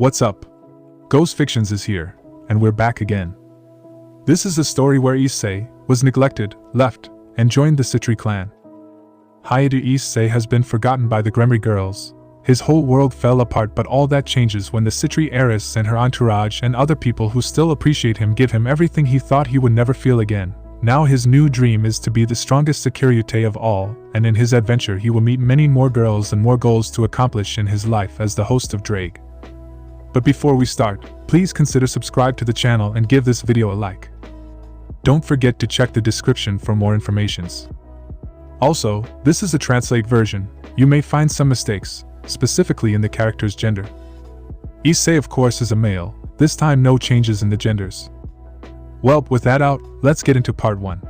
What's up? Ghost Fictions is here, and we're back again. This is a story where Issei was neglected, left, and joined the Sitri clan. Hyoudou Issei has been forgotten by the Gremory girls. His whole world fell apart, but all that changes when the Sitri heiress and her entourage and other people who still appreciate him give him everything he thought he would never feel again. Now his new dream is to be the strongest Sekiryuutei of all, and in his adventure he will meet many more girls and more goals to accomplish in his life as the host of Ddraig. But before we start, please consider subscribe to the channel and give this video a like. Don't forget to check the description for more informations. Also, this is a translate version. You may find some mistakes, specifically in the character's gender. Issei of course is a male, this time no changes in the genders. Well, with that out, let's get into part 1.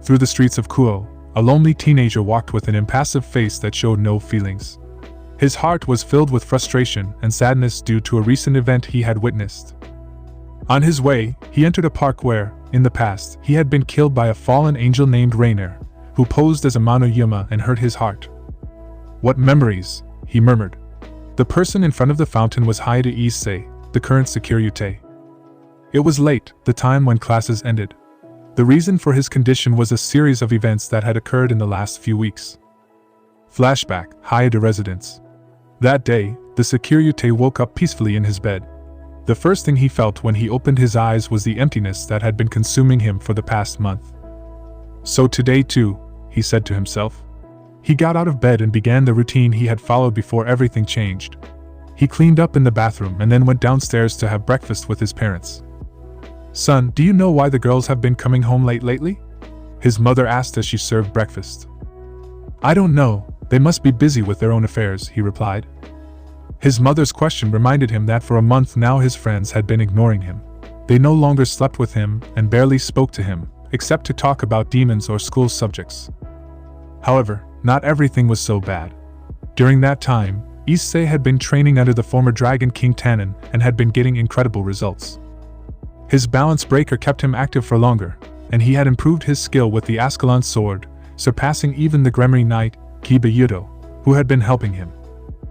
Through the streets of Kuo, a lonely teenager walked with an impassive face that showed no feelings. His heart was filled with frustration and sadness due to a recent event he had witnessed. On his way, he entered a park where, in the past, he had been killed by a fallen angel named Rainer, who posed as a Monoyama and hurt his heart. What memories, he murmured. The person in front of the fountain was Hyoudou Issei, the current Sekiryuutei. It was late, the time when classes ended. The reason for his condition was a series of events that had occurred in the last few weeks. Flashback, Hyoudou residence. That day, the Sekiryuutei woke up peacefully in his bed. The first thing he felt when he opened his eyes was the emptiness that had been consuming him for the past month. So today too, he said to himself. He got out of bed and began the routine he had followed before everything changed. He cleaned up in the bathroom and then went downstairs to have breakfast with his parents. Son, do you know why the girls have been coming home late lately? His mother asked as she served breakfast. I don't know, they must be busy with their own affairs, he replied. His mother's question reminded him that for a month now his friends had been ignoring him. They no longer slept with him and barely spoke to him, except to talk about demons or school subjects. However, not everything was so bad. During that time, Issei had been training under the former Dragon King Tannen and had been getting incredible results. His balance breaker kept him active for longer, and he had improved his skill with the Ascalon sword, surpassing even the Gremory knight, Hyoudou, who had been helping him.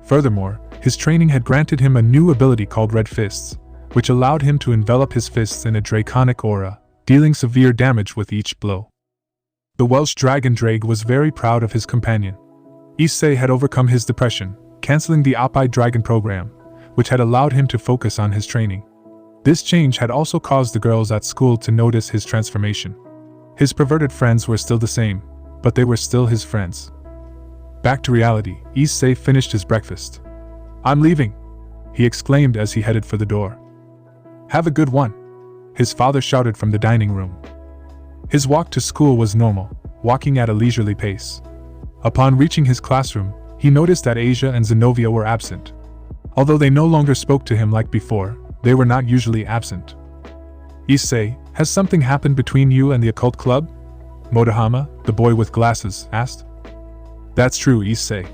Furthermore, his training had granted him a new ability called Red Fists, which allowed him to envelop his fists in a draconic aura, dealing severe damage with each blow. The Welsh dragon Ddraig was very proud of his companion. Issei had overcome his depression, cancelling the Oppi Dragon program, which had allowed him to focus on his training. This change had also caused the girls at school to notice his transformation. His perverted friends were still the same, but they were still his friends. Back to reality, Issei finished his breakfast. I'm leaving, he exclaimed as he headed for the door. Have a good one, his father shouted from the dining room. His walk to school was normal, walking at a leisurely pace. Upon reaching his classroom, he noticed that Asia and Zenovia were absent. Although they no longer spoke to him like before, they were not usually absent. Issei, has something happened between you and the occult club? Motohama, the boy with glasses, asked. That's true, Issei.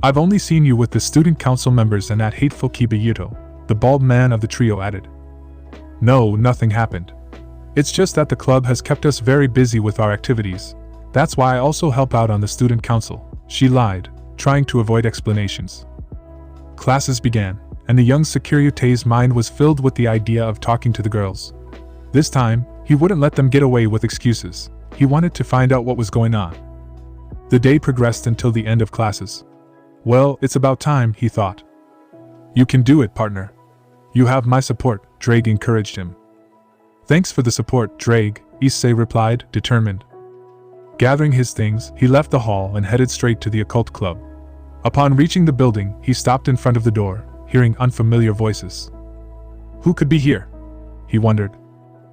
I've only seen you with the student council members and that hateful Sekiryuutei, the bald man of the trio added. No, nothing happened. It's just that the club has kept us very busy with our activities. That's why I also help out on the student council, she lied, trying to avoid explanations. Classes began, and the young Sekiryutei's mind was filled with the idea of talking to the girls. This time, he wouldn't let them get away with excuses. He wanted to find out what was going on. The day progressed until the end of classes. Well, it's about time, he thought. You can do it, partner. You have my support, Ddraig encouraged him. Thanks for the support, Ddraig, Issei replied, determined. Gathering his things, he left the hall and headed straight to the occult club. Upon reaching the building, he stopped in front of the door, hearing unfamiliar voices. Who could be here? He wondered.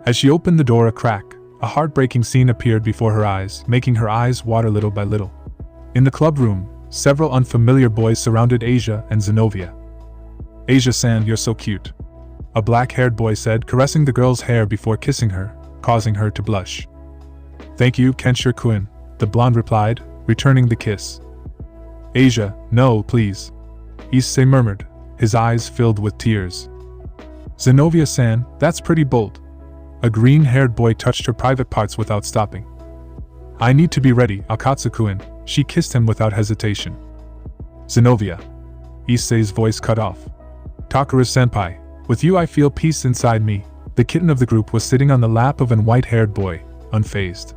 As she opened the door a crack, a heartbreaking scene appeared before her eyes, making her eyes water little by little. In the club room, several unfamiliar boys surrounded Asia and Zenovia. Asia-san, you're so cute, a black-haired boy said, caressing the girl's hair before kissing her, causing her to blush. Thank you, Kenshiro-kun, the blonde replied, returning the kiss. Asia, no, please, Issei murmured, his eyes filled with tears. Zenovia-san, that's pretty bold. A green-haired boy touched her private parts without stopping. I need to be ready, Akatsuku-in, she kissed him without hesitation. Zenovia. Issei's voice cut off. Takara-senpai, with you I feel peace inside me. The kitten of the group was sitting on the lap of an white-haired boy, unfazed.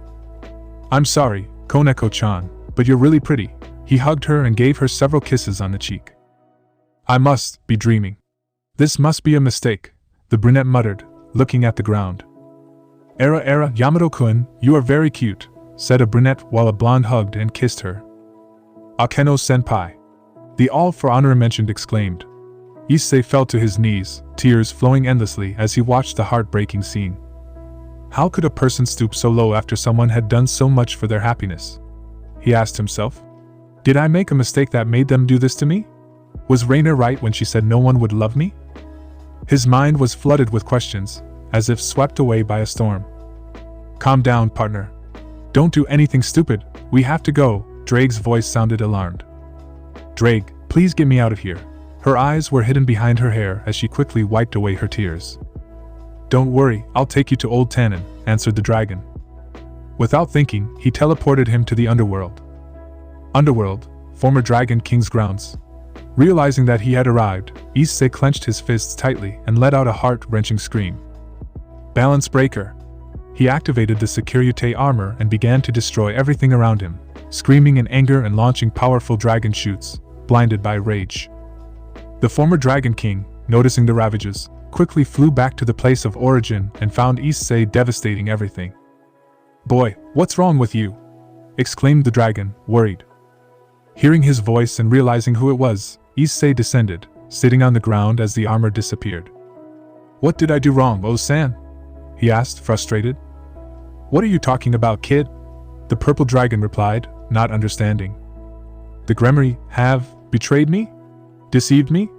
I'm sorry, Koneko-chan, but you're really pretty. He hugged her and gave her several kisses on the cheek. I must be dreaming. This must be a mistake, the brunette muttered, looking at the ground. Era, Yamato-kun, you are very cute, said a brunette while a blonde hugged and kissed her. Akeno-senpai. The all for honor mentioned exclaimed. Issei fell to his knees, tears flowing endlessly as he watched the heartbreaking scene. How could a person stoop so low after someone had done so much for their happiness? He asked himself. Did I make a mistake that made them do this to me? Was Rainer right when she said no one would love me? His mind was flooded with questions, as if swept away by a storm. Calm down, partner. Don't do anything stupid, we have to go, Ddraig's voice sounded alarmed. Ddraig, please get me out of here. Her eyes were hidden behind her hair as she quickly wiped away her tears. Don't worry, I'll take you to Old Tannen, answered the dragon. Without thinking, he teleported him to the underworld. Underworld, former Dragon King's grounds. Realizing that he had arrived, Issei clenched his fists tightly and let out a heart-wrenching scream. Balance breaker. He activated the Sekiryuutei armor and began to destroy everything around him, screaming in anger and launching powerful dragon shoots, blinded by rage. The former Dragon King, noticing the ravages, quickly flew back to the place of origin and found Issei devastating everything. Boy, what's wrong with you? Exclaimed the dragon, worried. Hearing his voice and realizing who it was, Issei descended, sitting on the ground as the armor disappeared. What did I do wrong, O-san? He asked, frustrated. What are you talking about, kid? The purple dragon replied, not understanding. The Gremory have betrayed me? Deceived me?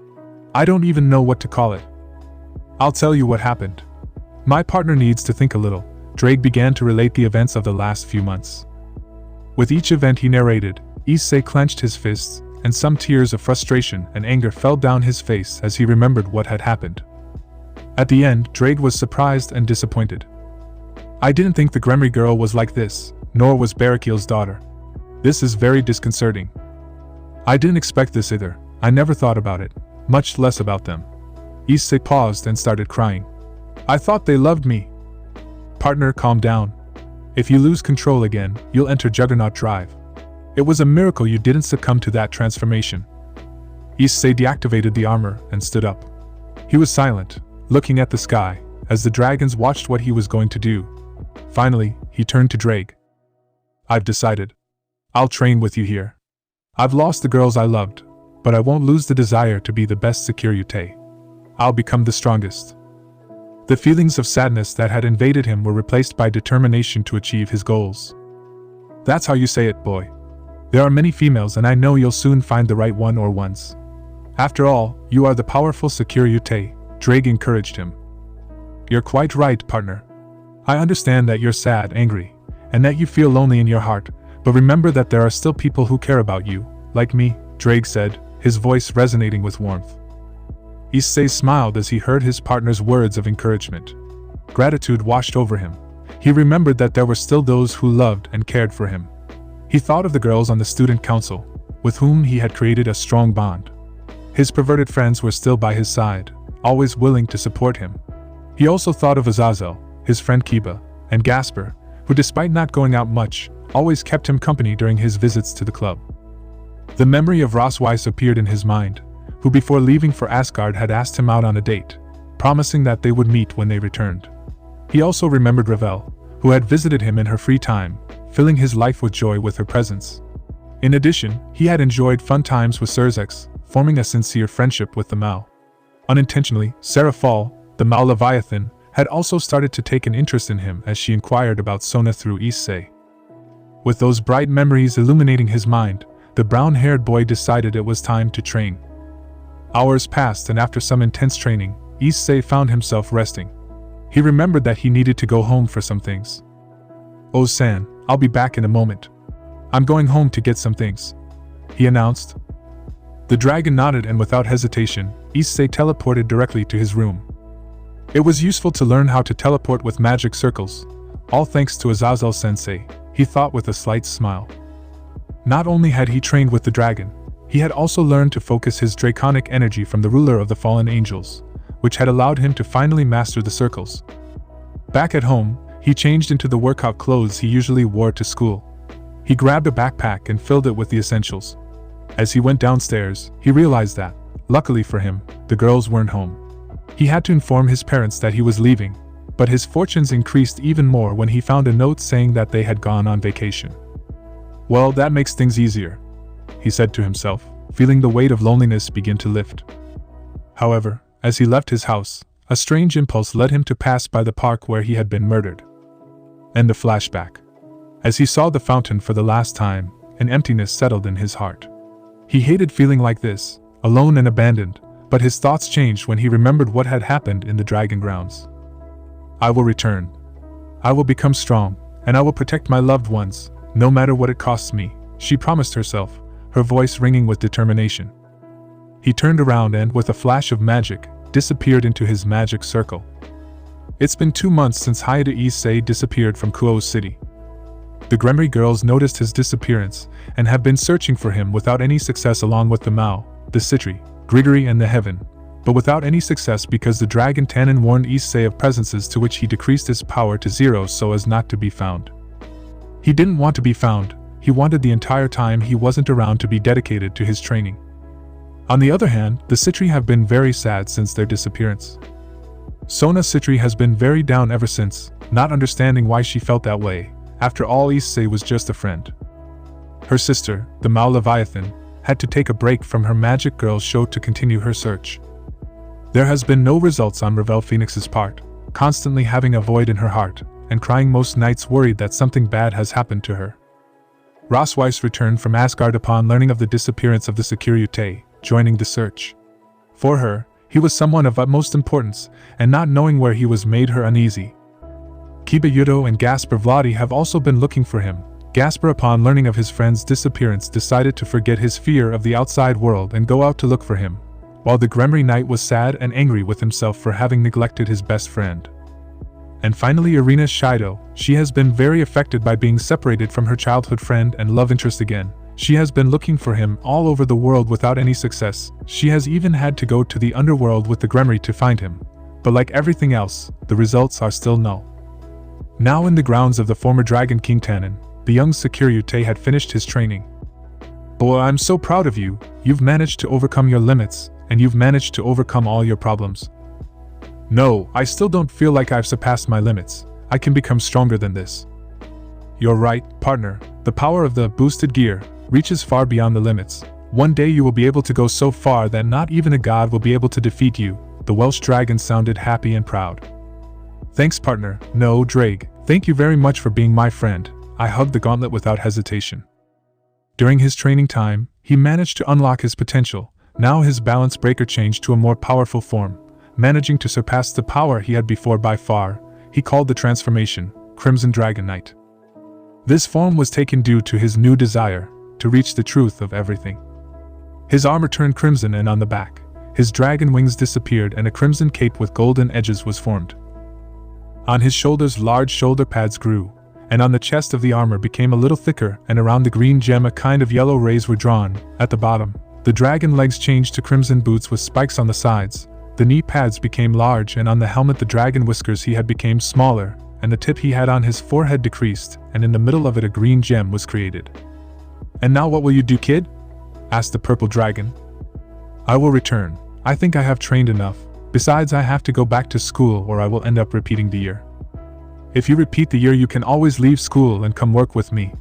I don't even know what to call it. I'll tell you what happened. My partner needs to think a little. Ddraig began to relate the events of the last few months. With each event he narrated, Issei clenched his fists, and some tears of frustration and anger fell down his face as he remembered what had happened. At the end, Ddraig was surprised and disappointed. I didn't think the Gremory girl was like this, nor was Barakiel's daughter. This is very disconcerting. I didn't expect this either. I never thought about it, much less about them. Issei paused and started crying. I thought they loved me. Partner, calm down. If you lose control again, you'll enter Juggernaut Drive. It was a miracle you didn't succumb to that transformation. Issei deactivated the armor and stood up. He was silent, looking at the sky, as the dragons watched what he was going to do. Finally, he turned to Ddraig. I've decided. I'll train with you here. I've lost the girls I loved, but I won't lose the desire to be the best Sekiryuutei. I'll become the strongest. The feelings of sadness that had invaded him were replaced by determination to achieve his goals. That's how you say it, boy. There are many females and I know you'll soon find the right one or ones. After all, you are the powerful Sekiryuutei, Ddraig encouraged him. You're quite right, partner. I understand that you're sad, angry, and that you feel lonely in your heart, but remember that there are still people who care about you, like me, Ddraig said, his voice resonating with warmth. Issei smiled as he heard his partner's words of encouragement. Gratitude washed over him. He remembered that there were still those who loved and cared for him. He thought of the girls on the student council, with whom he had created a strong bond. His perverted friends were still by his side, always willing to support him. He also thought of Azazel, his friend Kiba, and Gasper, who despite not going out much, always kept him company during his visits to the club. The memory of Ross Weiss appeared in his mind, who before leaving for Asgard had asked him out on a date, promising that they would meet when they returned. He also remembered Ravel, who had visited him in her free time, filling his life with joy with her presence. In addition, he had enjoyed fun times with Surzex, forming a sincere friendship with the Mao. Unintentionally, Sarah Fall, the Mao Leviathan, had also started to take an interest in him as she inquired about Sona through Issei. With those bright memories illuminating his mind, the brown-haired boy decided it was time to train. Hours passed and after some intense training, Issei found himself resting. He remembered that he needed to go home for some things. "Oh-san, I'll be back in a moment. I'm going home to get some things," he announced. The dragon nodded and without hesitation, Issei teleported directly to his room. It was useful to learn how to teleport with magic circles, all thanks to Azazel-sensei, he thought with a slight smile. Not only had he trained with the dragon, he had also learned to focus his draconic energy from the ruler of the fallen angels, which had allowed him to finally master the circles. Back at home, he changed into the workout clothes he usually wore to school. He grabbed a backpack and filled it with the essentials. As he went downstairs, he realized that, luckily for him, the girls weren't home. He had to inform his parents that he was leaving, but his fortunes increased even more when he found a note saying that they had gone on vacation. Well, that makes things easier, he said to himself, feeling the weight of loneliness begin to lift. However, as he left his house, a strange impulse led him to pass by the park where he had been murdered. And the flashback. As he saw the fountain for the last time, an emptiness settled in his heart. He hated feeling like this, alone and abandoned, but his thoughts changed when he remembered what had happened in the dragon grounds. I will return. I will become strong, and I will protect my loved ones, no matter what it costs me, she promised herself, her voice ringing with determination. He turned around and, with a flash of magic, disappeared into his magic circle. It's been 2 months since Hyoudou Issei disappeared from Kuo City. The Gremory girls noticed his disappearance, and have been searching for him without any success along with the Mao, the Sitri, Gregory and the Heaven, but without any success because the Dragon Tannen warned Issei of presences to which he decreased his power to 0 so as not to be found. He didn't want to be found, he wanted the entire time he wasn't around to be dedicated to his training. On the other hand, the Sitri have been very sad since their disappearance. Sona Sitri has been very down ever since, not understanding why she felt that way. After all, Issei was just a friend. Her sister, the Mao Leviathan, had to take a break from her Magic Girls show to continue her search. There has been no results on Ravel Phoenix's part, constantly having a void in her heart, and crying most nights worried that something bad has happened to her. Rosweiss returned from Asgard upon learning of the disappearance of the Sekiryuutei, joining the search. For her, he was someone of utmost importance, and not knowing where he was made her uneasy. Kiba Hyoudou and Gasper Vladi have also been looking for him. Gasper, upon learning of his friend's disappearance, decided to forget his fear of the outside world and go out to look for him, while the Gremory Knight was sad and angry with himself for having neglected his best friend. And finally, Irina Shido, she has been very affected by being separated from her childhood friend and love interest again. She has been looking for him all over the world without any success. She has even had to go to the underworld with the Gremory to find him. But like everything else, the results are still null. Now in the grounds of the former Dragon King Tannen, the young Sekiryuutei had finished his training. Boy, I'm so proud of you, you've managed to overcome your limits, and you've managed to overcome all your problems. No, I still don't feel like I've surpassed my limits. I can become stronger than this. You're right, partner, the power of the boosted gear reaches far beyond the limits. One day you will be able to go so far that not even a god will be able to defeat you. The Welsh dragon sounded happy and proud. Thanks, partner. No, Ddraig, thank you very much for being my friend. I hugged the gauntlet without hesitation. During his training time, he managed to unlock his potential. Now his balance breaker changed to a more powerful form, managing to surpass the power he had before by far. He called the transformation Crimson Dragon Knight. This form was taken due to his new desire to reach the truth of everything. His armor turned crimson, and on the back, his dragon wings disappeared and a crimson cape with golden edges was formed. On his shoulders large shoulder pads grew, and on the chest of the armor became a little thicker, and around the green gem a kind of yellow rays were drawn. At the bottom, the dragon legs changed to crimson boots with spikes on the sides. The knee pads became large, and on the helmet the dragon whiskers he had became smaller, and the tip he had on his forehead decreased, and in the middle of it a green gem was created. And now what will you do, kid? Asked the purple dragon. I will return. I think I have trained enough. Besides, I have to go back to school or I will end up repeating the year. If you repeat the year, you can always leave school and come work with me.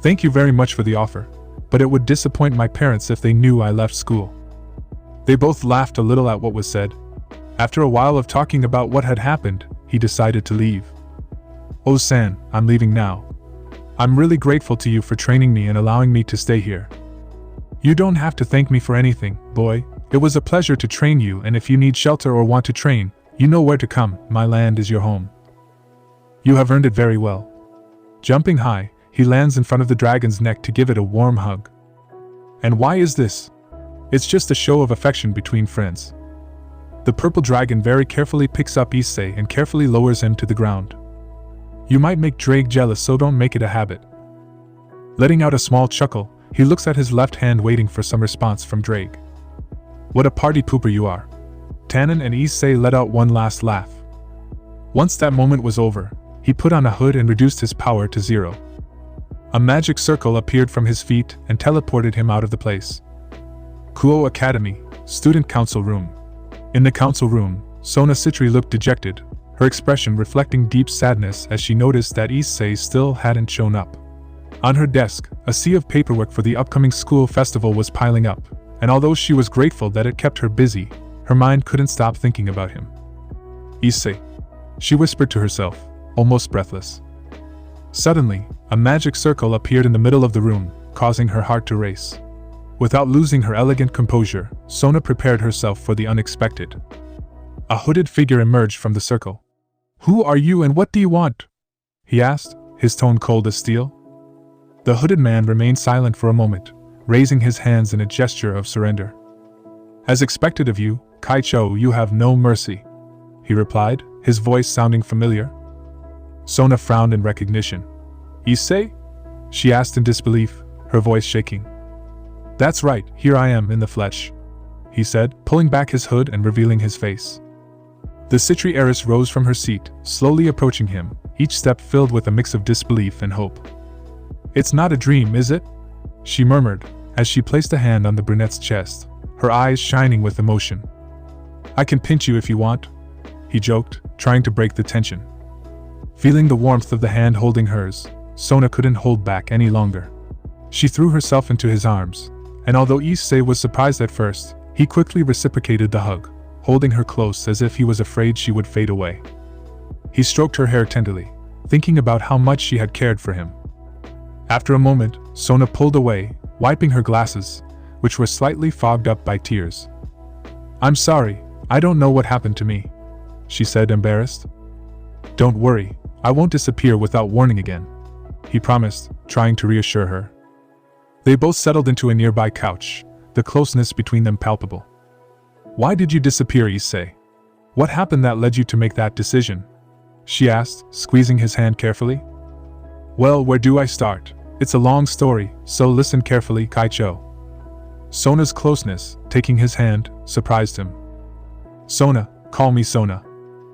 Thank you very much for the offer, but it would disappoint my parents if they knew I left school. They both laughed a little at what was said. After a while of talking about what had happened, he decided to leave. Oh San, I'm leaving now. I'm really grateful to you for training me and allowing me to stay here. You don't have to thank me for anything, boy. It was a pleasure to train you, and if you need shelter or want to train, you know where to come. My land is your home. You have earned it very well. Jumping high, he lands in front of the dragon's neck to give it a warm hug. And why is this? It's just a show of affection between friends. The purple dragon very carefully picks up Issei and carefully lowers him to the ground. You might make Ddraig jealous, so don't make it a habit. Letting out a small chuckle, He looks at his left hand waiting for some response from Ddraig. What a party pooper you are. Tannen and Issei let out one last laugh. Once that moment was over, he put on a hood and reduced his power to 0. A magic circle appeared from his feet and teleported him out of the place. Kuo Academy, Student Council Room. In the council room, Sona Sitri looked dejected, her expression reflecting deep sadness as she noticed that Issei still hadn't shown up. On her desk, a sea of paperwork for the upcoming school festival was piling up, and although she was grateful that it kept her busy, her mind couldn't stop thinking about him. Issei, she whispered to herself, almost breathless. Suddenly, a magic circle appeared in the middle of the room, causing her heart to race. Without losing her elegant composure, Sona prepared herself for the unexpected. A hooded figure emerged from the circle. "Who are you and what do you want?" he asked, his tone cold as steel. The hooded man remained silent for a moment, raising his hands in a gesture of surrender. "As expected of you, Kaicho, you have no mercy," he replied, his voice sounding familiar. Sona frowned in recognition. "Issei?" she asked in disbelief, her voice shaking. "That's right, here I am in the flesh," he said, pulling back his hood and revealing his face. The Sitri heiress rose from her seat, slowly approaching him, each step filled with a mix of disbelief and hope. "It's not a dream, is it?" she murmured, as she placed a hand on the brunette's chest, her eyes shining with emotion. "I can pinch you if you want," he joked, trying to break the tension. Feeling the warmth of the hand holding hers, Sona couldn't hold back any longer. She threw herself into his arms, and although Issei was surprised at first, he quickly reciprocated the hug, holding her close as if he was afraid she would fade away. He stroked her hair tenderly, thinking about how much she had cared for him. After a moment, Sona pulled away, wiping her glasses, which were slightly fogged up by tears. "I'm sorry, I don't know what happened to me," she said, embarrassed. "Don't worry, I won't disappear without warning again," he promised, trying to reassure her. They both settled into a nearby couch, the closeness between them palpable. "Why did you disappear, Issei? What happened that led you to make that decision?" she asked, squeezing his hand carefully. "Well, where do I start? It's a long story, so listen carefully, Kaicho." Sona's closeness, taking his hand, surprised him. "Sona, call me Sona,"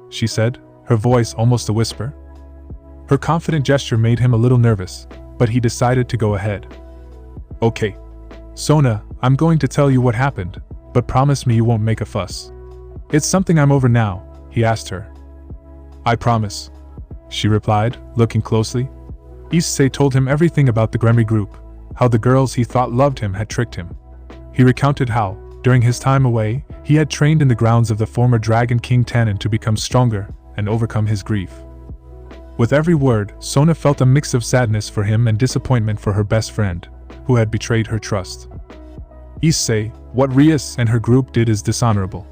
she said, her voice almost a whisper. Her confident gesture made him a little nervous, but he decided to go ahead. "Okay. Sona, I'm going to tell you what happened, but promise me you won't make a fuss. It's something I'm over now," he asked her. "I promise," she replied, looking closely. Issei told him everything about the Gremory group, how the girls he thought loved him had tricked him. He recounted how, during his time away, he had trained in the grounds of the former Dragon King Tannen to become stronger and overcome his grief. With every word, Sona felt a mix of sadness for him and disappointment for her best friend, who had betrayed her trust. "Issei, what Rias and her group did is dishonorable.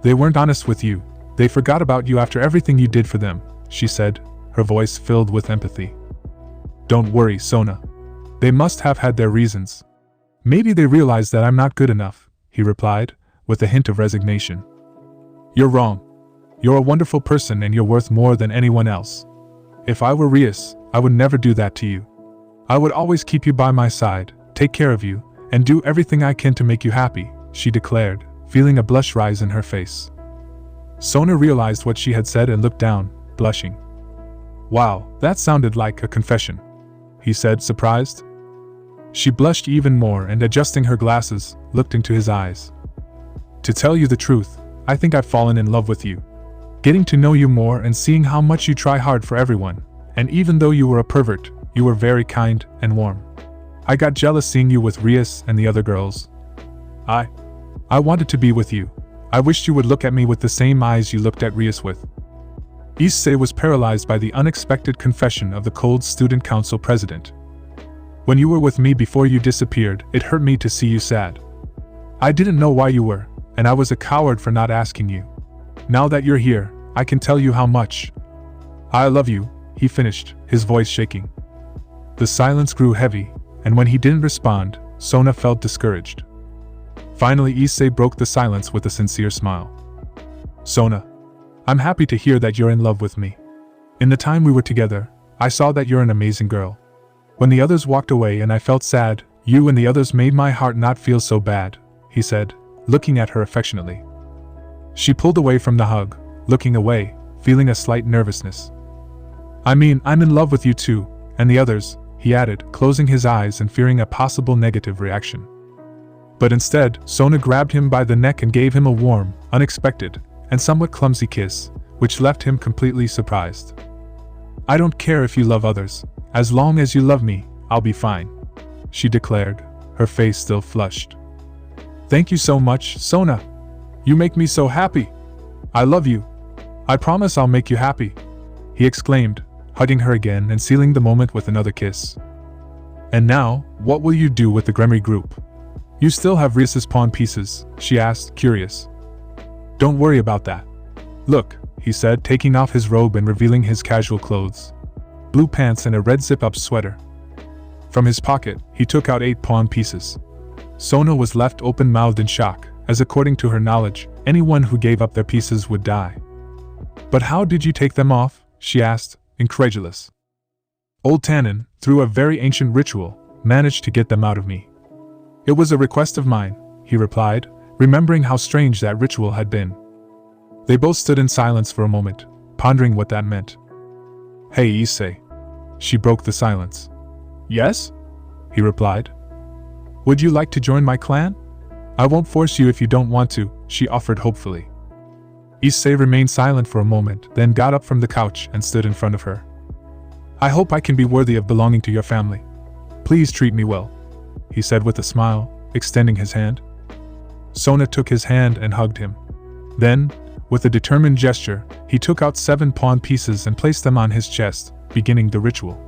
They weren't honest with you, they forgot about you after everything you did for them," she said, her voice filled with empathy. "Don't worry, Sona. They must have had their reasons. Maybe they realized that I'm not good enough," he replied, with a hint of resignation. "You're wrong. You're a wonderful person and you're worth more than anyone else. If I were Rias, I would never do that to you. I would always keep you by my side, take care of you, and do everything I can to make you happy," she declared, feeling a blush rise in her face. Sona realized what she had said and looked down, blushing. "Wow, that sounded like a confession," he said, surprised. She blushed even more and, adjusting her glasses, looked into his eyes. "To tell you the truth, I think I've fallen in love with you. Getting to know you more and seeing how much you try hard for everyone, and even though you were a pervert, you were very kind and warm. I got jealous seeing you with Rias and the other girls. I wanted to be with you. I wished you would look at me with the same eyes you looked at Rias with." Issei was paralyzed by the unexpected confession of the cold student council president. "When you were with me before you disappeared, it hurt me to see you sad. I didn't know why you were, and I was a coward for not asking you. Now that you're here, I can tell you how much I love you," he finished, his voice shaking. The silence grew heavy, and when he didn't respond, Sona felt discouraged. Finally, Issei broke the silence with a sincere smile. "Sona, I'm happy to hear that you're in love with me. In the time we were together, I saw that you're an amazing girl. When the others walked away and I felt sad, You and the others made my heart not feel so bad, he said, looking at her affectionately. She pulled away from the hug, looking away, feeling a slight nervousness. I mean, I'm in love with you too, and the others, he added, closing his eyes and fearing a possible negative reaction. But instead, Sona grabbed him by the neck and gave him a warm, unexpected, and somewhat clumsy kiss, which left him completely surprised. I don't care if you love others, as long as you love me, I'll be fine, she declared, her face still flushed. Thank you so much, Sona. You make me so happy. I love you. I promise I'll make you happy, he exclaimed, hugging her again and sealing the moment with another kiss. And now, what will you do with the Gremory group? You still have Risa's pawn pieces, she asked, curious. Don't worry about that. Look, he said, taking off his robe and revealing his casual clothes. Blue pants and a red zip-up sweater. From his pocket, he took out 8 pawn pieces. Sona was left open-mouthed in shock, as according to her knowledge, anyone who gave up their pieces would die. But how did you take them off? She asked, incredulous. Old Tannen, through a very ancient ritual, managed to get them out of me. It was a request of mine, he replied, remembering how strange that ritual had been. They both stood in silence for a moment, pondering what that meant. Hey, Issei. She broke the silence. Yes? He replied. Would you like to join my clan? I won't force you if you don't want to, she offered hopefully. Issei remained silent for a moment, then got up from the couch and stood in front of her. I hope I can be worthy of belonging to your family. Please treat me well, he said with a smile, extending his hand. Sona took his hand and hugged him. Then, with a determined gesture, he took out 7 pawn pieces and placed them on his chest, beginning the ritual.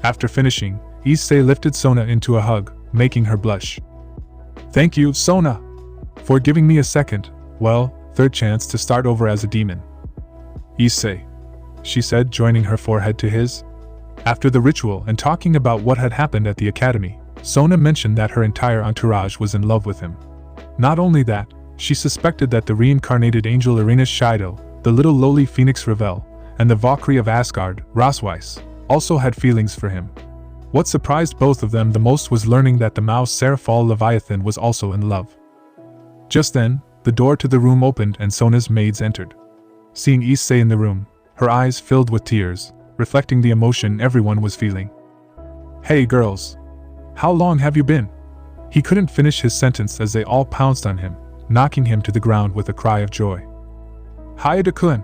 After finishing, Issei lifted Sona into a hug, making her blush. Thank you, Sona, for giving me a second, third chance to start over as a demon. Issei, she said, joining her forehead to his. After the ritual and talking about what had happened at the academy, Sona mentioned that her entire entourage was in love with him. Not only that, she suspected that the reincarnated angel Irena's Hyoudou, the little lowly phoenix Ravel, and the Valkyrie of Asgard, Rosweiss, also had feelings for him. What surprised both of them the most was learning that the mouse Seraphal Leviathan was also in love. Just then, the door to the room opened and Sona's maids entered. Seeing Issei in the room, her eyes filled with tears, reflecting the emotion everyone was feeling. Hey girls! How long have you been? He couldn't finish his sentence as they all pounced on him, knocking him to the ground with a cry of joy. Hyoudou-kun!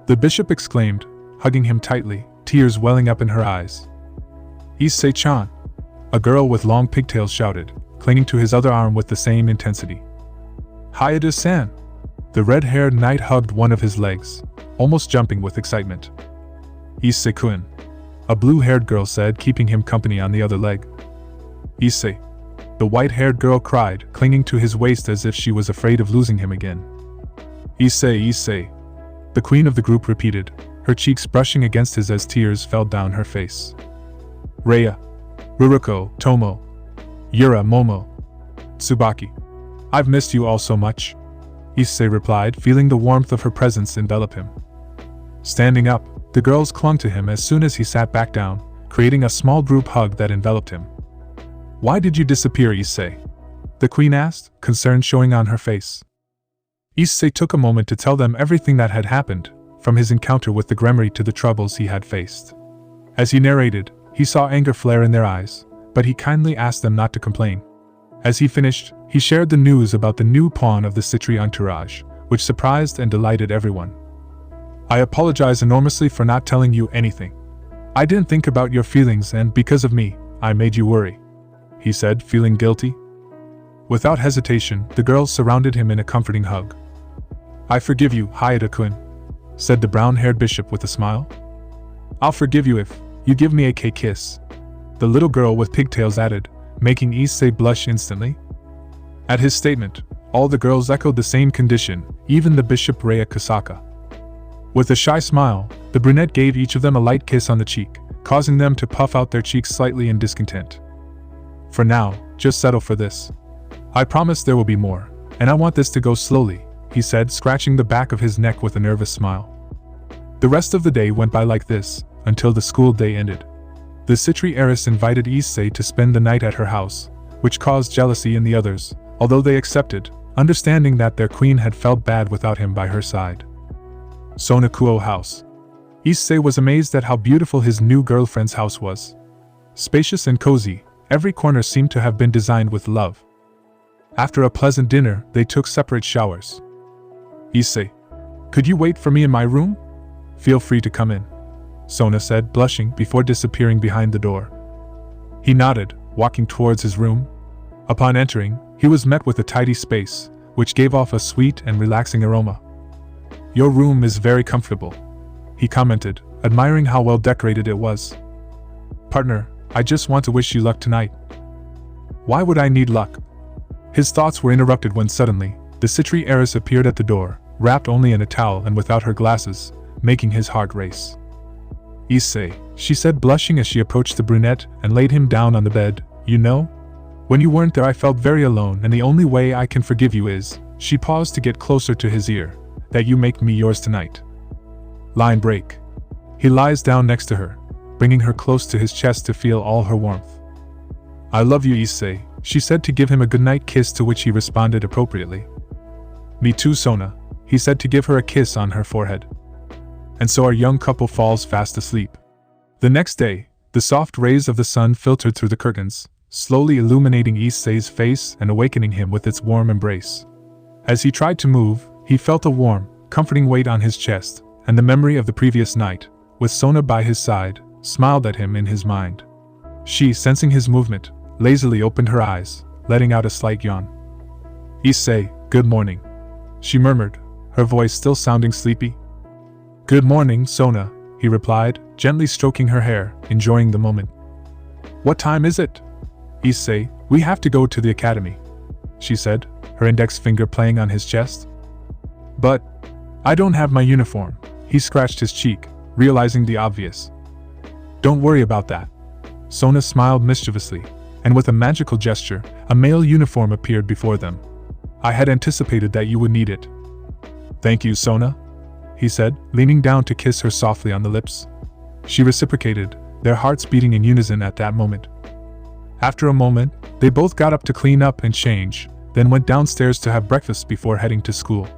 The bishop exclaimed, hugging him tightly, tears welling up in her eyes. Issei-chan! A girl with long pigtails shouted, clinging to his other arm with the same intensity. Hyoudou-san! The red-haired knight hugged one of his legs, almost jumping with excitement. Issei-kun! A blue-haired girl said, keeping him company on the other leg. Issei! The white-haired girl cried, clinging to his waist as if she was afraid of losing him again. Issei, Issei! The queen of the group repeated, her cheeks brushing against his as tears fell down her face. Rhea, Ruruko, Tomo, Yura, Momo, Tsubaki. I've missed you all so much, Issei replied, feeling the warmth of her presence envelop him. Standing up, the girls clung to him as soon as he sat back down, creating a small group hug that enveloped him. Why did you disappear, Issei? The queen asked, concern showing on her face. Issei took a moment to tell them everything that had happened, from his encounter with the Gremory to the troubles he had faced. As he narrated, he saw anger flare in their eyes, but he kindly asked them not to complain. As he finished, he shared the news about the new pawn of the Sitri entourage, which surprised and delighted everyone. I apologize enormously for not telling you anything. I didn't think about your feelings and because of me, I made you worry, he said, feeling guilty. Without hesitation, the girls surrounded him in a comforting hug. I forgive you, Hyoudou-kun, said the brown-haired bishop with a smile. I'll forgive you if you give me a kiss, the little girl with pigtails added, making Issei blush instantly. At his statement, all the girls echoed the same condition, even the bishop Rhea Kusaka. With a shy smile, the brunette gave each of them a light kiss on the cheek, causing them to puff out their cheeks slightly in discontent. For now, just settle for this. I promise there will be more, and I want this to go slowly, he said, scratching the back of his neck with a nervous smile. The rest of the day went by like this, until the school day ended. The Sitri heiress invited Issei to spend the night at her house, which caused jealousy in the others, although they accepted, understanding that their queen had felt bad without him by her side. Sonakuo house. Issei was amazed at how beautiful his new girlfriend's house was. Spacious and cozy, every corner seemed to have been designed with love. After a pleasant dinner, they took separate showers. Issei, could you wait for me in my room? Feel free to come in, Sona said, blushing before disappearing behind the door. He nodded, walking towards his room. Upon entering, he was met with a tidy space, which gave off a sweet and relaxing aroma. Your room is very comfortable, he commented, admiring how well decorated it was. Partner, I just want to wish you luck tonight. Why would I need luck? His thoughts were interrupted when suddenly, the Sitri heiress appeared at the door, wrapped only in a towel and without her glasses, making his heart race. Issei, she said, blushing as she approached the brunette and laid him down on the bed, you know? When you weren't there I felt very alone, and the only way I can forgive you is, she paused to get closer to his ear, that you make me yours tonight. Line break. He lies down next to her, bringing her close to his chest to feel all her warmth. I love you, Issei, she said to give him a goodnight kiss, to which he responded appropriately. Me too, Sona, he said to give her a kiss on her forehead. And so our young couple falls fast asleep. The next day, the soft rays of the sun filtered through the curtains, slowly illuminating Issei's face and awakening him with its warm embrace. As he tried to move, he felt a warm, comforting weight on his chest, and the memory of the previous night, with Sona by his side, smiled at him in his mind. She, sensing his movement, lazily opened her eyes, letting out a slight yawn. Issei, good morning, she murmured, her voice still sounding sleepy. Good morning, Sona, he replied, gently stroking her hair, enjoying the moment. What time is it? Issei, we have to go to the academy, she said, her index finger playing on his chest. But I don't have my uniform, he scratched his cheek, realizing the obvious. Don't worry about that. Sona smiled mischievously, and with a magical gesture, a male uniform appeared before them. I had anticipated that you would need it. Thank you, Sona, he said, leaning down to kiss her softly on the lips. She reciprocated, their hearts beating in unison at that moment. After a moment, they both got up to clean up and change, then went downstairs to have breakfast before heading to school.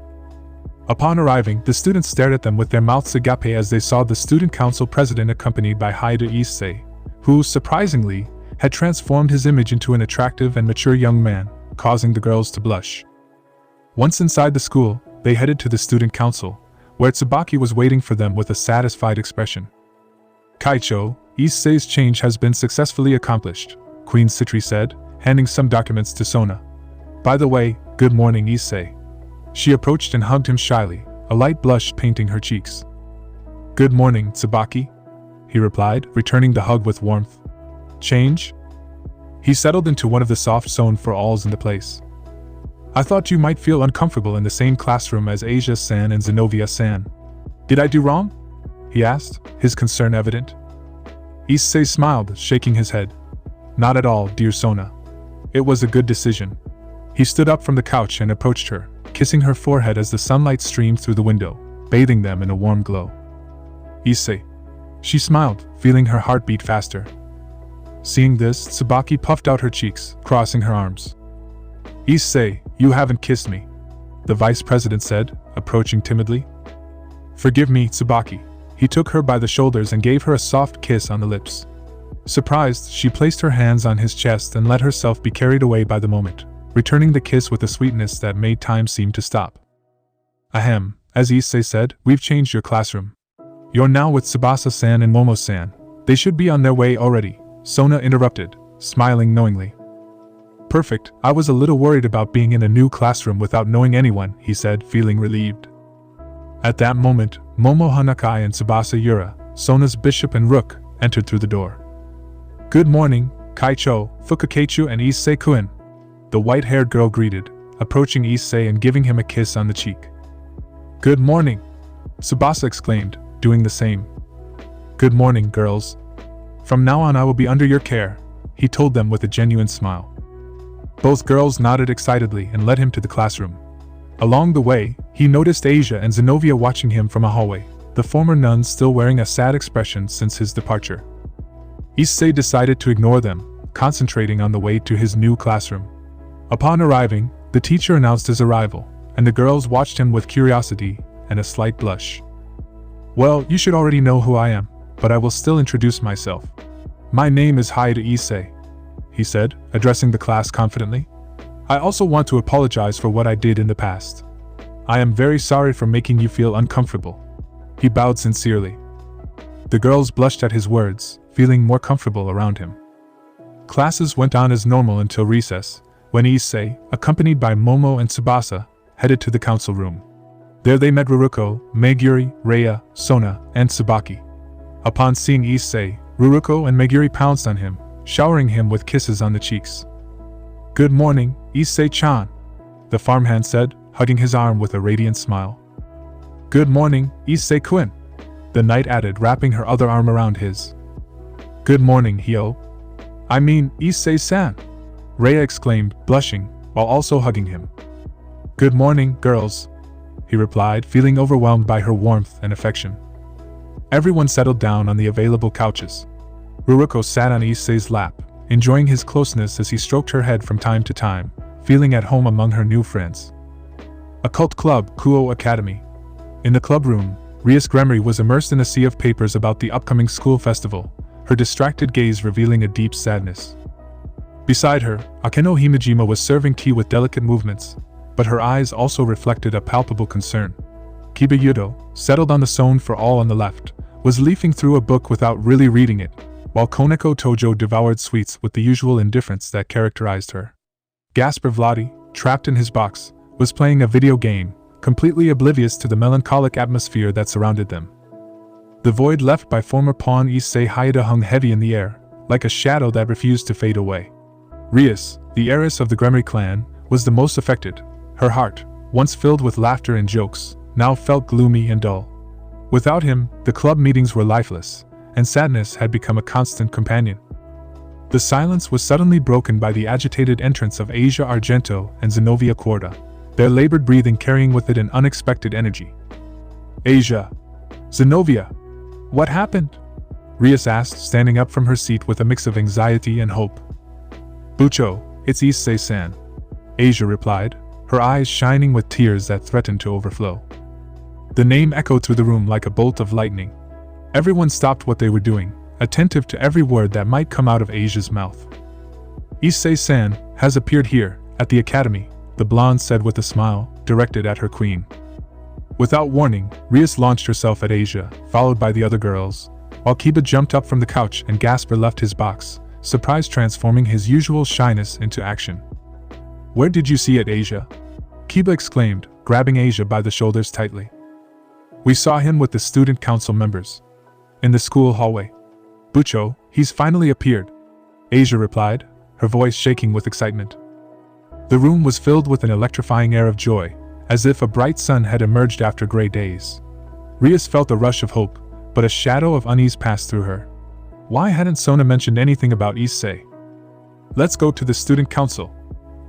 Upon arriving, the students stared at them with their mouths agape as they saw the student council president accompanied by Hyoudou Issei, who, surprisingly, had transformed his image into an attractive and mature young man, causing the girls to blush. Once inside the school, they headed to the student council, where Tsubaki was waiting for them with a satisfied expression. Kaicho, Issei's change has been successfully accomplished, Queen Sitri said, handing some documents to Sona. By the way, good morning, Issei. She approached and hugged him shyly, a light blush painting her cheeks. Good morning, Tsubaki, he replied, returning the hug with warmth. Change? He settled into one of the soft sewn for alls in the place. I thought you might feel uncomfortable in the same classroom as Asia-san and Zenobia-san. Did I do wrong? He asked, his concern evident. Issei smiled, shaking his head. Not at all, dear Sona. It was a good decision. He stood up from the couch and approached her, kissing her forehead as the sunlight streamed through the window, bathing them in a warm glow. Issei. She smiled, feeling her heart beat faster. Seeing this, Tsubaki puffed out her cheeks, crossing her arms. Issei, you haven't kissed me, the vice president said, approaching timidly. Forgive me, Tsubaki. He took her by the shoulders and gave her a soft kiss on the lips. Surprised, she placed her hands on his chest and let herself be carried away by the moment, returning the kiss with a sweetness that made time seem to stop. Ahem, as Issei said, we've changed your classroom. You're now with Tsubasa-san and Momo-san. They should be on their way already, Sona interrupted, smiling knowingly. Perfect, I was a little worried about being in a new classroom without knowing anyone, he said, feeling relieved. At that moment, Momo Hanakai and Tsubasa Yura, Sona's bishop and rook, entered through the door. Good morning, Kaicho, Fukakechu and Issei-kun, the white-haired girl greeted, approaching Issei and giving him a kiss on the cheek. Good morning, Tsubasa exclaimed, doing the same. Good morning, girls. From now on I will be under your care, he told them with a genuine smile. Both girls nodded excitedly and led him to the classroom. Along the way, he noticed Asia and Zenobia watching him from a hallway, the former nun still wearing a sad expression since his departure. Issei decided to ignore them, concentrating on the way to his new classroom. Upon arriving, the teacher announced his arrival, and the girls watched him with curiosity and a slight blush. "Well, you should already know who I am, but I will still introduce myself. My name is Hyoudou Issei," he said, addressing the class confidently. "I also want to apologize for what I did in the past. I am very sorry for making you feel uncomfortable." He bowed sincerely. The girls blushed at his words, feeling more comfortable around him. Classes went on as normal until recess, when Issei, accompanied by Momo and Tsubasa, headed to the council room. There they met Ruruko, Meguri, Rei, Sona, and Tsubaki. Upon seeing Issei, Ruruko and Meguri pounced on him, showering him with kisses on the cheeks. "Good morning, Issei-chan," the farmhand said, hugging his arm with a radiant smile. "Good morning, Issei-kun," the knight added, wrapping her other arm around his. "Good morning, Issei-san," Rei exclaimed, blushing, while also hugging him. "Good morning, girls," he replied, feeling overwhelmed by her warmth and affection. Everyone settled down on the available couches. Ruruko sat on Issei's lap, enjoying his closeness as he stroked her head from time to time, feeling at home among her new friends. Occult Club, Kuo Academy. In the club room, Rias Gremory was immersed in a sea of papers about the upcoming school festival, her distracted gaze revealing a deep sadness. Beside her, Akeno Himejima was serving tea with delicate movements, but her eyes also reflected a palpable concern. Kiba Yudo, settled on the Sone for all on the left, was leafing through a book without really reading it, while Koneko Tojo devoured sweets with the usual indifference that characterized her. Gasper Vladi, trapped in his box, was playing a video game, completely oblivious to the melancholic atmosphere that surrounded them. The void left by former pawn Issei Hyoudou hung heavy in the air, like a shadow that refused to fade away. Rias, the heiress of the Gremory clan, was the most affected. Her heart, once filled with laughter and jokes, now felt gloomy and dull. Without him, the club meetings were lifeless, and sadness had become a constant companion. The silence was suddenly broken by the agitated entrance of Asia Argento and Zenobia Quarta, their labored breathing carrying with it an unexpected energy. "Asia! Zenobia! What happened?" Rias asked, standing up from her seat with a mix of anxiety and hope. "Bucho, it's Issei-san," Asia replied, her eyes shining with tears that threatened to overflow. The name echoed through the room like a bolt of lightning. Everyone stopped what they were doing, attentive to every word that might come out of Asia's mouth. "Issei-san has appeared here, at the academy," the blonde said with a smile, directed at her queen. Without warning, Rias launched herself at Asia, followed by the other girls, while Kiba jumped up from the couch and Gasper left his box, surprise transforming his usual shyness into action. "Where did you see it, Asia?" Kiba exclaimed, grabbing Asia by the shoulders tightly. "We saw him with the student council members. In the school hallway. Bucho, he's finally appeared," Asia replied, her voice shaking with excitement. The room was filled with an electrifying air of joy, as if a bright sun had emerged after gray days. Rias felt a rush of hope, but a shadow of unease passed through her. Why hadn't Sona mentioned anything about Issei? "Let's go to the student council.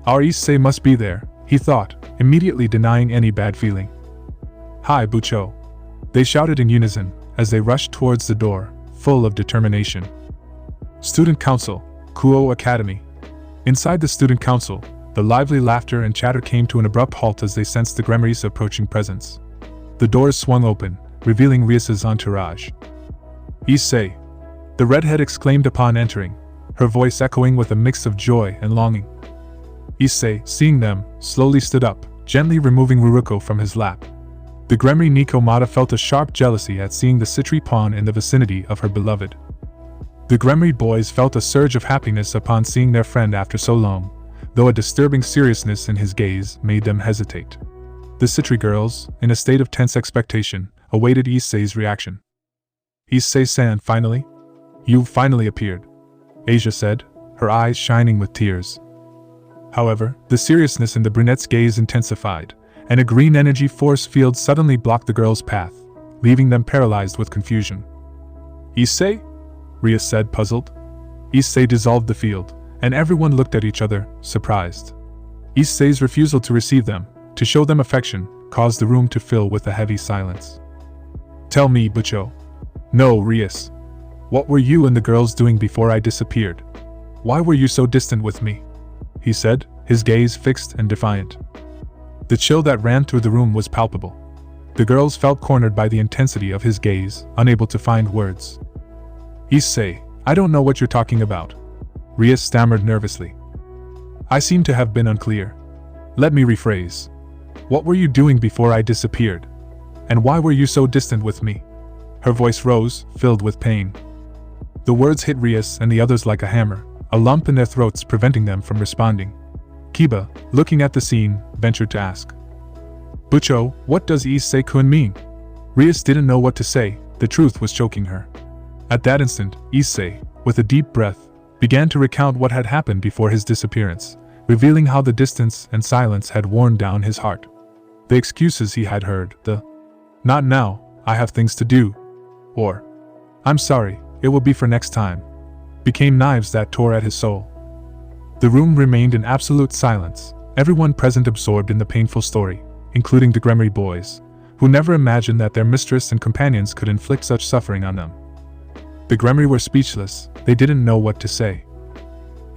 Our Issei must be there," he thought, immediately denying any bad feeling. "Hi, Bucho," they shouted in unison, as they rushed towards the door, full of determination. Student Council, Kuo Academy. Inside the student council, the lively laughter and chatter came to an abrupt halt as they sensed the Gremory's approaching presence. The doors swung open, revealing Rias's entourage. "Issei!" the redhead exclaimed upon entering, her voice echoing with a mix of joy and longing. Issei, seeing them, slowly stood up, gently removing Ruruko from his lap. The Gremory Nikomata felt a sharp jealousy at seeing the Sitri pawn in the vicinity of her beloved. The Gremory boys felt a surge of happiness upon seeing their friend after so long, though a disturbing seriousness in his gaze made them hesitate. The Sitri girls, in a state of tense expectation, awaited Issei's reaction. "Issei-san, finally? You've finally appeared," Asia said, her eyes shining with tears. However, the seriousness in the brunette's gaze intensified, and a green energy force field suddenly blocked the girls' path, leaving them paralyzed with confusion. "Issei?" Rias said, puzzled. Issei dissolved the field, and everyone looked at each other, surprised. Issei's refusal to receive them, to show them affection, caused the room to fill with a heavy silence. "Tell me, Bucho." "No, Rias." What were you and the girls doing before I disappeared? Why were you so distant with me? He said, his gaze fixed and defiant. The chill that ran through the room was palpable. The girls felt cornered by the intensity of his gaze, unable to find words. Issei, I don't know what you're talking about. Ria stammered nervously. I seem to have been unclear. Let me rephrase. What were you doing before I disappeared? And why were you so distant with me? Her voice rose, filled with pain. The words hit Rias and the others like a hammer, a lump in their throats preventing them from responding. Kiba, looking at the scene, ventured to ask. Bucho, what does Issei-kun mean? Rias didn't know what to say, the truth was choking her. At that instant, Issei, with a deep breath, began to recount what had happened before his disappearance, revealing how the distance and silence had worn down his heart. The excuses he had heard, the "Not now, I have things to do," or "I'm sorry, it will be for next time," became knives that tore at his soul. The room remained in absolute silence, everyone present absorbed in the painful story, including the Gremory boys, who never imagined that their mistress and companions could inflict such suffering on them. The Gremory were speechless, they didn't know what to say.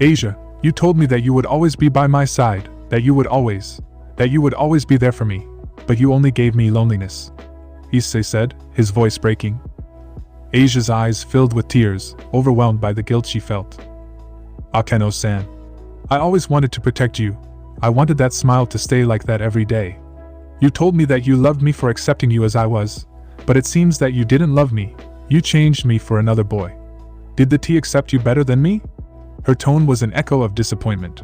Asia, you told me that you would always be by my side, that you would always be there for me, but you only gave me loneliness, Issei said, his voice breaking. Asia's eyes filled with tears, overwhelmed by the guilt she felt. Akeno-san, I always wanted to protect you. I wanted that smile to stay like that every day. You told me that you loved me for accepting you as I was, but it seems that you didn't love me. You changed me for another boy. Did the T accept you better than me? Her tone was an echo of disappointment.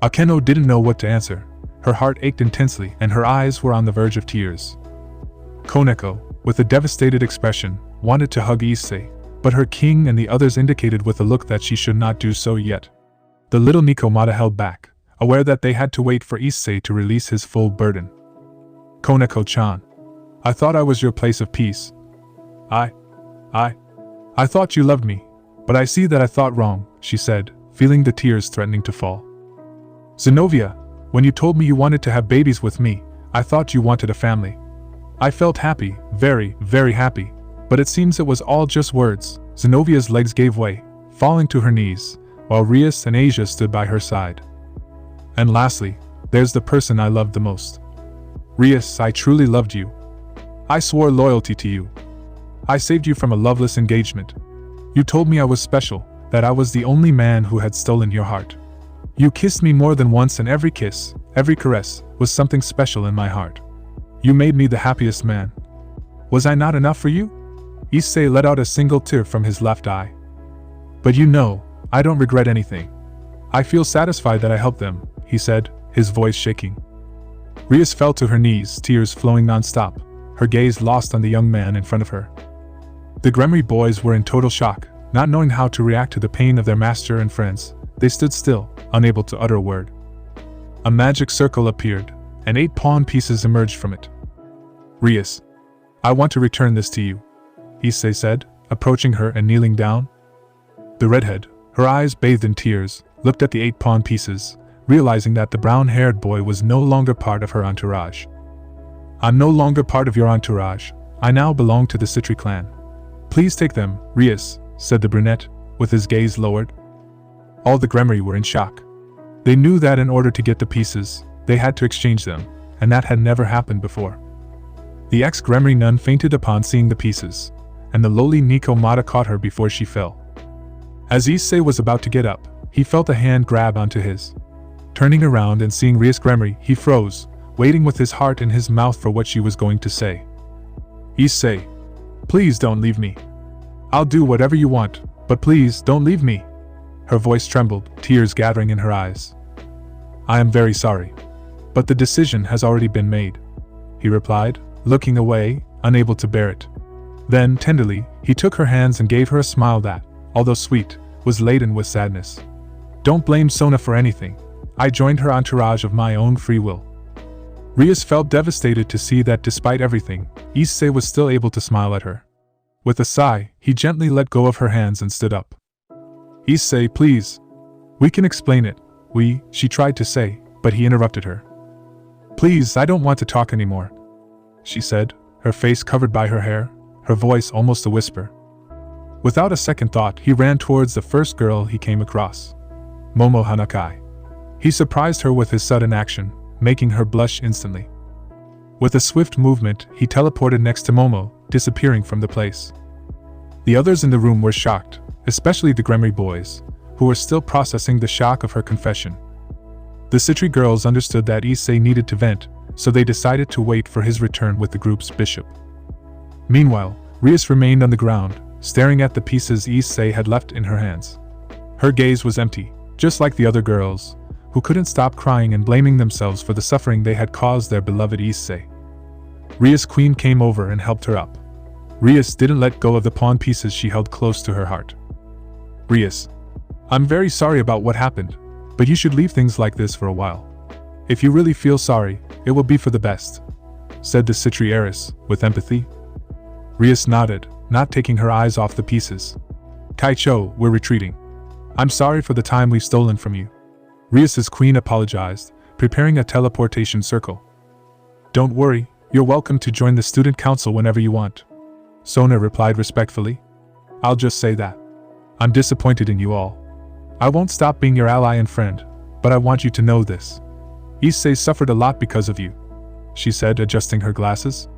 Akeno didn't know what to answer. Her heart ached intensely and her eyes were on the verge of tears. Koneko, with a devastated expression, wanted to hug Issei, but her king and the others indicated with a look that she should not do so yet. The little Nikomata held back, aware that they had to wait for Issei to release his full burden. Koneko-chan, I thought I was your place of peace. I thought you loved me, but I see that I thought wrong, she said, feeling the tears threatening to fall. Zenobia, when you told me you wanted to have babies with me, I thought you wanted a family. I felt happy, very, very happy, but it seems it was all just words. Zenovia's legs gave way, falling to her knees, while Rias and Asia stood by her side. And lastly, there's the person I loved the most. Rias, I truly loved you. I swore loyalty to you. I saved you from a loveless engagement. You told me I was special, that I was the only man who had stolen your heart. You kissed me more than once and every kiss, every caress, was something special in my heart. You made me the happiest man. Was I not enough for you? Issei let out a single tear from his left eye. But you know, I don't regret anything. I feel satisfied that I helped them, he said, his voice shaking. Rias fell to her knees, tears flowing non-stop, her gaze lost on the young man in front of her. The Gremory boys were in total shock, not knowing how to react to the pain of their master and friends. They stood still, unable to utter a word. A magic circle appeared, and 8 pawn pieces emerged from it. Rias, I want to return this to you, Issei said, approaching her and kneeling down. The redhead, her eyes bathed in tears, looked at the 8 pawn pieces, realizing that the brown-haired boy was no longer part of her entourage. I'm no longer part of your entourage. I now belong to the Sitri clan. Please take them, Rias, said the brunette, with his gaze lowered. All the Gremory were in shock. They knew that in order to get the pieces, they had to exchange them, and that had never happened before. The ex-Gremory nun fainted upon seeing the pieces, and the lowly Nikomata caught her before she fell. As Issei was about to get up, he felt a hand grab onto his. Turning around and seeing Rias Gremory, he froze, waiting with his heart in his mouth for what she was going to say. Issei, please don't leave me. I'll do whatever you want, but please don't leave me. Her voice trembled, tears gathering in her eyes. I am very sorry, but the decision has already been made, he replied, looking away, unable to bear it. Then, tenderly, he took her hands and gave her a smile that, although sweet, was laden with sadness. Don't blame Sona for anything. I joined her entourage of my own free will. Rias felt devastated to see that despite everything, Issei was still able to smile at her. With a sigh, he gently let go of her hands and stood up. Issei, please. We can explain it. She tried to say, but he interrupted her. Please, I don't want to talk anymore, she said, her face covered by her hair, her voice almost a whisper. Without a second thought, he ran towards the first girl he came across. Momo Hanakai. He surprised her with his sudden action, making her blush instantly. With a swift movement, he teleported next to Momo, disappearing from the place. The others in the room were shocked, especially the Gremory boys, who were still processing the shock of her confession. The Sitri girls understood that Issei needed to vent, so they decided to wait for his return with the group's bishop. Meanwhile, Rias remained on the ground, staring at the pieces Issei had left in her hands. Her gaze was empty, just like the other girls, who couldn't stop crying and blaming themselves for the suffering they had caused their beloved Issei. Rias' queen came over and helped her up. Rias didn't let go of the pawn pieces she held close to her heart. Rias, I'm very sorry about what happened, but you should leave things like this for a while. If you really feel sorry, it will be for the best, said the Sitri heiress, with empathy. Rias nodded, not taking her eyes off the pieces. Kaicho, we're retreating. I'm sorry for the time we've stolen from you. Rias's queen apologized, preparing a teleportation circle. Don't worry, you're welcome to join the student council whenever you want. Sona replied respectfully. I'll just say that. I'm disappointed in you all. I won't stop being your ally and friend, but I want you to know this. Issei suffered a lot because of you, she said, adjusting her glasses.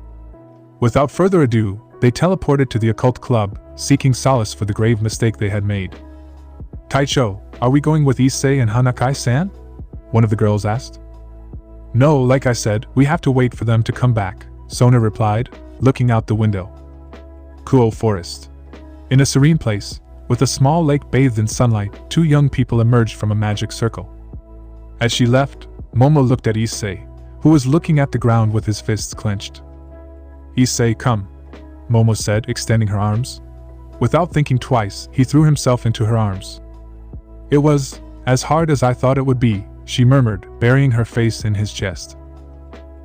Without further ado, they teleported to the occult club, seeking solace for the grave mistake they had made. Kaicho, are we going with Issei and Hanakai-san? One of the girls asked. No, like I said, we have to wait for them to come back, Sona replied, looking out the window. Kuo Forest. In a serene place, with a small lake bathed in sunlight, two young people emerged from a magic circle. As she left, Momo looked at Issei, who was looking at the ground with his fists clenched. Issei, come, Momo said, extending her arms. Without thinking twice, he threw himself into her arms. It was as hard as I thought it would be, she murmured, burying her face in his chest.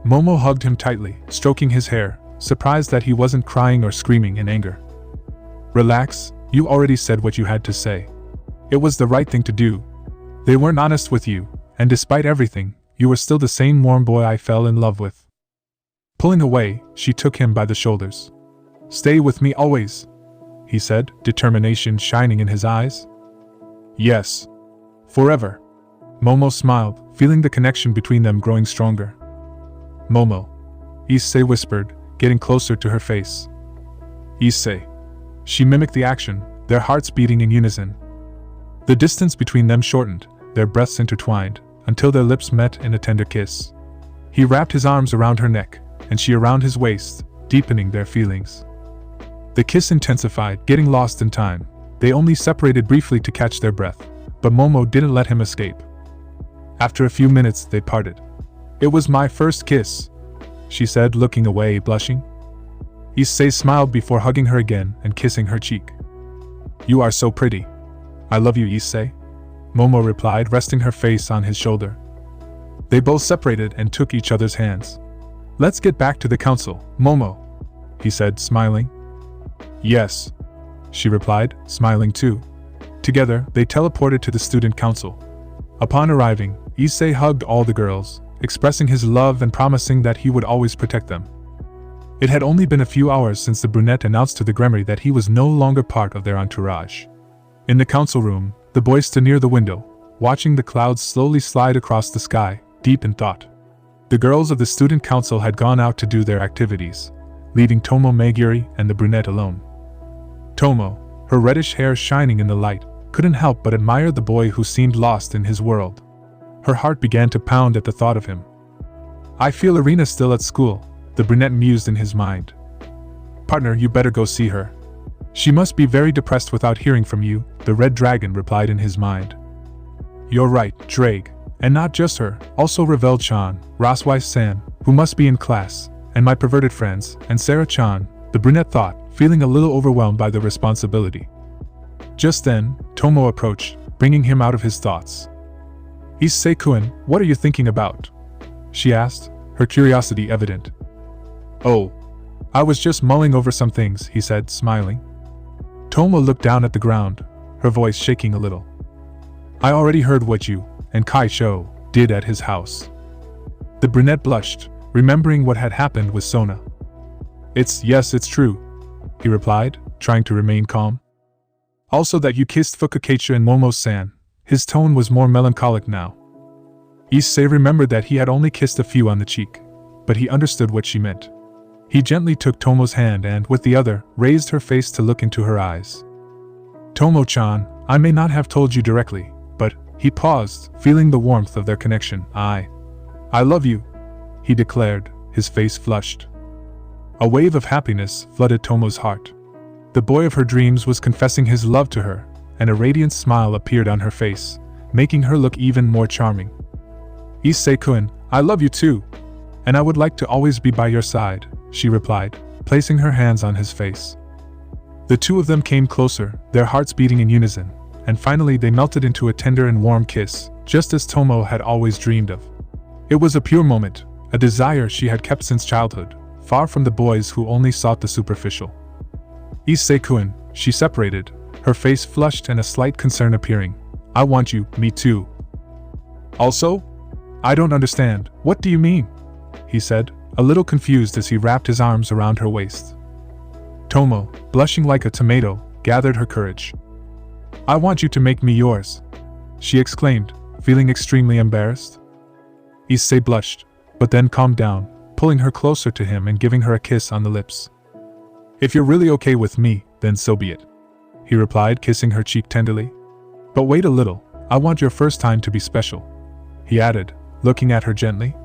Momo hugged him tightly, stroking his hair, surprised that he wasn't crying or screaming in anger. Relax, you already said what you had to say. It was the right thing to do. They weren't honest with you, and despite everything, you were still the same warm boy I fell in love with. Pulling away, she took him by the shoulders. Stay with me always, he said, determination shining in his eyes. Yes. Forever. Momo smiled, feeling the connection between them growing stronger. Momo, Issei whispered, getting closer to her face. Issei. She mimicked the action, their hearts beating in unison. The distance between them shortened, their breaths intertwined, until their lips met in a tender kiss. He wrapped his arms around her neck, and she around his waist, deepening their feelings. The kiss intensified, getting lost in time. They only separated briefly to catch their breath, but Momo didn't let him escape. After a few minutes, they parted. It was my first kiss, she said, looking away, blushing. Issei smiled before hugging her again and kissing her cheek. You are so pretty. I love you, Issei, Momo replied, resting her face on his shoulder. They both separated and took each other's hands. Let's get back to the council, Momo, he said, smiling. Yes, she replied, smiling too. Together, they teleported to the student council. Upon arriving, Issei hugged all the girls, expressing his love and promising that he would always protect them. It had only been a few hours since the brunette announced to the Gremory that he was no longer part of their entourage. In the council room, the boys stood near the window, watching the clouds slowly slide across the sky, deep in thought. The girls of the student council had gone out to do their activities, leaving Tomo Megiri and the brunette alone. Tomo, her reddish hair shining in the light, couldn't help but admire the boy who seemed lost in his world. Her heart began to pound at the thought of him. I feel Irina's still at school, the brunette mused in his mind. Partner, you better go see her. She must be very depressed without hearing from you, the red dragon replied in his mind. You're right, Ddraig, and not just her, also Ravel-chan, Raswai-san, who must be in class, and my perverted friends, and Sarah-chan, the brunette thought, feeling a little overwhelmed by the responsibility. Just then, Tomo approached, bringing him out of his thoughts. Issei-kun, what are you thinking about? She asked, her curiosity evident. Oh, I was just mulling over some things, he said, smiling. Tomo looked down at the ground, her voice shaking a little. I already heard what you and Kaicho did at his house. The brunette blushed, remembering what had happened with Sona. Yes, it's true, he replied, trying to remain calm. Also that you kissed Fukakecha and Momo-san. His tone was more melancholic now. Issei remembered that he had only kissed a few on the cheek, but he understood what she meant. He gently took Tomo's hand and, with the other, raised her face to look into her eyes. Tomo-chan, I may not have told you directly, but, he paused, feeling the warmth of their connection. I love you, he declared, his face flushed. A wave of happiness flooded Tomo's heart. The boy of her dreams was confessing his love to her, and a radiant smile appeared on her face, making her look even more charming. Issei-kun, I love you too, and I would like to always be by your side, she replied, placing her hands on his face. The two of them came closer, their hearts beating in unison, and finally they melted into a tender and warm kiss, just as Tomo had always dreamed of. It was a pure moment, a desire she had kept since childhood, far from the boys who only sought the superficial. Issei-kun, she separated, her face flushed and a slight concern appearing. I want you, me too. Also? I don't understand, what do you mean? He said, a little confused as he wrapped his arms around her waist. Tomo, blushing like a tomato, gathered her courage. I want you to make me yours, she exclaimed, feeling extremely embarrassed. Issei blushed, but then calmed down, pulling her closer to him and giving her a kiss on the lips. If you're really okay with me, then so be it, he replied, kissing her cheek tenderly. But wait a little, I want your first time to be special, he added, looking at her gently.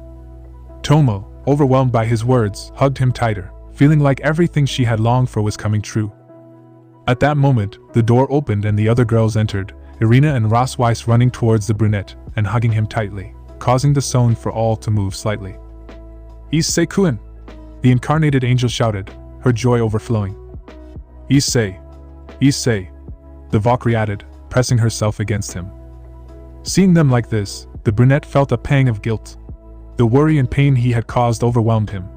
Tomo, overwhelmed by his words, hugged him tighter, feeling like everything she had longed for was coming true. At that moment, the door opened and the other girls entered, Irina and Ross-Weiss running towards the brunette and hugging him tightly, causing the zone for all to move slightly. Issei-kun! The incarnated angel shouted, her joy overflowing. Issei! Issei! The Valkyrie added, pressing herself against him. Seeing them like this, the brunette felt a pang of guilt. The worry and pain he had caused overwhelmed him.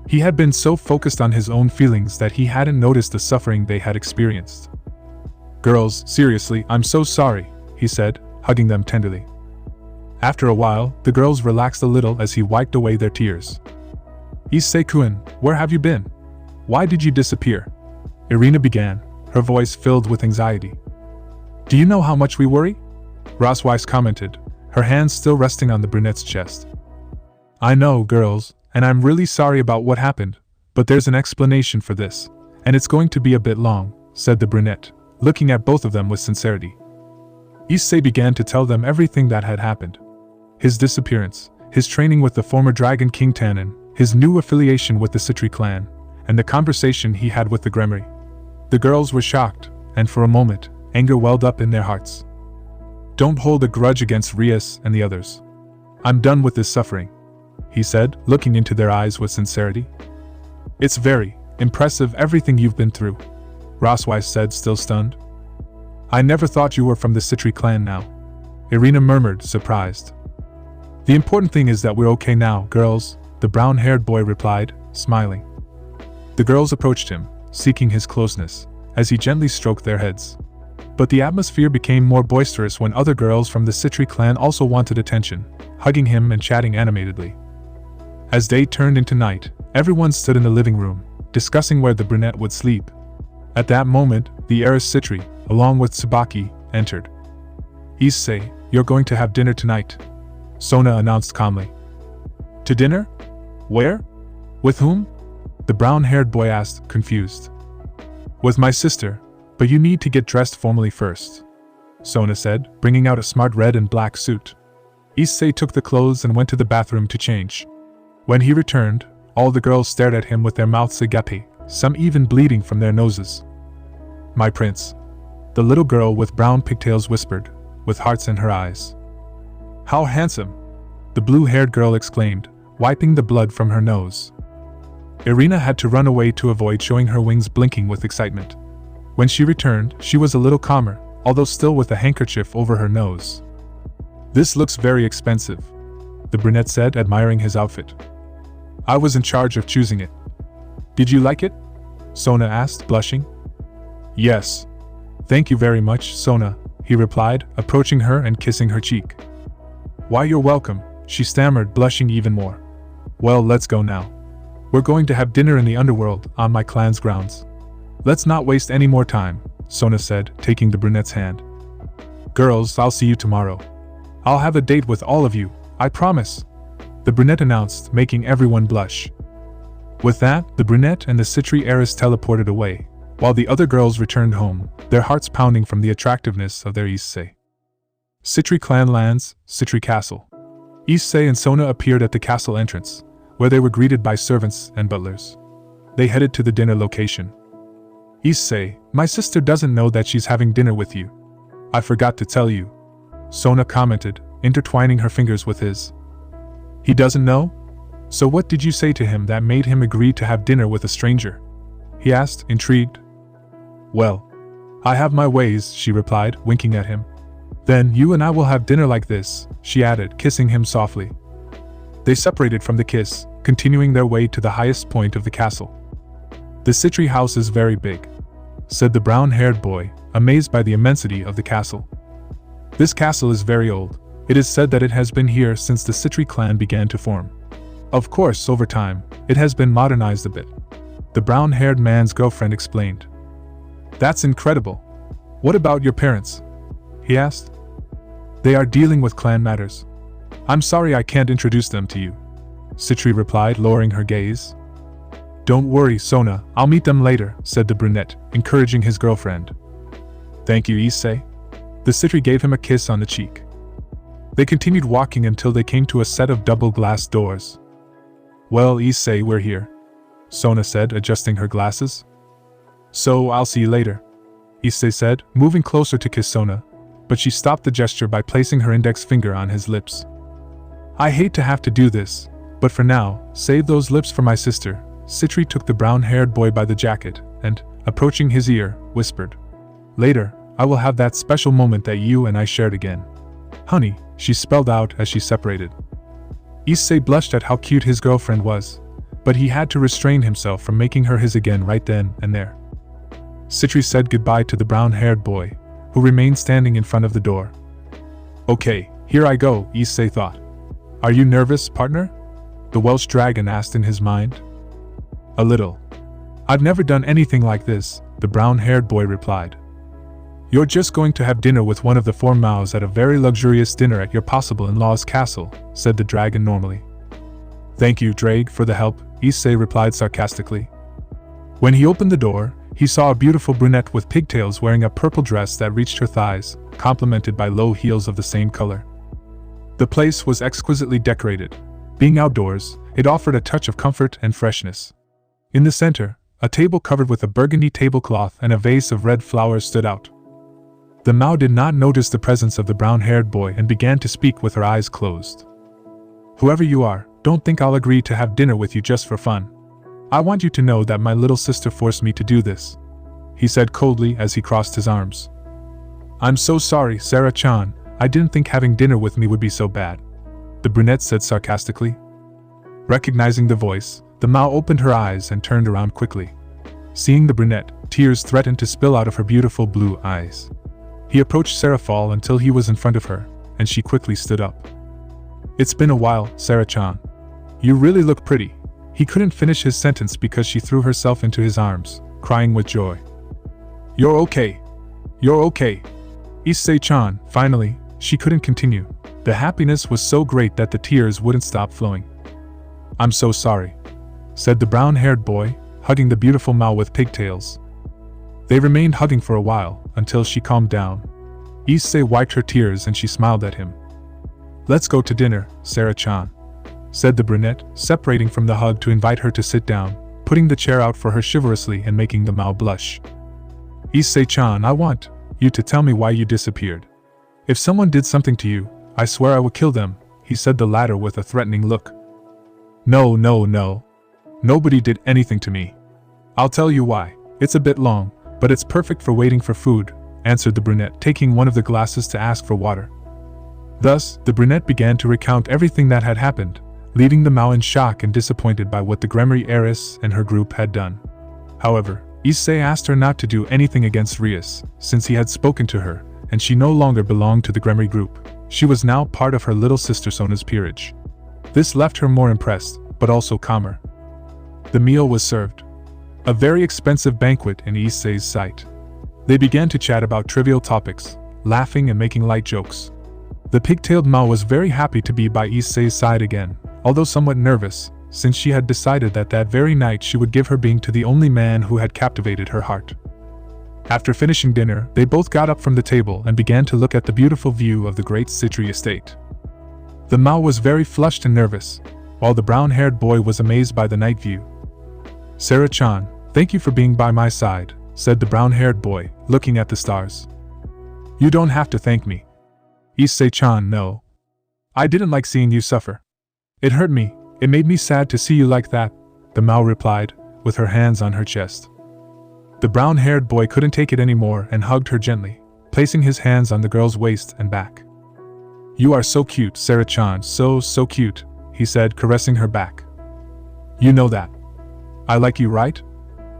He had been so focused on his own feelings that he hadn't noticed the suffering they had experienced. Girls, seriously, I'm so sorry, he said, hugging them tenderly. After a while, the girls relaxed a little as he wiped away their tears. Issei-kun, where have you been? Why did you disappear? Irina began, her voice filled with anxiety. Do you know how much we worry? Ross-Weiss commented, her hands still resting on the brunette's chest. I know, girls, and I'm really sorry about what happened, but there's an explanation for this, and it's going to be a bit long, said the brunette, looking at both of them with sincerity. Issei began to tell them everything that had happened. His disappearance, his training with the former Dragon King Tannen, his new affiliation with the Sitri clan, and the conversation he had with the Gremory. The girls were shocked, and for a moment, anger welled up in their hearts. Don't hold a grudge against Rias and the others. I'm done with this suffering, he said, looking into their eyes with sincerity. It's very impressive everything you've been through, Ross-Weiss said, still stunned. I never thought you were from the Sitri clan now, Irina murmured, surprised. The important thing is that we're okay now, girls, the brown-haired boy replied, smiling. The girls approached him, seeking his closeness, as he gently stroked their heads. But the atmosphere became more boisterous when other girls from the Sitri clan also wanted attention, hugging him and chatting animatedly. As day turned into night, everyone stood in the living room, discussing where the brunette would sleep. At that moment, the heiress Sitri, along with Tsubaki, entered. Issei, you're going to have dinner tonight, Sona announced calmly. To dinner? Where? With whom? The brown-haired boy asked, confused. With my sister, but you need to get dressed formally first, Sona said, bringing out a smart red and black suit. Issei took the clothes and went to the bathroom to change. When he returned, all the girls stared at him with their mouths agape, some even bleeding from their noses. My prince, the little girl with brown pigtails whispered, with hearts in her eyes. How handsome, the blue-haired girl exclaimed, wiping the blood from her nose. Irina had to run away to avoid showing her wings blinking with excitement. When she returned, she was a little calmer, although still with a handkerchief over her nose. This looks very expensive, the brunette said, admiring his outfit. I was in charge of choosing it. Did you like it? Sona asked, blushing. Yes. Thank you very much, Sona, he replied, approaching her and kissing her cheek. Why, you're welcome, she stammered, blushing even more. Well, let's go now. We're going to have dinner in the underworld, on my clan's grounds. Let's not waste any more time, Sona said, taking the brunette's hand. Girls, I'll see you tomorrow. I'll have a date with all of you, I promise, the brunette announced, making everyone blush. With that, the brunette and the Sitri heiress teleported away, while the other girls returned home, their hearts pounding from the attractiveness of their Issei. Sitri clan lands, Sitri castle. Issei and Sona appeared at the castle entrance, where they were greeted by servants and butlers. They headed to the dinner location. Issei, my sister doesn't know that she's having dinner with you. I forgot to tell you, Sona commented, intertwining her fingers with his. He doesn't know? So what did you say to him that made him agree to have dinner with a stranger? He asked, intrigued. Well, I have my ways, she replied, winking at him. Then you and I will have dinner like this, she added, kissing him softly. They separated from the kiss, continuing their way to the highest point of the castle. The Sitri house is very big, said the brown-haired boy, amazed by the immensity of the castle. This castle is very old. It is said that it has been here since the Sitri clan began to form. Of course, over time, it has been modernized a bit, the brown-haired man's girlfriend explained. That's incredible. What about your parents? He asked. They are dealing with clan matters. I'm sorry I can't introduce them to you, Sitri replied, lowering her gaze. Don't worry, Sona, I'll meet them later, said the brunette, encouraging his girlfriend. Thank you, Issei. The Sitri gave him a kiss on the cheek. They continued walking until they came to a set of double glass doors. Well, Issei, we're here, Sona said, adjusting her glasses. So, I'll see you later, Issei said, moving closer to kiss Sona, but she stopped the gesture by placing her index finger on his lips. I hate to have to do this, but for now, save those lips for my sister. Sitri took the brown-haired boy by the jacket and, approaching his ear, whispered. Later, I will have that special moment that you and I shared again. Honey, she spelled out as she separated. Issei blushed at how cute his girlfriend was, but he had to restrain himself from making her his again right then and there. Sitri said goodbye to the brown-haired boy, who remained standing in front of the door. Okay, here I go, Issei thought. Are you nervous, partner? The Welsh dragon asked in his mind. A little. I've never done anything like this, the brown-haired boy replied. You're just going to have dinner with one of the four mouths at a very luxurious dinner at your possible in-law's castle, said the dragon normally. Thank you, Ddraig, for the help, Issei replied sarcastically. When he opened the door, he saw a beautiful brunette with pigtails wearing a purple dress that reached her thighs, complemented by low heels of the same color. The place was exquisitely decorated. Being outdoors, it offered a touch of comfort and freshness. In the center, a table covered with a burgundy tablecloth and a vase of red flowers stood out. The Mao did not notice the presence of the brown-haired boy and began to speak with her eyes closed. Whoever you are, don't think I'll agree to have dinner with you just for fun. I want you to know that my little sister forced me to do this, he said coldly as he crossed his arms. I'm so sorry, Sarah-chan, I didn't think having dinner with me would be so bad, the brunette said sarcastically. Recognizing the voice, the Mao opened her eyes and turned around quickly. Seeing the brunette, tears threatened to spill out of her beautiful blue eyes. He approached Sarah until he was in front of her, and she quickly stood up. It's been a while, Sarah-chan. You really look pretty. He couldn't finish his sentence because she threw herself into his arms, crying with joy. You're okay. You're okay. Issei-chan, finally, she couldn't continue. The happiness was so great that the tears wouldn't stop flowing. I'm so sorry, said the brown-haired boy, hugging the beautiful Mao with pigtails. They remained hugging for a while, until she calmed down. Issei wiped her tears and she smiled at him. Let's go to dinner, Sarah-chan, said the brunette, separating from the hug to invite her to sit down, putting the chair out for her chivalrously and making the Mao blush. Issei-chan, I want you to tell me why you disappeared. If someone did something to you, I swear I will kill them, he said, the latter with a threatening look. No. Nobody did anything to me. I'll tell you why. It's a bit long, but it's perfect for waiting for food, answered the brunette, taking one of the glasses to ask for water. Thus, the brunette began to recount everything that had happened, leaving the Mao in shock and disappointed by what the Gremory heiress and her group had done. However, Issei asked her not to do anything against Rias, since he had spoken to her, and she no longer belonged to the Gremory group. She was now part of her little sister Sona's peerage. This left her more impressed, but also calmer. The meal was served. A very expensive banquet in Issei's sight. They began to chat about trivial topics, laughing and making light jokes. The pig-tailed Mao was very happy to be by Issei's side again, although somewhat nervous, since she had decided that very night she would give her being to the only man who had captivated her heart. After finishing dinner, they both got up from the table and began to look at the beautiful view of the great Sitri estate. The Mao was very flushed and nervous, while the brown-haired boy was amazed by the night view. "Sarah-chan, thank you for being by my side," said the brown-haired boy, looking at the stars. "You don't have to thank me. Issei-chan, no. I didn't like seeing you suffer. It hurt me, it made me sad to see you like that," the Mao replied, with her hands on her chest. The brown-haired boy couldn't take it anymore and hugged her gently, placing his hands on the girl's waist and back. "You are so cute, Sarah-chan, so cute," he said, caressing her back. "You know that. I like you, right?"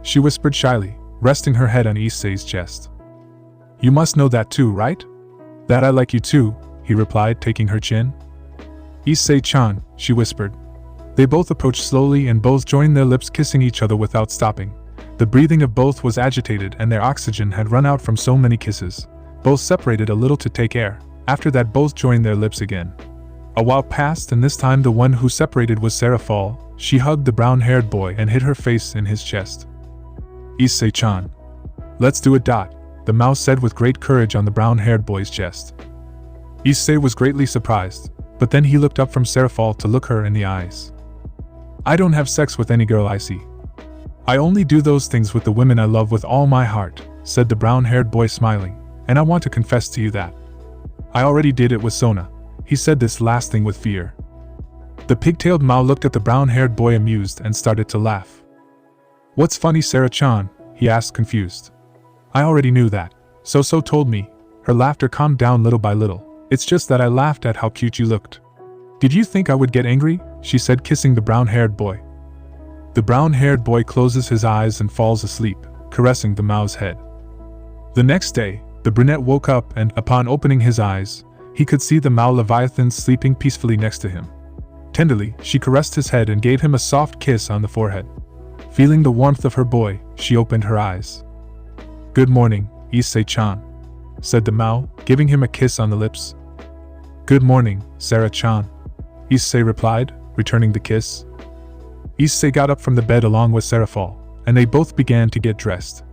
she whispered shyly, resting her head on Issei's chest. "You must know that too, right?" "That I like you too," he replied, taking her chin. "Issei-chan," she whispered. They both approached slowly and both joined their lips, kissing each other without stopping. The breathing of both was agitated and their oxygen had run out from so many kisses. Both separated a little to take air. After that both joined their lips again. A while passed and this time the one who separated was Sarah Fall. She hugged the brown-haired boy and hid her face in his chest. "Issei-chan. Let's do it. The mouse said with great courage on the brown-haired boy's chest. Issei was greatly surprised, but then he looked up from Sarah Fall to look her in the eyes. "I don't have sex with any girl I see. I only do those things with the women I love with all my heart," said the brown-haired boy smiling, "and I want to confess to you that I already did it with Sona." He said this last thing with fear. The pig-tailed Mao looked at the brown-haired boy amused and started to laugh. "What's funny, Sarah-chan?" he asked confused. "I already knew that. So told me." Her laughter calmed down little by little. "It's just that I laughed at how cute you looked." "Did you think I would get angry?" she said, kissing the brown-haired boy. The brown-haired boy closes his eyes and falls asleep, caressing the Mao's head. The next day, the brunette woke up and, upon opening his eyes, he could see the Mao Leviathan sleeping peacefully next to him. Tenderly, she caressed his head and gave him a soft kiss on the forehead. Feeling the warmth of her boy, she opened her eyes. "Good morning, Issei-chan," said the Mao, giving him a kiss on the lips. "Good morning, Sarah-chan," Issei replied, returning the kiss. Issei got up from the bed along with Sarah Fall, and they both began to get dressed.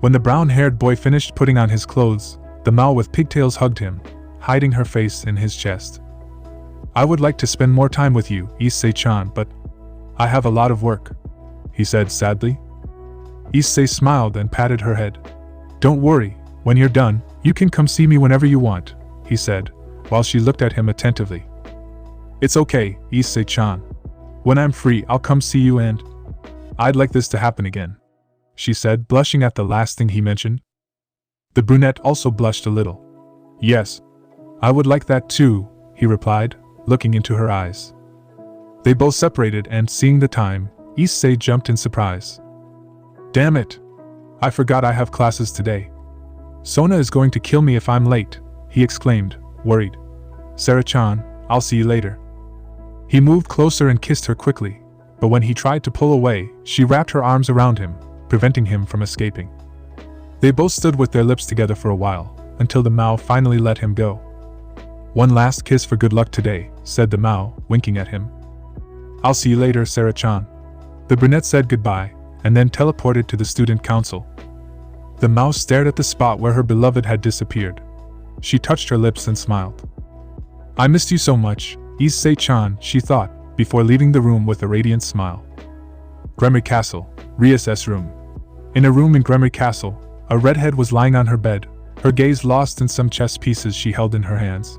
When the brown-haired boy finished putting on his clothes, the Mao with pigtails hugged him, hiding her face in his chest. "I would like to spend more time with you, Issei-chan, but I have a lot of work," he said sadly. Issei smiled and patted her head. "Don't worry, when you're done, you can come see me whenever you want," he said, while she looked at him attentively. "It's okay, Issei-chan. When I'm free, I'll come see you and I'd like this to happen again," she said, blushing at the last thing he mentioned. The brunette also blushed a little. "Yes, I would like that too," he replied, looking into her eyes. They both separated and, seeing the time, Issei jumped in surprise. "Damn it! I forgot I have classes today. Sona is going to kill me if I'm late," he exclaimed, worried. "Sarah-chan, I'll see you later." He moved closer and kissed her quickly, but when he tried to pull away, she wrapped her arms around him, preventing him from escaping. They both stood with their lips together for a while, until the Mao finally let him go. "One last kiss for good luck today," said the Mao, winking at him. "I'll see you later, Sarah-chan." The brunette said goodbye, and then teleported to the student council. The Mao stared at the spot where her beloved had disappeared. She touched her lips and smiled. "I missed you so much, Issei-chan," she thought, before leaving the room with a radiant smile. Gremory Castle, Rias's room. In a room in Gremory Castle, a redhead was lying on her bed, her gaze lost in some chess pieces she held in her hands.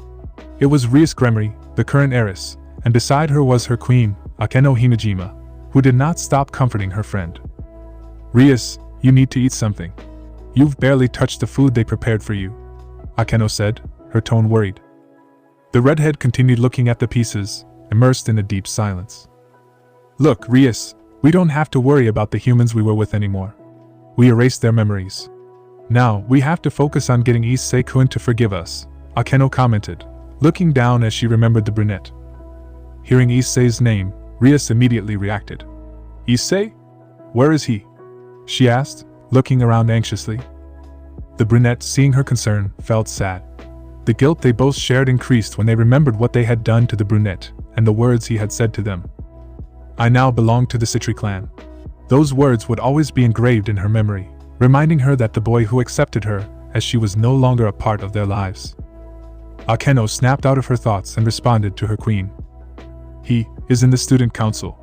It was Rias Gremory, the current heiress, and beside her was her queen, Akeno Himejima, who did not stop comforting her friend. "Rias, you need to eat something. You've barely touched the food they prepared for you," Akeno said, her tone worried. The redhead continued looking at the pieces, immersed in a deep silence. "Look, Rias, we don't have to worry about the humans we were with anymore. We erased their memories. Now, we have to focus on getting Issei-kun to forgive us," Akeno commented, looking down as she remembered the brunette. Hearing Issei's name, Rias immediately reacted. "Issei? Where is he?" she asked, looking around anxiously. The brunette, seeing her concern, felt sad. The guilt they both shared increased when they remembered what they had done to the brunette, and the words he had said to them. I now belong to the Sitri clan. Those words would always be engraved in her memory, reminding her that the boy who accepted her, as she was no longer a part of their lives. Akeno snapped out of her thoughts and responded to her queen. He is in the student council,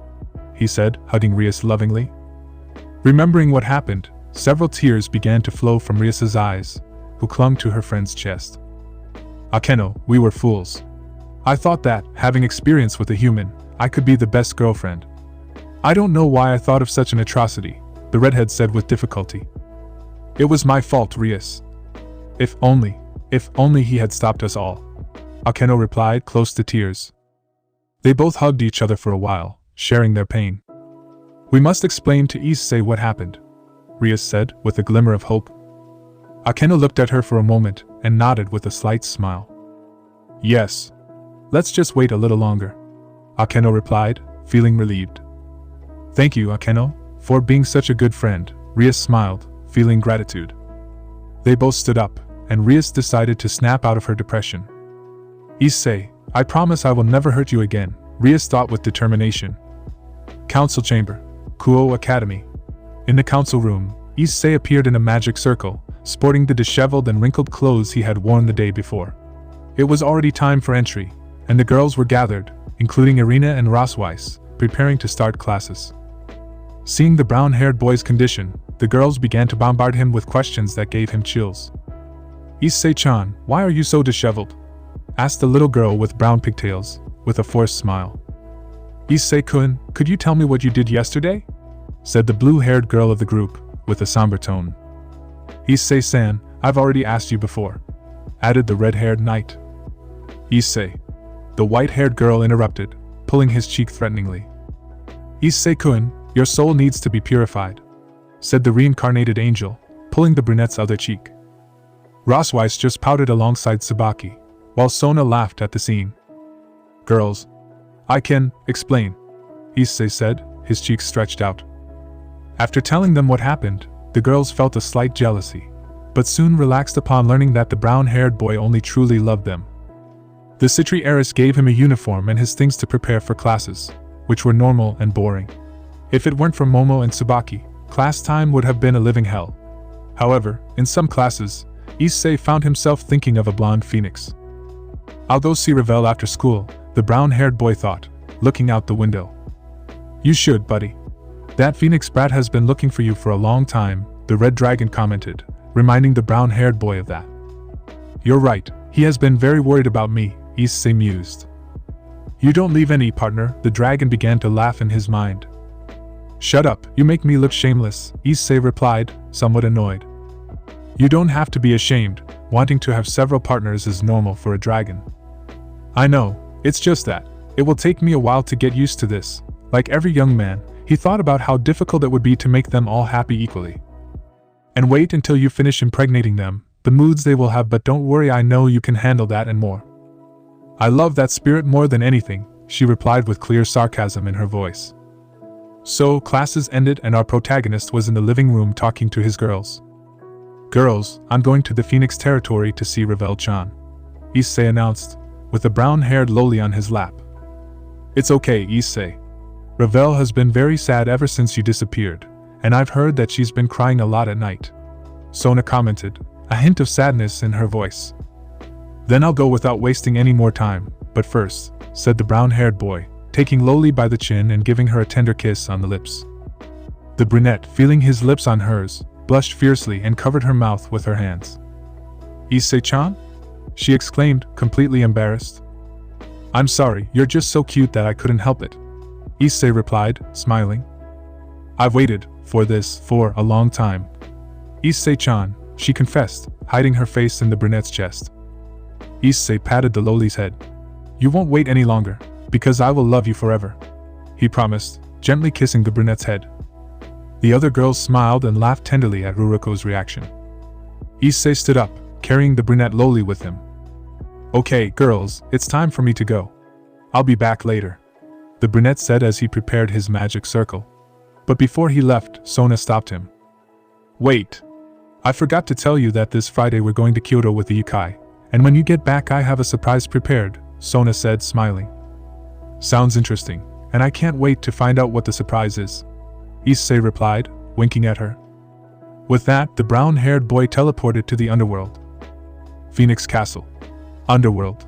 he said, hugging Rias lovingly. Remembering what happened, several tears began to flow from Rias's eyes, who clung to her friend's chest. Akeno, we were fools. I thought that, having experience with a human, I could be the best girlfriend. I don't know why I thought of such an atrocity, the redhead said with difficulty. It was my fault, Rias. If only he had stopped us all. Akeno replied, close to tears. They both hugged each other for a while, sharing their pain. We must explain to Issei what happened, Rias said, with a glimmer of hope. Akeno looked at her for a moment and nodded with a slight smile. Yes. Let's just wait a little longer, Akeno replied, feeling relieved. Thank you, Akeno, for being such a good friend, Rias smiled, feeling gratitude. They both stood up, and Rias decided to snap out of her depression. Issei, I promise I will never hurt you again, Rias thought with determination. Council Chamber, Kuo Academy. In the council room, Issei appeared in a magic circle, sporting the disheveled and wrinkled clothes he had worn the day before. It was already time for entry, and the girls were gathered, including Irina and Rosweiss, preparing to start classes. Seeing the brown-haired boy's condition, the girls began to bombard him with questions that gave him chills. Issei-chan, why are you so disheveled? Asked the little girl with brown pigtails, with a forced smile. Issei-kun, could you tell me what you did yesterday? Said the blue-haired girl of the group, with a somber tone. Issei-san, I've already asked you before, added the red-haired knight. Issei. The white-haired girl interrupted, pulling his cheek threateningly. Issei-kun, your soul needs to be purified, said the reincarnated angel, pulling the brunette's other cheek. Rosweiss just pouted alongside Tsubaki, while Sona laughed at the scene. Girls. I can explain, Issei said, his cheeks stretched out. After telling them what happened, the girls felt a slight jealousy, but soon relaxed upon learning that the brown-haired boy only truly loved them. The Sitri heiress gave him a uniform and his things to prepare for classes, which were normal and boring. If it weren't for Momo and Tsubaki, class time would have been a living hell. However, in some classes, Issei found himself thinking of a blonde phoenix. I'll go see Ravel after school, the brown-haired boy thought, looking out the window. You should, buddy. That phoenix brat has been looking for you for a long time, the red dragon commented, reminding the brown-haired boy of that. You're right, he has been very worried about me, Issei mused. You don't leave any, partner, the dragon began to laugh in his mind. Shut up, you make me look shameless, Issei replied, somewhat annoyed. You don't have to be ashamed, wanting to have several partners is normal for a dragon. I know, it's just that, it will take me a while to get used to this. Like every young man, he thought about how difficult it would be to make them all happy equally. And wait until you finish impregnating them, the moods they will have, but don't worry, I know you can handle that and more. I love that spirit more than anything, she replied with clear sarcasm in her voice. So, classes ended and our protagonist was in the living room talking to his girls. Girls, I'm going to the Phoenix territory to see Ravel-chan, Issei announced, with a brown-haired loli on his lap. It's okay, Issei. Ravel has been very sad ever since you disappeared, and I've heard that she's been crying a lot at night, Sona commented, a hint of sadness in her voice. Then I'll go without wasting any more time, but first, said the brown-haired boy, taking Loli by the chin and giving her a tender kiss on the lips. The brunette, feeling his lips on hers, blushed fiercely and covered her mouth with her hands. Issei-chan? She exclaimed, completely embarrassed. I'm sorry, you're just so cute that I couldn't help it, Issei replied, smiling. I've waited for this for a long time. Issei-chan, she confessed, hiding her face in the brunette's chest. Issei patted the loli's head. You won't wait any longer, because I will love you forever, he promised, gently kissing the brunette's head. The other girls smiled and laughed tenderly at Ruroko's reaction. Issei stood up, carrying the brunette loli with him. Okay, girls, it's time for me to go. I'll be back later, the brunette said as he prepared his magic circle. But before he left, Sona stopped him. Wait. I forgot to tell you that this Friday we're going to Kyoto with the Yukai, and when you get back I have a surprise prepared, Sona said, smiling. Sounds interesting, and I can't wait to find out what the surprise is, Issei replied, winking at her. With that, the brown-haired boy teleported to the underworld. Phoenix Castle. Underworld.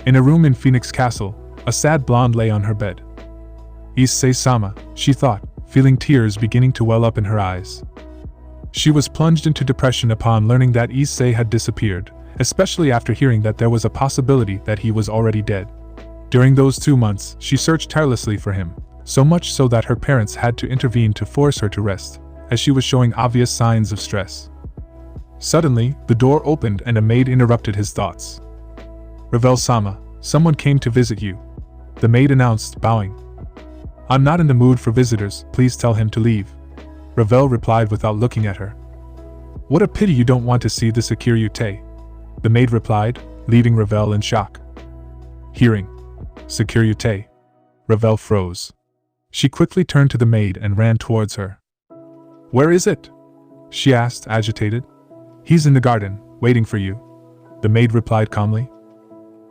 In a room in Phoenix Castle, a sad blonde lay on her bed. Issei-sama, she thought, feeling tears beginning to well up in her eyes. She was plunged into depression upon learning that Issei had disappeared, especially after hearing that there was a possibility that he was already dead. During those 2 months, she searched tirelessly for him, so much so that her parents had to intervene to force her to rest, as she was showing obvious signs of stress. Suddenly, the door opened and a maid interrupted his thoughts. Revel-sama, someone came to visit you, the maid announced, bowing. I'm not in the mood for visitors, please tell him to leave, Revel replied without looking at her. What a pity you don't want to see the Sekiryuutei, the maid replied, leaving Revel in shock. Hearing Sekiryuutei, Revel froze. She quickly turned to the maid and ran towards her. Where is it? She asked, agitated. He's in the garden, waiting for you, the maid replied calmly.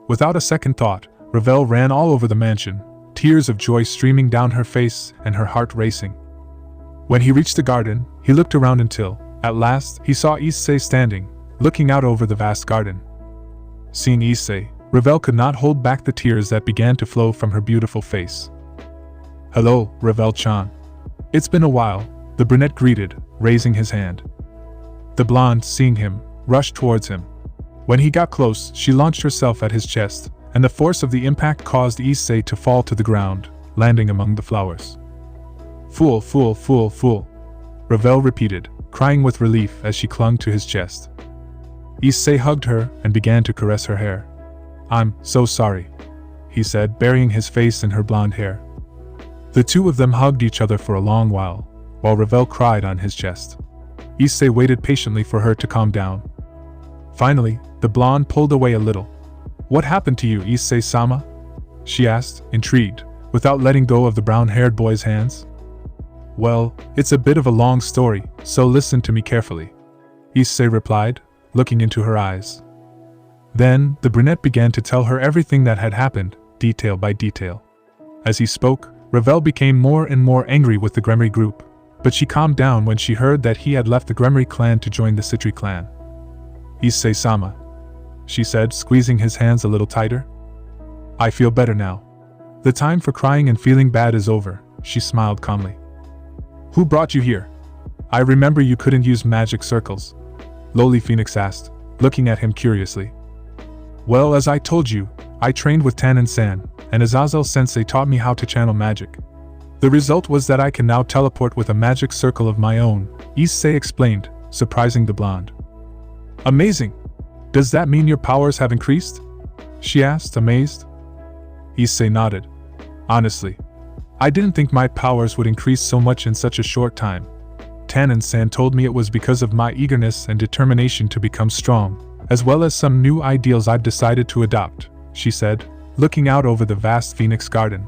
Without a second thought, Revel ran all over the mansion, tears of joy streaming down her face and her heart racing. When he reached the garden, he looked around until, at last, he saw Issei standing, looking out over the vast garden. Seeing Issei, Revel could not hold back the tears that began to flow from her beautiful face. Hello, Revel-chan. It's been a while, the brunette greeted, raising his hand. The blonde, seeing him, rushed towards him. When he got close, she launched herself at his chest, and the force of the impact caused Issei to fall to the ground, landing among the flowers. Fool, fool, fool, fool, Revel repeated, crying with relief as she clung to his chest. Issei hugged her and began to caress her hair. I'm so sorry, he said, burying his face in her blonde hair. The two of them hugged each other for a long while Revel cried on his chest. Issei waited patiently for her to calm down. Finally, the blonde pulled away a little. What happened to you, Issei-sama? She asked, intrigued, without letting go of the brown-haired boy's hands. Well, it's a bit of a long story, so listen to me carefully, Issei replied, looking into her eyes. Then, the brunette began to tell her everything that had happened, detail by detail. As he spoke, Revel became more and more angry with the Gremory group, but she calmed down when she heard that he had left the Gremory clan to join the Sitri clan. Issei-sama, she said, squeezing his hands a little tighter. I feel better now. The time for crying and feeling bad is over, she smiled calmly. Who brought you here? I remember you couldn't use magic circles, Loli Phoenix asked, looking at him curiously. Well, as I told you, I trained with Tannen-san, and Azazel-sensei taught me how to channel magic. The result was that I can now teleport with a magic circle of my own, Issei explained, surprising the blonde. Amazing! Does that mean your powers have increased? She asked, amazed. Issei nodded. Honestly, I didn't think my powers would increase so much in such a short time. Tannen-san told me it was because of my eagerness and determination to become strong, as well as some new ideals I've decided to adopt, she said, looking out over the vast Phoenix garden.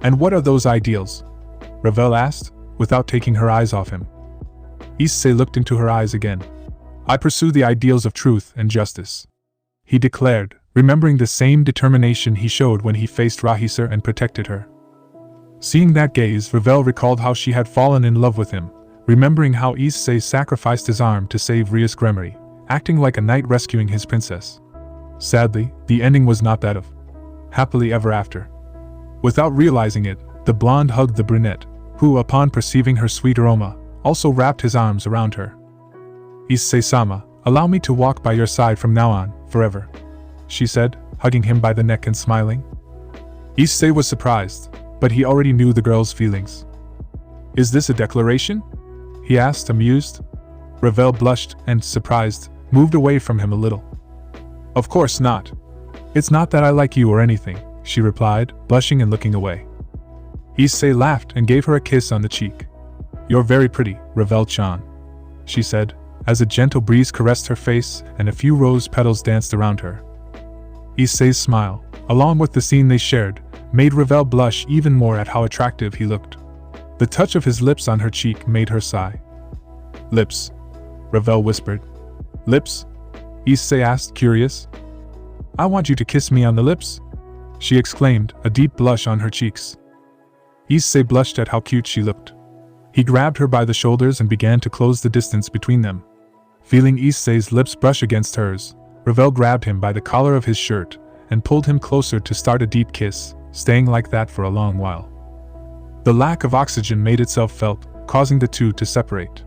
And what are those ideals? Revel asked, without taking her eyes off him. Issei looked into her eyes again. I pursue the ideals of truth and justice, he declared, remembering the same determination he showed when he faced Rahisar and protected her. Seeing that gaze, Revel recalled how she had fallen in love with him, remembering how Issei sacrificed his arm to save Rias Gremory, acting like a knight rescuing his princess. Sadly, the ending was not that of happily ever after. Without realizing it, the blonde hugged the brunette, who, upon perceiving her sweet aroma, also wrapped his arms around her. Issei-sama, allow me to walk by your side from now on, forever, she said, hugging him by the neck and smiling. Issei was surprised, but he already knew the girl's feelings. Is this a declaration? He asked, amused. Revel blushed and, surprised, moved away from him a little. Of course not. It's not that I like you or anything, she replied, blushing and looking away. Issei laughed and gave her a kiss on the cheek. You're very pretty, Revel-chan, she said, as a gentle breeze caressed her face and a few rose petals danced around her. Issei's smile, along with the scene they shared, made Revel blush even more at how attractive he looked. The touch of his lips on her cheek made her sigh. Lips. Ravel whispered. Lips? Issei asked, curious. I want you to kiss me on the lips, she exclaimed, a deep blush on her cheeks. Issei blushed at how cute she looked. He grabbed her by the shoulders and began to close the distance between them. Feeling Issei's lips brush against hers, Ravel grabbed him by the collar of his shirt and pulled him closer to start a deep kiss, staying like that for a long while. The lack of oxygen made itself felt, causing the two to separate.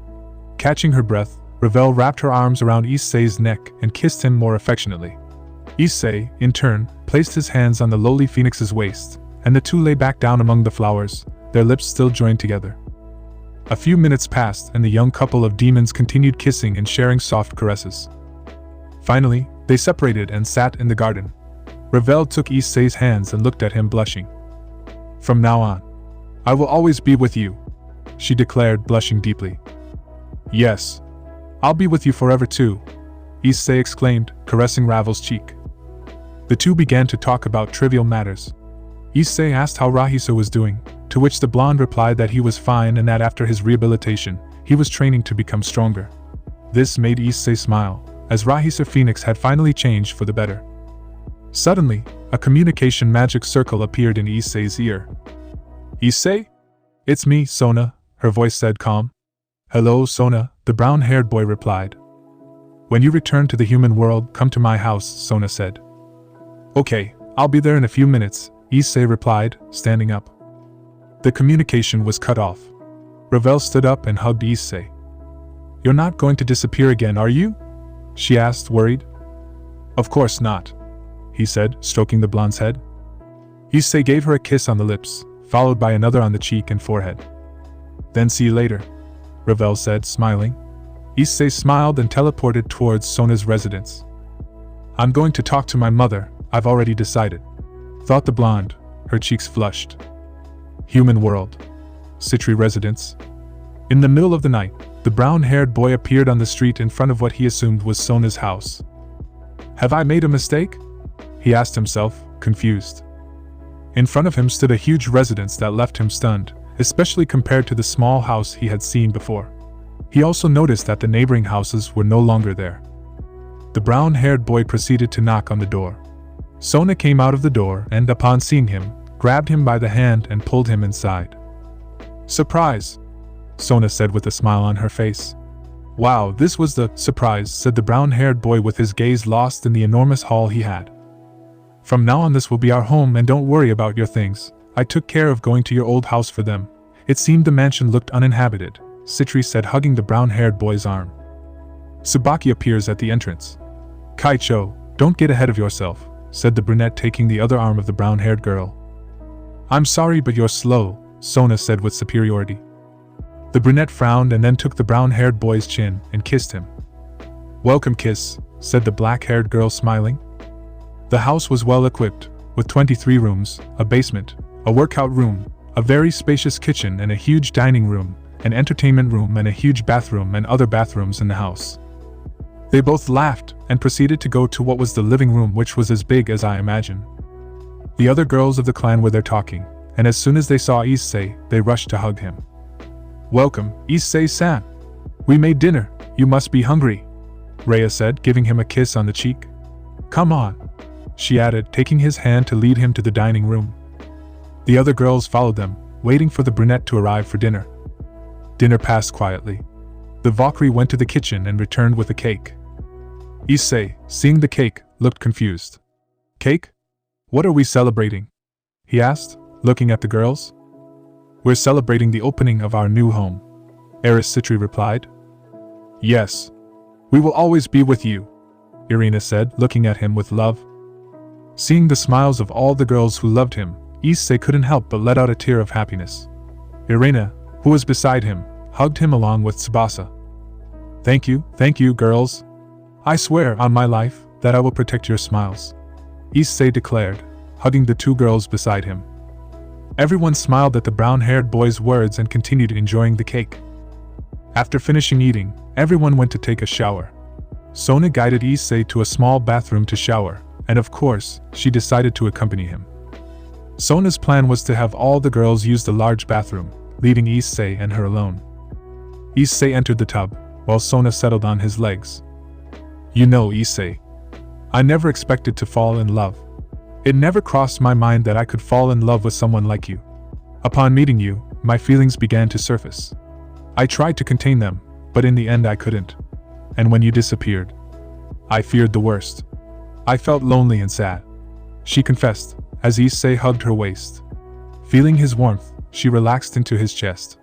Catching her breath, Ravel wrapped her arms around Issei's neck and kissed him more affectionately. Issei, in turn, placed his hands on the lowly phoenix's waist, and the two lay back down among the flowers, their lips still joined together. A few minutes passed and the young couple of demons continued kissing and sharing soft caresses. Finally, they separated and sat in the garden. Ravel took Issei's hands and looked at him blushing. From now on, I will always be with you, she declared, blushing deeply. Yes, I'll be with you forever too, Issei exclaimed, caressing Ravel's cheek. The two began to talk about trivial matters. Issei asked how Rahisa was doing, to which the blonde replied that he was fine and that after his rehabilitation, he was training to become stronger. This made Issei smile, as Rahisa Phoenix had finally changed for the better. Suddenly, a communication magic circle appeared in Issei's ear. Issei? It's me, Sona, her voice said calm. Hello, Sona, the brown-haired boy replied. When you return to the human world, come to my house, Sona said. Okay, I'll be there in a few minutes, Issei replied, standing up. The communication was cut off. Ravel stood up and hugged Issei. You're not going to disappear again, are you? She asked, worried. Of course not, he said, stroking the blonde's head. Issei gave her a kiss on the lips, followed by another on the cheek and forehead. Then see you later, Ravel said, smiling. Issei smiled and teleported towards Sona's residence. I'm going to talk to my mother, I've already decided, thought the blonde, her cheeks flushed. Human world. Sitri residence. In the middle of the night, the brown-haired boy appeared on the street in front of what he assumed was Sona's house. Have I made a mistake? He asked himself, confused. In front of him stood a huge residence that left him stunned, especially compared to the small house he had seen before. He also noticed that the neighboring houses were no longer there. The brown-haired boy proceeded to knock on the door. Sona came out of the door and, upon seeing him, grabbed him by the hand and pulled him inside. Surprise! Sona said with a smile on her face. Wow, this was the surprise, said the brown-haired boy with his gaze lost in the enormous hall he had. From now on this will be our home and don't worry about your things. I took care of going to your old house for them. It seemed the mansion looked uninhabited, Sitri said, hugging the brown-haired boy's arm. Tsubaki appears at the entrance. Kaicho, don't get ahead of yourself, said the brunette, taking the other arm of the brown-haired girl. I'm sorry but you're slow, Sona said with superiority. The brunette frowned and then took the brown-haired boy's chin and kissed him. Welcome kiss, said the black-haired girl, smiling. The house was well equipped, with 23 rooms, a basement, a workout room, a very spacious kitchen and a huge dining room, an entertainment room and a huge bathroom and other bathrooms in the house. They both laughed and proceeded to go to what was the living room, which was as big as I imagine. The other girls of the clan were there talking, and as soon as they saw Issei, they rushed to hug him. Welcome, Issei-san. We made dinner, you must be hungry, Rhea said, giving him a kiss on the cheek. Come on, she added, taking his hand to lead him to the dining room. The other girls followed them, waiting for the brunette to arrive for dinner. Dinner passed quietly. The Valkyrie went to the kitchen and returned with a cake. Issei, seeing the cake, looked confused. Cake? What are we celebrating? He asked, looking at the girls. We're celebrating the opening of our new home, heiress Sitri replied. Yes. We will always be with you, Irina said, looking at him with love. Seeing the smiles of all the girls who loved him, Issei couldn't help but let out a tear of happiness. Irina, who was beside him, hugged him along with Tsubasa. Thank you, girls. I swear on my life that I will protect your smiles, Issei declared, hugging the two girls beside him. Everyone smiled at the brown-haired boy's words and continued enjoying the cake. After finishing eating, everyone went to take a shower. Sona guided Issei to a small bathroom to shower, and of course, she decided to accompany him. Sona's plan was to have all the girls use the large bathroom, leaving Issei and her alone. Issei entered the tub, while Sona settled on his legs. You know, Issei, I never expected to fall in love. It never crossed my mind that I could fall in love with someone like you. Upon meeting you, my feelings began to surface. I tried to contain them, but in the end I couldn't. And when you disappeared, I feared the worst. I felt lonely and sad, she confessed, as Issei hugged her waist. Feeling his warmth, she relaxed into his chest.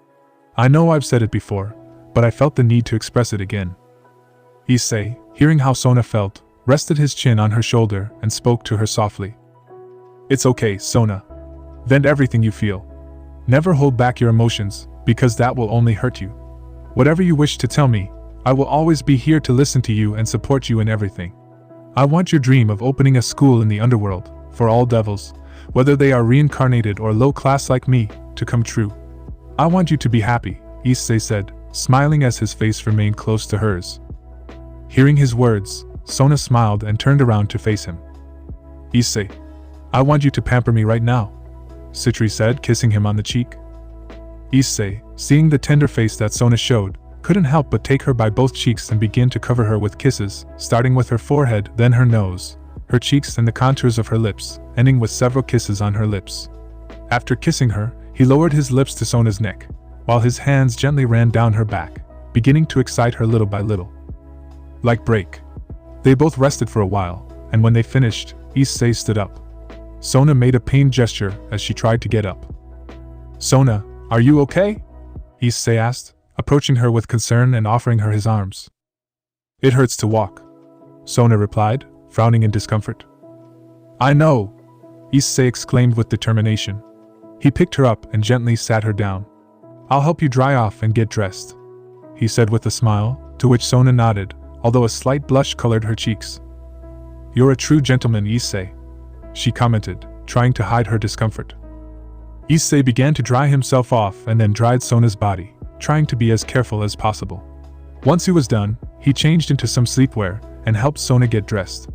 I know I've said it before, but I felt the need to express it again. Issei, hearing how Sona felt, rested his chin on her shoulder and spoke to her softly. It's okay, Sona. Vent everything you feel. Never hold back your emotions, because that will only hurt you. Whatever you wish to tell me, I will always be here to listen to you and support you in everything. I want your dream of opening a school in the underworld, for all devils, whether they are reincarnated or low class like me, to come true. I want you to be happy, Issei said, smiling as his face remained close to hers. Hearing his words, Sona smiled and turned around to face him. Issei, I want you to pamper me right now, Sitri said, kissing him on the cheek. Issei, seeing the tender face that Sona showed, couldn't help but take her by both cheeks and begin to cover her with kisses, starting with her forehead, then her nose, her cheeks and the contours of her lips, ending with several kisses on her lips. After kissing her, he lowered his lips to Sona's neck, while his hands gently ran down her back, beginning to excite her little by little. Like break. They both rested for a while, and when they finished, Issei stood up. Sona made a pained gesture as she tried to get up. Sona, are you okay? Issei asked, approaching her with concern and offering her his arms. It hurts to walk, Sona replied, frowning in discomfort. I know, Issei exclaimed with determination. He picked her up and gently sat her down. I'll help you dry off and get dressed, he said with a smile, to which Sona nodded, although a slight blush colored her cheeks. You're a true gentleman, Issei, she commented, trying to hide her discomfort. Issei began to dry himself off and then dried Sona's body, trying to be as careful as possible. Once he was done, he changed into some sleepwear and helped Sona get dressed.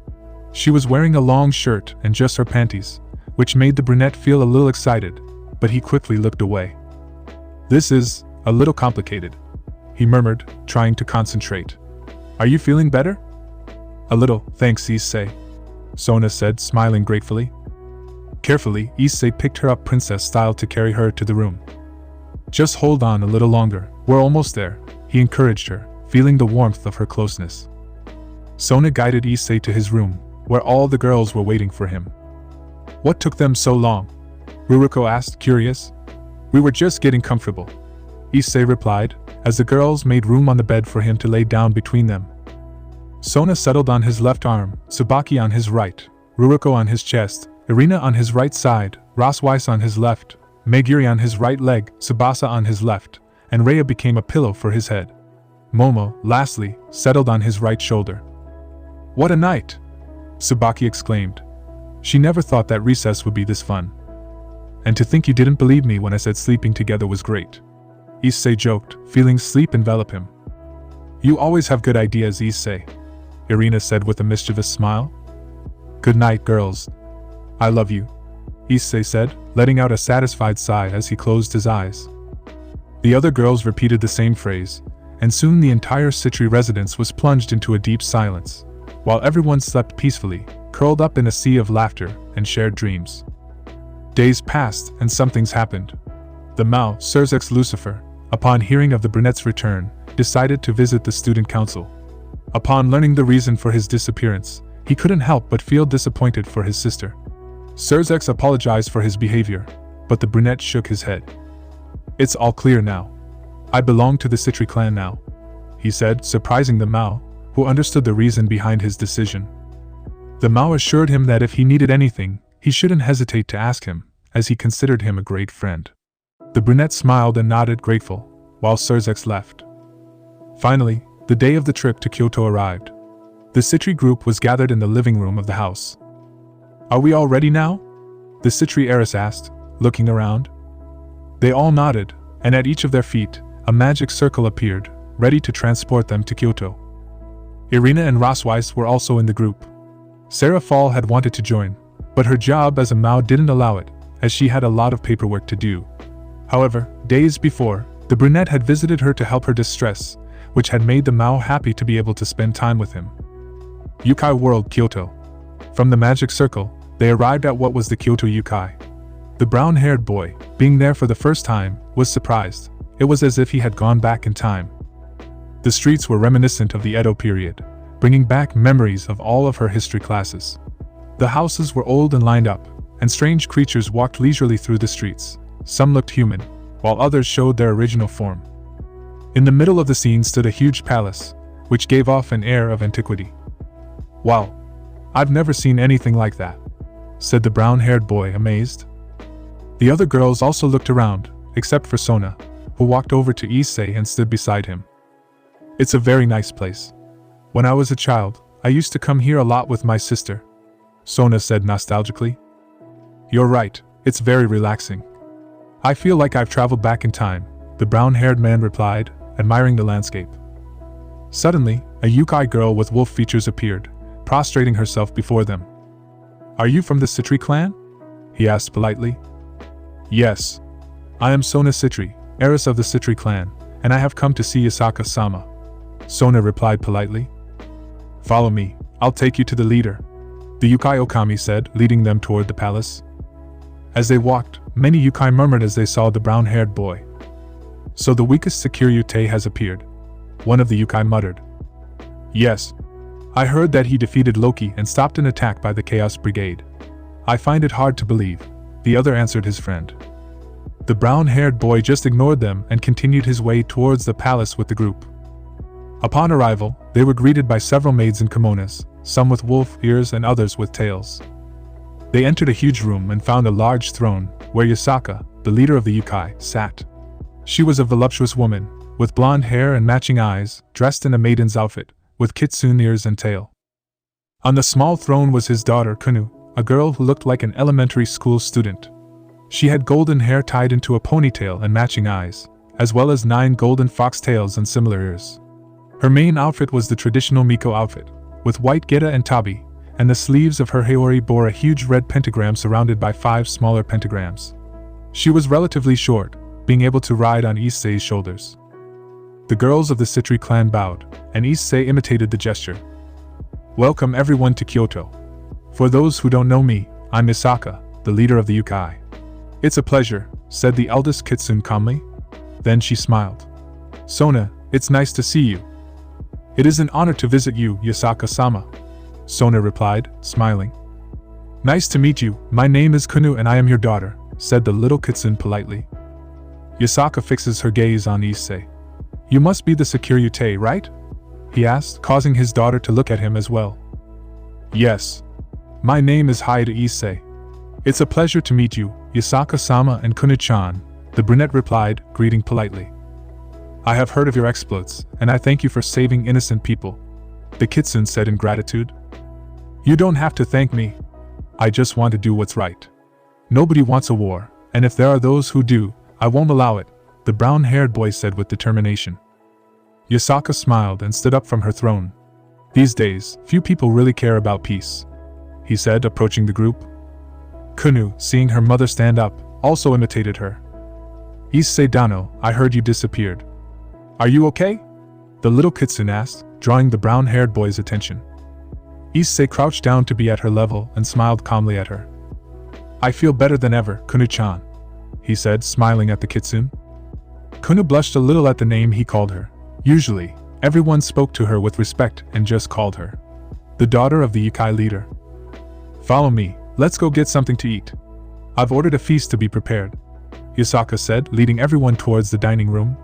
She was wearing a long shirt and just her panties, which made the brunette feel a little excited, but he quickly looked away. This is a little complicated, he murmured, trying to concentrate. Are you feeling better? A little, thanks, Issei, Sona said, smiling gratefully. Carefully, Issei picked her up princess style to carry her to the room. Just hold on a little longer, we're almost there, he encouraged her, feeling the warmth of her closeness. Sona guided Issei to his room, where all the girls were waiting for him. What took them so long? Ruruko asked, curious. We were just getting comfortable, Issei replied, as the girls made room on the bed for him to lay down between them. Sona settled on his left arm, Tsubaki on his right, Ruruko on his chest, Irina on his right side, Rosweiss on his left, Meguri on his right leg, Tsubasa on his left, and Rhea became a pillow for his head. Momo, lastly, settled on his right shoulder. What a night! Tsubaki exclaimed. She never thought that recess would be this fun. And to think you didn't believe me when I said sleeping together was great. Issei joked, feeling sleep envelop him. You always have good ideas, Issei, Irina said with a mischievous smile. Good night, girls. I love you, Issei said, letting out a satisfied sigh as he closed his eyes. The other girls repeated the same phrase, and soon the entire Sitri residence was plunged into a deep silence, while everyone slept peacefully, curled up in a sea of laughter and shared dreams. Days passed and some things happened. The Mao, Surzek's Lucifer, upon hearing of the brunette's return, decided to visit the student council. Upon learning the reason for his disappearance, he couldn't help but feel disappointed for his sister. Surzek apologized for his behavior, but the brunette shook his head. It's all clear now. I belong to the Sitri clan now, he said, surprising the Mao, who understood the reason behind his decision. The Mao assured him that if he needed anything, he shouldn't hesitate to ask him, as he considered him a great friend. The brunette smiled and nodded grateful, while Surzek left. Finally, the day of the trip to Kyoto arrived. The Sitri group was gathered in the living room of the house. Are we all ready now? The Sitri heiress asked, looking around. They all nodded, and at each of their feet, a magic circle appeared, ready to transport them to Kyoto. Irina and Rosweiss were also in the group. Sarah Fall had wanted to join, but her job as a Mao didn't allow it, as she had a lot of paperwork to do. However, days before, the brunette had visited her to help her distress, which had made the Mao happy to be able to spend time with him. Yukai World, Kyoto. From the magic circle, they arrived at what was the Kyoto Yukai. The brown-haired boy, being there for the first time, was surprised. It was as if he had gone back in time. The streets were reminiscent of the Edo period, bringing back memories of all of her history classes. The houses were old and lined up, and strange creatures walked leisurely through the streets. Some looked human, while others showed their original form. In the middle of the scene stood a huge palace, which gave off an air of antiquity. "Wow! I've never seen anything like that," said the brown-haired boy, amazed. The other girls also looked around, except for Sona, who walked over to Issei and stood beside him. "It's a very nice place. When I was a child, I used to come here a lot with my sister," Sona said nostalgically. "You're right, it's very relaxing. I feel like I've traveled back in time," the brown-haired man replied, admiring the landscape. Suddenly, a Yukai girl with wolf features appeared, prostrating herself before them. "Are you from the Sitri clan?" he asked politely. "Yes. I am Sona Sitri, heiress of the Sitri clan, and I have come to see Yasaka-sama," Sona replied politely. "Follow me, I'll take you to the leader," the Yukai Okami said, leading them toward the palace. As they walked, many Yukai murmured as they saw the brown-haired boy. "So the weakest Sekiryuutei has appeared," one of the Yukai muttered. "Yes. I heard that he defeated Loki and stopped an attack by the Chaos Brigade. I find it hard to believe," the other answered his friend. The brown-haired boy just ignored them and continued his way towards the palace with the group. Upon arrival, they were greeted by several maids in kimonos, some with wolf ears and others with tails. They entered a huge room and found a large throne, where Yasaka, the leader of the Yukai, sat. She was a voluptuous woman, with blonde hair and matching eyes, dressed in a maiden's outfit, with kitsune ears and tail. On the small throne was his daughter Kunu, a girl who looked like an elementary school student. She had golden hair tied into a ponytail and matching eyes, as well as 9 golden foxtails and similar ears. Her main outfit was the traditional Miko outfit, with white geta and tabi, and the sleeves of her haori bore a huge red pentagram surrounded by 5 smaller pentagrams. She was relatively short, being able to ride on Issei's shoulders. The girls of the Sitri clan bowed, and Issei imitated the gesture. "Welcome everyone to Kyoto. For those who don't know me, I'm Misaka, the leader of the Yukai." "It's a pleasure," said the eldest kitsune calmly. Then she smiled. "Sona, it's nice to see you." "It is an honor to visit you, Yasaka-sama," Sona replied, smiling. "Nice to meet you, my name is Kunu and I am your daughter," said the little kitsune politely. Yasaka fixes her gaze on Issei. "You must be the Sekiryuutei, right?" he asked, causing his daughter to look at him as well. "Yes. My name is Hyoudou Issei. It's a pleasure to meet you, Yasaka-sama and Kunu-chan," the brunette replied, greeting politely. "I have heard of your exploits, and I thank you for saving innocent people," the kitsune said in gratitude. "You don't have to thank me. I just want to do what's right. Nobody wants a war, and if there are those who do, I won't allow it," the brown-haired boy said with determination. Yasaka smiled and stood up from her throne. "These days, few people really care about peace," he said, approaching the group. Kunu, seeing her mother stand up, also imitated her. "Issei Dano, I heard you disappeared. Are you okay?" the little kitsune asked, drawing the brown-haired boy's attention. Issei crouched down to be at her level and smiled calmly at her. "I feel better than ever, Kunu-chan," he said, smiling at the kitsune. Kunu blushed a little at the name he called her. Usually, everyone spoke to her with respect and just called her the daughter of the Yukai leader. "Follow me, let's go get something to eat. I've ordered a feast to be prepared," Yasaka said, leading everyone towards the dining room.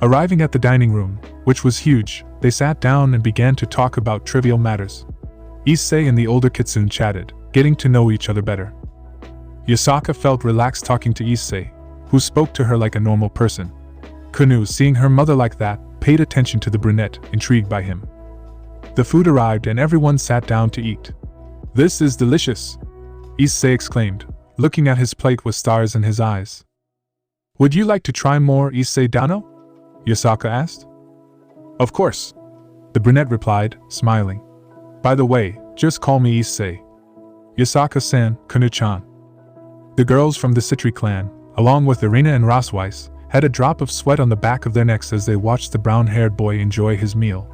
Arriving at the dining room, which was huge, they sat down and began to talk about trivial matters. Issei and the older kitsune chatted, getting to know each other better. Yasaka felt relaxed talking to Issei, who spoke to her like a normal person. Kunu, seeing her mother like that, paid attention to the brunette, intrigued by him. The food arrived and everyone sat down to eat. "This is delicious," Issei exclaimed, looking at his plate with stars in his eyes. "Would you like to try more, Issei Dano?" Yasaka asked. "Of course," the brunette replied, smiling. "By the way, just call me Issei. Yasaka-san, Kunu-chan." The girls from the Sitri clan, along with Irina and Rosweiss, had a drop of sweat on the back of their necks as they watched the brown-haired boy enjoy his meal.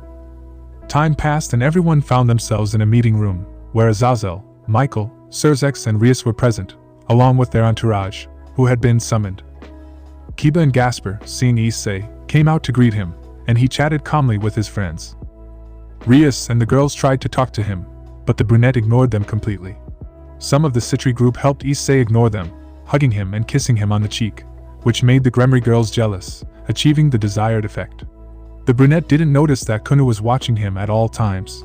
Time passed and everyone found themselves in a meeting room, where Azazel, Michael, Serzex and Rias were present, along with their entourage, who had been summoned. Kiba and Gasper, seeing Issei, came out to greet him, and he chatted calmly with his friends. Rias and the girls tried to talk to him, but the brunette ignored them completely. Some of the Sitri group helped Issei ignore them, hugging him and kissing him on the cheek, which made the Gremory girls jealous, achieving the desired effect. The brunette didn't notice that Kunu was watching him at all times.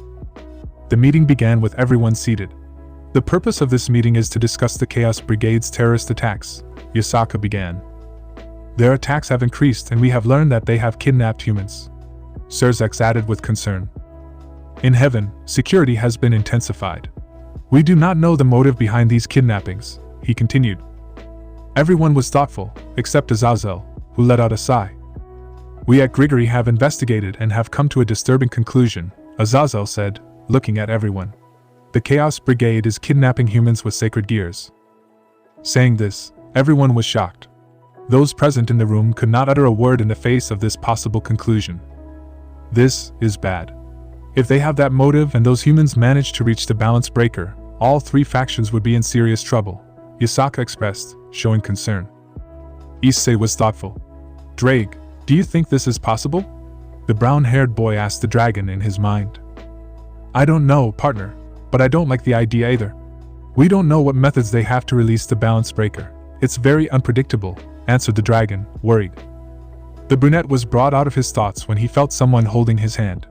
The meeting began with everyone seated. The purpose of this meeting is to discuss the Chaos Brigade's terrorist attacks, Yasaka began. Their attacks have increased and we have learned that they have kidnapped humans. Serzex added with concern. In heaven, security has been intensified. We do not know the motive behind these kidnappings, he continued. Everyone was thoughtful, except Azazel, who let out a sigh. We at Gregory have investigated and have come to a disturbing conclusion, Azazel said, looking at everyone. The Chaos Brigade is kidnapping humans with sacred gears. Saying this, everyone was shocked. Those present in the room could not utter a word in the face of this possible conclusion. This is bad. If they have that motive and those humans manage to reach the balance breaker, all three factions would be in serious trouble, Yasaka expressed, showing concern. Issei was thoughtful. Ddraig, do you think this is possible? The brown-haired boy asked the dragon in his mind. I don't know, partner, but I don't like the idea either. We don't know what methods they have to release the balance breaker. It's very unpredictable, answered the dragon, worried. The brunette was brought out of his thoughts when he felt someone holding his hand.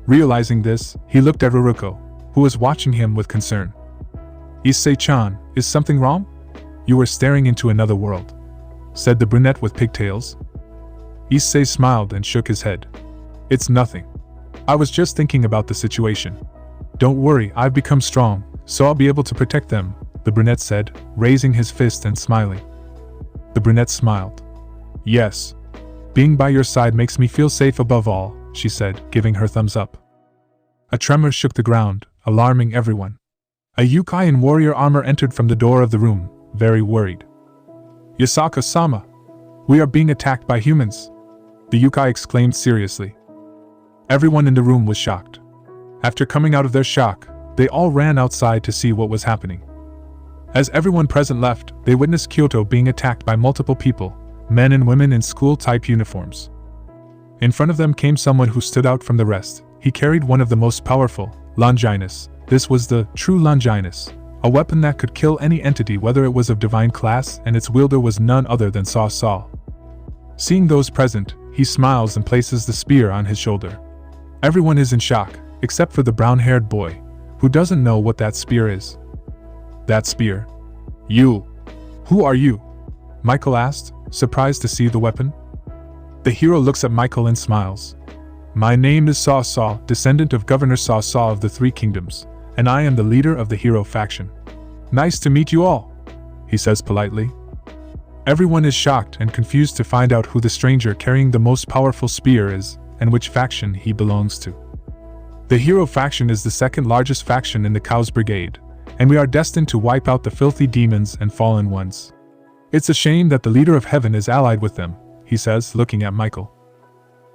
Realizing this, he looked at Ruruko, who was watching him with concern. Issei-chan, is something wrong? You were staring into another world, said the brunette with pigtails. Issei smiled and shook his head. It's nothing. I was just thinking about the situation. Don't worry, I've become strong, so I'll be able to protect them, the brunette said, raising his fist and smiling. The brunette smiled. Yes. Being by your side makes me feel safe above all, she said, giving her thumbs up. A tremor shook the ground, alarming everyone. A yokai in warrior armor entered from the door of the room, very worried. Yasaka-sama! We are being attacked by humans! The yokai exclaimed seriously. Everyone in the room was shocked. After coming out of their shock, they all ran outside to see what was happening. As everyone present left, they witnessed Kyoto being attacked by multiple people, men and women in school-type uniforms. In front of them came someone who stood out from the rest. He carried one of the most powerful, Longinus. This was the true Longinus, a weapon that could kill any entity whether it was of divine class, and its wielder was none other than Saw. Seeing those present, he smiles and places the spear on his shoulder. Everyone is in shock, except for the brown-haired boy, who doesn't know what that spear is. That spear? You! Who are you? Michael asked, surprised to see the weapon. The hero looks at Michael and smiles. My name is Saw, descendant of Governor Saw of the Three Kingdoms, and I am the leader of the hero faction. Nice to meet you all, he says politely. Everyone is shocked and confused to find out who the stranger carrying the most powerful spear is, and which faction he belongs to. The hero faction is the second largest faction in the Chaos Brigade, and we are destined to wipe out the filthy demons and fallen ones. It's a shame that the leader of heaven is allied with them, he says, looking at Michael.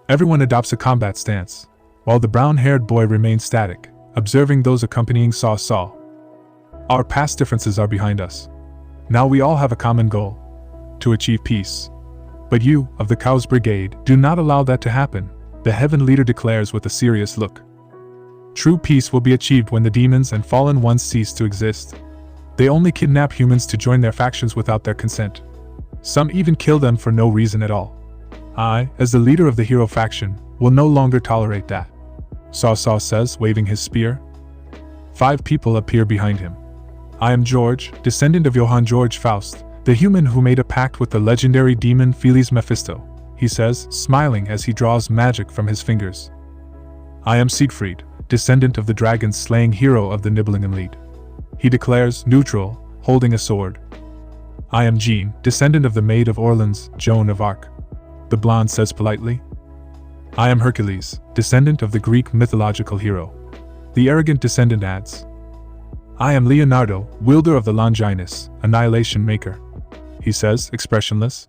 Everyone adopts a combat stance, while the brown-haired boy remains static, observing those accompanying Saw. Our past differences are behind us. Now we all have a common goal: to achieve peace. But you, of the Chaos Brigade, do not allow that to happen, the heaven leader declares with a serious look. True peace will be achieved when the demons and fallen ones cease to exist. They only kidnap humans to join their factions without their consent. Some even kill them for no reason at all. I, as the leader of the hero faction, will no longer tolerate that, Saw says, waving his spear. 5 people appear behind him. I am George, descendant of Johann George Faust, the human who made a pact with the legendary demon Felis Mephisto, he says, smiling as he draws magic from his fingers. I am Siegfried, descendant of the dragon-slaying hero of the Nibelungen Lied, he declares, neutral, holding a sword. I am Jean, descendant of the Maid of Orleans, Joan of Arc, the blonde says politely. I am Hercules, descendant of the Greek mythological hero, the arrogant descendant adds. I am Leonardo, wielder of the Longinus, annihilation maker, he says, expressionless.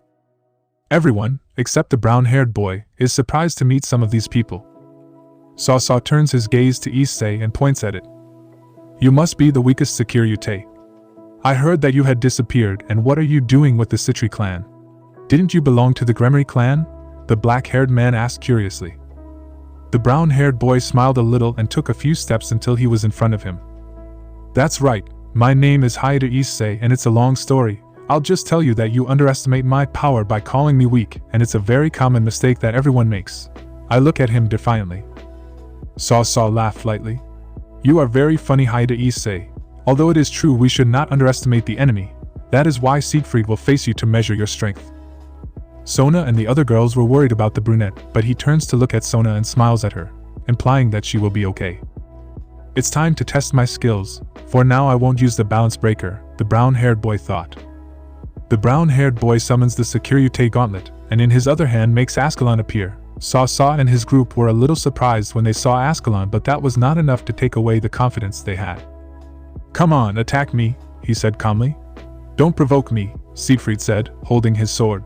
Everyone, except the brown-haired boy, is surprised to meet some of these people. Saw turns his gaze to Issei and points at it. You must be the weakest Sekiryuutei. I heard that you had disappeared, and what are you doing with the Sitri clan? Didn't you belong to the Gremory clan? The black-haired man asked curiously. The brown-haired boy smiled a little and took a few steps until he was in front of him. That's right, my name is Hyoudou Issei and it's a long story. I'll just tell you that you underestimate my power by calling me weak, and it's a very common mistake that everyone makes. I look at him defiantly. Saw laughed lightly. You are very funny, Hyoudou Issei. Although it is true we should not underestimate the enemy, that is why Siegfried will face you to measure your strength. Sona and the other girls were worried about the brunette, but he turns to look at Sona and smiles at her, implying that she will be okay. It's time to test my skills, for now I won't use the balance breaker, the brown-haired boy thought. The brown-haired boy summons the Sekiryuutei gauntlet, and in his other hand makes Ascalon appear. Saw and his group were a little surprised when they saw Ascalon, but that was not enough to take away the confidence they had. Come on, attack me, he said calmly. Don't provoke me, Siegfried said, holding his sword.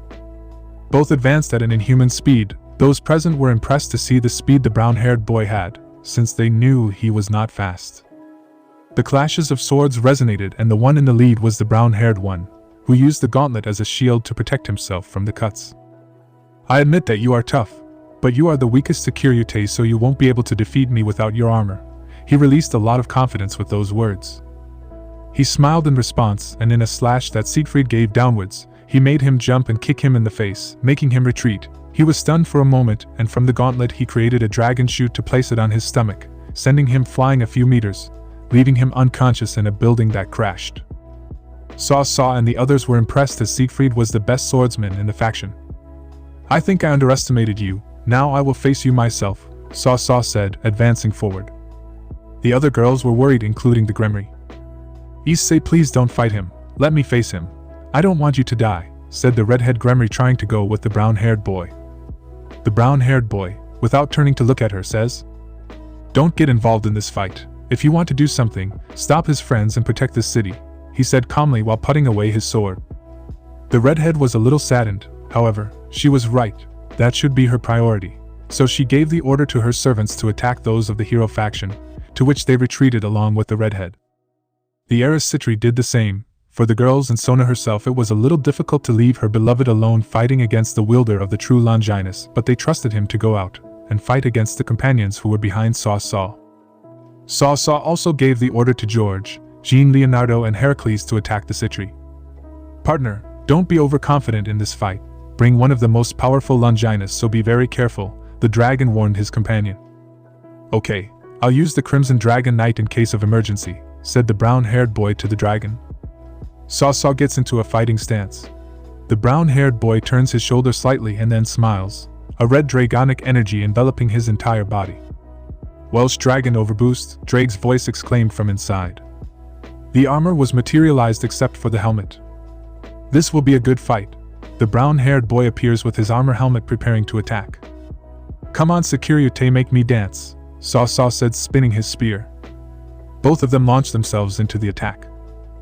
Both advanced at an inhuman speed. Those present were impressed to see the speed the brown-haired boy had, since they knew he was not fast. The clashes of swords resonated, and the one in the lead was the brown-haired one, who used the gauntlet as a shield to protect himself from the cuts. I admit that you are tough, but you are the weakest Sekiryuutei, so you won't be able to defeat me without your armor. He released a lot of confidence with those words. He smiled in response, and in a slash that Siegfried gave downwards, he made him jump and kick him in the face, making him retreat. He was stunned for a moment, and from the gauntlet he created a dragon chute to place it on his stomach, sending him flying a few meters, leaving him unconscious in a building that crashed. Saw and the others were impressed as Siegfried was the best swordsman in the faction. I think I underestimated you, now I will face you myself, Saw said, advancing forward. The other girls were worried, including the Gremory. Issei, please don't fight him, let me face him. I don't want you to die, said the redhead Gremory, trying to go with the brown-haired boy. The brown-haired boy, without turning to look at her, says, Don't get involved in this fight. If you want to do something, stop his friends and protect this city, he said calmly while putting away his sword. The redhead was a little saddened, however, she was right, that should be her priority, so she gave the order to her servants to attack those of the hero faction, to which they retreated along with the redhead. The heiress Sitri did the same. For the girls and Sona herself, it was a little difficult to leave her beloved alone fighting against the wielder of the true Longinus, but they trusted him to go out and fight against the companions who were behind Saw. Saw also gave the order to George, Jean, Leonardo and Heracles to attack the Sitri. Partner, don't be overconfident in this fight. Bring one of the most powerful Longinus, so be very careful, the dragon warned his companion. Okay, I'll use the Crimson Dragon Knight in case of emergency, said the brown-haired boy to the dragon. Saw gets into a fighting stance. The brown-haired boy turns his shoulder slightly and then smiles, a red dragonic energy enveloping his entire body. Welsh Dragon Overboost, Ddraig's voice exclaimed from inside. The armor was materialized except for the helmet. This will be a good fight. The brown-haired boy appears with his armor helmet preparing to attack. Come on Sekiryuutei, make me dance, Saw said, spinning his spear. Both of them launch themselves into the attack.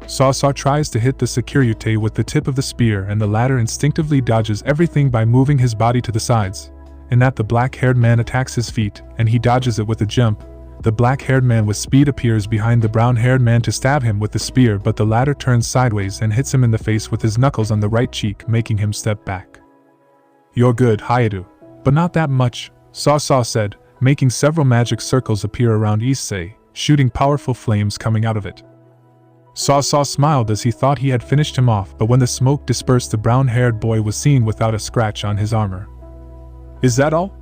Saw tries to hit the Sekiryuutei with the tip of the spear, and the latter instinctively dodges everything by moving his body to the sides. In that, the black-haired man attacks his feet, and he dodges it with a jump. The black-haired man with speed appears behind the brown-haired man to stab him with the spear, but the latter turns sideways and hits him in the face with his knuckles on the right cheek, making him step back. You're good, Hyoudou, but not that much, Saw said, making several magic circles appear around Issei, shooting powerful flames coming out of it. Saw smiled as he thought he had finished him off, but when the smoke dispersed, the brown-haired boy was seen without a scratch on his armor. Is that all?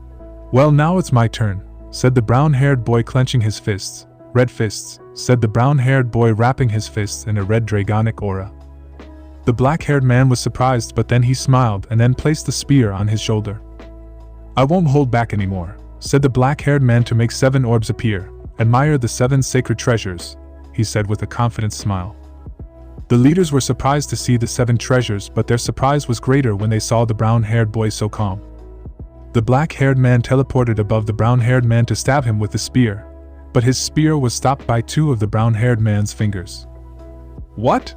Well, now it's my turn, said the brown-haired boy, clenching his fists. Red fists, said the brown-haired boy, wrapping his fists in a red dragonic aura. The black-haired man was surprised, but then he smiled and then placed the spear on his shoulder. I won't hold back anymore, said the black-haired man to make 7 orbs appear. Admire the 7 sacred treasures, he said with a confident smile. The leaders were surprised to see the 7 treasures, but their surprise was greater when they saw the brown-haired boy so calm. The black-haired man teleported above the brown-haired man to stab him with the spear, but his spear was stopped by 2 of the brown-haired man's fingers. What?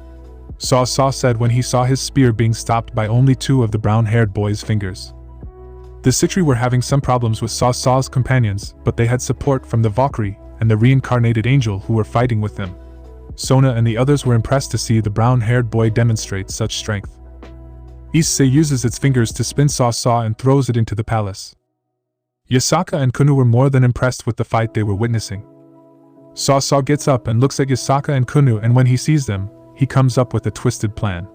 Saw said when he saw his spear being stopped by only 2 of the brown-haired boy's fingers. The Sitri were having some problems with Saw's companions, but they had support from the Valkyrie and the reincarnated angel who were fighting with them. Sona and the others were impressed to see the brown-haired boy demonstrate such strength. Issei uses its fingers to spin Saw and throws it into the palace. Yasaka and Kunu were more than impressed with the fight they were witnessing. Saw gets up and looks at Yasaka and Kunu, and when he sees them, he comes up with a twisted plan.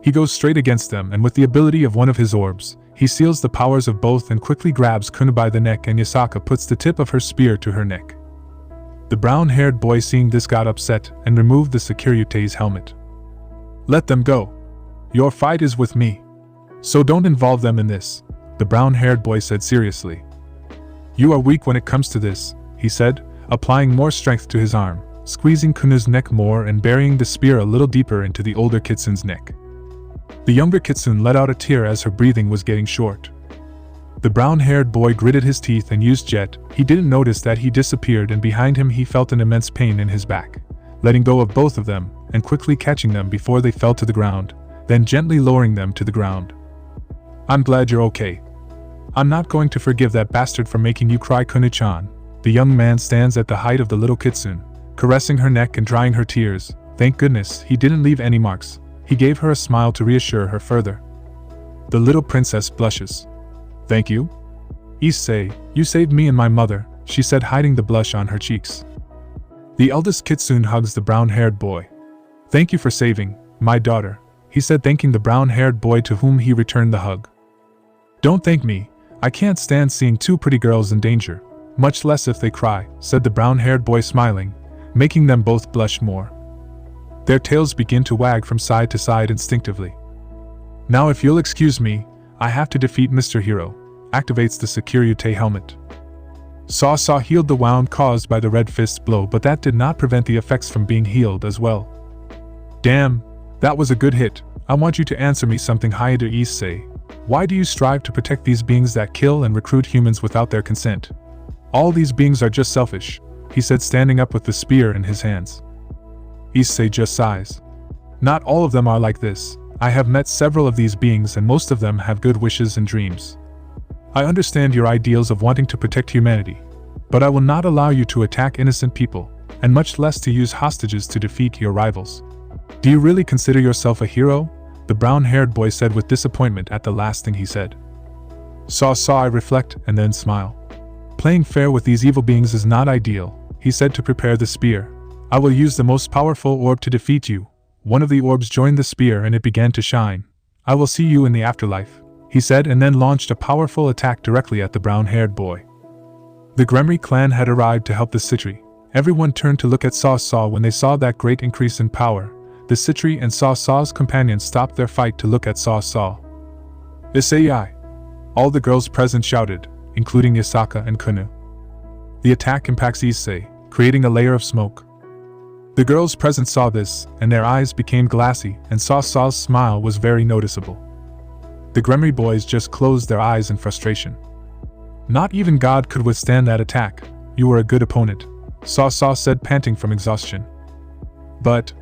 He goes straight against them, and with the ability of one of his orbs, he seals the powers of both and quickly grabs Kunu by the neck, and Yasaka puts the tip of her spear to her neck. The brown-haired boy, seeing this, got upset and removed the Sekiryuutei's helmet. "Let them go. Your fight is with me. So don't involve them in this," the brown-haired boy said seriously. "You are weak when it comes to this," he said, applying more strength to his arm, squeezing Kunu's neck more and burying the spear a little deeper into the older kitsun's neck. The younger kitsune let out a tear as her breathing was getting short. The brown-haired boy gritted his teeth and used jet. He didn't notice that he disappeared, and behind him he felt an immense pain in his back, letting go of both of them and quickly catching them before they fell to the ground, then gently lowering them to the ground. "I'm glad you're okay. I'm not going to forgive that bastard for making you cry, Kunu-chan." The young man stands at the height of the little kitsune, caressing her neck and drying her tears. Thank goodness he didn't leave any marks. He gave her a smile to reassure her further. The little princess blushes. "Thank you, Issei, you saved me and my mother," she said, hiding the blush on her cheeks. The eldest kitsune hugs the brown-haired boy. "Thank you for saving my daughter," he said, thanking the brown-haired boy, to whom he returned the hug. "Don't thank me. I can't stand seeing 2 pretty girls in danger, much less if they cry," said the brown-haired boy, smiling, making them both blush more. Their tails begin to wag from side to side instinctively. "Now if you'll excuse me, I have to defeat Mr. Hero," activates the Sekiryuutei helmet. Saw healed the wound caused by the red fist blow, but that did not prevent the effects from being healed as well. "Damn, that was a good hit. I want you to answer me something, Hyoudou Issei. Why do you strive to protect these beings that kill and recruit humans without their consent? All these beings are just selfish," he said, standing up with the spear in his hands. Issei just sighs. "Not all of them are like this. I have met several of these beings and most of them have good wishes and dreams. I understand your ideals of wanting to protect humanity, but I will not allow you to attack innocent people, and much less to use hostages to defeat your rivals. Do you really consider yourself a hero?" the brown-haired boy said with disappointment at the last thing he said. Saw, I reflect and then smile. "Playing fair with these evil beings is not ideal," he said to prepare the spear. "I will use the most powerful orb to defeat you." One of the orbs joined the spear and it began to shine. "I will see you in the afterlife," he said, and then launched a powerful attack directly at the brown-haired boy. The Gremory clan had arrived to help the Sitri. Everyone turned to look at Saw when they saw that great increase in power. The Sitri and Saw's companions stopped their fight to look at Saw. "Issei!" all the girls present shouted, including Yasaka and Kunu. The attack impacts Issei, creating a layer of smoke. The girls present saw this, and their eyes became glassy, and Saw's smile was very noticeable. The Gremory boys just closed their eyes in frustration. "Not even God could withstand that attack. You were a good opponent," Saw said, panting from exhaustion. But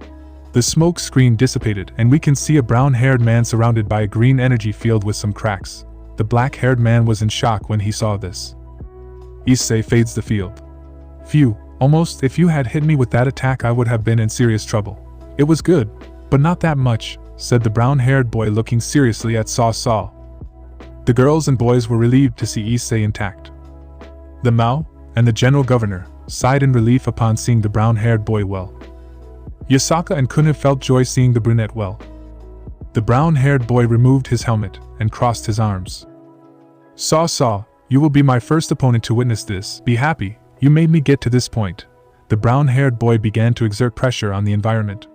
the smoke screen dissipated, and we can see a brown-haired man surrounded by a green energy field with some cracks. The black-haired man was in shock when he saw this. Issei fades the field. "Phew, almost. If you had hit me with that attack I would have been in serious trouble." "It was good, but not that much," said the brown-haired boy, looking seriously at Saw. The girls and boys were relieved to see Issei intact. The Mao and the general governor sighed in relief upon seeing the brown-haired boy well. Yasaka and Kunu felt joy seeing the brunette well. The brown-haired boy removed his helmet and crossed his arms. "Saw, you will be my first opponent to witness this. Be happy. You made me get to this point." The brown-haired boy began to exert pressure on the environment.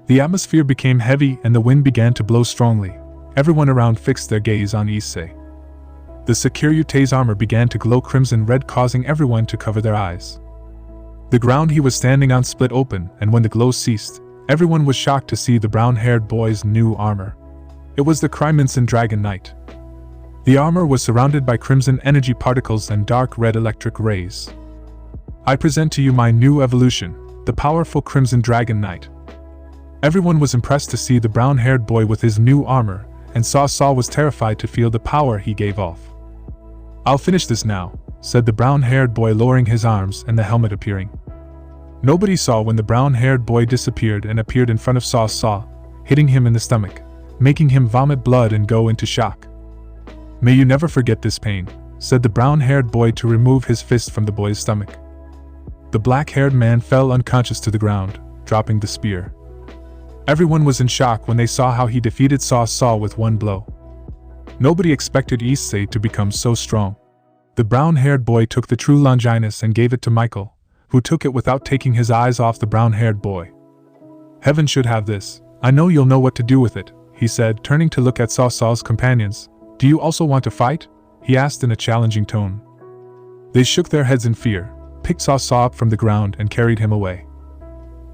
The atmosphere became heavy and the wind began to blow strongly. Everyone around fixed their gaze on Issei. The Sekiryutei's armor began to glow crimson red, causing everyone to cover their eyes. The ground he was standing on split open, and when the glow ceased, everyone was shocked to see the brown-haired boy's new armor. It was the Crimson Dragon Knight. The armor was surrounded by crimson energy particles and dark red electric rays. "I present to you my new evolution, the powerful Crimson Dragon Knight." Everyone was impressed to see the brown-haired boy with his new armor, and Saw was terrified to feel the power he gave off. "I'll finish this now," said the brown-haired boy, lowering his arms and the helmet appearing. Nobody saw when the brown-haired boy disappeared and appeared in front of Saw, hitting him in the stomach, making him vomit blood and go into shock. "May you never forget this pain," said the brown-haired boy to remove his fist from the boy's stomach. The black-haired man fell unconscious to the ground, dropping the spear. Everyone was in shock when they saw how he defeated Saw with one blow. Nobody expected Issei to become so strong. The brown-haired boy took the true Longinus and gave it to Michael, who took it without taking his eyes off the brown-haired boy. "Heaven should have this. I know you'll know what to do with it," he said, turning to look at Saw's companions. "Do you also want to fight?" he asked in a challenging tone. They shook their heads in fear, picked Saw up from the ground and carried him away.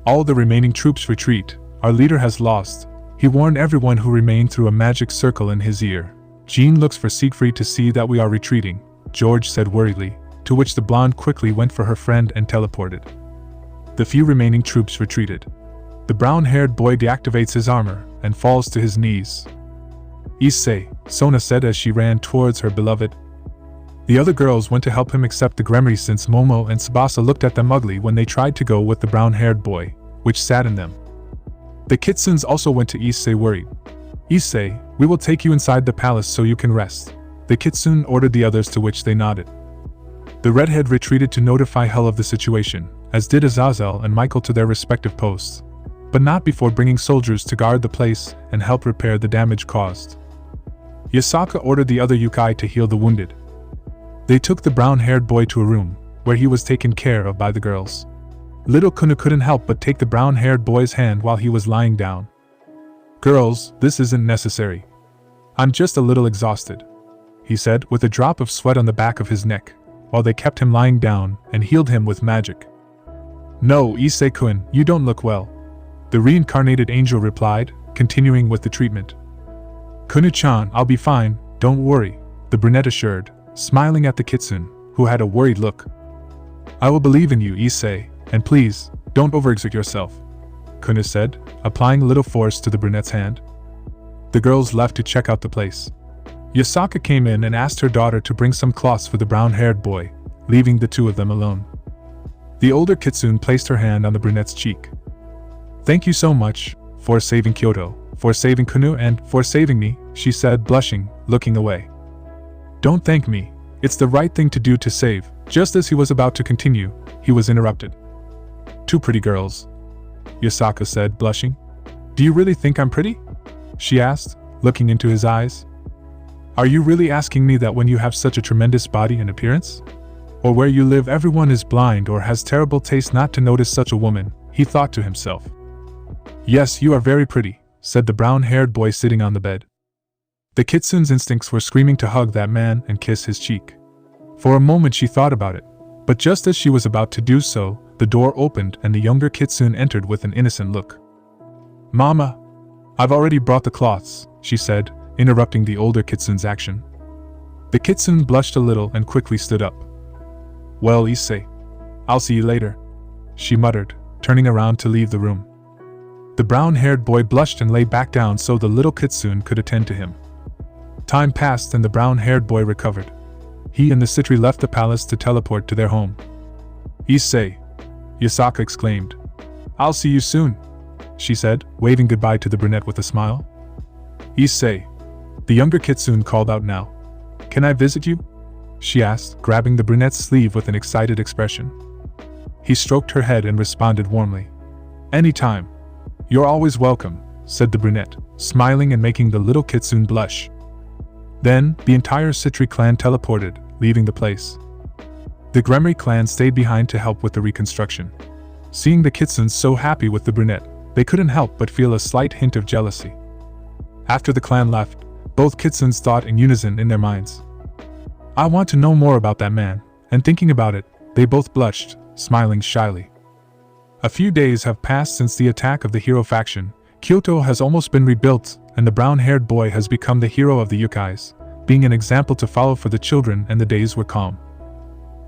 "All the remaining troops retreat. Our leader has lost," he warned everyone who remained through a magic circle in his ear. "Jean looks for Siegfried to see that we are retreating," George said worriedly, to which the blonde quickly went for her friend and teleported. The few remaining troops retreated. The brown-haired boy deactivates his armor and falls to his knees. "Issei," Sona said as she ran towards her beloved. The other girls went to help him accept the Gremory since Momo and Tsubasa looked at them ugly when they tried to go with the brown-haired boy, which saddened them. The kitsunes also went to Issei worried. "Issei, we will take you inside the palace so you can rest," the kitsune ordered the others, to which they nodded. The redhead retreated to notify Hell of the situation, as did Azazel and Michael to their respective posts, but not before bringing soldiers to guard the place and help repair the damage caused. Yasaka ordered the other yokai to heal the wounded. They took the brown-haired boy to a room, where he was taken care of by the girls. Little Kuna couldn't help but take the brown-haired boy's hand while he was lying down. "Girls, this isn't necessary. I'm just a little exhausted," he said with a drop of sweat on the back of his neck, while they kept him lying down and healed him with magic. "No, Issei-kun, you don't look well," the reincarnated angel replied, continuing with the treatment. "Kunu-chan, I'll be fine, don't worry," the brunette assured, smiling at the kitsune, who had a worried look. "I will believe in you, Issei, and please, don't overexert yourself," Kuna said, applying a little force to the brunette's hand. The girls left to check out the place. Yasaka came in and asked her daughter to bring some cloths for the brown-haired boy, leaving the two of them alone. The older kitsune placed her hand on the brunette's cheek. "Thank you so much, for saving Kyoto, for saving Kunu and for saving me," she said, blushing, looking away. "Don't thank me, it's the right thing to do to save." Just as he was about to continue, he was interrupted. "Two pretty girls," Yasaka said, blushing. "Do you really think I'm pretty?" she asked, looking into his eyes. "Are you really asking me that when you have such a tremendous body and appearance? Or where you live everyone is blind or has terrible taste not to notice such a woman," he thought to himself. "Yes, you are very pretty," said the brown-haired boy sitting on the bed. The kitsune's instincts were screaming to hug that man and kiss his cheek. For a moment she thought about it, but just as she was about to do so, the door opened and the younger kitsune entered with an innocent look. "Mama, I've already brought the cloths," she said, interrupting the older kitsune's action. The kitsune blushed a little and quickly stood up. "Well, Issei, I'll see you later," she muttered, turning around to leave the room. The brown-haired boy blushed and lay back down so the little kitsune could attend to him. Time passed and the brown-haired boy recovered. He and the Sitri left the palace to teleport to their home. "Issei," Yasaka exclaimed. "I'll see you soon," she said, waving goodbye to the brunette with a smile. "Issei," the younger kitsune called out now. "Can I visit you?" she asked, grabbing the brunette's sleeve with an excited expression. He stroked her head and responded warmly. "Anytime. You're always welcome," said the brunette, smiling and making the little kitsune blush. Then, the entire Sitri clan teleported, leaving the place. The Gremory clan stayed behind to help with the reconstruction. Seeing the kitsunes so happy with the brunette, they couldn't help but feel a slight hint of jealousy. After the clan left, both kitsunes thought in unison in their minds. "I want to know more about that man," and thinking about it, they both blushed, smiling shyly. A few days have passed since the attack of the hero faction. Kyoto has almost been rebuilt, and the brown-haired boy has become the hero of the yokais, being an example to follow for the children, and the days were calm.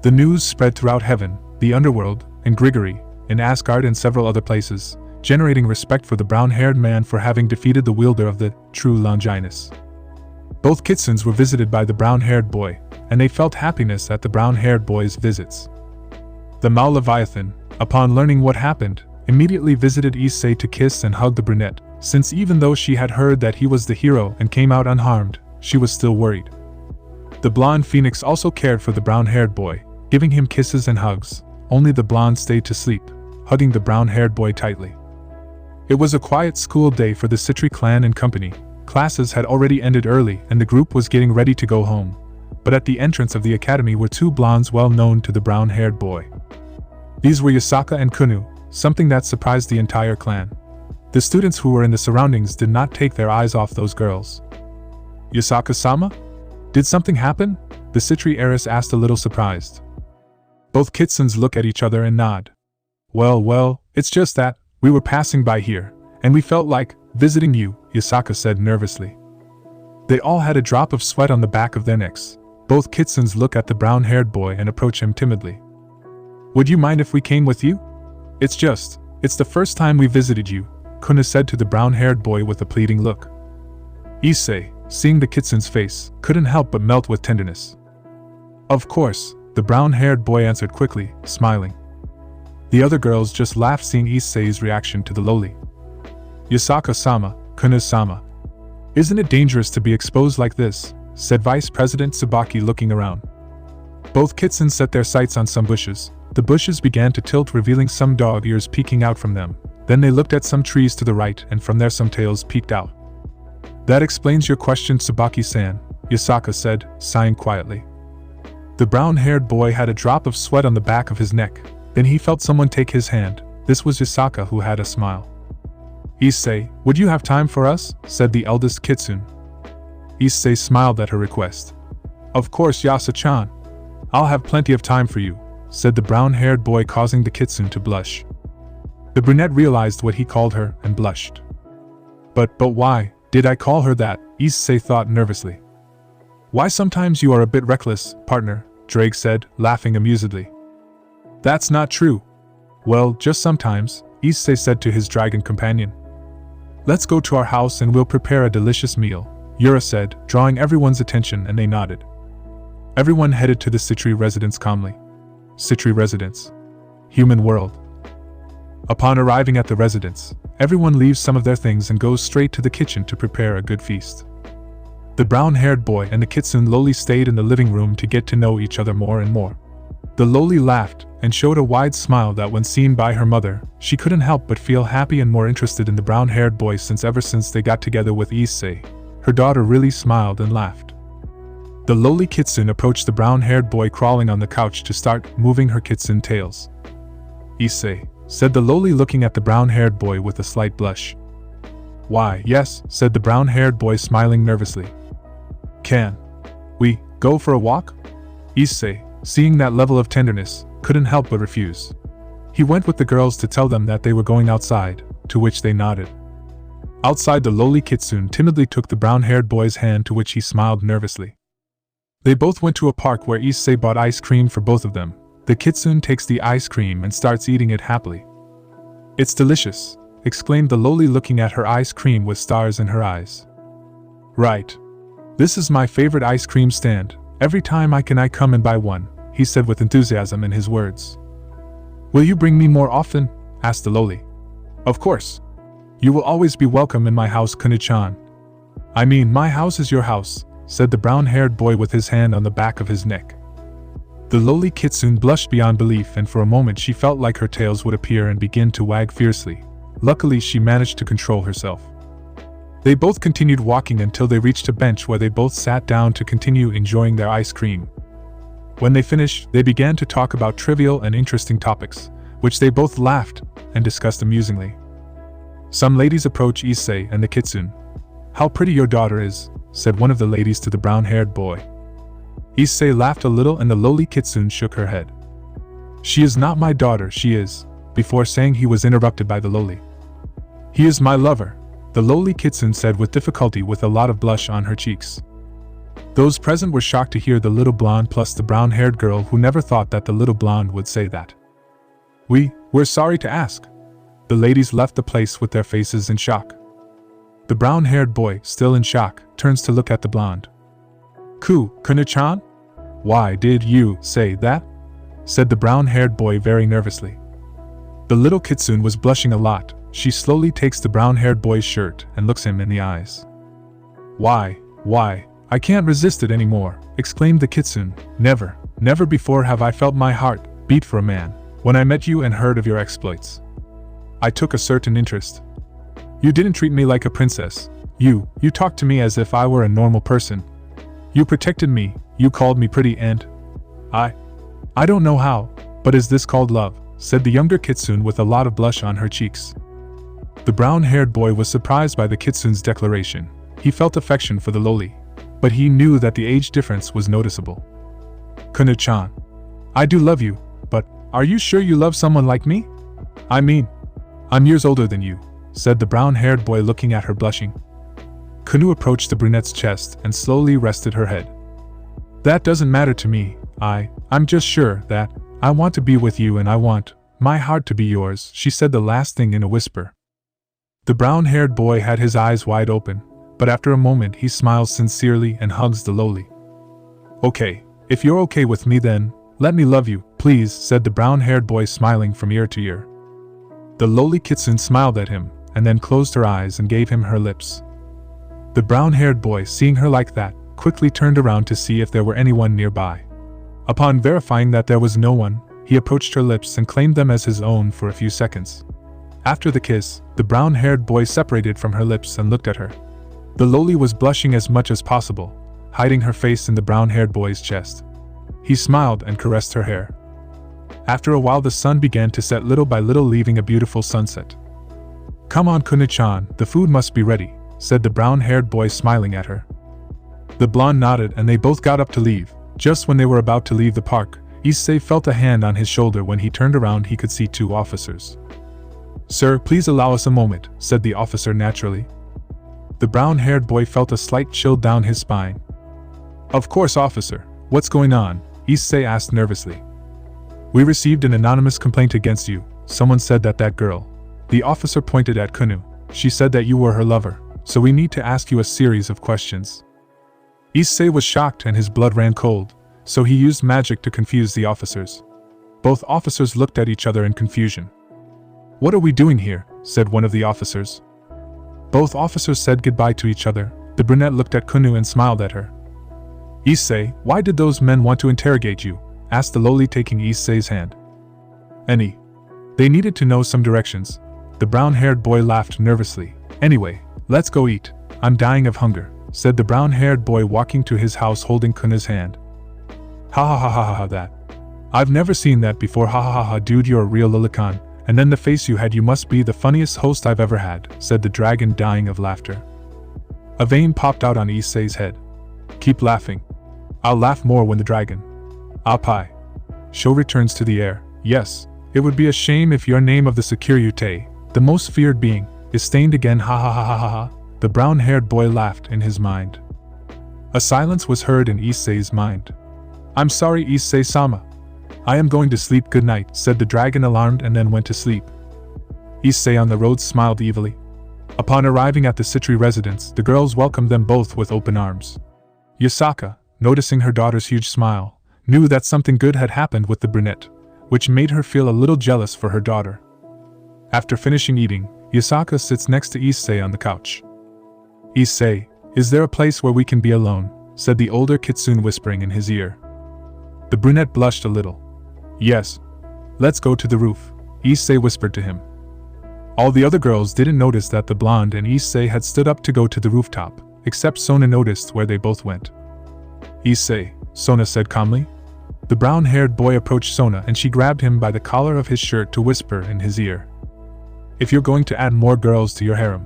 The news spread throughout heaven, the underworld, and Gregory, in Asgard and several other places. generating respect for the brown-haired man for having defeated the wielder of the true Longinus. Both kitsunes were visited by the brown-haired boy, and they felt happiness at the brown-haired boy's visits. The Mao Leviathan, upon learning what happened, immediately visited Issei to kiss and hug the brunette, since even though she had heard that he was the hero and came out unharmed, she was still worried. The blonde phoenix also cared for the brown-haired boy, giving him kisses and hugs. Only the blonde stayed to sleep, hugging the brown-haired boy tightly. It was a quiet school day for the Sitri clan and company. Classes had already ended early and the group was getting ready to go home. But at the entrance of the academy were two blondes well known to the brown-haired boy. These were Yasaka and Kunu, something that surprised the entire clan. The students who were in the surroundings did not take their eyes off those girls. Yasaka-sama? Did something happen? The Sitri heiress asked a little surprised. Both kitsunes look at each other and nod. Well, it's just that, we were passing by here, and we felt like visiting you, Yasaka said nervously. They all had a drop of sweat on the back of their necks. Both kitsunes look at the brown-haired boy and approach him timidly. Would you mind if we came with you? It's the first time we visited you, Kuna said to the brown-haired boy with a pleading look. Issei, seeing the kitsune's face, couldn't help but melt with tenderness. Of course, the brown-haired boy answered quickly, smiling. The other girls just laughed seeing Issei's reaction to the loli. Yasaka-sama, Kuna-sama. Isn't it dangerous to be exposed like this? Said Vice President Tsubaki looking around. Both kitsunes set their sights on some bushes. The bushes began to tilt, revealing some dog ears peeking out from them. Then they looked at some trees to the right and from there some tails peeked out. That explains your question, Tsubaki-san, Yasaka said, sighing quietly. The brown-haired boy had a drop of sweat on the back of his neck. Then he felt someone take his hand. This was Yasaka, who had a smile. Issei, would you have time for us? Said the eldest kitsune. Issei smiled at her request. Of course, Yasa-chan. I'll have plenty of time for you, said the brown-haired boy, causing the kitsune to blush. The brunette realized what he called her and blushed. But why did I call her that? Issei thought nervously. Why sometimes you are a bit reckless, partner, Ddraig said, laughing amusedly. That's not true. Well, just sometimes, Issei said to his dragon companion. Let's go to our house and we'll prepare a delicious meal, Yura said, drawing everyone's attention, and they nodded. Everyone headed to the Sitri residence calmly. Sitri residence. Human world. Upon arriving at the residence, everyone leaves some of their things and goes straight to the kitchen to prepare a good feast. The brown-haired boy and the kitsune loli stayed in the living room to get to know each other more and more. The loli laughed and showed a wide smile that when seen by her mother, she couldn't help but feel happy and more interested in the brown-haired boy ever since they got together with Issei. Her daughter really smiled and laughed. The loli kitsune approached the brown-haired boy crawling on the couch to start moving her kitsune tails. Issei, said the loli looking at the brown-haired boy with a slight blush. Why, yes, said the brown-haired boy smiling nervously. Can we go for a walk? Issei, seeing that level of tenderness, couldn't help but refuse. He went with the girls to tell them that they were going outside, to which they nodded. Outside, the loli kitsune timidly took the brown-haired boy's hand, to which he smiled nervously. They both went to a park where Issei bought ice cream for both of them. The kitsune takes the ice cream and starts eating it happily. It's delicious, exclaimed the loli looking at her ice cream with stars in her eyes. Right. This is my favorite ice cream stand. Every time I come and buy one, he said with enthusiasm in his words. Will you bring me more often? Asked the loli. Of course. You will always be welcome in my house, Kuni-chan. I mean, my house is your house, said the brown-haired boy with his hand on the back of his neck. The loli kitsune blushed beyond belief, and for a moment she felt like her tails would appear and begin to wag fiercely. Luckily, she managed to control herself. They both continued walking until they reached a bench where they both sat down to continue enjoying their ice cream. When they finished, they began to talk about trivial and interesting topics, which they both laughed and discussed amusingly. Some ladies approached Issei and the kitsune. How pretty your daughter is, said one of the ladies to the brown-haired boy. Issei laughed a little and the loli kitsune shook her head. She is not my daughter, she is, before saying he was interrupted by the loli. He is my lover, the loli kitsune said with difficulty, with a lot of blush on her cheeks. Those present were shocked to hear the little blonde plus the brown-haired girl, who never thought that the little blonde would say that. We're sorry to ask. The ladies left the place with their faces in shock. The brown-haired boy, still in shock, turns to look at the blonde. Kunu-chan? Why did you say that? Said the brown-haired boy very nervously. The little kitsune was blushing a lot. She slowly takes the brown-haired boy's shirt and looks him in the eyes. Why, I can't resist it anymore, exclaimed the kitsune. Never before have I felt my heart beat for a man. When I met you and heard of your exploits, I took a certain interest. You didn't treat me like a princess. You talked to me as if I were a normal person. You protected me, you called me pretty, and I don't know how, but is this called love? Said the younger kitsune with a lot of blush on her cheeks. The brown-haired boy was surprised by the kitsune's declaration. He felt affection for the loli, but he knew that the age difference was noticeable. Kunu-chan, I do love you, but are you sure you love someone like me? I mean, I'm years older than you, said the brown-haired boy looking at her blushing. Kunu approached the brunette's chest and slowly rested her head. That doesn't matter to me. I'm just sure that I want to be with you and I want my heart to be yours, she said the last thing in a whisper. The brown-haired boy had his eyes wide open, but after a moment he smiles sincerely and hugs the loli. Okay, if you're okay with me then, let me love you, please, said the brown-haired boy smiling from ear to ear. The loli kitsune smiled at him, and then closed her eyes and gave him her lips. The brown-haired boy, seeing her like that, quickly turned around to see if there were anyone nearby. Upon verifying that there was no one, he approached her lips and claimed them as his own for a few seconds. After the kiss, the brown-haired boy separated from her lips and looked at her. The loli was blushing as much as possible, hiding her face in the brown-haired boy's chest. He smiled and caressed her hair. After a while the sun began to set little by little, leaving a beautiful sunset. Come on Kunu-chan, the food must be ready, said the brown-haired boy smiling at her. The blonde nodded and they both got up to leave. Just when they were about to leave the park, Issei felt a hand on his shoulder. When he turned around he could see two officers. Sir, please allow us a moment, said the officer naturally. The brown-haired boy felt a slight chill down his spine. Of course, officer. What's going on? Issei asked nervously. We received an anonymous complaint against you. Someone said that girl. The officer pointed at Kunu. She said that you were her lover, so we need to ask you a series of questions. Issei was shocked and his blood ran cold, so he used magic to confuse the officers. Both officers looked at each other in confusion. What are we doing here? Said one of the officers. Both officers said goodbye to each other. The brunette looked at Kunu and smiled at her. Issei, why did those men want to interrogate you? Asked the loli, taking Issei's hand. They needed to know some directions. The brown-haired boy laughed nervously. Anyway, let's go eat. I'm dying of hunger, said the brown-haired boy, walking to his house holding Kunu's hand. Ha, that. I've never seen that before, ha, dude, you're a real Lilican, and then the face you had, you must be the funniest host I've ever had, said the dragon, dying of laughter. A vein popped out on Issei's head. Keep laughing. I'll laugh more when the dragon Appai show returns to the air. Yes, it would be a shame if your name of the Sekiryuutei, the most feared being, is stained again, ha. The brown-haired boy laughed in his mind. A silence was heard in Issei's mind. I'm sorry, Issei-sama. I am going to sleep, good night, said the dragon, alarmed, and then went to sleep. Issei on the road smiled evilly. Upon arriving at the Sitri residence, the girls welcomed them both with open arms. Yasaka, noticing her daughter's huge smile, knew that something good had happened with the brunette, which made her feel a little jealous for her daughter. After finishing eating, Yasaka sits next to Issei on the couch. Issei, is there a place where we can be alone? Said the older kitsune, whispering in his ear. The brunette blushed a little. Yes. Let's go to the roof, Issei whispered to him. All the other girls didn't notice that the blonde and Issei had stood up to go to the rooftop, except Sona noticed where they both went. Issei, Sona said calmly. The brown-haired boy approached Sona and she grabbed him by the collar of his shirt to whisper in his ear. If you're going to add more girls to your harem,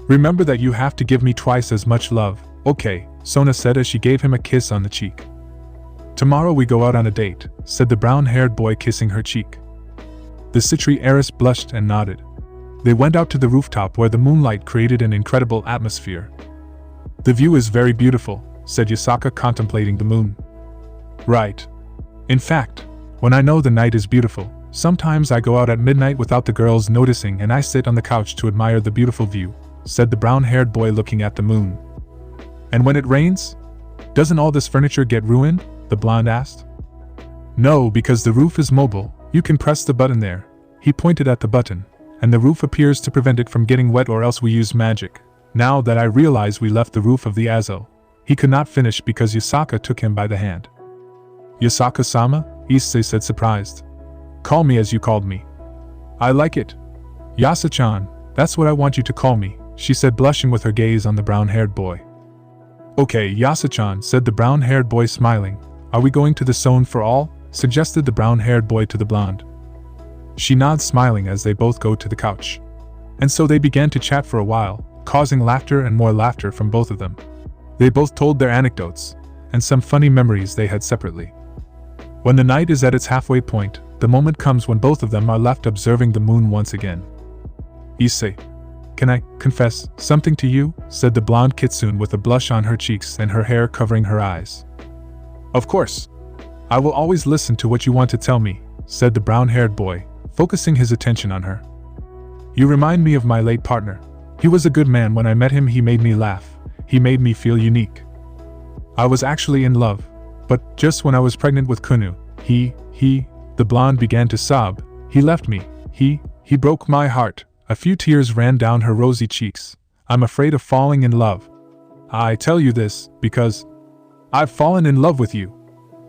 remember that you have to give me twice as much love. Okay, Sona said as she gave him a kiss on the cheek. Tomorrow we go out on a date, said the brown-haired boy, kissing her cheek. The Sitri heiress blushed and nodded. They went out to the rooftop where the moonlight created an incredible atmosphere. The view is very beautiful, said Yasaka, contemplating the moon. Right. In fact, when I know the night is beautiful, Sometimes I go out at midnight without the girls noticing and I sit on the couch to admire the beautiful view, said the brown-haired boy looking at the moon. And when it rains? Doesn't all this furniture get ruined? The blonde asked. No, because the roof is mobile, you can press the button there. He pointed at the button, and the roof appears to prevent it from getting wet, or else we use magic. Now that I realize we left the roof of the Azo. He could not finish because Yasaka took him by the hand. Yasaka-sama? Issei said, surprised. Call me as you called me. I like it. Yasa-chan, that's what I want you to call me, she said, blushing with her gaze on the brown-haired boy. Okay, Yasa-chan, said the brown-haired boy, smiling. Are we going to the zone for all? Suggested the brown-haired boy to the blonde. She nods, smiling, as they both go to the couch. And so they began to chat for a while, causing laughter and more laughter from both of them. They both told their anecdotes, and some funny memories they had separately. When the night is at its halfway point, the moment comes when both of them are left observing the moon once again. Issei, can I confess something to you? Said the blonde kitsune with a blush on her cheeks and her hair covering her eyes. Of course. I will always listen to what you want to tell me, said the brown-haired boy, focusing his attention on her. You remind me of my late partner. He was a good man. When I met him, he made me laugh. He made me feel unique. I was actually in love, but just when I was pregnant with Kunu, the blonde began to sob. He left me. He broke my heart. A few tears ran down her rosy cheeks. I'm afraid of falling in love. I tell you this because I've fallen in love with you,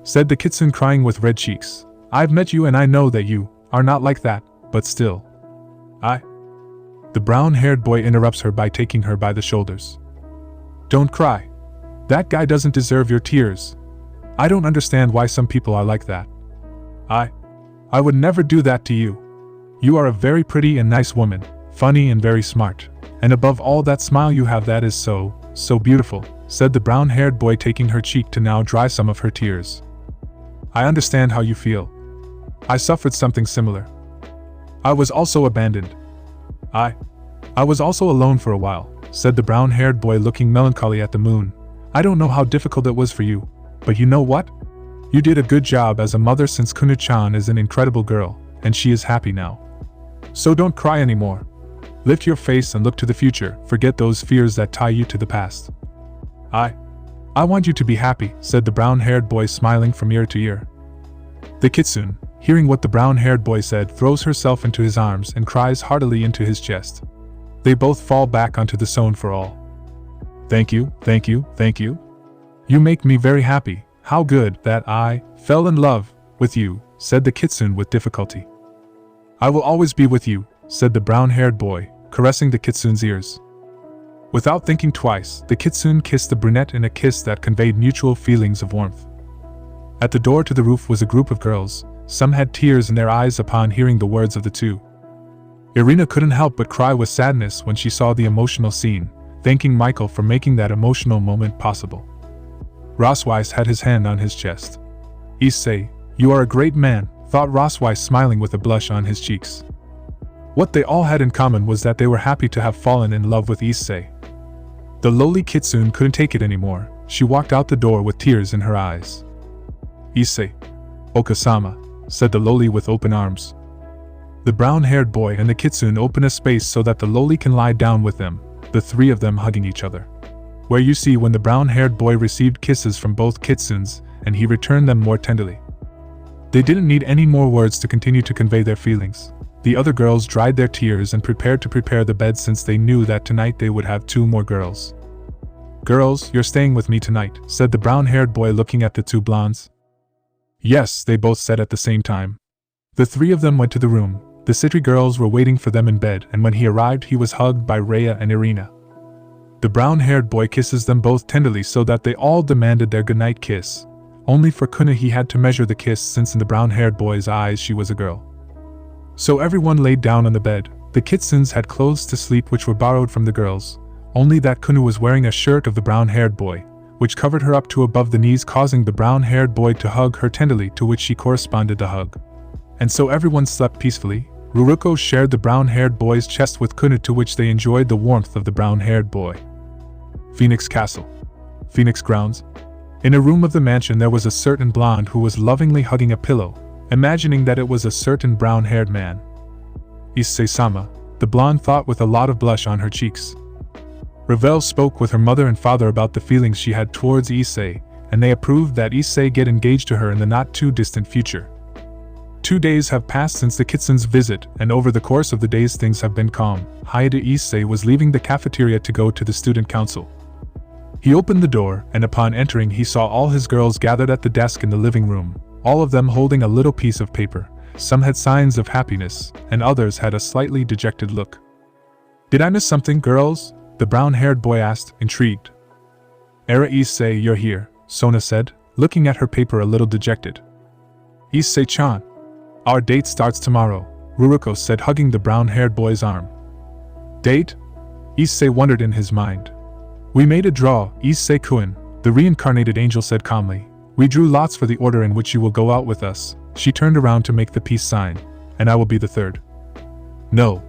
said the kitsune, crying with red cheeks. I've met you and I know that you are not like that, but still. The brown-haired boy interrupts her by taking her by the shoulders. Don't cry. That guy doesn't deserve your tears. I don't understand why some people are like that. I would never do that to you. You are a very pretty and nice woman, funny and very smart. And above all, that smile you have, that is so beautiful, said the brown-haired boy, taking her cheek to now dry some of her tears. I understand how you feel. I suffered something similar. I was also abandoned. I was also alone for a while, said the brown-haired boy, looking melancholy at the moon. I don't know how difficult it was for you, but you know what? You did a good job as a mother, since Kunu-chan is an incredible girl, and she is happy now. So don't cry anymore. Lift your face and look to the future, forget those fears that tie you to the past. I want you to be happy, said the brown-haired boy, smiling from ear to ear. The kitsune, hearing what the brown-haired boy said, throws herself into his arms and cries heartily into his chest. They both fall back onto the zone for all. Thank you, thank you, thank you. You make me very happy. How good that I fell in love with you, said the kitsune with difficulty. I will always be with you, said the brown-haired boy, caressing the kitsune's ears. Without thinking twice, the kitsune kissed the brunette in a kiss that conveyed mutual feelings of warmth. At the door to the roof was a group of girls. Some had tears in their eyes upon hearing the words of the two. Irina couldn't help but cry with sadness when she saw the emotional scene, thanking Michael for making that emotional moment possible. Rosweiss had his hand on his chest. Issei, you are a great man, thought Rosweiss, smiling with a blush on his cheeks. What they all had in common was that they were happy to have fallen in love with Issei. The lowly kitsune couldn't take it anymore. She walked out the door with tears in her eyes. Issei, Okasama, said the lowly with open arms. The brown-haired boy and the kitsune open a space so that the lowly can lie down with them, the three of them hugging each other. Where you see when the brown-haired boy received kisses from both kitsunes, and he returned them more tenderly. They didn't need any more words to continue to convey their feelings. The other girls dried their tears and prepared to prepare the bed, since they knew that tonight they would have two more girls. Girls, you're staying with me tonight, said the brown-haired boy, looking at the two blondes. Yes, they both said at the same time. The three of them went to the room. The Sitri girls were waiting for them in bed, and when he arrived he was hugged by Rhea and Irina. The brown-haired boy kisses them both tenderly so that they all demanded their goodnight kiss. Only for Kuna he had to measure the kiss, since in the brown-haired boy's eyes she was a girl. So everyone laid down on the bed. The kitsunes had clothes to sleep which were borrowed from the girls, only that Kuna was wearing a shirt of the brown-haired boy, which covered her up to above the knees, causing the brown-haired boy to hug her tenderly, to which she corresponded a hug. And so everyone slept peacefully. Ruruko shared the brown-haired boy's chest with Kuna, to which they enjoyed the warmth of the brown-haired boy. Phoenix Castle. Phoenix Grounds. In a room of the mansion there was a certain blonde who was lovingly hugging a pillow, imagining that it was a certain brown-haired man. Issei-sama, the blonde thought with a lot of blush on her cheeks. Revel spoke with her mother and father about the feelings she had towards Issei, and they approved that Issei get engaged to her in the not-too-distant future. 2 days have passed since the kitsun's visit, and over the course of the days things have been calm. Hyoudou Issei was leaving the cafeteria to go to the student council. He opened the door, and upon entering he saw all his girls gathered at the desk in the living room, all of them holding a little piece of paper. Some had signs of happiness, and others had a slightly dejected look. "Did I miss something, girls?" the brown-haired boy asked, intrigued. "Era Issei, you're here," Sona said, looking at her paper a little dejected. "Issei-chan. Our date starts tomorrow," Ruruko said, hugging the brown-haired boy's arm. "Date?" Issei wondered in his mind. "We made a draw, Issei-kun," the reincarnated angel said calmly. "We drew lots for the order in which you will go out with us." She turned around to make the peace sign. "And I will be the third." "No.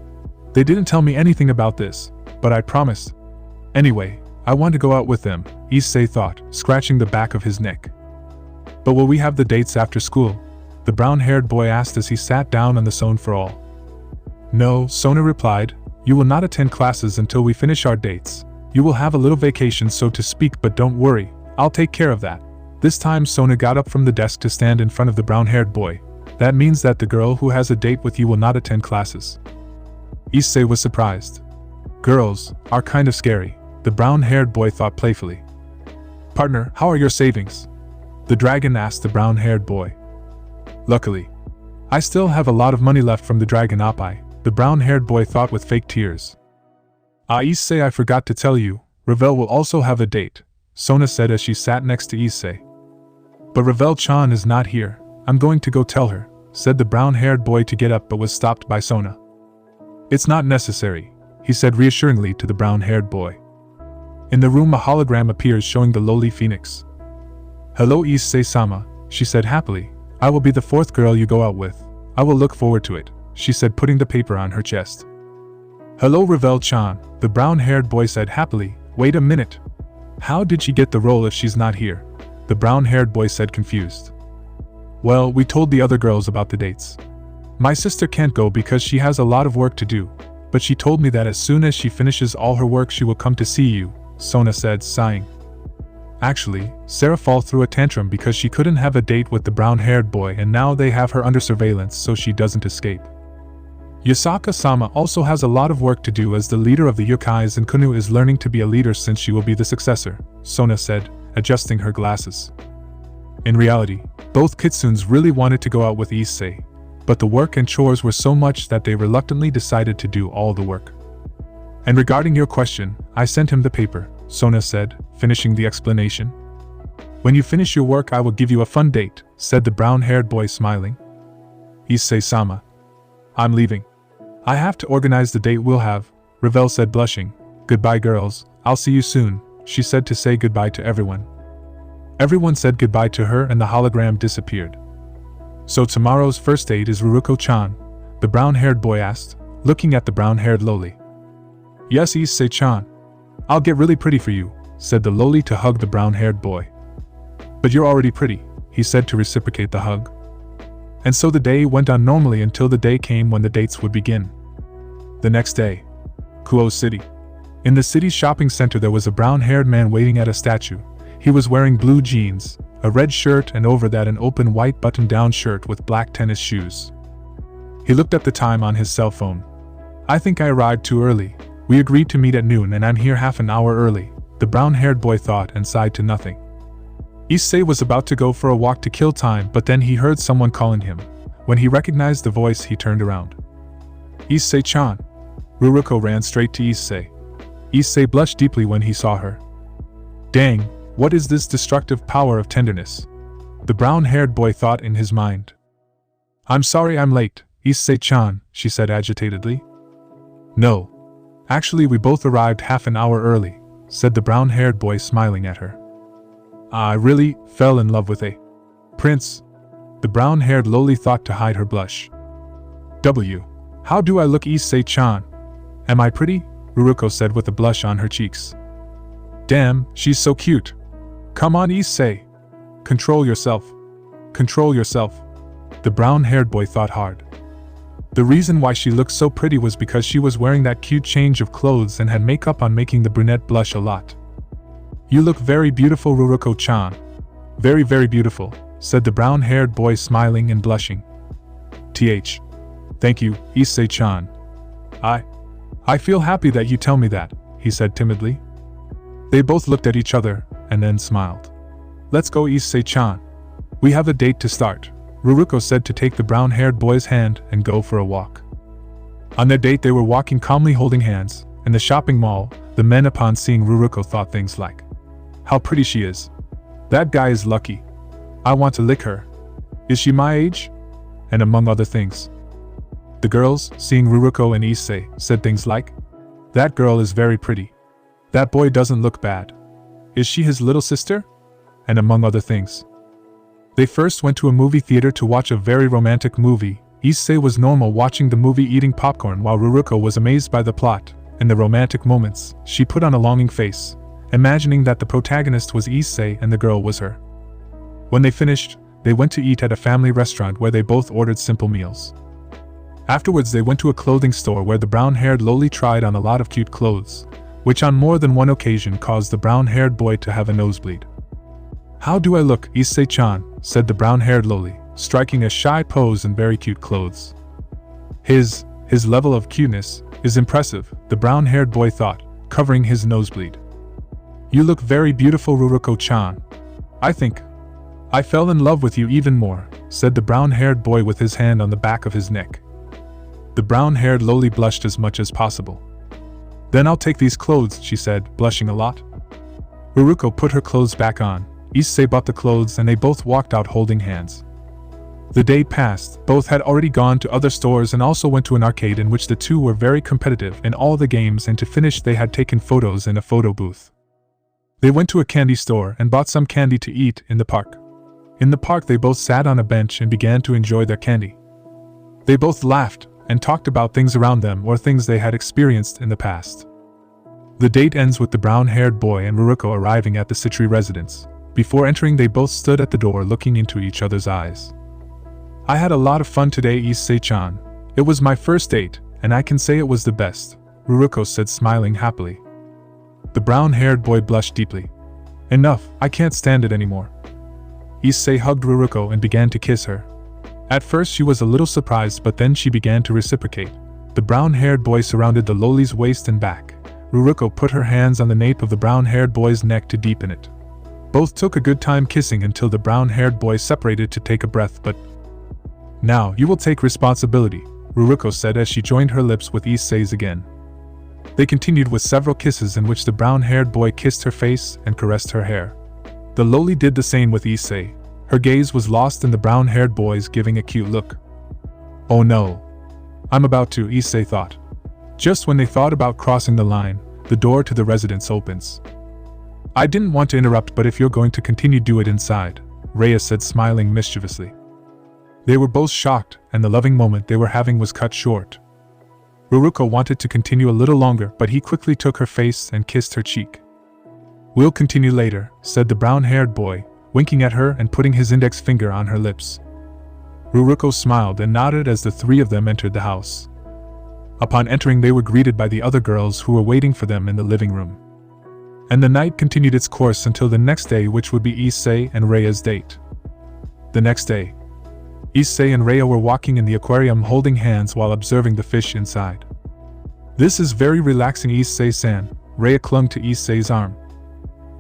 They didn't tell me anything about this, but I promised. Anyway, I want to go out with them," Issei thought, scratching the back of his neck. "But will we have the dates after school?" the brown-haired boy asked as he sat down on the sofa for all. "No," Sona replied. "You will not attend classes until we finish our dates. You will have a little vacation, so to speak, but don't worry, I'll take care of that." This time Sona got up from the desk to stand in front of the brown-haired boy. "That means that the girl who has a date with you will not attend classes." Issei was surprised. "Girls are kind of scary," the brown-haired boy thought playfully. "Partner, how are your savings?" the dragon asked the brown-haired boy. "Luckily, I still have a lot of money left from the dragon Oppai," the brown-haired boy thought with fake tears. Issei, I forgot to tell you, Revel will also have a date," Sona said as she sat next to Issei. "But Revel-chan is not here. I'm going to go tell her," said the brown-haired boy to get up but was stopped by Sona. "It's not necessary," he said reassuringly to the brown-haired boy. In the room a hologram appears showing the lowly phoenix. "Hello Issei-sama," she said happily. "I will be the fourth girl you go out with. I will look forward to it," she said, putting the paper on her chest. "Hello Revel-chan," the brown-haired boy said happily. "Wait a minute. How did she get the role if she's not here?" the brown-haired boy said, confused. "Well, we told the other girls about the dates. My sister can't go because she has a lot of work to do, but she told me that as soon as she finishes all her work she will come to see you," Sona said, sighing. Actually, Sarah fall threw a tantrum because she couldn't have a date with the brown-haired boy, and now they have her under surveillance so she doesn't escape. Yasaka-sama also has a lot of work to do as the leader of the yokais, and Kunu is learning to be a leader since she will be the successor, Sona said, adjusting her glasses. In reality, both kitsuns really wanted to go out with Issei, but the work and chores were so much that they reluctantly decided to do all the work. "And regarding your question, I sent him the paper," Sona said, finishing the explanation. "When you finish your work I will give you a fun date," said the brown-haired boy, smiling. "Issei-sama. I'm leaving. I have to organize the date we'll have," Revel said, blushing. "Goodbye girls, I'll see you soon," she said to say goodbye to everyone. Everyone said goodbye to her and the hologram disappeared. "So tomorrow's first date is Ruruko-chan?" the brown-haired boy asked, looking at the brown-haired loli. "Yes Issei-chan. I'll get really pretty for you," said the loli to hug the brown-haired boy. "But you're already pretty," he said to reciprocate the hug. And so the day went on normally until the day came when the dates would begin. The next day, Kuo City. In the city's shopping center there was a brown-haired man waiting at a statue. He was wearing blue jeans, a red shirt, and over that an open white button-down shirt with black tennis shoes. He looked at the time on his cell phone. "I think I arrived too early. We agreed to meet at noon and I'm here half an hour early," the brown-haired boy thought and sighed to nothing. Issei was about to go for a walk to kill time, but then he heard someone calling him. When he recognized the voice he turned around. "Issei-chan." Ruruko ran straight to Issei. Issei blushed deeply when he saw her. "Dang, what is this destructive power of tenderness?" the brown-haired boy thought in his mind. "I'm sorry I'm late, Issei-chan," she said agitatedly. "No. Actually we both arrived half an hour early," said the brown-haired boy, smiling at her. "I really fell in love with a prince," the brown-haired loli thought to hide her blush. How do I look, Issei-chan? Am I pretty?" Ruruko said with a blush on her cheeks. "Damn, she's so cute. Come on Issei. Control yourself. Control yourself." The brown-haired boy thought hard. The reason why she looked so pretty was because she was wearing that cute change of clothes and had makeup on, making the brunette blush a lot. "You look very beautiful, Ruruko-chan." "Very, very beautiful," said the brown-haired boy, smiling and blushing. "Thank you, Issei-chan. I feel happy that you tell me that," he said timidly. They both looked at each other, and then smiled. "Let's go, Issei-chan. We have a date to start," Ruruko said to take the brown-haired boy's hand and go for a walk. On their date they were walking calmly holding hands. In the shopping mall, the men upon seeing Ruruko thought things like, "How pretty she is. That guy is lucky. I want to lick her. Is she my age?" And among other things. The girls, seeing Ruruko and Issei, said things like, "That girl is very pretty. That boy doesn't look bad. Is she his little sister?" And among other things. They first went to a movie theater to watch a very romantic movie. Issei was normal watching the movie eating popcorn while Ruruko was amazed by the plot. In the romantic moments, she put on a longing face, imagining that the protagonist was Issei and the girl was her. When they finished, they went to eat at a family restaurant where they both ordered simple meals. Afterwards they went to a clothing store where the brown-haired loli tried on a lot of cute clothes, which on more than one occasion caused the brown-haired boy to have a nosebleed. "How do I look, Issei-chan?" said the brown-haired loli, striking a shy pose in very cute clothes. His level of cuteness is impressive, the brown-haired boy thought, covering his nosebleed. "You look very beautiful, Ruruko-chan. I fell in love with you even more," said the brown-haired boy with his hand on the back of his neck. The brown-haired loli blushed as much as possible. "Then I'll take these clothes," she said, blushing a lot. Ruruko put her clothes back on. Issei bought the clothes and they both walked out holding hands. The day passed. Both had already gone to other stores and also went to an arcade in which the two were very competitive in all the games, and to finish they had taken photos in a photo booth. They went to a candy store and bought some candy to eat in the park. In the park they both sat on a bench and began to enjoy their candy. They both laughed and talked about things around them or things they had experienced in the past. The date ends with the brown-haired boy and Ruruko arriving at the Sitri residence. Before entering they both stood at the door looking into each other's eyes. "I had a lot of fun today, Issei-chan. It was my first date, and I can say it was the best," Ruruko said, smiling happily. The brown-haired boy blushed deeply. "Enough, I can't stand it anymore." Issei hugged Ruruko and began to kiss her. At first she was a little surprised, but then she began to reciprocate. The brown-haired boy surrounded the loli's waist and back. Ruruko put her hands on the nape of the brown-haired boy's neck to deepen it. Both took a good time kissing until the brown-haired boy separated to take a breath, but "Now you will take responsibility," Ruruko said as she joined her lips with Issei's again. They continued with several kisses in which the brown-haired boy kissed her face and caressed her hair. The loli did the same with Issei. Her gaze was lost in the brown-haired boy's, giving a cute look. "Oh no. I'm about to," Issei thought. Just when they thought about crossing the line, the door to the residence opens. "I didn't want to interrupt, but if you're going to continue, do it inside," Rhea said, smiling mischievously. They were both shocked, and the loving moment they were having was cut short. Ruruko wanted to continue a little longer, but he quickly took her face and kissed her cheek. "We'll continue later," said the brown-haired boy, winking at her and putting his index finger on her lips. Ruruko smiled and nodded as the three of them entered the house. Upon entering they were greeted by the other girls who were waiting for them in the living room. And the night continued its course until the next day, which would be Issei and Rhea's date. The next day, Issei and Rhea were walking in the aquarium holding hands while observing the fish inside. "This is very relaxing, Issei-san," Rhea clung to Issei's arm.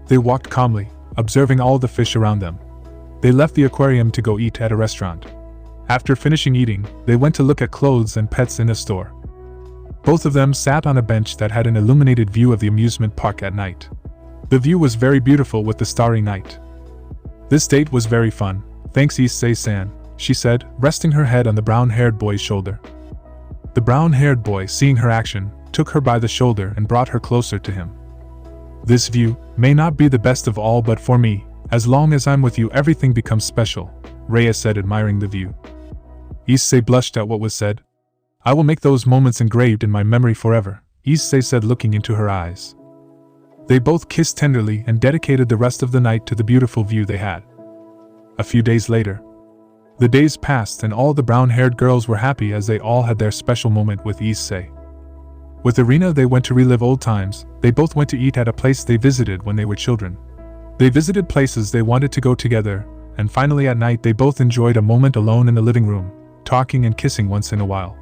They walked calmly, observing all the fish around them. They left the aquarium to go eat at a restaurant. After finishing eating, they went to look at clothes and pets in a store. Both of them sat on a bench that had an illuminated view of the amusement park at night. The view was very beautiful with the starry night. "This date was very fun, thanks Issei-san," she said, resting her head on the brown-haired boy's shoulder. The brown-haired boy, seeing her action, took her by the shoulder and brought her closer to him. "This view may not be the best of all, but for me, as long as I'm with you everything becomes special," Rhea said, admiring the view. Issei blushed at what was said. "I will make those moments engraved in my memory forever," Issei said, looking into her eyes. They both kissed tenderly and dedicated the rest of the night to the beautiful view they had. A few days later, The days passed and all the brown-haired girls were happy as they all had their special moment with Issei. With Irina they went to relive old times. They both went to eat at a place they visited when they were children. They visited places they wanted to go together, and finally at night they both enjoyed a moment alone in the living room, talking and kissing once in a while.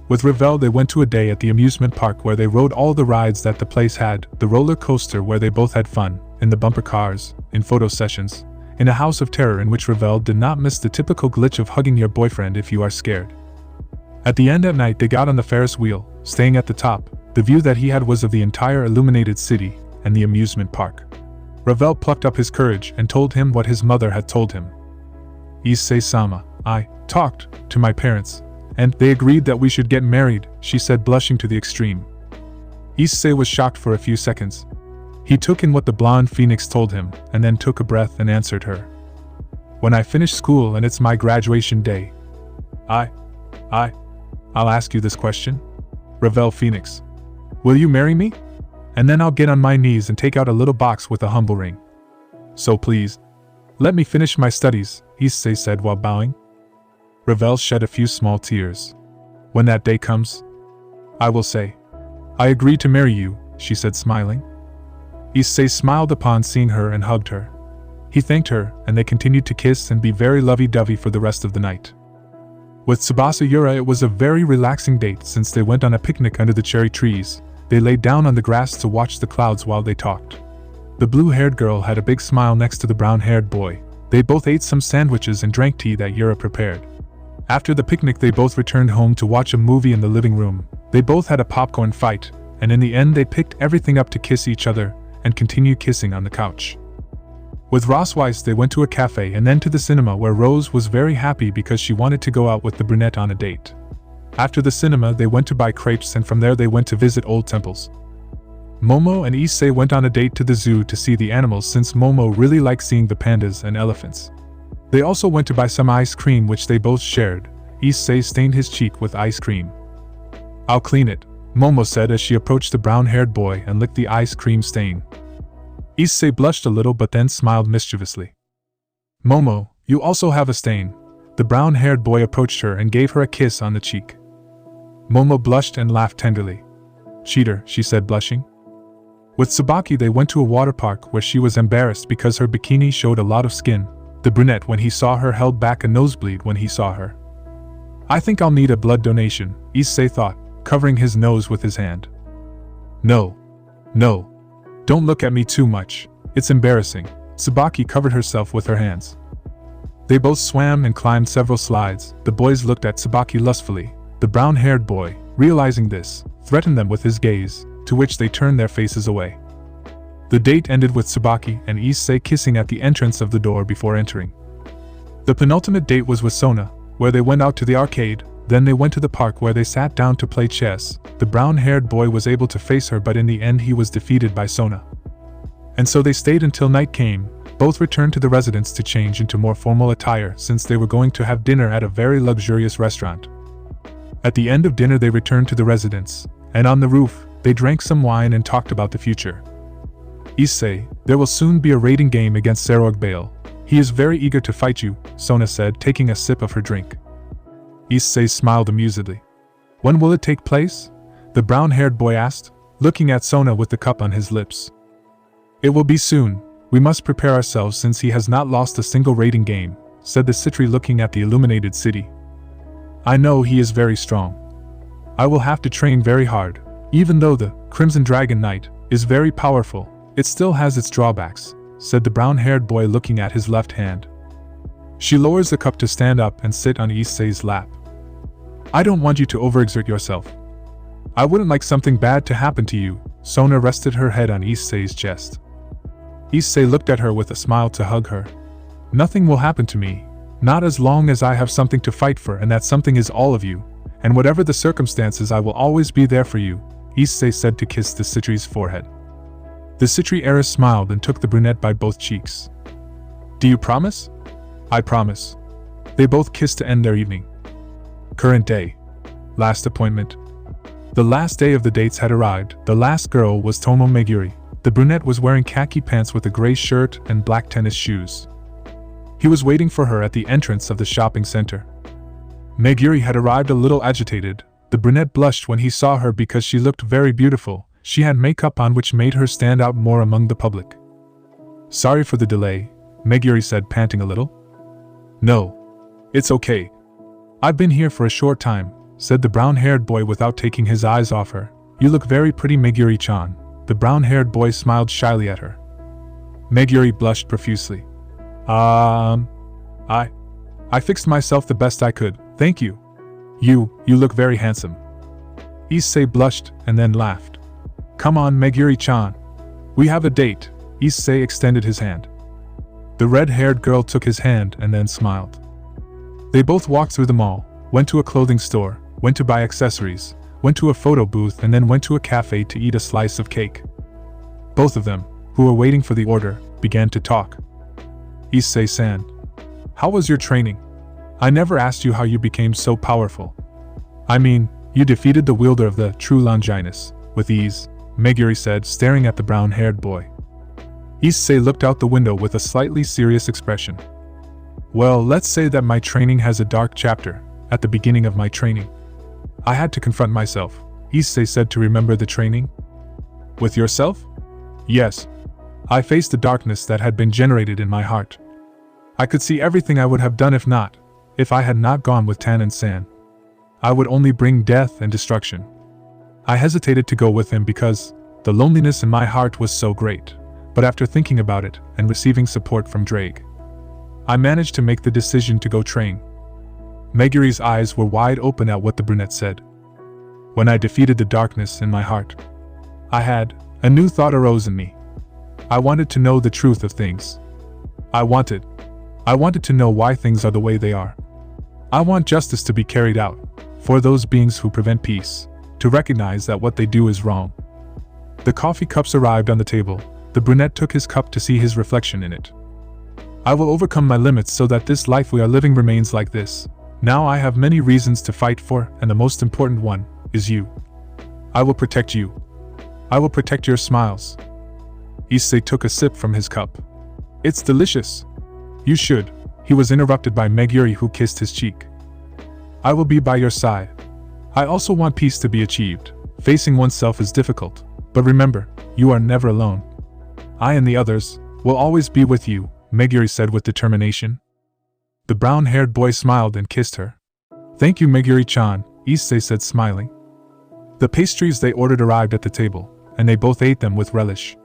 With Ravel they went to a day at the amusement park where they rode all the rides that the place had, the roller coaster where they both had fun, in the bumper cars, in photo sessions, in a house of terror in which Ravel did not miss the typical glitch of hugging your boyfriend if you are scared. At the end at night they got on the Ferris wheel, staying at the top. The view that he had was of the entire illuminated city and the amusement park. Ravel plucked up his courage and told him what his mother had told him. Issei-sama, I talked to my parents, and they agreed that we should get married, she said, blushing to the extreme. Issei was shocked for a few seconds. He took in what the blonde phoenix told him, and then took a breath and answered her. When I finish school and it's my graduation day, I'll ask you this question. Ravel Phoenix. Will you marry me? And then I'll get on my knees and take out a little box with a humble ring. So please, let me finish my studies, Issei said while bowing. Ravel shed a few small tears. When that day comes, I will say, I agree to marry you, she said smiling. Issei smiled upon seeing her and hugged her. He thanked her, and they continued to kiss and be very lovey-dovey for the rest of the night. With Tsubasa Yura it was a very relaxing date since they went on a picnic under the cherry trees. They lay down on the grass to watch the clouds while they talked. The blue-haired girl had a big smile next to the brown-haired boy. They both ate some sandwiches and drank tea that Yura prepared. After the picnic they both returned home to watch a movie in the living room. They both had a popcorn fight, and in the end they picked everything up to kiss each other, and continued kissing on the couch. With Ross Weiss they went to a cafe and then to the cinema where Rose was very happy because she wanted to go out with the brunette on a date. After the cinema they went to buy crepes and from there they went to visit old temples. Momo and Issei went on a date to the zoo to see the animals since Momo really liked seeing the pandas and elephants. They also went to buy some ice cream which they both shared. Issei stained his cheek with ice cream. I'll clean it, Momo said as she approached the brown-haired boy and licked the ice cream stain. Issei blushed a little but then smiled mischievously. Momo, you also have a stain. The brown-haired boy approached her and gave her a kiss on the cheek. Momo blushed and laughed tenderly. Cheater, she said blushing. With Tsubaki they went to a water park where she was embarrassed because her bikini showed a lot of skin. The brunette when he saw her held back a nosebleed when he saw her. I think I'll need a blood donation, Issei thought, covering his nose with his hand. No. Don't look at me too much, it's embarrassing. Tsubaki covered herself with her hands. They both swam and climbed several slides. The boys looked at Tsubaki lustfully. The brown-haired boy, realizing this, threatened them with his gaze, to which they turned their faces away. The date ended with Tsubaki and Issei kissing at the entrance of the door before entering. The penultimate date was with Sona, where they went out to the arcade. Then they went to the park where they sat down to play chess. The brown-haired boy was able to face her but in the end he was defeated by Sona. And so they stayed until night came. Both returned to the residence to change into more formal attire since they were going to have dinner at a very luxurious restaurant. At the end of dinner they returned to the residence, and on the roof, they drank some wine and talked about the future. Issei, there will soon be a raiding game against Sarog Bale. He is very eager to fight you, Sona said, taking a sip of her drink. Issei smiled amusedly. When will it take place? The brown-haired boy asked, looking at Sona with the cup on his lips. It will be soon. We must prepare ourselves since he has not lost a single raiding game, said the Sitri looking at the illuminated city. I know he is very strong. I will have to train very hard. Even though the Crimson Dragon Knight is very powerful, it still has its drawbacks, said the brown-haired boy looking at his left hand. She lowers the cup to stand up and sit on Issei's lap. I don't want you to overexert yourself. I wouldn't like something bad to happen to you. Sona rested her head on Issei's chest. Issei looked at her with a smile to hug her. Nothing will happen to me. Not as long as I have something to fight for, and that something is all of you. And whatever the circumstances, I will always be there for you, Issei said to kiss the Sitri's forehead. The Sitri heiress smiled and took the brunette by both cheeks. Do you promise? I promise. They both kissed to end their evening. Current day. Last appointment. The last day of the dates had arrived. The last girl was Tomo Meguri. The brunette was wearing khaki pants with a gray shirt and black tennis shoes. He was waiting for her at the entrance of the shopping center. Meguri had arrived a little agitated. The brunette blushed when he saw her because she looked very beautiful. She had makeup on which made her stand out more among the public. "Sorry for the delay," Meguri said, panting a little. "No. It's okay. I've been here for a short time," said the brown-haired boy without taking his eyes off her. "You look very pretty, Meguri-chan." The brown-haired boy smiled shyly at her. Meguri blushed profusely. I fixed myself the best I could, thank you. You look very handsome." Issei blushed and then laughed. "Come on, Meguri-chan. We have a date." Issei extended his hand. The red-haired girl took his hand and then smiled. They both walked through the mall, went to a clothing store, went to buy accessories, went to a photo booth, and then went to a cafe to eat a slice of cake. Both of them, who were waiting for the order, began to talk. "Issei-san, how was your training? I never asked you how you became so powerful. I mean, you defeated the wielder of the true Longinus with ease," Meguri said, staring at the brown-haired boy. Issei looked out the window with a slightly serious expression. "Well, let's say that my training has a dark chapter. At the beginning of my training, I had to confront myself," Issei said, "to remember the training." "With yourself?" "Yes. I faced the darkness that had been generated in my heart. I could see everything I would have done if I had not gone with Tannen-san. I would only bring death and destruction. I hesitated to go with him because the loneliness in my heart was so great, but after thinking about it and receiving support from Ddraig, I managed to make the decision to go train." Meguri's eyes were wide open at what the brunette said. "When I defeated the darkness in my heart, a new thought arose in me. I wanted to know the truth of things. I wanted to know why things are the way they are. I want justice to be carried out, for those beings who prevent peace, to recognize that what they do is wrong." The coffee cups arrived on the table. The brunette took his cup to see his reflection in it. "I will overcome my limits so that this life we are living remains like this. Now I have many reasons to fight for, and the most important one is you. I will protect you. I will protect your smiles." Issei took a sip from his cup. "It's delicious." "You should." He was interrupted by Meguri, who kissed his cheek. "I will be by your side. I also want peace to be achieved. Facing oneself is difficult, but remember, you are never alone. I and the others will always be with you," Meguri said with determination. The brown-haired boy smiled and kissed her. "Thank you, Meguri-chan," Issei said, smiling. The pastries they ordered arrived at the table, and they both ate them with relish.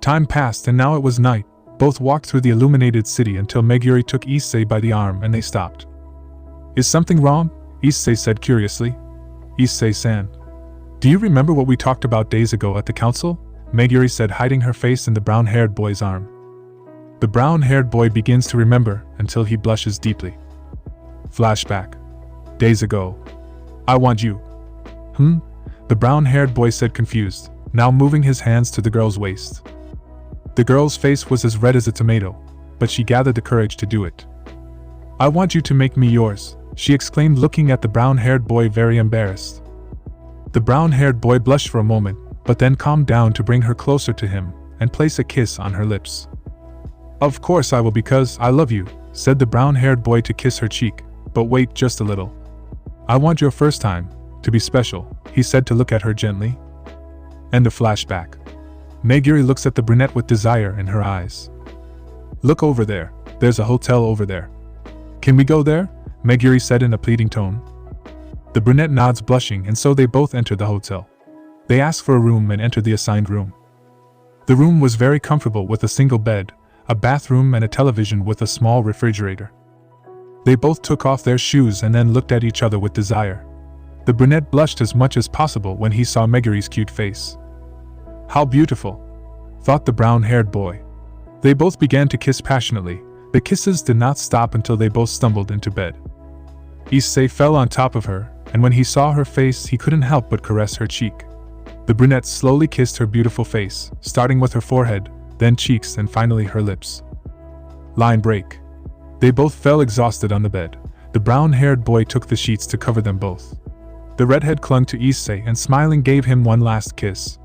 Time passed and now it was night. Both walked through the illuminated city until Meguri took Issei by the arm and they stopped. "Is something wrong?" Issei said curiously. "Issei-san, do you remember what we talked about days ago at the council?" Meguri said, hiding her face in the brown-haired boy's arm. The brown-haired boy begins to remember until he blushes deeply. Flashback. Days ago. "I want you." The brown-haired boy said, confused, now moving his hands to the girl's waist. The girl's face was as red as a tomato, but she gathered the courage to do it. "I want you to make me yours," she exclaimed, looking at the brown-haired boy very embarrassed. The brown-haired boy blushed for a moment, but then calmed down to bring her closer to him and place a kiss on her lips. "Of course I will, because I love you," said the brown-haired boy to kiss her cheek, "but wait just a little. I want your first time to be special," he said, to look at her gently. End of flashback. Meguri looks at the brunette with desire in her eyes. "Look over there, there's a hotel over there. Can we go there?" Meguri said in a pleading tone. The brunette nods, blushing, and so they both enter the hotel. They ask for a room and enter the assigned room. The room was very comfortable with a single bed, a bathroom and a television with a small refrigerator. They both took off their shoes and then looked at each other with desire. The brunette blushed as much as possible when he saw Meguri's cute face. "How beautiful," thought the brown-haired boy. They both began to kiss passionately. The kisses did not stop until they both stumbled into bed. Issei fell on top of her, and when he saw her face he couldn't help but caress her cheek. The brunette slowly kissed her beautiful face, starting with her forehead, then cheeks, and finally her lips. Line break. They both fell exhausted on the bed. The brown-haired boy took the sheets to cover them both. The redhead clung to Issei and smiling gave him one last kiss.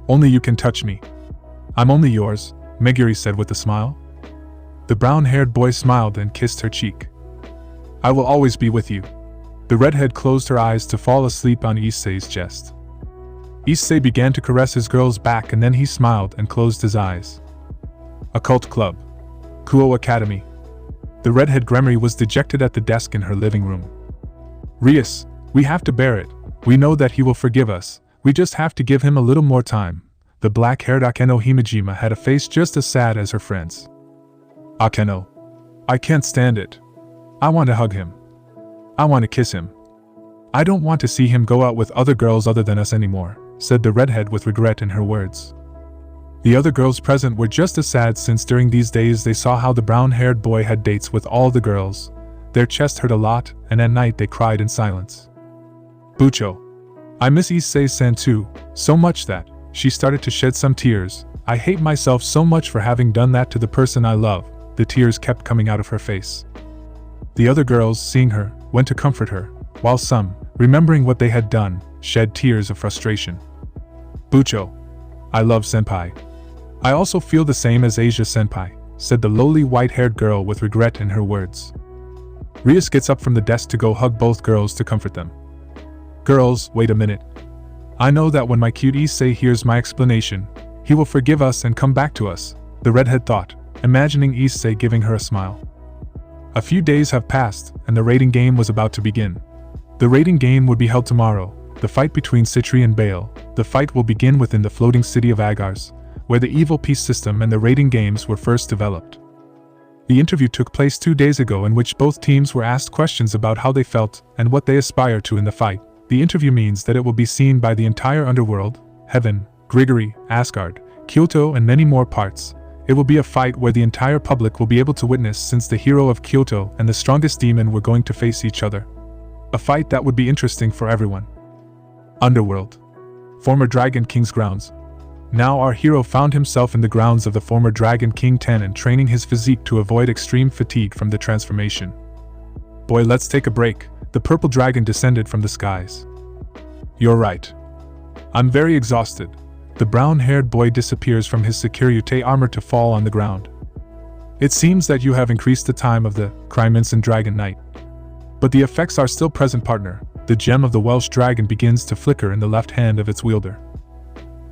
"Only you can touch me. I'm only yours," Meguri said with a smile. The brown-haired boy smiled and kissed her cheek. I will always be with you. The redhead closed her eyes to fall asleep on Issei's chest. Issei began to caress his girl's back and then he smiled and closed his eyes. Occult Club. Kuo Academy. The redhead Gremory was dejected at the desk in her living room. Rias, we have to bear it. We know that he will forgive us. We just have to give him a little more time. The black-haired Akeno Himejima had a face just as sad as her friends. Akeno. I can't stand it. I want to hug him. I want to kiss him. I don't want to see him go out with other girls other than us anymore, said the redhead with regret in her words. The other girls present were just as sad since during these days they saw how the brown-haired boy had dates with all the girls. Their chest hurt a lot, and at night they cried in silence. Bucho. I miss Issei-san too, so much that she started to shed some tears. I hate myself so much for having done that to the person I love. The tears kept coming out of her face. The other girls, seeing her, went to comfort her, while some, remembering what they had done, shed tears of frustration. Bucho. I love senpai. I also feel the same as Asia senpai, said the lowly white-haired girl with regret in her words. Rias gets up from the desk to go hug both girls to comfort them. Girls, wait a minute. I know that when my cute Issei hears my explanation, he will forgive us and come back to us, the redhead thought, imagining Issei giving her a smile. A few days have passed, and the raiding game was about to begin. The raiding game would be held tomorrow, the fight between Sitri and Bale. The fight will begin within the floating city of Agars, where the evil peace system and the raiding games were first developed. The interview took place 2 days ago in which both teams were asked questions about how they felt and what they aspire to in the fight. The interview means that it will be seen by the entire underworld, Heaven, Gregory, Asgard, Kyoto and many more parts. It will be a fight where the entire public will be able to witness since the hero of Kyoto and the strongest demon were going to face each other. A fight that would be interesting for everyone. Underworld. Former Dragon King's grounds. Now our hero found himself in the grounds of the former Dragon King Tannen, training his physique to avoid extreme fatigue from the transformation. Boy, let's take a break. The purple dragon descended from the skies. You're right. I'm very exhausted. The brown-haired boy disappears from his Sekiryuutei armor to fall on the ground. It seems that you have increased the time of the Crimson Dragon Knight. But the effects are still present, partner. The gem of the Welsh dragon begins to flicker in the left hand of its wielder.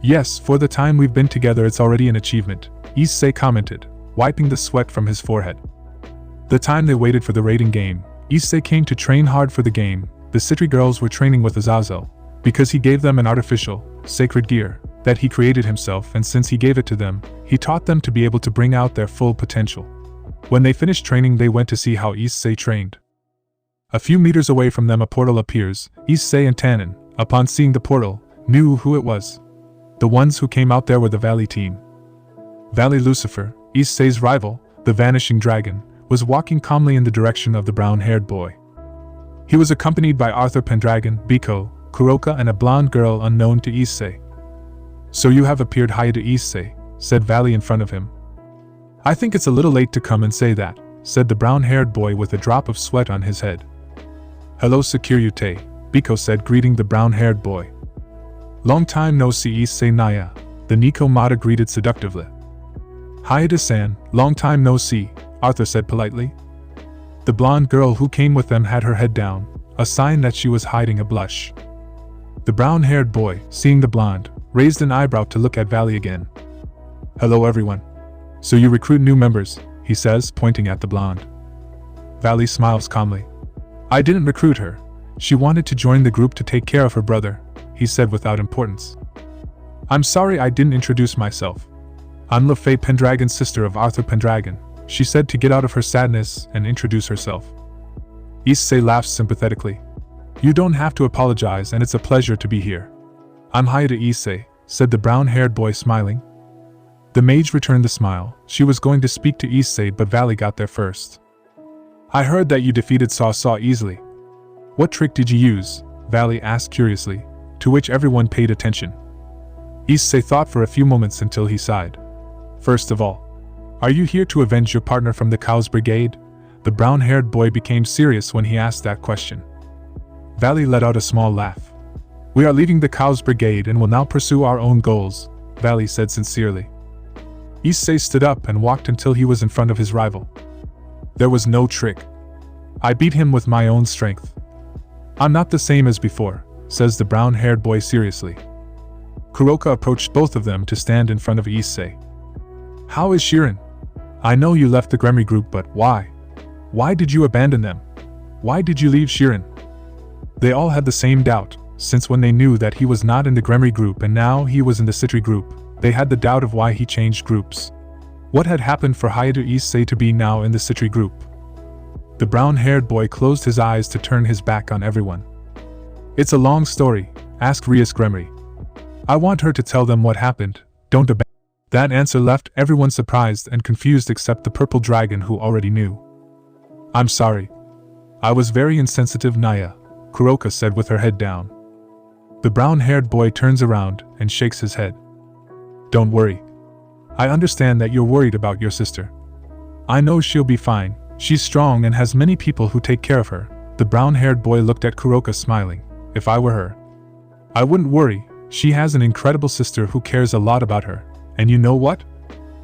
Yes, for the time we've been together it's already an achievement, Issei commented, wiping the sweat from his forehead. The time they waited for the raiding game, Issei came to train hard for the game. The Sitri girls were training with Azazel, because he gave them an artificial, sacred gear that he created himself, and since he gave it to them, he taught them to be able to bring out their full potential. When they finished training they went to see how Issei trained. A few meters away from them a portal appears. Issei and Tannen, upon seeing the portal, knew who it was. The ones who came out there were the Valley team. Valley Lucifer, Issei's rival, the vanishing dragon, was walking calmly in the direction of the brown-haired boy. He was accompanied by Arthur Pendragon, Biko, Kuroka and a blonde girl unknown to Issei. So you have appeared, Hyoudou Issei, said Valley in front of him. I think it's a little late to come and say that, said the brown-haired boy with a drop of sweat on his head. Hello Sekiryuutei, Biko said, greeting the brown-haired boy. Long time no see, Issei Naya, the Nico Mata greeted seductively. Hyoudou-san, long time no see, Arthur said politely. The blonde girl who came with them had her head down, a sign that she was hiding a blush. The brown-haired boy, seeing the blonde, raised an eyebrow to look at Valley again. Hello everyone. So you recruit new members, he says, pointing at the blonde. Valley smiles calmly. I didn't recruit her. She wanted to join the group to take care of her brother, he said without importance. I'm sorry I didn't introduce myself. I'm Lefay Pendragon, sister of Arthur Pendragon, she said to get out of her sadness and introduce herself. Issei laughed sympathetically. You don't have to apologize and it's a pleasure to be here. I'm Hyoudou Issei, said the brown-haired boy smiling. The mage returned the smile. She was going to speak to Issei but Valley got there first. I heard that you defeated Saw easily. What trick did you use? Valley asked curiously, to which everyone paid attention. Issei thought for a few moments until he sighed. First of all, are you here to avenge your partner from the Chaos Brigade? The brown-haired boy became serious when he asked that question. Valley let out a small laugh. We are leaving the Chaos Brigade and will now pursue our own goals, Valley said sincerely. Issei stood up and walked until he was in front of his rival. There was no trick. I beat him with my own strength. I'm not the same as before, says the brown-haired boy seriously. Kuroka approached both of them to stand in front of Issei. How is Shirin? I know you left the Gremory group, but why? Why did you abandon them? Why did you leave Shirin? They all had the same doubt, since when they knew that he was not in the Gremory group and now he was in the Sitri group, they had the doubt of why he changed groups. What had happened for Hyoudou Issei to be now in the Sitri group? The brown-haired boy closed his eyes to turn his back on everyone. It's a long story, asked Rias Gremory. I want her to tell them what happened, don't abandon. That answer left everyone surprised and confused except the purple dragon who already knew. I'm sorry. I was very insensitive, Naya, Kuroka said with her head down. The brown-haired boy turns around and shakes his head. Don't worry. I understand that you're worried about your sister. I know she'll be fine. She's strong and has many people who take care of her. The brown-haired boy looked at Kuroka smiling. If I were her, I wouldn't worry. She has an incredible sister who cares a lot about her. And you know what?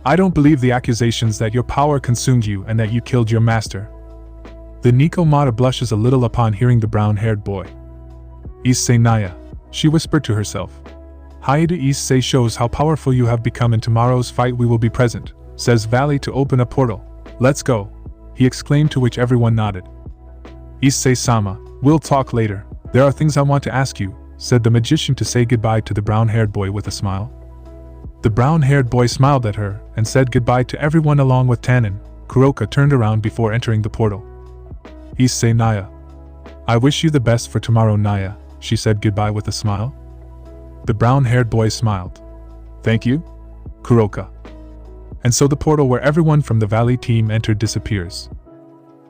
I don't believe the accusations that your power consumed you and that you killed your master. The Nikomata blushes a little upon hearing the brown-haired boy. Issei Naya, she whispered to herself. Hyoudou Issei shows how powerful you have become. In tomorrow's fight we will be present, says Valley to open a portal. Let's go, he exclaimed, to which everyone nodded. Issei-sama, we'll talk later. There are things I want to ask you, said the magician to say goodbye to the brown-haired boy with a smile. The brown-haired boy smiled at her and said goodbye to everyone along with Tannen. Kuroka turned around before entering the portal. Issei Naya. I wish you the best for tomorrow, Naya, she said goodbye with a smile. The brown-haired boy smiled. Thank you, Kuroka. And so the portal where everyone from the Valley team entered disappears.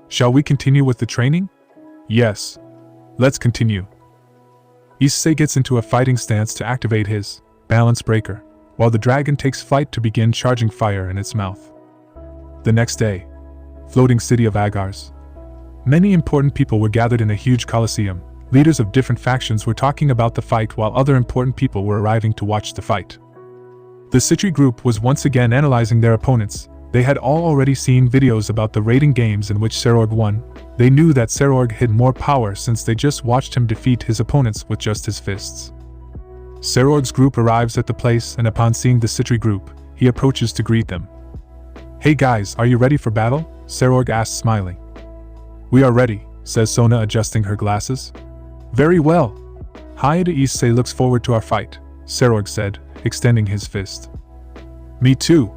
Shall we continue with the training? Yes. Let's continue. Issei gets into a fighting stance to activate his balance breaker, while the dragon takes flight to begin charging fire in its mouth. The next day, floating city of Agars. Many important people were gathered in a huge coliseum. Leaders of different factions were talking about the fight while other important people were arriving to watch the fight. The Sitri group was once again analyzing their opponents. They had all already seen videos about the raiding games in which Serorg won. They knew that Serorg had more power since they just watched him defeat his opponents with just his fists. Serorg's group arrives at the place, and upon seeing the Sitri group, he approaches to greet them. Hey guys, are you ready for battle? Serorg asks, smiling. We are ready, says Sona, adjusting her glasses. Very well. Hyoudou Issei looks forward to our fight, Serorg said, extending his fist. Me too.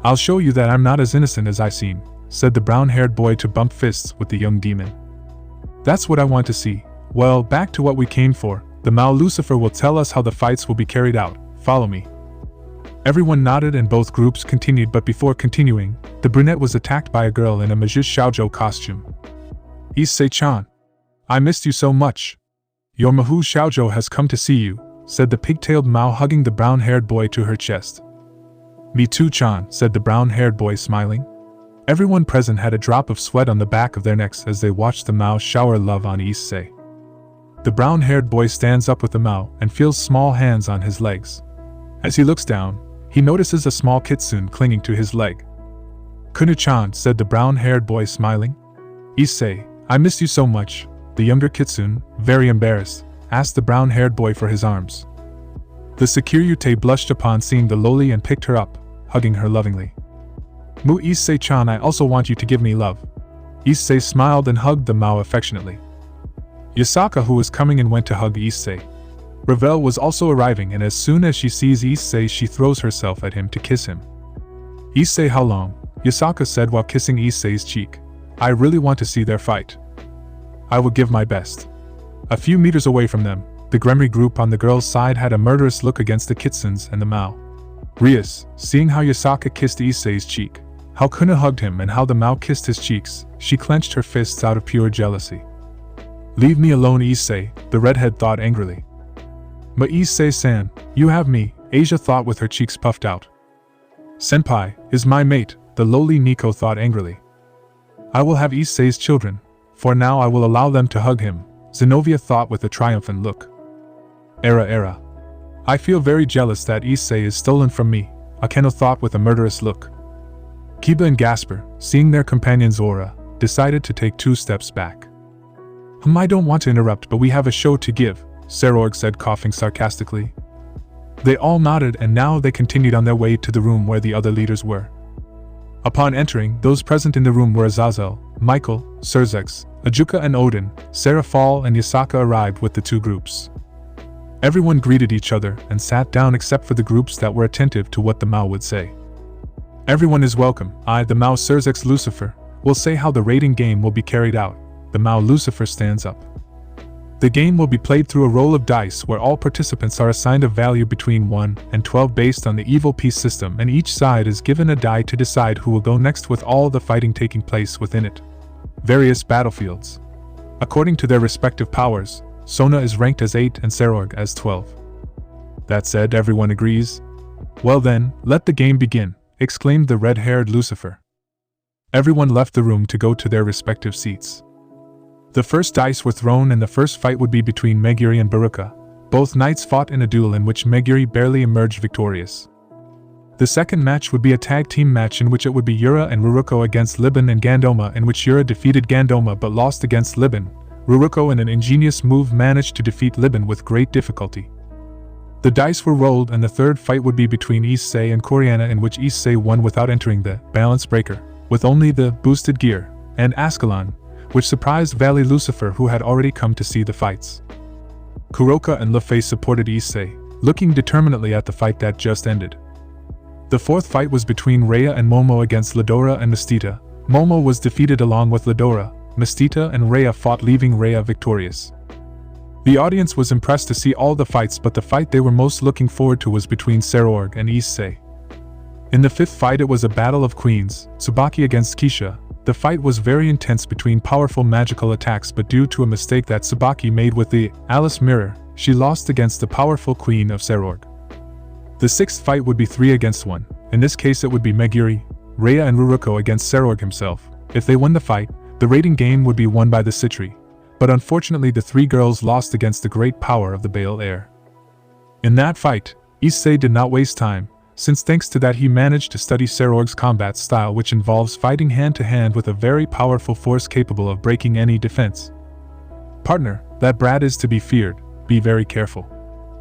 I'll show you that I'm not as innocent as I seem, said the brown-haired boy to bump fists with the young demon. That's what I want to see. Well, back to what we came for. The Mao Lucifer will tell us how the fights will be carried out. Follow me. Everyone nodded and both groups continued, but before continuing, the brunette was attacked by a girl in a Majus Xiaozhou costume. Issei-chan. I missed you so much. Your Mahu Xiaozhou has come to see you, said the pigtailed Mao, hugging the brown-haired boy to her chest. Me too, Chan, said the brown-haired boy, smiling. Everyone present had a drop of sweat on the back of their necks as they watched the Mao shower love on Issei. The brown-haired boy stands up with the Mao and feels small hands on his legs. As he looks down, he notices a small kitsune clinging to his leg. Kunu-chan, said the brown-haired boy, smiling. Issei, I missed you so much. The younger kitsune, very embarrassed, asked the brown-haired boy for his arms. The Sekiryuutei blushed upon seeing the loli and picked her up, hugging her lovingly. Mu Issei-chan, I also want you to give me love. Issei smiled and hugged the Mao affectionately. Yasaka, who was coming in, went to hug Issei. Ravel was also arriving, and as soon as she sees Issei, she throws herself at him to kiss him. Issei, how long? Yasaka said while kissing Issei's cheek. I really want to see their fight. I will give my best. A few meters away from them, the Gremory group on the girl's side had a murderous look against the kitsunes and the Mao. Rias, seeing how Yasaka kissed Issei's cheek, how Kuna hugged him, and how the Mao kissed his cheeks, she clenched her fists out of pure jealousy. Leave me alone, Issei, the redhead thought angrily. But Issei-san, you have me, Asia thought with her cheeks puffed out. Senpai is my mate, the lowly Nico thought angrily. I will have Issei's children. For now I will allow them to hug him, Zenobia thought with a triumphant look. Era. I feel very jealous that Issei is stolen from me, Akeno thought with a murderous look. Kiba and Gasper, seeing their companion's aura, decided to take 2 steps back. I don't want to interrupt, but we have a show to give, Serorg said, coughing sarcastically. They all nodded, and now they continued on their way to the room where the other leaders were. Upon entering, those present in the room were Azazel, Michael, Surzex, Ajuka and Odin. Sarah Fall and Yasaka arrived with the 2 groups. Everyone greeted each other and sat down except for the groups that were attentive to what the Mao would say. Everyone is welcome. I, the Mao Surzex Lucifer, will say how the rating game will be carried out. The Mao Lucifer stands up. The game will be played through a roll of dice where all participants are assigned a value between 1 and 12 based on the evil piece system, and each side is given a die to decide who will go next, with all the fighting taking place within it. Various battlefields. According to their respective powers, Sona is ranked as 8 and Serorg as 12. That said, everyone agrees. Well then, let the game begin, exclaimed the red-haired Lucifer. Everyone left the room to go to their respective seats. The first dice were thrown, and the first fight would be between Meguri and Baruka. Both knights fought in a duel in which Meguri barely emerged victorious. The second match would be a tag team match in which it would be Yura and Ruruko against Liban and Gandoma, in which Yura defeated Gandoma but lost against Liban. Ruruko, in an ingenious move, managed to defeat Liban with great difficulty. The dice were rolled, and the third fight would be between Issei and Coriana, in which Issei won without entering the balance breaker, with only the boosted gear, and Ascalon, which surprised Valley Lucifer, who had already come to see the fights. Kuroka and Lefei supported Issei, looking determinedly at the fight that just ended. The fourth fight was between Rhea and Momo against Ladora and Mistita. Momo was defeated along with Ladora. Mistita and Rhea fought, leaving Rhea victorious. The audience was impressed to see all the fights, but the fight they were most looking forward to was between Serorg and Issei. In the fifth fight, it was a battle of queens, Tsubaki against Keisha. The fight was very intense between powerful magical attacks, but due to a mistake that Tsubaki made with the Alice Mirror, she lost against the powerful queen of Serorg. The sixth fight would be 3 against 1. In this case it would be Meguri, Rhea and Ruruko against Serorg himself. If they won the fight, the rating game would be won by the Sitri. But unfortunately the 3 girls lost against the great power of the Baal Air. In that fight, Issei did not waste time, since thanks to that he managed to study Serorg's combat style, which involves fighting hand-to-hand with a very powerful force capable of breaking any defense. Partner, that brat is to be feared, be very careful.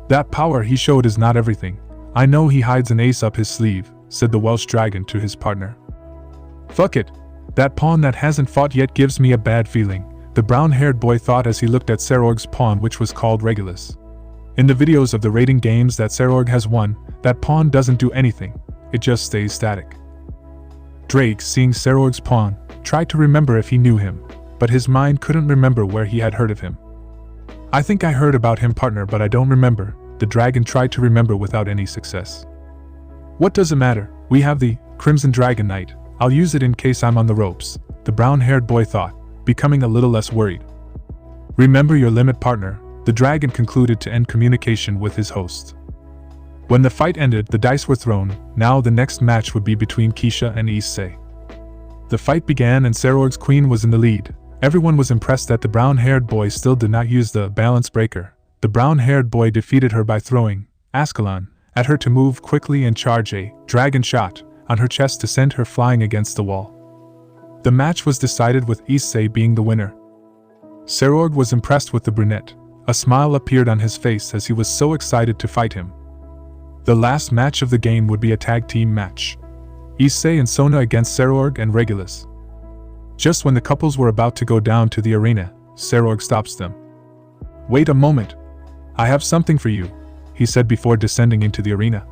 That power he showed is not everything. I know he hides an ace up his sleeve, said the Welsh dragon to his partner. Fuck it, that pawn that hasn't fought yet gives me a bad feeling, the brown-haired boy thought as he looked at Serorg's pawn, which was called Regulus. In the videos of the rating games that Serorg has won, that pawn doesn't do anything, it just stays static. Ddraig, seeing Serorg's pawn, tried to remember if he knew him, but his mind couldn't remember where he had heard of him. I think I heard about him, partner, but I don't remember, the dragon tried to remember without any success. What does it matter? We have the Crimson Dragon Knight, I'll use it in case I'm on the ropes, the brown-haired boy thought, becoming a little less worried. Remember your limit, partner, the dragon concluded to end communication with his host. When the fight ended, the dice were thrown. Now the next match would be between Keisha and Issei. The fight began and Serorg's queen was in the lead. Everyone was impressed that the brown-haired boy still did not use the balance breaker. The brown-haired boy defeated her by throwing Ascalon at her to move quickly and charge a dragon shot on her chest to send her flying against the wall. The match was decided with Issei being the winner. Serorg was impressed with the brunette. A smile appeared on his face as he was so excited to fight him. The last match of the game would be a tag team match. Issei and Sona against Serorg and Regulus. Just when the couples were about to go down to the arena, Serorg stops them. Wait a moment. I have something for you, he said before descending into the arena.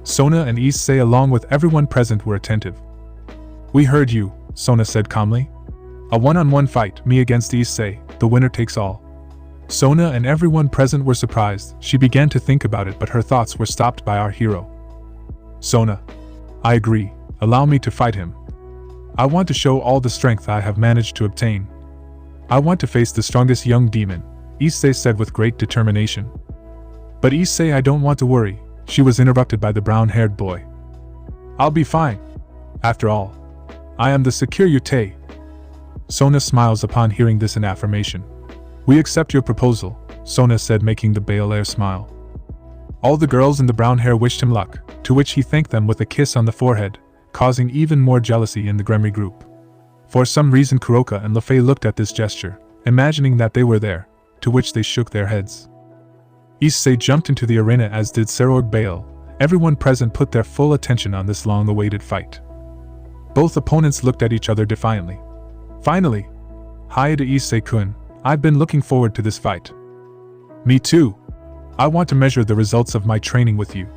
Sona and Issei along with everyone present were attentive. We heard you, Sona said calmly. A one-on-one fight, me against Issei, the winner takes all. Sona and everyone present were surprised. She began to think about it, but her thoughts were stopped by our hero. Sona. I agree, allow me to fight him. I want to show all the strength I have managed to obtain. I want to face the strongest young demon, Issei said with great determination. But Issei, I don't want to worry, she was interrupted by the brown-haired boy. I'll be fine. After all, I am the Sekiryuutei. Sona smiles upon hearing this in affirmation. We accept your proposal, Sona said, making the Baal Air smile. All the girls in the brown hair wished him luck, to which he thanked them with a kiss on the forehead, causing even more jealousy in the Gremory group. For some reason Kuroka and Lefei looked at this gesture, imagining that they were there, to which they shook their heads. Issei jumped into the arena as did Sekiryuutei Bale. Everyone present put their full attention on this long-awaited fight. Both opponents looked at each other defiantly. Finally, Hyoudou Issei-kun, I've been looking forward to this fight. Me too. I want to measure the results of my training with you.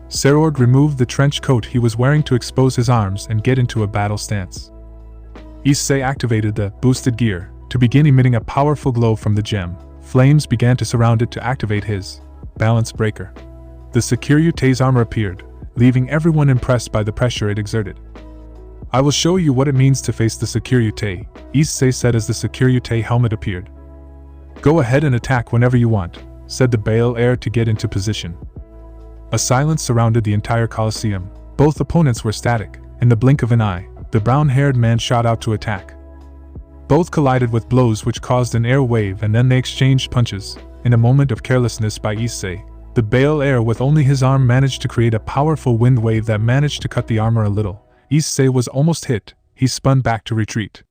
Sekiryuutei removed the trench coat he was wearing to expose his arms and get into a battle stance. Issei activated the boosted gear to begin emitting a powerful glow from the gem. Flames began to surround it to activate his balance breaker. The Sekiryuutei's armor appeared, leaving everyone impressed by the pressure it exerted. I will show you what it means to face the Sekiryuutei, Issei said as the Sekiryuutei helmet appeared. Go ahead and attack whenever you want, said the Bale heir to get into position. A silence surrounded the entire Colosseum. Both opponents were static. In the blink of an eye, the brown-haired man shot out to attack. Both collided with blows which caused an air wave and then they exchanged punches. In a moment of carelessness by Issei, the Bale heir with only his arm managed to create a powerful wind wave that managed to cut the armor a little. Issei was almost hit. He spun back to retreat.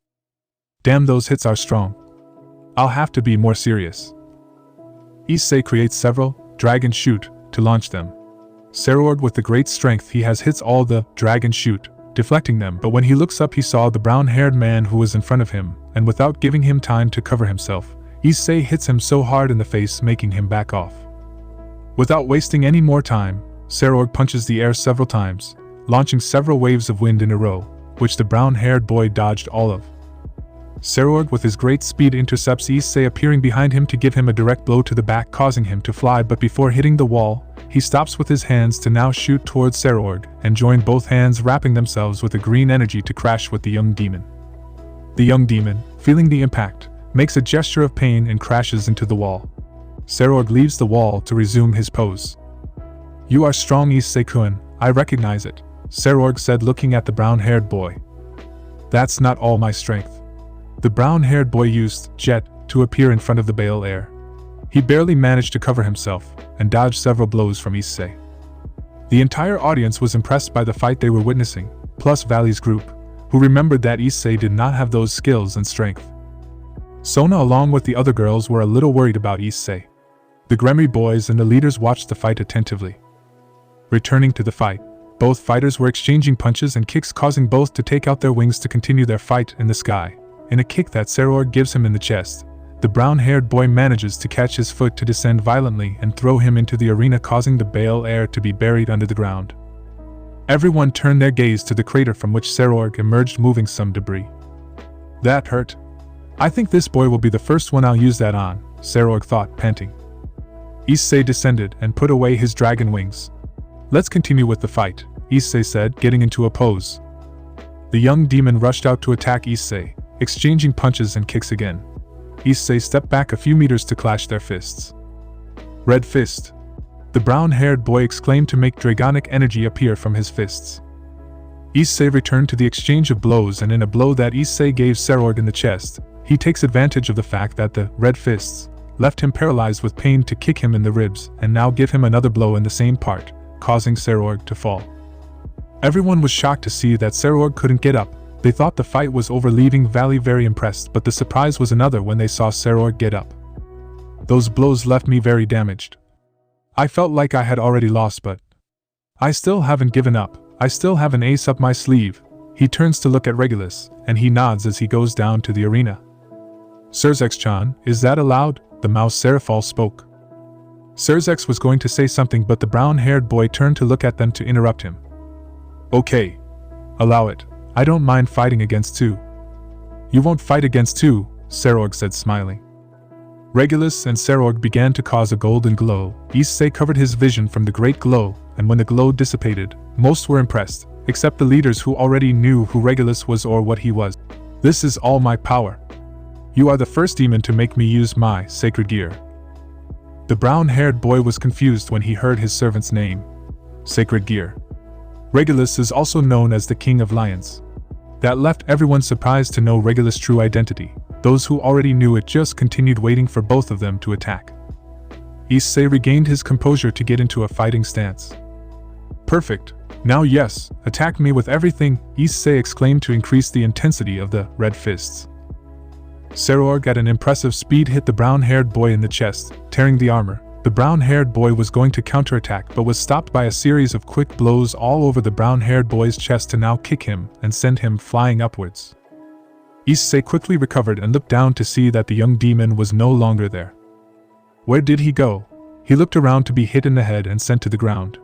Damn, those hits are strong. I'll have to be more serious. Issei creates several dragon shoot to launch them. Sekiryuutei with the great strength he has hits all the dragon shoot, deflecting them, but when he looks up he saw the brown-haired man who was in front of him, and without giving him time to cover himself, Issei hits him so hard in the face making him back off. Without wasting any more time, Sekiryuutei punches the air several times, launching several waves of wind in a row, which the brown-haired boy dodged all of. Sekiryuutei with his great speed intercepts Issei appearing behind him to give him a direct blow to the back causing him to fly, but before hitting the wall, he stops with his hands to now shoot towards Sekiryuutei and join both hands wrapping themselves with a green energy to crash with the young demon. The young demon, feeling the impact, makes a gesture of pain and crashes into the wall. Sekiryuutei leaves the wall to resume his pose. You are strong, Issei-kun, I recognize it, Sekiryuutei said looking at the brown-haired boy. That's not all my strength. The brown-haired boy used jet to appear in front of the Bale heir. He barely managed to cover himself and dodged several blows from Issei. The entire audience was impressed by the fight they were witnessing, plus Valley's group, who remembered that Issei did not have those skills and strength. Sona along with the other girls were a little worried about Issei. The Gremory boys and the leaders watched the fight attentively. Returning to the fight, both fighters were exchanging punches and kicks causing both to take out their wings to continue their fight in the sky. In a kick that Sekiryuutei gives him in the chest, the brown-haired boy manages to catch his foot to descend violently and throw him into the arena causing the Bale heir to be buried under the ground. Everyone turned their gaze to the crater from which Sekiryuutei emerged moving some debris. That hurt. I think this boy will be the first one I'll use that on, Sekiryuutei thought, panting. Issei descended and put away his dragon wings. Let's continue with the fight, Issei said, getting into a pose. The young demon rushed out to attack Issei, exchanging punches and kicks again. Issei stepped back a few meters to clash their fists. Red fist. The brown-haired boy exclaimed to make dragonic energy appear from his fists. Issei returned to the exchange of blows, and in a blow that Issei gave Sekiryuutei in the chest, he takes advantage of the fact that the red fists left him paralyzed with pain to kick him in the ribs and now give him another blow in the same part, causing Sekiryuutei to fall. Everyone was shocked to see that Sekiryuutei couldn't get up. They thought the fight was over, leaving Valley very impressed, but the surprise was another when they saw Sekiryuutei get up. Those blows left me very damaged. I felt like I had already lost, but I still haven't given up. I still have an ace up my sleeve. He turns to look at Regulus, and he nods as he goes down to the arena. Serzex-chan, is that allowed? The mouse Serafal spoke. Serzex was going to say something, but the brown-haired boy turned to look at them to interrupt him. Okay. Allow it. I don't mind fighting against two. You won't fight against two, Sekiryuutei said smiling. Regulus and Sekiryuutei began to cause a golden glow. Issei covered his vision from the great glow, and when the glow dissipated, most were impressed, except the leaders who already knew who Regulus was or what he was. This is all my power. You are the first demon to make me use my sacred gear. The brown-haired boy was confused when he heard his servant's name. Sacred gear. Regulus is also known as the King of Lions. That left everyone surprised to know Regulus' true identity. Those who already knew it just continued waiting for both of them to attack. Issei regained his composure to get into a fighting stance. Perfect. Now yes, attack me with everything, Issei exclaimed to increase the intensity of the red fists. Sekiryuutei at an impressive speed hit the brown-haired boy in the chest, tearing the armor. The brown-haired boy was going to counterattack but was stopped by a series of quick blows all over the brown-haired boy's chest to now kick him and send him flying upwards. Issei quickly recovered and looked down to see that the young demon was no longer there. Where did he go? He looked around to be hit in the head and sent to the ground.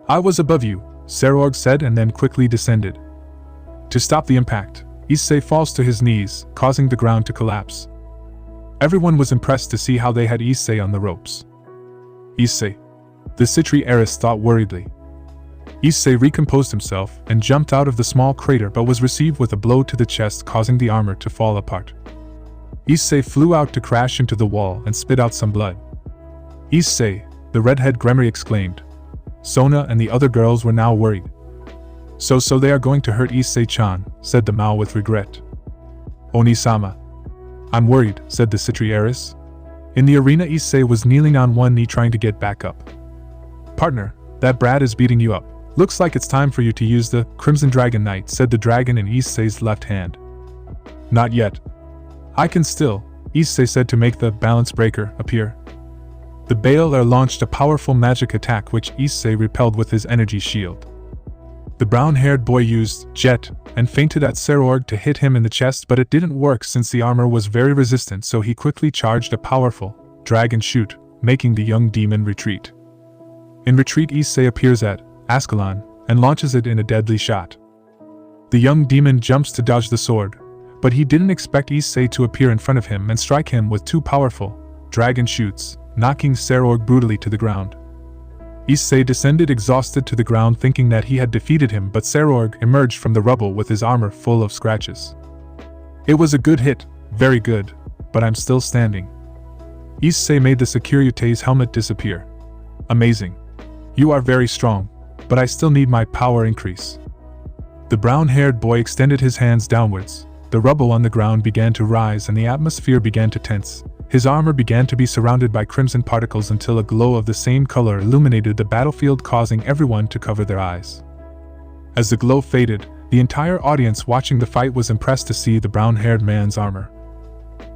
I was above you, Sekiryuutei said and then quickly descended. To stop the impact, Issei falls to his knees, causing the ground to collapse. Everyone was impressed to see how they had Issei on the ropes. Issei, the Sitri heiress thought worriedly. Issei recomposed himself and jumped out of the small crater but was received with a blow to the chest, causing the armor to fall apart. Issei flew out to crash into the wall and spit out some blood. Issei, the redhead Gremory exclaimed. Sona and the other girls were now worried. So they are going to hurt Issei-chan, said the Mao with regret. Oni-sama. I'm worried, said the Sitri heiress. In the arena, Issei was kneeling on one knee trying to get back up. Partner, that brat is beating you up. Looks like it's time for you to use the Crimson Dragon Knight, said the dragon in Issei's left hand. Not yet. I can still, Issei said to make the balance breaker appear. The Baal-er launched a powerful magic attack which Issei repelled with his energy shield. The brown-haired boy used jet and feinted at Sekiryuutei to hit him in the chest, but it didn't work since the armor was very resistant, so he quickly charged a powerful dragon shoot, making the young demon retreat. In retreat, Issei appears at Ascalon and launches it in a deadly shot. The young demon jumps to dodge the sword, but he didn't expect Issei to appear in front of him and strike him with two powerful dragon shoots, knocking Sekiryuutei brutally to the ground. Issei descended exhausted to the ground thinking that he had defeated him, but Sekiryuutei emerged from the rubble with his armor full of scratches. It was a good hit, very good, but I'm still standing. Issei made the Sekiryuutei's helmet disappear. Amazing. You are very strong, but I still need my power increase. The brown-haired boy extended his hands downwards. The rubble on the ground began to rise and the atmosphere began to tense. His armor began to be surrounded by crimson particles until a glow of the same color illuminated the battlefield, causing everyone to cover their eyes. As the glow faded, the entire audience watching the fight was impressed to see the brown-haired man's armor.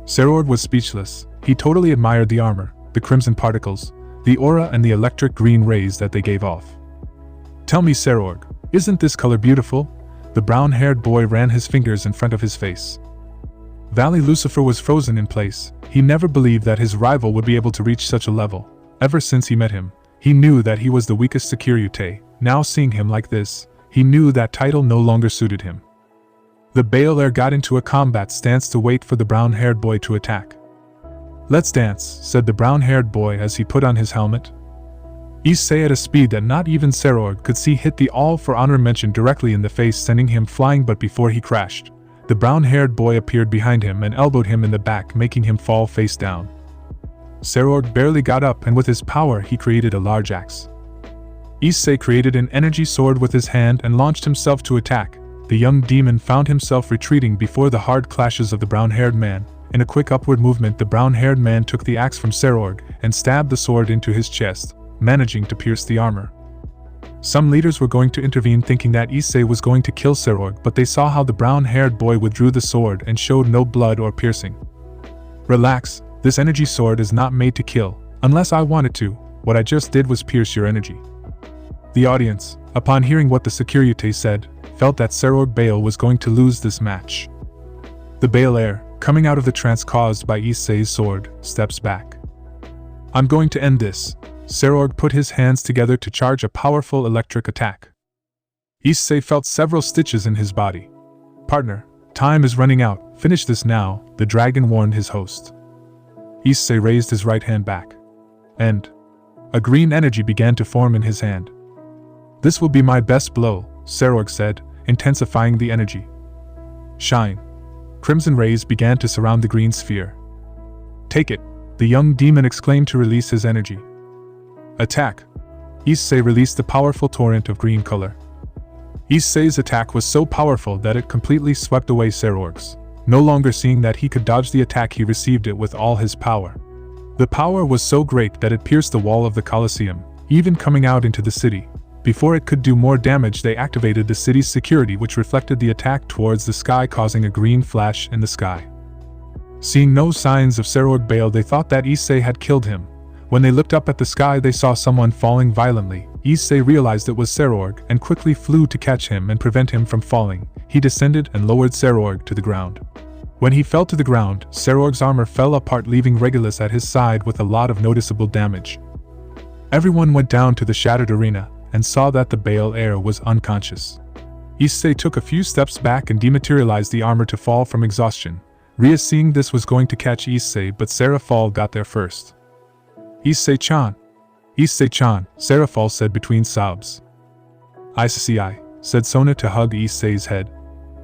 Sekiryuutei was speechless. He totally admired the armor, the crimson particles, the aura and the electric green rays that they gave off. Tell me, Sekiryuutei, isn't this color beautiful? The brown-haired boy ran his fingers in front of his face. Valley Lucifer was frozen in place. He never believed that his rival would be able to reach such a level. Ever since he met him, he knew that he was the weakest Sekiryuutei. Now seeing him like this, he knew that title no longer suited him. The Baal-er got into a combat stance to wait for the brown-haired boy to attack. Let's dance, said the brown-haired boy as he put on his helmet. Issei at a speed that not even Sekiryuutei could see hit the All for Honor mention directly in the face, sending him flying, but before he crashed, the brown-haired boy appeared behind him and elbowed him in the back, making him fall face down. Sekiryuutei barely got up, and with his power he created a large axe. Issei created an energy sword with his hand and launched himself to attack. The young demon found himself retreating before the hard clashes of the brown-haired man. In a quick upward movement, the brown-haired man took the axe from Sekiryuutei and stabbed the sword into his chest, managing to pierce the armor. Some leaders were going to intervene thinking that Issei was going to kill Sekiryuutei, but they saw how the brown-haired boy withdrew the sword and showed no blood or piercing. Relax, this energy sword is not made to kill, unless I wanted to. What I just did was pierce your energy. The audience, upon hearing what the Sekiryuutei said, felt that Sekiryuutei Baal was going to lose this match. The Baal-er, coming out of the trance caused by Issei's sword, steps back. I'm going to end this. Sekiryuutei put his hands together to charge a powerful electric attack. Issei felt several stitches in his body. Partner, time is running out, finish this now, the dragon warned his host. Issei raised his right hand back. And a green energy began to form in his hand. This will be my best blow, Sekiryuutei said, intensifying the energy. Shine. Crimson rays began to surround the green sphere. Take it, the young demon exclaimed to release his energy. Attack. Issei released a powerful torrent of green color. Issei's attack was so powerful that it completely swept away Sekiryuutei's. No longer seeing that he could dodge the attack, he received it with all his power. The power was so great that it pierced the wall of the Colosseum, even coming out into the city. Before it could do more damage, they activated the city's security, which reflected the attack towards the sky, causing a green flash in the sky. Seeing no signs of Sekiryuutei Bale, they thought that Issei had killed him. When they looked up at the sky, they saw someone falling violently. Issei realized it was Sekiryuutei and quickly flew to catch him and prevent him from falling. He descended and lowered Sekiryuutei to the ground. When he fell to the ground, Sekiryuutei's armor fell apart, leaving Regulus at his side with a lot of noticeable damage. Everyone went down to the shattered arena and saw that the Bale heir was unconscious. Issei took a few steps back and dematerialized the armor to fall from exhaustion. Ria, seeing this, was going to catch Issei, but Serafal got there first. Issei-chan! Issei-chan, Serafal said between sobs. "Issei," said Sona to hug Issei's head.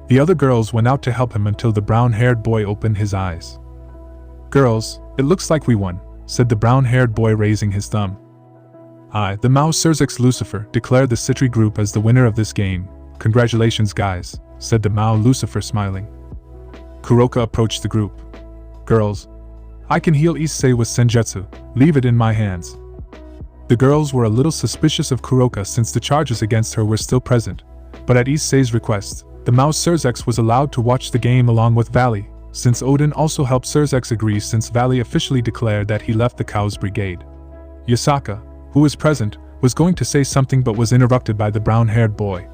The other girls went out to help him until the brown-haired boy opened his eyes. "Girls, it looks like we won," said the brown-haired boy, raising his thumb. "I, the Mao Surzek's Lucifer, declared the Sitri group as the winner of this game. Congratulations, guys," said the Mao Lucifer, smiling. Kuroka approached the group. "Girls, I can heal Issei with Senjutsu. Leave it in my hands." The girls were a little suspicious of Kuroka since the charges against her were still present, but at Issei's request, the Mao Surzek was allowed to watch the game along with Valley, since Odin also helped Surzek agree, since Valley officially declared that he left the Chaos Brigade. Yasaka, who was present, was going to say something but was interrupted by the brown-haired boy.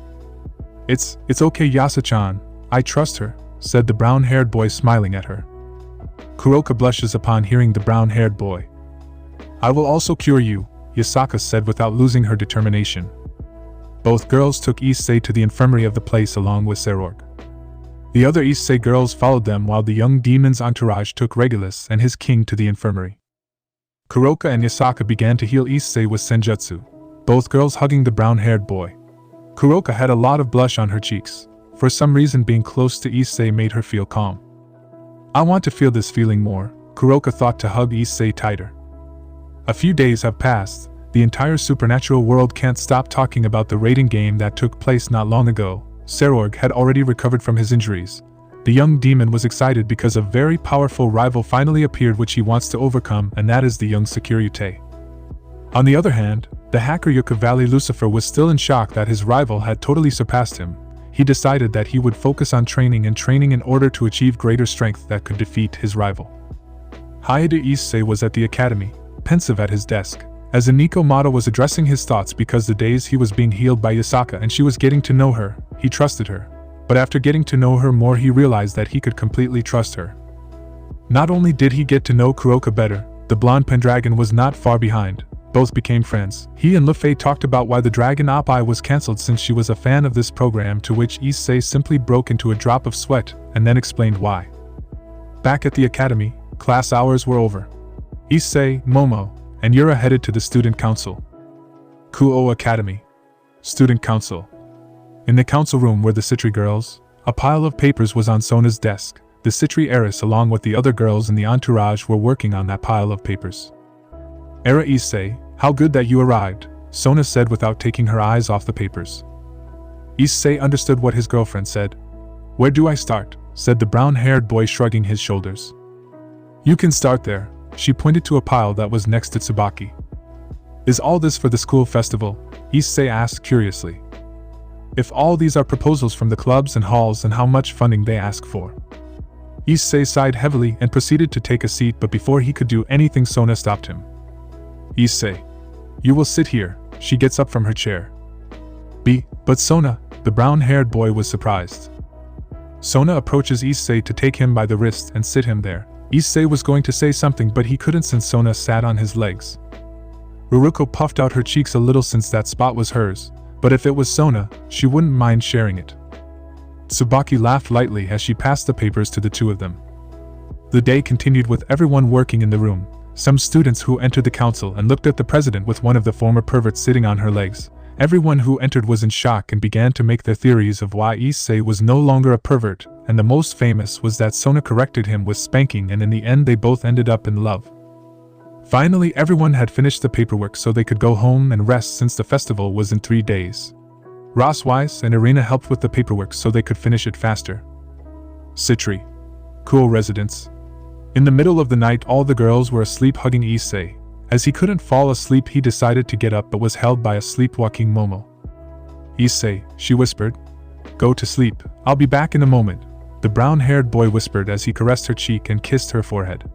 It's okay, Yasa-chan, I trust her," said the brown-haired boy, smiling at her. Kuroka blushes upon hearing the brown-haired boy. "I will also cure you," Yasaka said without losing her determination. Both girls took Issei to the infirmary of the place along with Sekiryuutei. The other Issei girls followed them, while the young demon's entourage took Regulus and his king to the infirmary. Kuroka and Yasaka began to heal Issei with Senjutsu, both girls hugging the brown-haired boy. Kuroka had a lot of blush on her cheeks. For some reason, being close to Issei made her feel calm. "I want to feel this feeling more," Kuroka thought to hug Issei tighter. A few days have passed. The entire supernatural world can't stop talking about the raiding game that took place not long ago. Sekiryuutei had already recovered from his injuries. The young demon was excited because a very powerful rival finally appeared which he wants to overcome, and that is the young Sekiryuutei. On the other hand, the hacker Yucca Valley Lucifer was still in shock that his rival had totally surpassed him. He decided that he would focus on training in order to achieve greater strength that could defeat his rival. Hyoudou Issei was at the academy, pensive at his desk, as Iniko Mata was addressing his thoughts because the days he was being healed by Yasaka and she was getting to know her, he trusted her. But after getting to know her more, he realized that he could completely trust her. Not only did he get to know Kuroka better, the blonde Pendragon was not far behind. Both became friends. He and Lufei talked about why the Dragon Op-I was cancelled since she was a fan of this program, to which Issei simply broke into a drop of sweat and then explained why. Back at the academy, class hours were over. Issei, Momo, and Yura headed to the student council. Kuo Academy. Student council. In the council room were the Sitri girls. A pile of papers was on Sona's desk. The Sitri heiress along with the other girls in the entourage were working on that pile of papers. "Era Issei, how good that you arrived," Sona said without taking her eyes off the papers. Issei understood what his girlfriend said. "Where do I start?" said the brown-haired boy, shrugging his shoulders. "You can start there," she pointed to a pile that was next to Tsubaki. "Is all this for the school festival?" Issei asked curiously. "If all these are proposals from the clubs and halls, and how much funding they ask for." Issei sighed heavily and proceeded to take a seat, but before he could do anything, Sona stopped him. "Issei, you will sit here." She gets up from her chair. But Sona," the brown-haired boy was surprised. Sona approaches Issei to take him by the wrist and sit him there. Issei was going to say something, but he couldn't since Sona sat on his legs. Ruruko puffed out her cheeks a little since that spot was hers, but if it was Sona, she wouldn't mind sharing it. Tsubaki laughed lightly as she passed the papers to the two of them. The day continued with everyone working in the room. Some students who entered the council and looked at the president with one of the former perverts sitting on her legs. Everyone who entered was in shock and began to make their theories of why Issei was no longer a pervert, and the most famous was that Sona corrected him with spanking, and in the end they both ended up in love. Finally, everyone had finished the paperwork so they could go home and rest since the festival was in 3 days. Ross Weiss and Irina helped with the paperwork so they could finish it faster. Sitri. Cool residence. In the middle of the night, all the girls were asleep hugging Issei. As he couldn't fall asleep, he decided to get up but was held by a sleepwalking Momo. "Issei," she whispered. "Go to sleep, I'll be back in a moment," the brown-haired boy whispered as he caressed her cheek and kissed her forehead.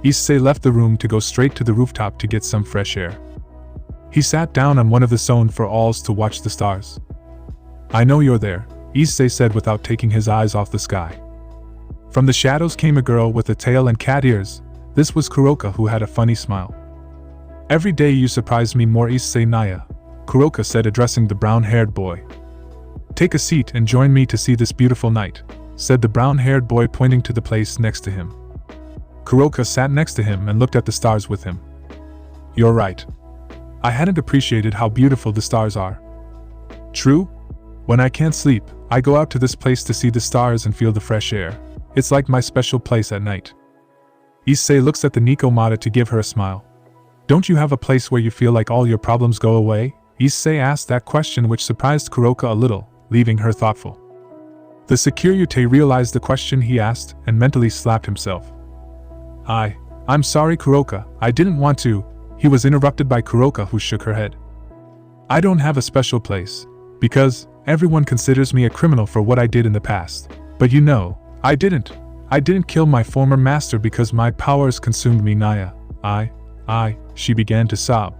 Issei left the room to go straight to the rooftop to get some fresh air. He sat down on one of the stone for alls to watch the stars. "I know you're there," Issei said without taking his eyes off the sky. From the shadows came a girl with a tail and cat ears. This was Kuroka, who had a funny smile. "Every day you surprise me more, Issei Naya," Kuroka said, addressing the brown-haired boy. "Take a seat and join me to see this beautiful night," said the brown-haired boy, pointing to the place next to him. Kuroka sat next to him and looked at the stars with him. "You're right. I hadn't appreciated how beautiful the stars are. True? When I can't sleep, I go out to this place to see the stars and feel the fresh air. It's like my special place at night." Issei looks at the Nikomata to give her a smile. "Don't you have a place where you feel like all your problems go away?" Issei asked that question, which surprised Kuroka a little, leaving her thoughtful. The Sekiryuutei realized the question he asked and mentally slapped himself. I'm sorry, Kuroka, I didn't want to," he was interrupted by Kuroka, who shook her head. "I don't have a special place, because everyone considers me a criminal for what I did in the past. But you know, I didn't kill my former master because my powers consumed me, Naya. She began to sob.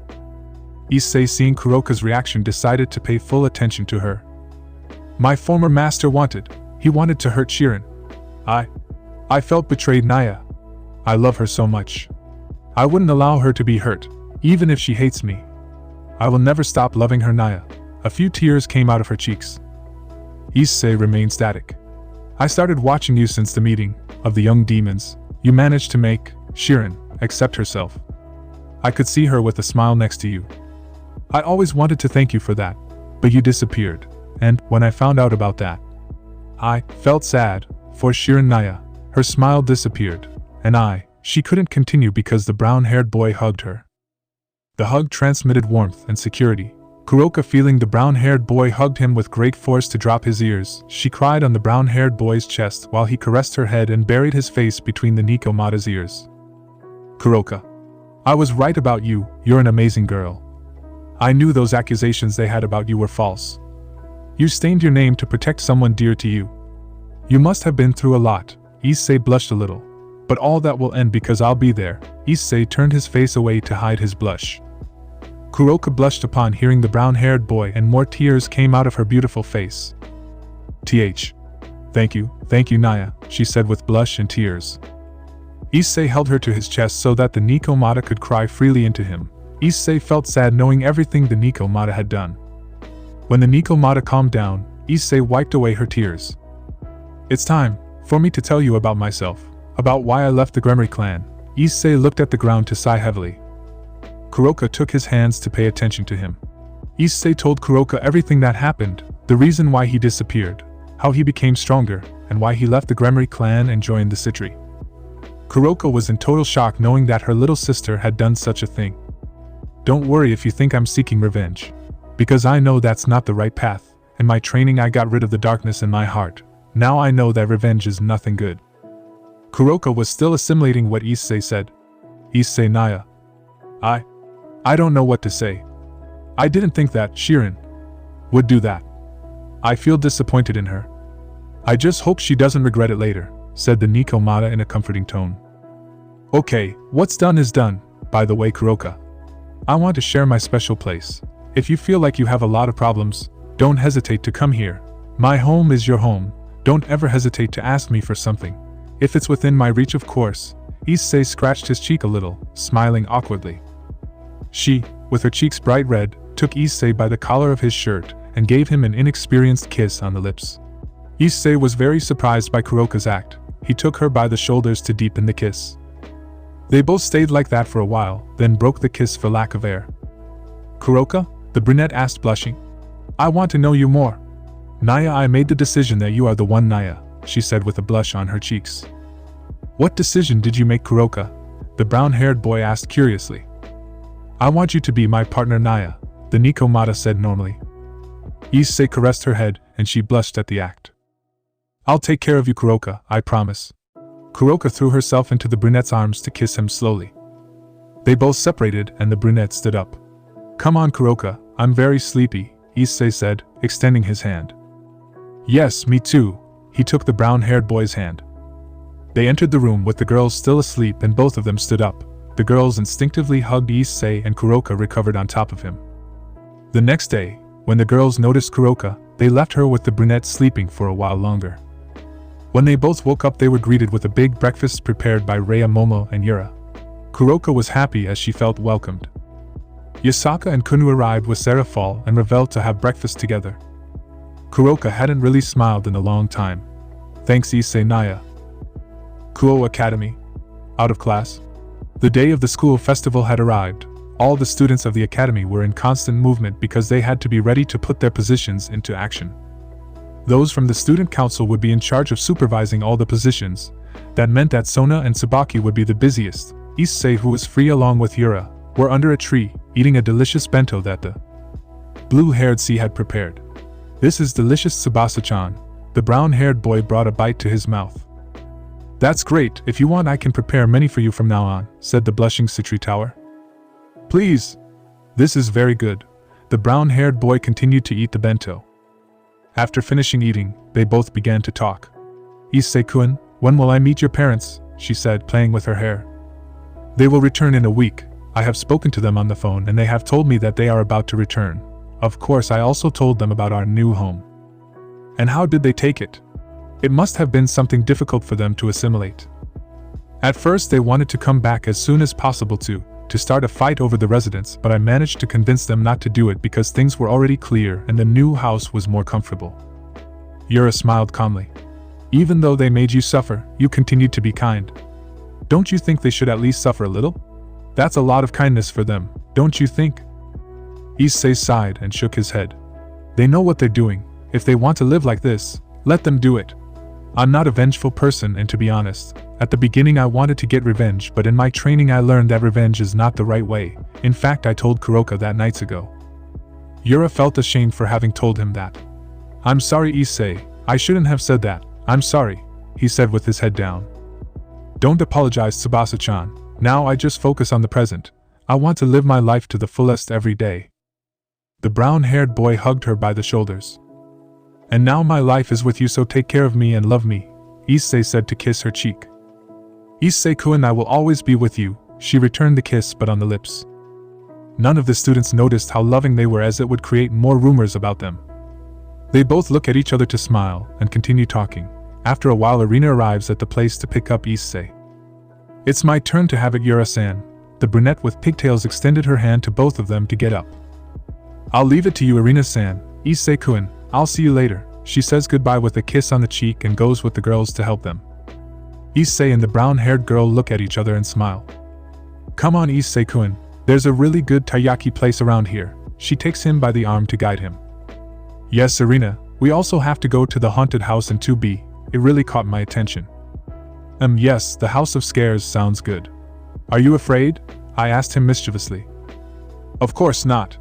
Issei, seeing Kuroka's reaction, decided to pay full attention to her. "My former master wanted to hurt Shirin. I felt betrayed, Naya. I love her so much. I wouldn't allow her to be hurt, even if she hates me. I will never stop loving her, Naya." A few tears came out of her cheeks. Issei remained static. "I started watching you since the meeting of the young demons. You managed to make Shirin accept herself. I could see her with a smile next to you. I always wanted to thank you for that, but you disappeared, and when I found out about that, I felt sad for Shirin, Naya." Her smile disappeared, and she couldn't continue because the brown-haired boy hugged her. The hug transmitted warmth and security. Kuroka, feeling the brown-haired boy, hugged him with great force to drop his ears. She cried on the brown-haired boy's chest while he caressed her head and buried his face between the Nikomata's ears. "Kuroka, I was right about you, you're an amazing girl. I knew those accusations they had about you were false. You stained your name to protect someone dear to you. You must have been through a lot." Issei blushed a little. "But all that will end because I'll be there." Issei turned his face away to hide his blush. Kuroka blushed upon hearing the brown-haired boy, and more tears came out of her beautiful face. Thank you, Naya," she said with blush and tears. Issei held her to his chest so that the Nikomata could cry freely into him. Issei felt sad knowing everything the Nikomata had done. When the Nikomata calmed down, Issei wiped away her tears. "It's time for me to tell you about myself, about why I left the Gremory clan." Issei looked at the ground to sigh heavily. Kuroka took his hands to pay attention to him. Issei told Kuroka everything that happened, the reason why he disappeared, how he became stronger, and why he left the Gremory clan and joined the Sitri. Kuroka was in total shock knowing that her little sister had done such a thing. "Don't worry if you think I'm seeking revenge, because I know that's not the right path. In my training I got rid of the darkness in my heart. Now I know that revenge is nothing good." Kuroka was still assimilating what Issei said. "Issei, Naya. I don't know what to say. I didn't think that Shirin would do that. I feel disappointed in her. I just hope she doesn't regret it later," said the Nikomata in a comforting tone. "Okay, what's done is done. By the way, Kuroka, I want to share my special place. If you feel like you have a lot of problems, don't hesitate to come here. My home is your home. Don't ever hesitate to ask me for something. If it's within my reach, of course." Issei scratched his cheek a little, smiling awkwardly. She, with her cheeks bright red, took Issei by the collar of his shirt and gave him an inexperienced kiss on the lips. Issei was very surprised by Kuroka's act. He took her by the shoulders to deepen the kiss. They both stayed like that for a while, then broke the kiss for lack of air. "Kuroka?" the brunette asked, blushing. "I want to know you more." "Naya, I made the decision that you are the one, Naya," she said with a blush on her cheeks. "What decision did you make, Kuroka?" the brown-haired boy asked curiously. "I want you to be my partner, Naya," the Nikomata said normally. Issei caressed her head, and she blushed at the act. "I'll take care of you, Kuroka, I promise." Kuroka threw herself into the brunette's arms to kiss him slowly. They both separated and the brunette stood up. "Come on, Kuroka, I'm very sleepy," Issei said, extending his hand. "Yes, me too." He took the brown-haired boy's hand. They entered the room with the girls still asleep and both of them stood up. The girls instinctively hugged Issei and Kuroka recovered on top of him. The next day, when the girls noticed Kuroka, they left her with the brunette sleeping for a while longer. When they both woke up, they were greeted with a big breakfast prepared by Rhea, Momo, and Yura. Kuroka was happy as she felt welcomed. Yasaka and Kunu arrived with Serafal and Ravel to have breakfast together. Kuroka hadn't really smiled in a long time. "Thanks, Issei Naya." Kuo Academy. Out of class. The day of the school festival had arrived. All the students of the academy were in constant movement because they had to be ready to put their positions into action. Those from the student council would be in charge of supervising all the positions. That meant that Sona and Tsubaki would be the busiest. Issei, who was free along with Yura, were under a tree, eating a delicious bento that the blue-haired C had prepared. "This is delicious, Tsubasa-chan." The brown-haired boy brought a bite to his mouth. "That's great, if you want I can prepare many for you from now on," said the blushing Sitri Tower. "Please." "This is very good." The brown-haired boy continued to eat the bento. After finishing eating, they both began to talk. "Issei-kun, when will I meet your parents?" she said, playing with her hair. "They will return in a week. I have spoken to them on the phone and they have told me that they are about to return. Of course, I also told them about our new home." "And how did they take it?" "It must have been something difficult for them to assimilate. At first they wanted to come back as soon as possible to start a fight over the residence, but I managed to convince them not to do it because things were already clear and the new house was more comfortable." Yura smiled calmly. "Even though they made you suffer, you continued to be kind. Don't you think they should at least suffer a little? That's a lot of kindness for them, don't you think?" Issei sighed and shook his head. "They know what they're doing. If they want to live like this, let them do it. I'm not a vengeful person, and to be honest, at the beginning I wanted to get revenge, but in my training I learned that revenge is not the right way. In fact, I told Kuroka that nights ago." Yura felt ashamed for having told him that. "I'm sorry, Issei, I shouldn't have said that. I'm sorry," he said with his head down. "Don't apologize, Tsubasa-chan. Now I just focus on the present. I want to live my life to the fullest every day." The brown-haired boy hugged her by the shoulders. "And now my life is with you, so take care of me and love me," Issei said to kiss her cheek. "Issei-kun, I will always be with you," she returned the kiss but on the lips. None of the students noticed how loving they were, as it would create more rumors about them. They both look at each other to smile and continue talking. After a while, Irina arrives at the place to pick up Issei. "It's my turn to have it, Yura-san." The brunette with pigtails extended her hand to both of them to get up. "I'll leave it to you, Irina-san. Issei-kun, I'll see you later." She says goodbye with a kiss on the cheek and goes with the girls to help them. Issei and the brown-haired girl look at each other and smile. "Come on, Issei-kun, there's a really good taiyaki place around here." She takes him by the arm to guide him. "Yes, Irina, we also have to go to the haunted house in 2B. It really caught my attention." Yes, the House of Scares sounds good." "Are you afraid?" I asked him mischievously. "Of course not.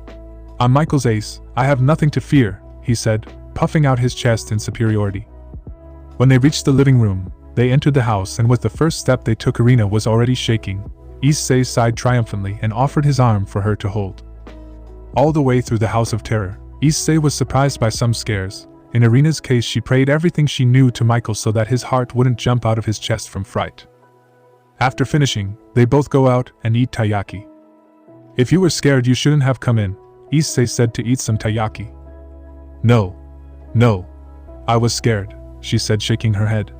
I'm Michael's ace, I have nothing to fear," he said, puffing out his chest in superiority. When they reached the living room, they entered the house, and with the first step they took, Irina was already shaking. Issei sighed triumphantly and offered his arm for her to hold. All the way through the House of Terror, Issei was surprised by some scares. In Irina's case, she prayed everything she knew to Michael so that his heart wouldn't jump out of his chest from fright. After finishing, they both go out and eat taiyaki. "If you were scared, you shouldn't have come in," Issei said to eat some taiyaki. No, I was scared," she said, shaking her head.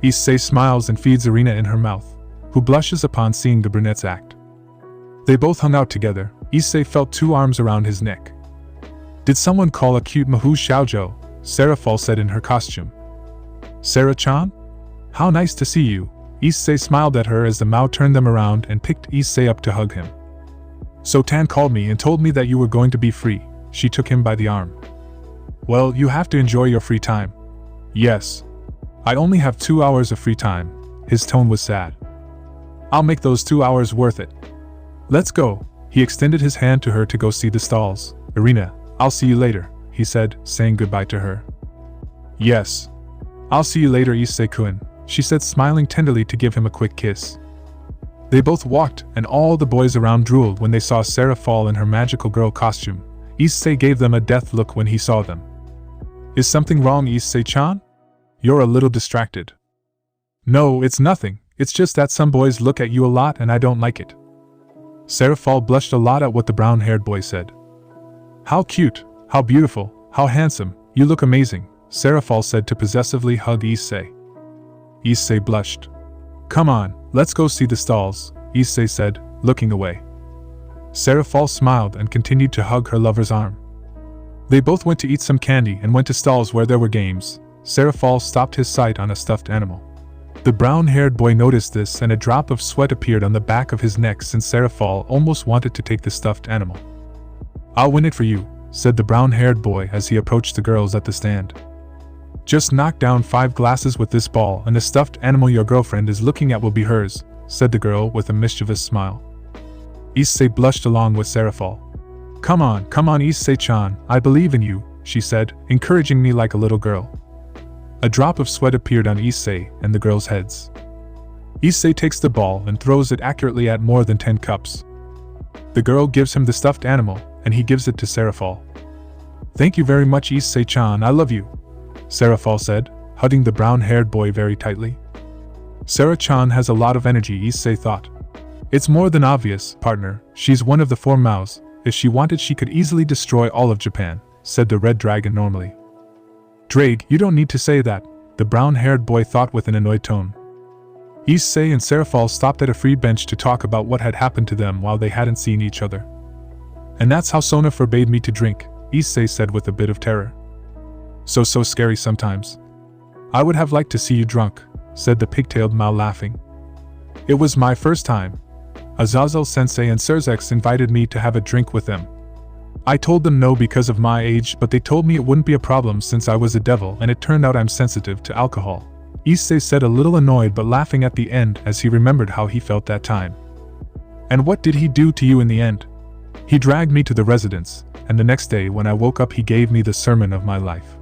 Issei smiles and feeds Irina in her mouth, who blushes upon seeing the brunette's act. They both hung out together. Issei felt 2 arms around his neck. "Did someone call a cute Mahou Xiaozhou?" Serafal said in her costume. "Sarah-chan? How nice to see you." Issei smiled at her as the Mao turned them around and picked Issei up to hug him. "So Tan called me and told me that you were going to be free." She took him by the arm. "Well, you have to enjoy your free time." "Yes. I only have 2 hours of free time." His tone was sad. "I'll make those 2 hours worth it. Let's go." He extended his hand to her to go see the stalls. "Irina, I'll see you later," he said, saying goodbye to her. "Yes. I'll see you later, Issei-kun," she said, smiling tenderly to give him a quick kiss. They both walked, and all the boys around drooled when they saw Sarah fall in her magical girl costume. Issei gave them a death look when he saw them. Is something wrong, Issei-chan? You're a little distracted. No, it's nothing, it's just that some boys look at you a lot and I don't like it. Sarah blushed a lot at what the brown-haired boy said. How cute, how beautiful, how handsome, you look amazing, Sarah said to possessively hug Issei. Issei blushed. Come on, let's go see the stalls, Issei said, looking away. Sarah smiled and continued to hug her lover's arm. They both went to eat some candy and went to stalls where there were games. Sarah stopped his sight on a stuffed animal. The brown-haired boy noticed this and a drop of sweat appeared on the back of his neck since Sarah almost wanted to take the stuffed animal. I'll win it for you, said the brown-haired boy as he approached the girls at the stand. Just knock down 5 glasses with this ball and the stuffed animal your girlfriend is looking at will be hers, said the girl with a mischievous smile. Issei blushed along with Sarah. Come on Issei-chan, I believe in you, she said, encouraging me like a little girl. A drop of sweat appeared on Issei and the girls' heads. Issei takes the ball and throws it accurately at more than 10 cups. The girl gives him the stuffed animal, and he gives it to Sarah. Thank you very much Issei-chan, I love you, Sarah said, hugging the brown-haired boy very tightly. Sarah-chan has a lot of energy, Issei thought. It's more than obvious, partner, she's one of the 4 Maos, if she wanted she could easily destroy all of Japan, said the red dragon normally. Ddraig, you don't need to say that, the brown-haired boy thought with an annoyed tone. Issei and Sarah stopped at a free bench to talk about what had happened to them while they hadn't seen each other. And that's how Sona forbade me to drink, Issei said with a bit of terror. So scary sometimes. I would have liked to see you drunk, said the pigtailed Mao laughing. It was my first time. Azazel-sensei and Surzex invited me to have a drink with them. I told them no because of my age, but they told me it wouldn't be a problem since I was a devil and it turned out I'm sensitive to alcohol, Issei said, a little annoyed but laughing at the end as he remembered how he felt that time. And what did he do to you in the end? He dragged me to the residence, and the next day when I woke up he gave me the sermon of my life.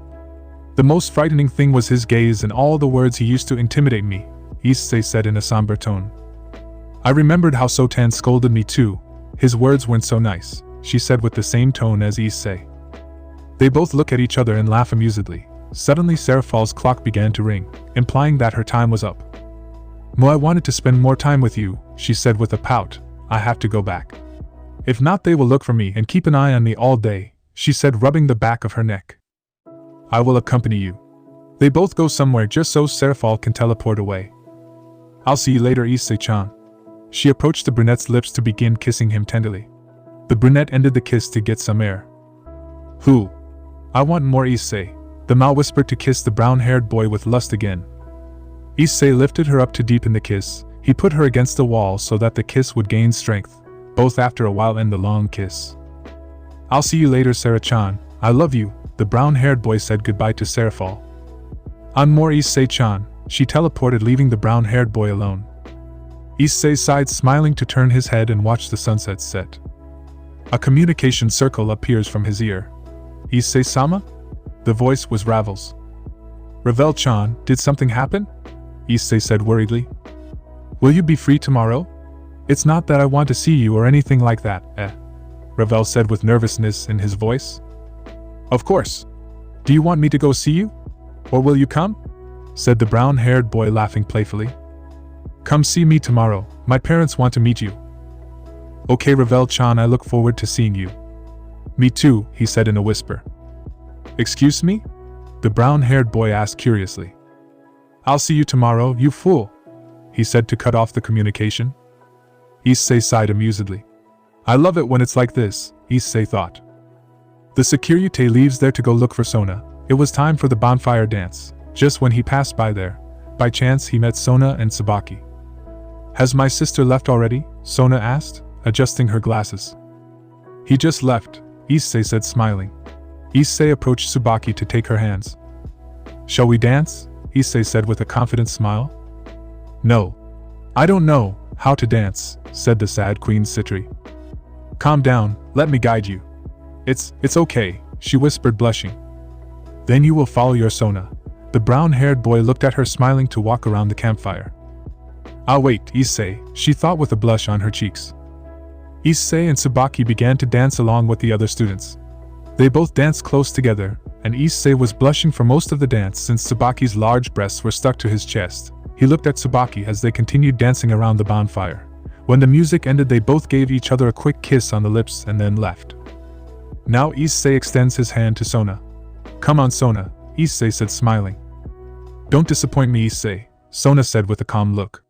The most frightening thing was his gaze and all the words he used to intimidate me, Issei said in a somber tone. I remembered how Sotan scolded me too. His words weren't so nice, she said with the same tone as Issei. They both look at each other and laugh amusedly. Suddenly Sarah's clock began to ring, implying that her time was up. I wanted to spend more time with you, she said with a pout. I have to go back. If not they will look for me and keep an eye on me all day, she said, rubbing the back of her neck. I will accompany you. They both go somewhere just so Sarah can teleport away. I'll see you later Issei-chan. She approached the brunette's lips to begin kissing him tenderly. The brunette ended the kiss to get some air. Who? I want more Issei, the Mao whispered to kiss the brown-haired boy with lust again. Issei lifted her up to deepen the kiss. He put her against the wall so that the kiss would gain strength, both after a while end the long kiss. I'll see you later Sarah-chan, I love you, the brown-haired boy said goodbye to Sarah. On more Issei-chan, she teleported leaving the brown-haired boy alone. Issei sighed, smiling to turn his head and watch the sunset set. A communication circle appears from his ear. Issei-sama? The voice was Ravel's. Ravel-chan, did something happen? Issei said worriedly. Will you be free tomorrow? It's not that I want to see you or anything like that, Ravel said with nervousness in his voice. Of course. Do you want me to go see you? Or will you come? Said the brown-haired boy laughing playfully. Come see me tomorrow, my parents want to meet you. Okay Ravel-chan, I look forward to seeing you. Me too, he said in a whisper. Excuse me? The brown-haired boy asked curiously. I'll see you tomorrow, you fool, he said to cut off the communication. Issei sighed amusedly. I love it when it's like this, Issei thought. The Sekiryuutei leaves there to go look for Sona. It was time for the bonfire dance. Just when he passed by there, by chance he met Sona and Tsubaki. Has my sister left already? Sona asked, adjusting her glasses. He just left, Issei said smiling. Issei approached Tsubaki to take her hands. Shall we dance? Issei said with a confident smile. No. I don't know how to dance, said the sad Queen Sitri. Calm down, let me guide you. It's okay, she whispered blushing. Then you will follow your Sona. The brown-haired boy looked at her, smiling, to walk around the campfire. "I'll wait, Issei," she thought with a blush on her cheeks. Issei and Tsubaki began to dance along with the other students. They both danced close together, and Issei was blushing for most of the dance since Tsubaki's large breasts were stuck to his chest. He looked at Tsubaki as they continued dancing around the bonfire. When the music ended, they both gave each other a quick kiss on the lips and then left. Now Issei extends his hand to Sona. "Come on, Sona," Issei said, smiling. "Don't disappoint me, Issei," Sona said with a calm look.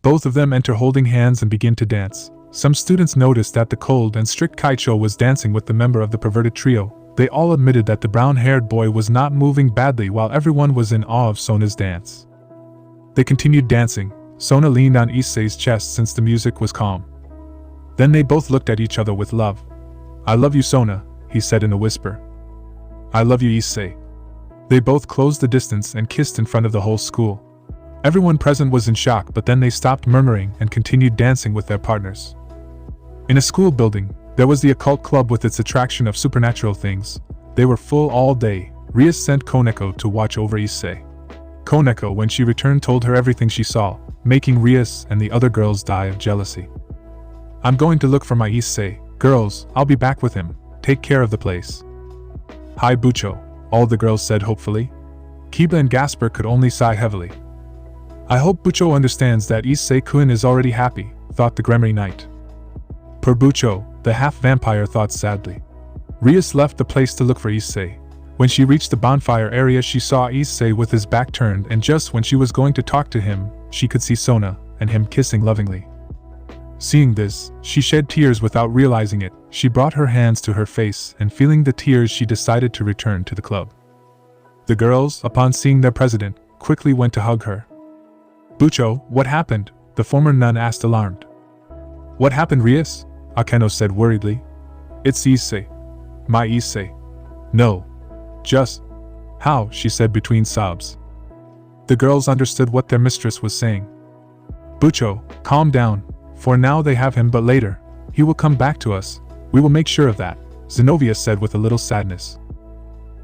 Both of them enter holding hands and begin to dance. Some students noticed that the cold and strict Kaicho was dancing with the member of the perverted trio. They all admitted that the brown-haired boy was not moving badly, while everyone was in awe of Sona's dance. They continued dancing. Sona leaned on Issei's chest since the music was calm. Then they both looked at each other with love. "I love you, Sona," he said in a whisper. "I love you, Issei." They both closed the distance and kissed in front of the whole school. Everyone present was in shock, but then they stopped murmuring and continued dancing with their partners. In a school building, there was the occult club with its attraction of supernatural things. They were full all day. Ria sent Koneko to watch over Issei. Koneko, when she returned, told her everything she saw, making Rias and the other girls die of jealousy. "I'm going to look for my Issei. Girls, I'll be back with him. Take care of the place." "Hi, Bucho," all the girls said hopefully. Kiba and Gasper could only sigh heavily. "I hope Bucho understands that Issei-kun is already happy," thought the Gremory Knight. Poor Bucho, the half-vampire thought sadly. Rias left the place to look for Issei. When she reached the bonfire area, she saw Issei with his back turned, and just when she was going to talk to him, she could see Sona and him kissing lovingly. Seeing this, she shed tears without realizing it. She brought her hands to her face, and feeling the tears, she decided to return to the club. The girls, upon seeing their president, quickly went to hug her. "Bucho, what happened?" the former nun asked, alarmed. "What happened, Rias?" Akeno said worriedly. "It's Issei. My Issei." "No. Just..." "How?" she said between sobs. The girls understood what their mistress was saying. "Bucho, calm down. For now they have him, but later, he will come back to us. We will make sure of that," Zenobia said with a little sadness.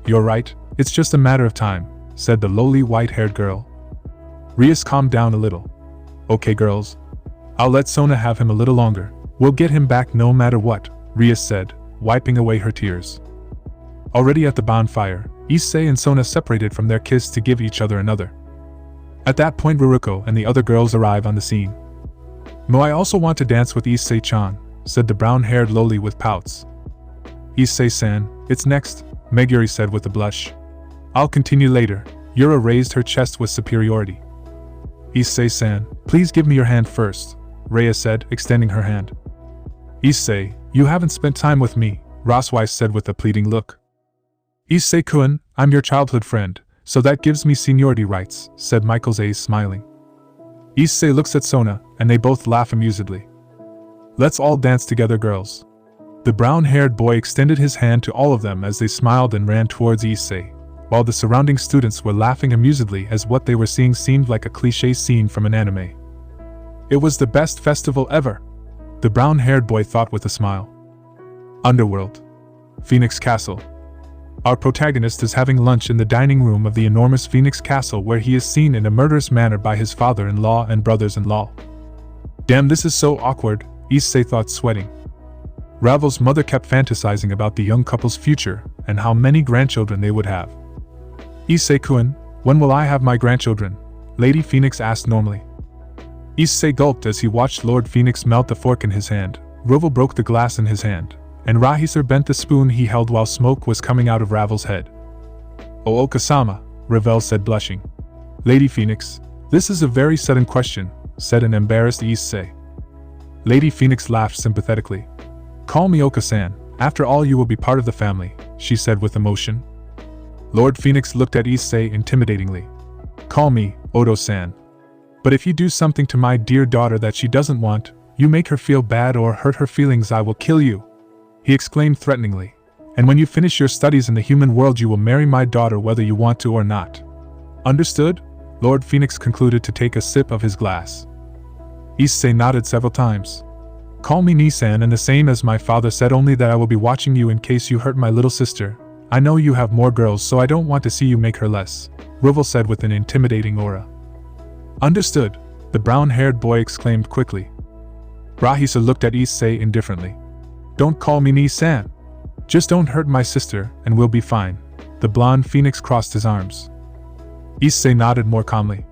"You're right, it's just a matter of time," said the lowly white-haired girl. Rias calmed down a little. "Okay, girls. I'll let Sona have him a little longer. We'll get him back no matter what," Rias said, wiping away her tears. Already at the bonfire, Issei and Sona separated from their kiss to give each other another. At that point, Ruruko and the other girls arrive on the scene. "Mo, I also want to dance with Issei-chan," said the brown-haired loli with pouts. "Issei-san, it's next," Meguri said with a blush. "I'll continue later." Yura raised her chest with superiority. "Issei-san, please give me your hand first," Rhea said, extending her hand. "Issei, you haven't spent time with me," Roswise said with a pleading look. "Issei-kun, I'm your childhood friend, so that gives me seniority rights," said Michael's ace, smiling. Issei looks at Sona, and they both laugh amusedly. "Let's all dance together, girls." The brown-haired boy extended his hand to all of them as they smiled and ran towards Issei, while the surrounding students were laughing amusedly as what they were seeing seemed like a cliché scene from an anime. It was the best festival ever, the brown-haired boy thought with a smile. Underworld. Phoenix Castle. Our protagonist is having lunch in the dining room of the enormous Phoenix Castle, where he is seen in a murderous manner by his father-in-law and brothers-in-law. Damn, this is so awkward, Issei thought, sweating. Ravel's mother kept fantasizing about the young couple's future and how many grandchildren they would have. "Issei-kun, when will I have my grandchildren?" Lady Phoenix asked normally. Issei gulped as he watched Lord Phoenix melt the fork in his hand. Ravel broke the glass in his hand, and Rahisar bent the spoon he held while smoke was coming out of Ravel's head. "Oh, Okasama," Ravel said, blushing. "Lady Phoenix, this is a very sudden question," said an embarrassed Issei. Lady Phoenix laughed sympathetically. "Call me Oka-san, after all you will be part of the family," she said with emotion. Lord Phoenix looked at Issei intimidatingly. "Call me Odo-san. But if you do something to my dear daughter that she doesn't want, you make her feel bad or hurt her feelings, I will kill you," he exclaimed threateningly. "And when you finish your studies in the human world, you will marry my daughter whether you want to or not. Understood?" Lord Phoenix concluded to take a sip of his glass. Issei nodded several times. "Call me Nisan, and the same as my father said, only that I will be watching you in case you hurt my little sister," I know you have more girls, so I don't want to see you make her less, Revel said with an intimidating aura. Understood, the brown-haired boy exclaimed quickly. Rahisa looked at Issei indifferently. Don't call me Ni-san. Just don't hurt my sister, and we'll be fine. The blonde phoenix crossed his arms. Issei nodded more calmly.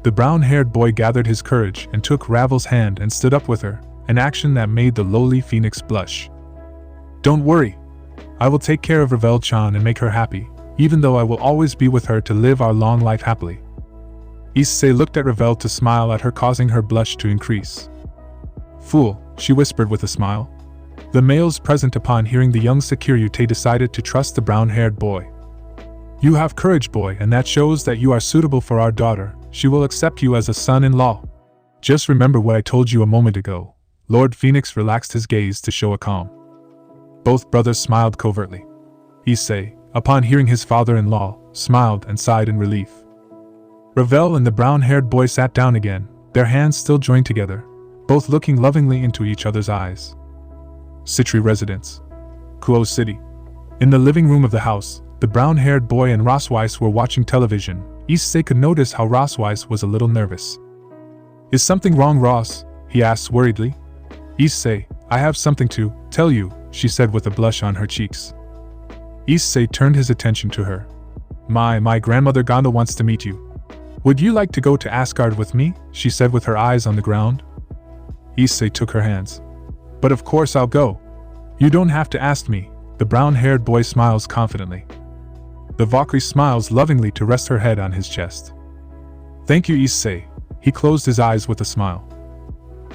The brown-haired boy gathered his courage and took Ravel's hand and stood up with her, an action that made the lowly phoenix blush. Don't worry. I will take care of Ravel-chan and make her happy, even though I will always be with her to live our long life happily. Issei looked at Ravel to smile at her, causing her blush to increase. Fool, she whispered with a smile. The males present upon hearing the young Sekiryuutei decided to trust the brown-haired boy. You have courage, boy, and that shows that you are suitable for our daughter. She will accept you as a son-in-law. Just remember what I told you a moment ago. Lord Phoenix relaxed his gaze to show a calm. Both brothers smiled covertly. Issei, upon hearing his father-in-law, smiled and sighed in relief. Ravel and the brown-haired boy sat down again, their hands still joined together, both looking lovingly into each other's eyes. Sitri residence. Kuo City. In the living room of the house, the brown-haired boy and Rossweiss were watching television. Issei could notice how Rossweiss was a little nervous. Is something wrong, Ross? He asked worriedly. Issei, I have something to tell you, she said with a blush on her cheeks. Issei turned his attention to her. My grandmother Gonda wants to meet you. Would you like to go to Asgard with me? She said with her eyes on the ground. Issei took her hands. But of course I'll go. You don't have to ask me, the brown-haired boy smiles confidently. The Valkyrie smiles lovingly to rest her head on his chest. Thank you, Issei. He closed his eyes with a smile.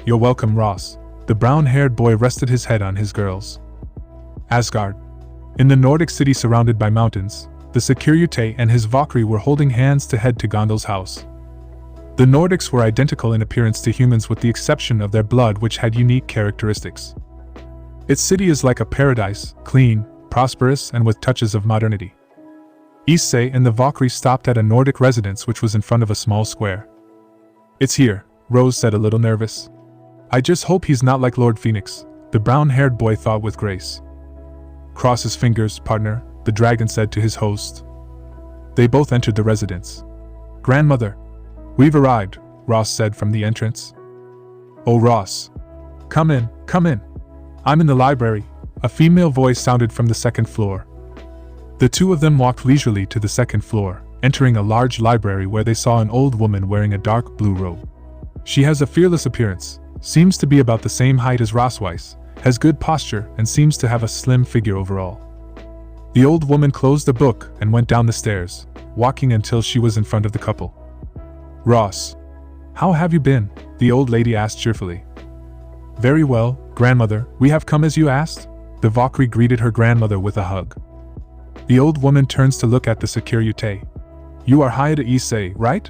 You're welcome, Ross. The brown-haired boy rested his head on his girls. Asgard. In the Nordic city surrounded by mountains, the Sekiryuutei and his Valkyrie were holding hands to head to Gondal's house. The Nordics were identical in appearance to humans with the exception of their blood, which had unique characteristics. Its city is like a paradise, clean, prosperous, and with touches of modernity. Issei and the Valkyrie stopped at a Nordic residence which was in front of a small square. It's here, Rose said, a little nervous. I just hope he's not like Lord Phoenix, the brown-haired boy thought with grace. Cross his fingers, partner, the dragon said to his host. They both entered the residence. Grandmother. We've arrived, Ross said from the entrance. Oh, Ross. Come in, come in. I'm in the library, a female voice sounded from the second floor. The two of them walked leisurely to the second floor, entering a large library where they saw an old woman wearing a dark blue robe. She has a fearless appearance, seems to be about the same height as Rossweiss, has good posture, and seems to have a slim figure overall. The old woman closed the book and went down the stairs, walking until she was in front of the couple. Ross. How have you been? The old lady asked cheerfully. Very well, grandmother, we have come as you asked? The Valkyrie greeted her grandmother with a hug. The old woman turns to look at the Sekiryuutei. You are Hyoudou Issei, right?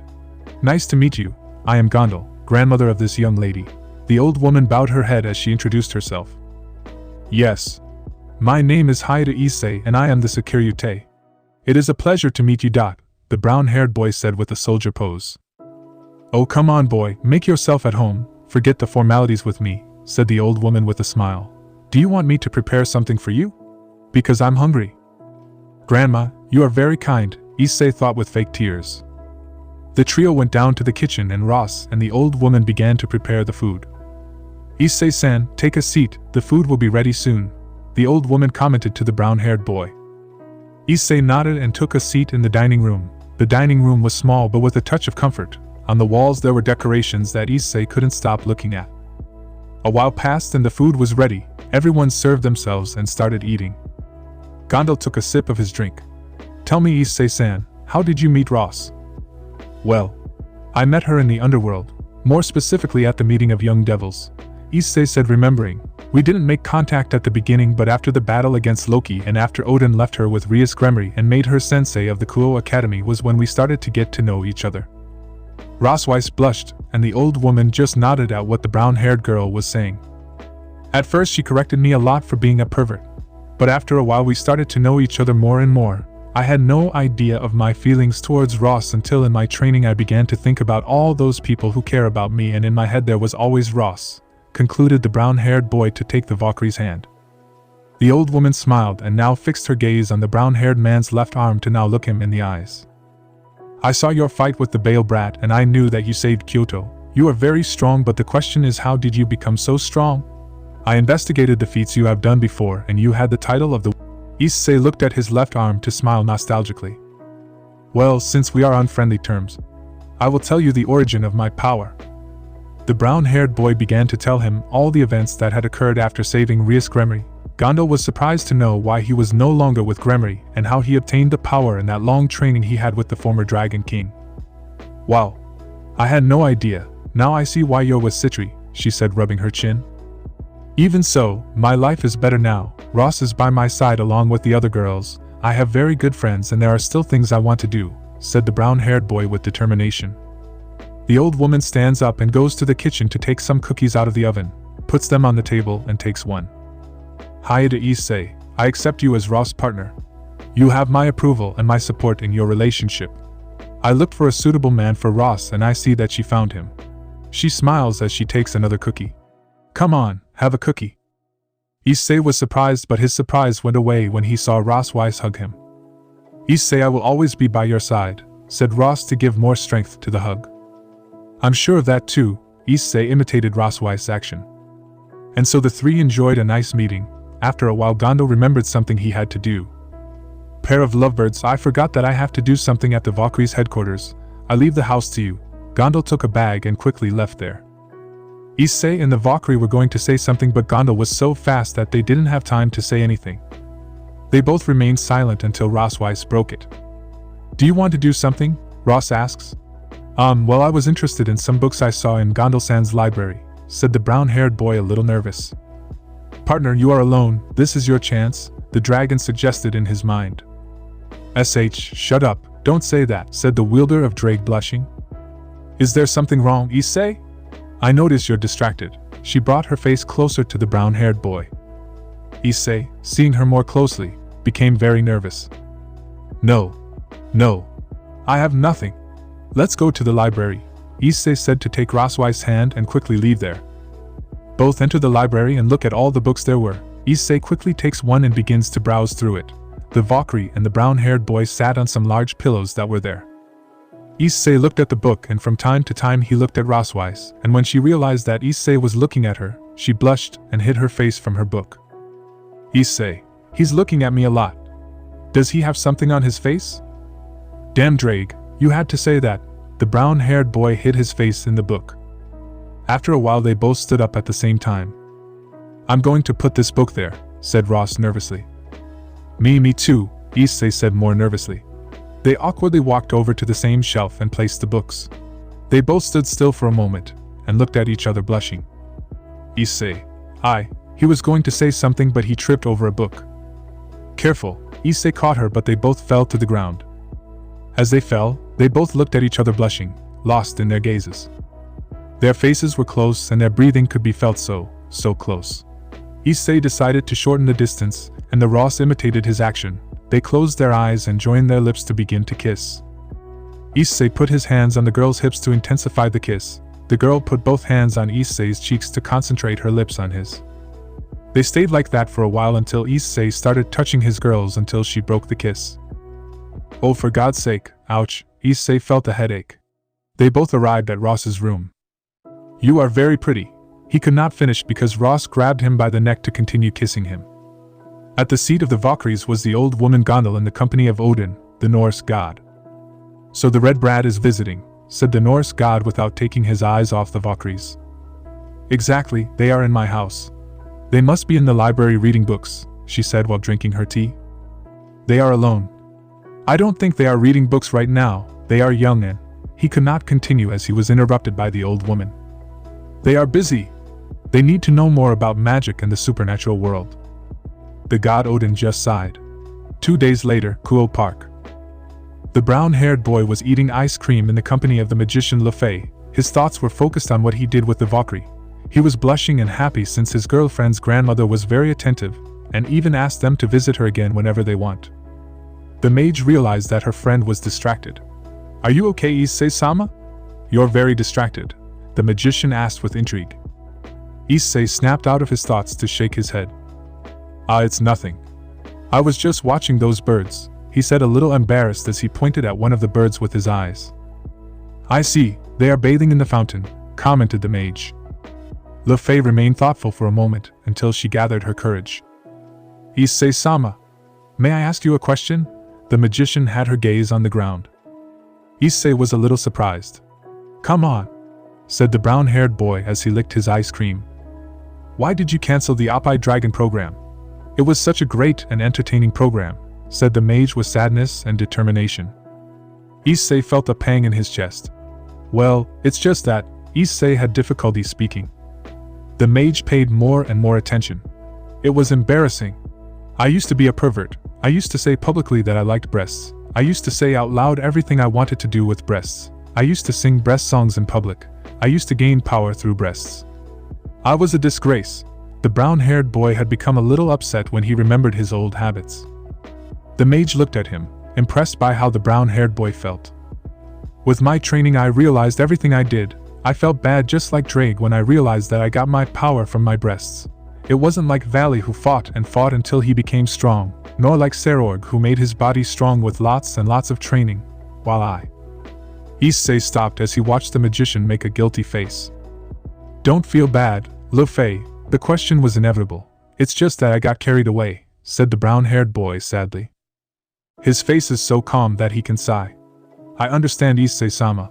Nice to meet you. I am Gondal, grandmother of this young lady. The old woman bowed her head as she introduced herself. Yes. My name is Hyoudou Issei and I am the Sekiryuutei. It is a pleasure to meet you. The brown-haired boy said with a soldier pose. Oh, come on, boy, make yourself at home, forget the formalities with me, said the old woman with a smile. Do you want me to prepare something for you? Because I'm hungry. Grandma, you are very kind, Issei thought with fake tears. The trio went down to the kitchen and Ross and the old woman began to prepare the food. Issei-san, take a seat, the food will be ready soon, the old woman commented to the brown-haired boy. Issei nodded and took a seat in the dining room. The dining room was small but with a touch of comfort. On the walls there were decorations that Issei couldn't stop looking at. A while passed and the food was ready. Everyone served themselves and started eating. Gondal took a sip of his drink. Tell me, Issei-san, how did you meet Ross? Well, I met her in the underworld, more specifically at the meeting of young devils, Issei said, remembering. We didn't make contact at the beginning, but after the battle against Loki and after Odin left her with Rias Gremory and made her sensei of the Kuo Academy was when we started to get to know each other. Rossweiss blushed, and the old woman just nodded at what the brown-haired girl was saying. At first she corrected me a lot for being a pervert, but after a while we started to know each other more and more. I had no idea of my feelings towards Ross until in my training I began to think about all those people who care about me, and in my head there was always Ross, concluded the brown-haired boy to take the Valkyrie's hand. The old woman smiled and now fixed her gaze on the brown-haired man's left arm to now look him in the eyes. I saw your fight with the Bale brat and I knew that you saved Kyoto. You are very strong, but the question is, how did you become so strong? I investigated the feats you have done before and you had the title of the... Issei looked at his left arm to smile nostalgically. Well, since we are on friendly terms, I will tell you the origin of my power. The brown-haired boy began to tell him all the events that had occurred after saving Gremory. Gondo was surprised to know why he was no longer with Gremory and how he obtained the power in that long training he had with the former Dragon King. Wow. I had no idea. Now I see why you're with Sitri, she said, rubbing her chin. Even so, my life is better now. Ross is by my side along with the other girls. I have very good friends and there are still things I want to do, said the brown-haired boy with determination. The old woman stands up and goes to the kitchen to take some cookies out of the oven, puts them on the table and takes one. Hyoudou Issei, I accept you as Ross' partner. You have my approval and my support in your relationship. I looked for a suitable man for Ross and I see that she found him. She smiles as she takes another cookie. Come on, have a cookie. Issei was surprised, but his surprise went away when he saw Ross Weiss hug him. Issei, I will always be by your side, said Ross to give more strength to the hug. I'm sure of that too, Issei imitated Ross Weiss' action. And so the three enjoyed a nice meeting. After a while, Gondo remembered something he had to do. Pair of lovebirds, I forgot that I have to do something at the Valkyrie's headquarters. I leave the house to you. Gondo took a bag and quickly left there. Issei and the Valkyrie were going to say something, but Gondo was so fast that they didn't have time to say anything. They both remained silent until Ross Weiss broke it. Do you want to do something? Ross asks. Well, I was interested in some books I saw in Gondo-san's library, said the brown-haired boy, a little nervous. Partner, you are alone, this is your chance, the dragon suggested in his mind. Shut up, don't say that, said the wielder of Ddraig, blushing. Is there something wrong, Issei? I notice you're distracted. She brought her face closer to the brown-haired boy. Issei, seeing her more closely, became very nervous. No. I have nothing. Let's go to the library, Issei said to take Ross Weiss' hand and quickly leave there. Both enter the library and look at all the books there were. Issei quickly takes one and begins to browse through it. The Valkyrie and the brown-haired boy sat on some large pillows that were there. Issei looked at the book and from time to time he looked at Ross Weiss, and when she realized that Issei was looking at her, she blushed and hid her face from her book. Issei, he's looking at me a lot. Does he have something on his face? Damn Ddraig, you had to say that. The brown-haired boy hid his face in the book. After a while they both stood up at the same time. I'm going to put this book there, said Ross nervously. Me too, Issei said more nervously. They awkwardly walked over to the same shelf and placed the books. They both stood still for a moment, and looked at each other blushing. Issei, he was going to say something but he tripped over a book. Careful, Issei caught her but they both fell to the ground. As they fell, they both looked at each other blushing, lost in their gazes. Their faces were close and their breathing could be felt so close. Issei decided to shorten the distance, and the Ross imitated his action. They closed their eyes and joined their lips to begin to kiss. Issei put his hands on the girl's hips to intensify the kiss. The girl put both hands on Issei's cheeks to concentrate her lips on his. They stayed like that for a while until Issei started touching his girls until she broke the kiss. Oh, for God's sake, ouch, Issei felt a headache. They both arrived at Ross's room. You are very pretty. He could not finish because Ross grabbed him by the neck to continue kissing him. At the seat of the Valkyries was the old woman Gondel in the company of Odin, the Norse god. So the red brat is visiting, said the Norse god without taking his eyes off the Valkyries. Exactly, they are in my house. They must be in the library reading books, she said while drinking her tea. They are alone. I don't think they are reading books right now, they are young and... He could not continue as he was interrupted by the old woman. They are busy. They need to know more about magic and the supernatural world. The god Odin just sighed. 2 days later, Kuo Park. The brown-haired boy was eating ice cream in the company of the magician Lefei. His thoughts were focused on what he did with the Valkyrie. He was blushing and happy since his girlfriend's grandmother was very attentive, and even asked them to visit her again whenever they want. The mage realized that her friend was distracted. Are you okay, Issei-sama? You're very distracted, the magician asked with intrigue. Issei snapped out of his thoughts to shake his head. "Ah, it's nothing. I was just watching those birds," he said, a little embarrassed as he pointed at one of the birds with his eyes. "I see, they are bathing in the fountain," commented the mage. Le Fay remained thoughtful for a moment until she gathered her courage. "Issei-sama, may I ask you a question?" The magician had her gaze on the ground. Issei was a little surprised. "Come on," said the brown-haired boy as he licked his ice cream. "Why did you cancel the Oppai Dragon program? It was such a great and entertaining program," said the mage with sadness and determination. Issei felt a pang in his chest. "Well, it's just that," Issei had difficulty speaking. The mage paid more and more attention. "It was embarrassing. I used to be a pervert. I used to say publicly that I liked breasts. I used to say out loud everything I wanted to do with breasts. I used to sing breast songs in public. I used to gain power through breasts. I was a disgrace." The brown-haired boy had become a little upset when he remembered his old habits. The mage looked at him, impressed by how the brown-haired boy felt. "With my training I realized everything I did. I felt bad just like Ddraig when I realized that I got my power from my breasts. It wasn't like Valley who fought and fought until he became strong, nor like Serorg who made his body strong with lots and lots of training, while I..." Issei stopped as he watched the magician make a guilty face. "Don't feel bad, Le Fay, the question was inevitable. It's just that I got carried away," said the brown-haired boy sadly. His face is so calm that he can sigh. "I understand, Issei-sama.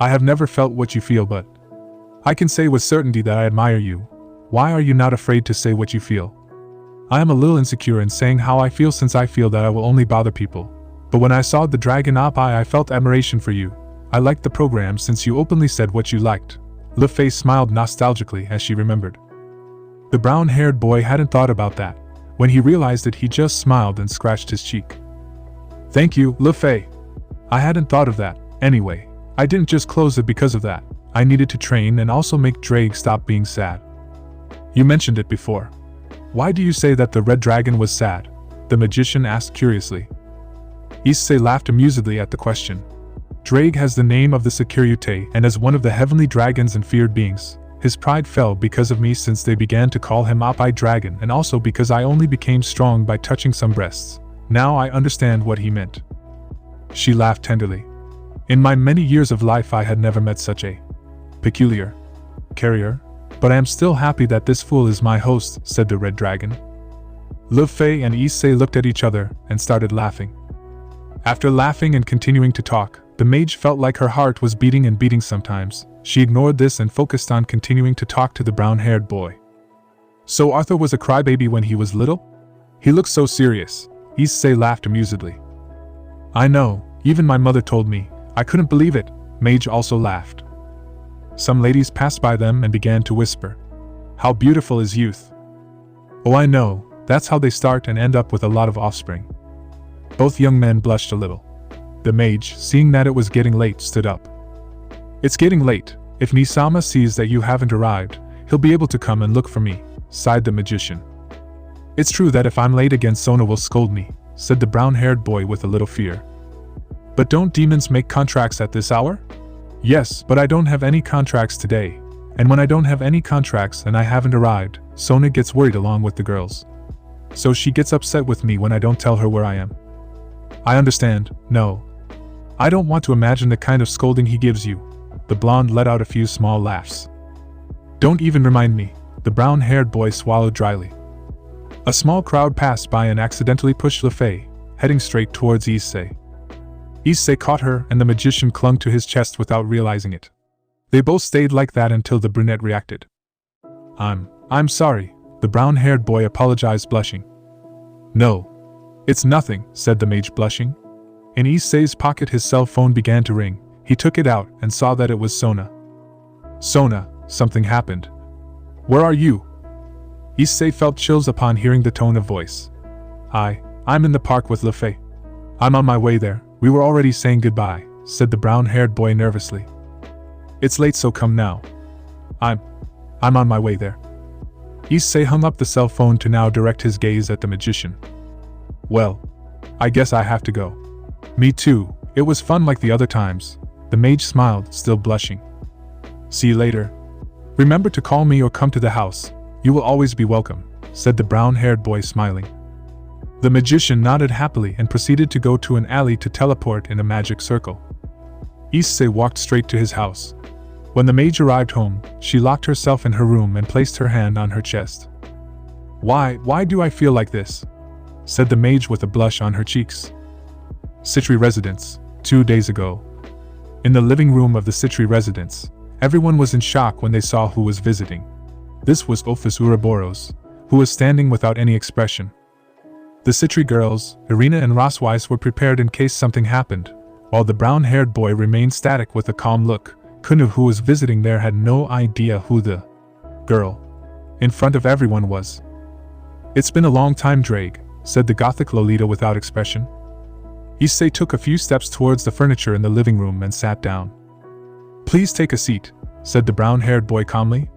I have never felt what you feel, but I can say with certainty that I admire you. Why are you not afraid to say what you feel? I am a little insecure in saying how I feel since I feel that I will only bother people. But when I saw the Dragon Oppai I felt admiration for you. I liked the program since you openly said what you liked." Le Fay smiled nostalgically as she remembered. The brown-haired boy hadn't thought about that. When he realized it, he just smiled and scratched his cheek. "Thank you, Le Fay. I hadn't thought of that. Anyway, I didn't just close it because of that. I needed to train and also make Ddraig stop being sad." "You mentioned it before. Why do you say that the red dragon was sad?" the magician asked curiously. Issei laughed amusedly at the question. "Ddraig has the name of the Sekiryuutei and as one of the heavenly dragons and feared beings. His pride fell because of me since they began to call him Oppai Dragon, and also because I only became strong by touching some breasts. Now I understand what he meant." She laughed tenderly. "In my many years of life I had never met such a peculiar carrier, but I am still happy that this fool is my host," said the red dragon. Le Fay and Issei looked at each other and started laughing. After laughing and continuing to talk, the mage felt like her heart was beating and beating sometimes. She ignored this and focused on continuing to talk to the brown-haired boy. "So Arthur was a crybaby when he was little? He looked so serious." Issei laughed amusedly. "I know, even my mother told me. I couldn't believe it." Mage also laughed. Some ladies passed by them and began to whisper, "How beautiful is youth." "Oh, I know, that's how they start and end up with a lot of offspring." Both young men blushed a little. The mage, seeing that it was getting late, stood up. "It's getting late. If Nisama sees that you haven't arrived, he'll be able to come and look for me," sighed the magician. "It's true that if I'm late again Sona will scold me," said the brown-haired boy with a little fear. "But don't demons make contracts at this hour?" "Yes, but I don't have any contracts today. And when I don't have any contracts and I haven't arrived, Sona gets worried along with the girls. So she gets upset with me when I don't tell her where I am." "I understand. No. I don't want to imagine the kind of scolding he gives you." The blonde let out a few small laughs. "Don't even remind me." The brown-haired boy swallowed dryly. A small crowd passed by and accidentally pushed Le Fay, heading straight towards Issei. Issei caught her and the magician clung to his chest without realizing it. They both stayed like that until the brunette reacted. I'm sorry," the brown-haired boy apologized, blushing. "No. It's nothing," said the mage, blushing. In Issei's pocket his cell phone began to ring. He took it out and saw that it was Sona. "Sona, something happened. Where are you?" Issei felt chills upon hearing the tone of voice. I'm in the park with Le Fay. I'm on my way there. We were already saying goodbye," said the brown-haired boy nervously. "It's late, so come now." I'm on my way there." Issei hung up the cell phone to now direct his gaze at the magician. "Well, I guess I have to go." "Me too, it was fun like the other times." The mage smiled, still blushing. "See you later. Remember to call me or come to the house. You will always be welcome," said the brown-haired boy, smiling. The magician nodded happily and proceeded to go to an alley to teleport in a magic circle. Issei walked straight to his house. When the mage arrived home, she locked herself in her room and placed her hand on her chest. Why do I feel like this?" said the mage with a blush on her cheeks. Sitri residence, 2 days ago. In the living room of the Sitri residence, everyone was in shock when they saw who was visiting. This was Office Ouroboros, who was standing without any expression. The Sitri girls, Irina and Rosweiss, were prepared in case something happened, while the brown-haired boy remained static with a calm look. Kunu, who was visiting there, had no idea who the girl in front of everyone was. "It's been a long time, Ddraig," said the gothic Lolita without expression. Issei took a few steps towards the furniture in the living room and sat down. "Please take a seat," said the brown-haired boy calmly.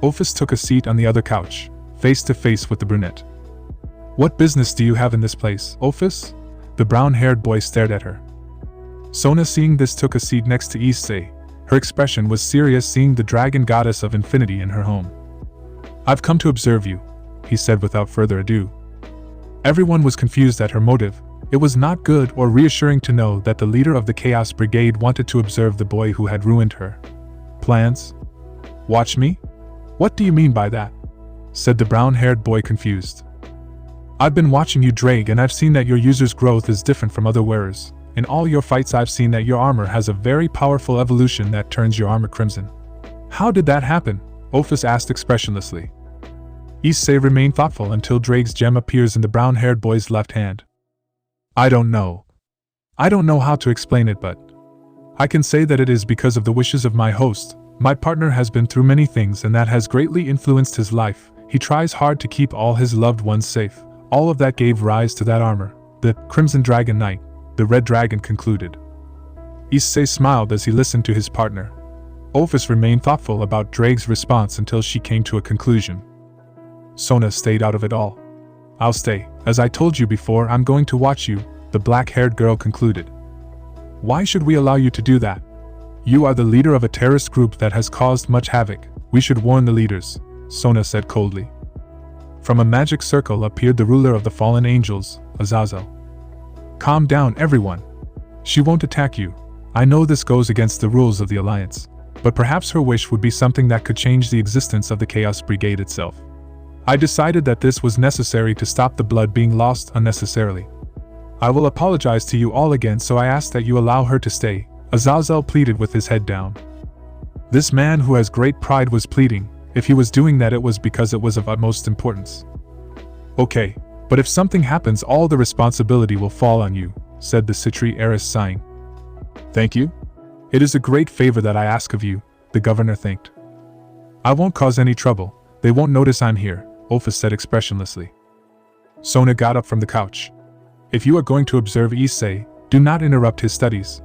Office took a seat on the other couch, face to face with the brunette. "What business do you have in this place, Office?" The brown-haired boy stared at her. Sona, seeing this, took a seat next to Issei. Her expression was serious, seeing the dragon goddess of infinity in her home. "I've come to observe you," he said without further ado. Everyone was confused at her motive. It was not good or reassuring to know that the leader of the Chaos Brigade wanted to observe the boy who had ruined her plans. "Watch me? What do you mean by that?" said the brown-haired boy, confused. "I've been watching you, Ddraig, and I've seen that your user's growth is different from other wearers. In all your fights, I've seen that your armor has a very powerful evolution that turns your armor crimson." "How did that happen?" Office asked expressionlessly. Issei remained thoughtful until Draig's gem appears in the brown-haired boy's left hand. I don't know how to explain it, but I can say that it is because of the wishes of my host. My partner has been through many things, and that has greatly influenced his life. He tries hard to keep all his loved ones safe. All of that gave rise to that armor, the Crimson Dragon Knight," the Red Dragon concluded. Issei smiled as he listened to his partner. Office remained thoughtful about Draig's response until she came to a conclusion. Sona stayed out of it all. "I'll stay. As I told you before, I'm going to watch you," the black-haired girl concluded. "Why should we allow you to do that? You are the leader of a terrorist group that has caused much havoc. We should warn the leaders," Sona said coldly. From a magic circle appeared the ruler of the fallen angels, Azazel. "Calm down, everyone. She won't attack you. I know this goes against the rules of the Alliance, but perhaps her wish would be something that could change the existence of the Chaos Brigade itself. I decided that this was necessary to stop the blood being lost unnecessarily. I will apologize to you all again, so I ask that you allow her to stay," Azazel pleaded with his head down. This man who has great pride was pleading. If he was doing that, it was because it was of utmost importance. "Okay, but if something happens, all the responsibility will fall on you," said the Sitri heiress, sighing. "Thank you. It is a great favor that I ask of you," the governor thanked. "I won't cause any trouble. They won't notice I'm here," Office said expressionlessly. Sona got up from the couch. "If you are going to observe Issei, do not interrupt his studies.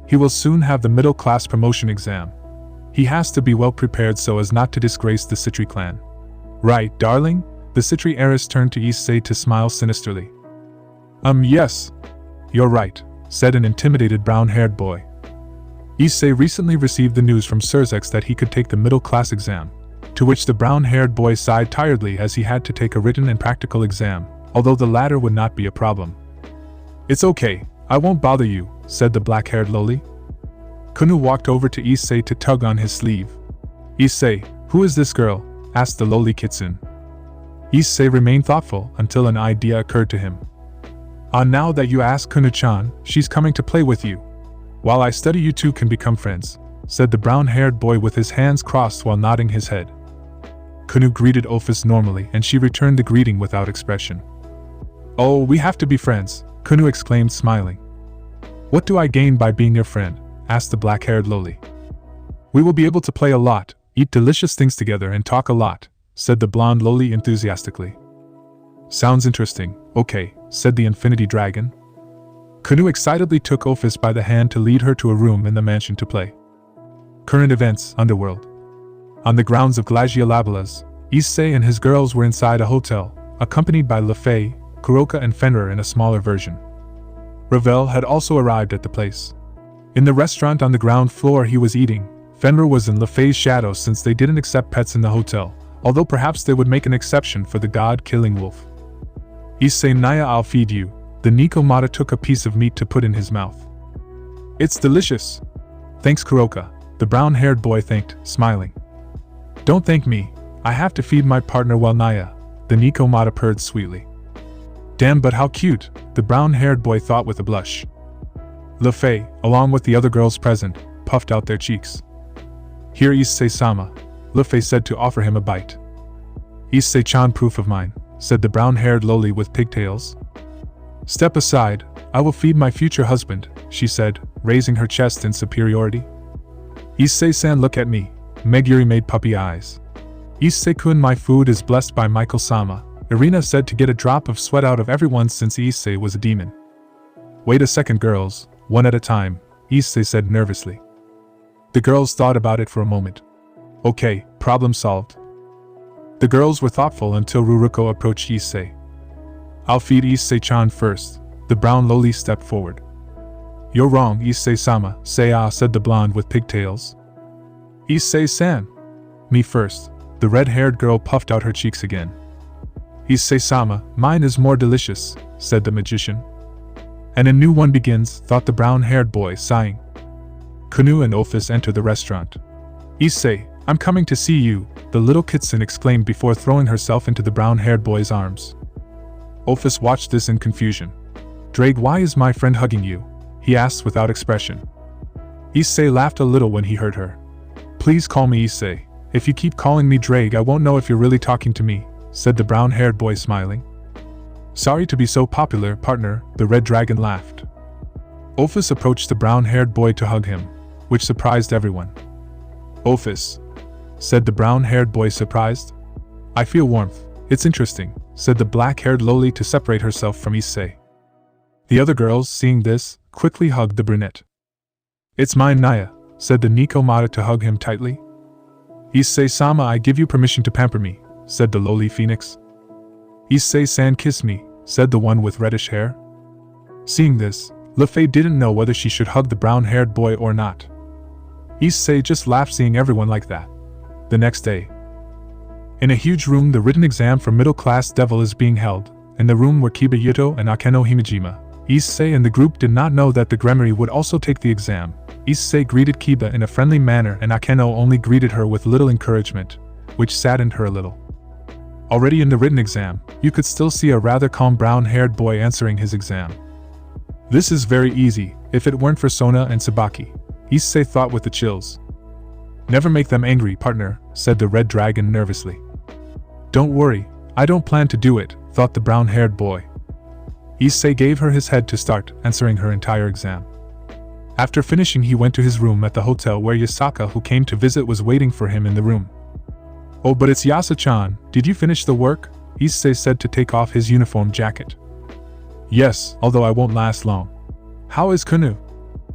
He will soon have the middle-class promotion exam. He has to be well prepared so as not to disgrace the Sitri clan." "Right, darling?" The Sitri heiress turned to Issei to smile sinisterly. Yes. You're right," said an intimidated brown-haired boy. Issei recently received the news from Surzex that he could take the middle-class exam, to which the brown-haired boy sighed tiredly as he had to take a written and practical exam, although the latter would not be a problem. "It's okay, I won't bother you," said the black-haired loli. Kunu walked over to Issei to tug on his sleeve. "Issei, who is this girl?" asked the loli kitsune. Issei remained thoughtful until an idea occurred to him. Now that you ask, Kunu-chan, she's coming to play with you. While I study, you two can become friends," said the brown-haired boy with his hands crossed while nodding his head. Kunu greeted Office normally, and she returned the greeting without expression. "Oh, we have to be friends," Kunu exclaimed, smiling. "What do I gain by being your friend?" asked the black-haired loli. "We will be able to play a lot, eat delicious things together, and talk a lot," said the blonde loli enthusiastically. "Sounds interesting, okay," said the Infinity Dragon. Kunu excitedly took Office by the hand to lead her to a room in the mansion to play. Current events, Underworld. On the grounds of Glaciolabalas, Issei and his girls were inside a hotel, accompanied by Lefei, Kuroka and Fenrir in a smaller version. Ravel had also arrived at the place. In the restaurant on the ground floor he was eating. Fenrir was in Lefei's shadow since they didn't accept pets in the hotel, although perhaps they would make an exception for the god-killing wolf. Issei Naya, I'll feed you. The Nikomata took a piece of meat to put in his mouth. It's delicious. Thanks Kuroka, the brown-haired boy thanked, smiling. Don't thank me, I have to feed my partner well Naya, the Nikomata purred sweetly. Damn, but how cute, the brown-haired boy thought with a blush. Le Fei, along with the other girls present, puffed out their cheeks. Here Issei-sama, Le Fei said to offer him a bite. Issei-chan, proof of mine, said the brown-haired loli with pigtails. Step aside, I will feed my future husband, she said, raising her chest in superiority. Issei-san, look at me, Meguri made puppy eyes. Issei-kun, my food is blessed by Michael-sama, Irina said to get a drop of sweat out of everyone since Issei was a demon. Wait a second girls, one at a time, Issei said nervously. The girls thought about it for a moment. Okay, problem solved. The girls were thoughtful until Ruruko approached Issei. I'll feed Issei-chan first, the brown loli stepped forward. You're wrong, Issei-sama, said the blonde with pigtails. Issei-san. Me first, the red-haired girl puffed out her cheeks again. Issei-sama, mine is more delicious, said the magician. And a new one begins, thought the brown-haired boy, sighing. Kunu and Office entered the restaurant. Issei, I'm coming to see you, the little kitsune exclaimed before throwing herself into the brown-haired boy's arms. Office watched this in confusion. Ddraig, why is my friend hugging you? He asked without expression. Issei laughed a little when he heard her. Please call me Issei. If you keep calling me Ddraig, I won't know if you're really talking to me, said the brown-haired boy smiling. Sorry to be so popular, partner, the red dragon laughed. Office approached the brown-haired boy to hug him, which surprised everyone. Office, said the brown-haired boy surprised. I feel warmth, it's interesting, said the black-haired loli to separate herself from Issei. The other girls, seeing this, quickly hugged the brunette. It's mine Naya, said the Nikomata to hug him tightly. Issei-sama, I give you permission to pamper me, said the loli phoenix. Issei-san, kiss me, said the one with reddish hair. Seeing this, Le Fei didn't know whether she should hug the brown-haired boy or not. Issei just laughed seeing everyone like that. The next day, in a huge room, the written exam for middle-class devil is being held. In the room were Kiba Yuto and Akeno Himejima. Issei and the group did not know that the Gremory would also take the exam. Issei greeted Kiba in a friendly manner and Akeno only greeted her with little encouragement, which saddened her a little. Already in the written exam, you could still see a rather calm brown-haired boy answering his exam. This is very easy, if it weren't for Sona and Sabaki, Issei thought with the chills. Never make them angry, partner, said the red dragon nervously. Don't worry, I don't plan to do it, thought the brown-haired boy. Issei gave her his head to start answering her entire exam. After finishing, he went to his room at the hotel where Yasaka, who came to visit, was waiting for him in the room. Oh, but it's Yasa-chan, did you finish the work? Issei said to take off his uniform jacket. Yes, although I won't last long. How is Kunu?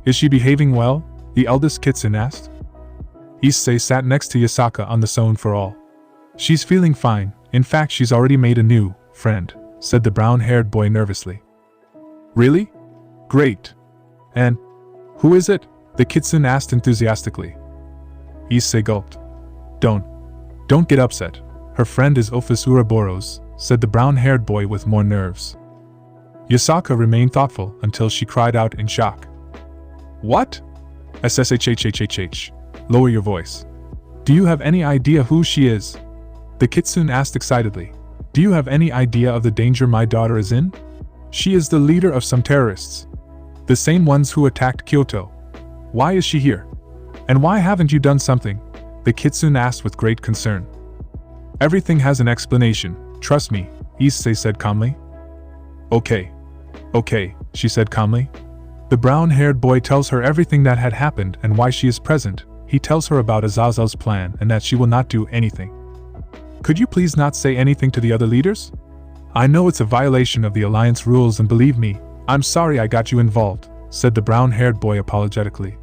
Is she behaving well? The eldest kitsune asked. Issei sat next to Yasaka on the Zone for All. She's feeling fine, in fact she's already made a new friend, said the brown-haired boy nervously. Really? Great. And who is it? The kitsune asked enthusiastically. Issei gulped. Don't get upset. Her friend is Office Uroboros, said the brown-haired boy with more nerves. Yasaka remained thoughtful until she cried out in shock. What? SSHHHHH. Lower your voice. Do you have any idea who she is? The kitsune asked excitedly. Do you have any idea of the danger my daughter is in? She is the leader of some terrorists. The same ones who attacked Kyoto. Why is she here? And why haven't you done something? The kitsune asked with great concern. Everything has an explanation, trust me, Issei said calmly. Okay, she said calmly. The brown-haired boy tells her everything that had happened and why she is present. He tells her about Azazel's plan and that she will not do anything. Could you please not say anything to the other leaders? I know it's a violation of the Alliance rules and believe me, I'm sorry I got you involved, said the brown-haired boy apologetically.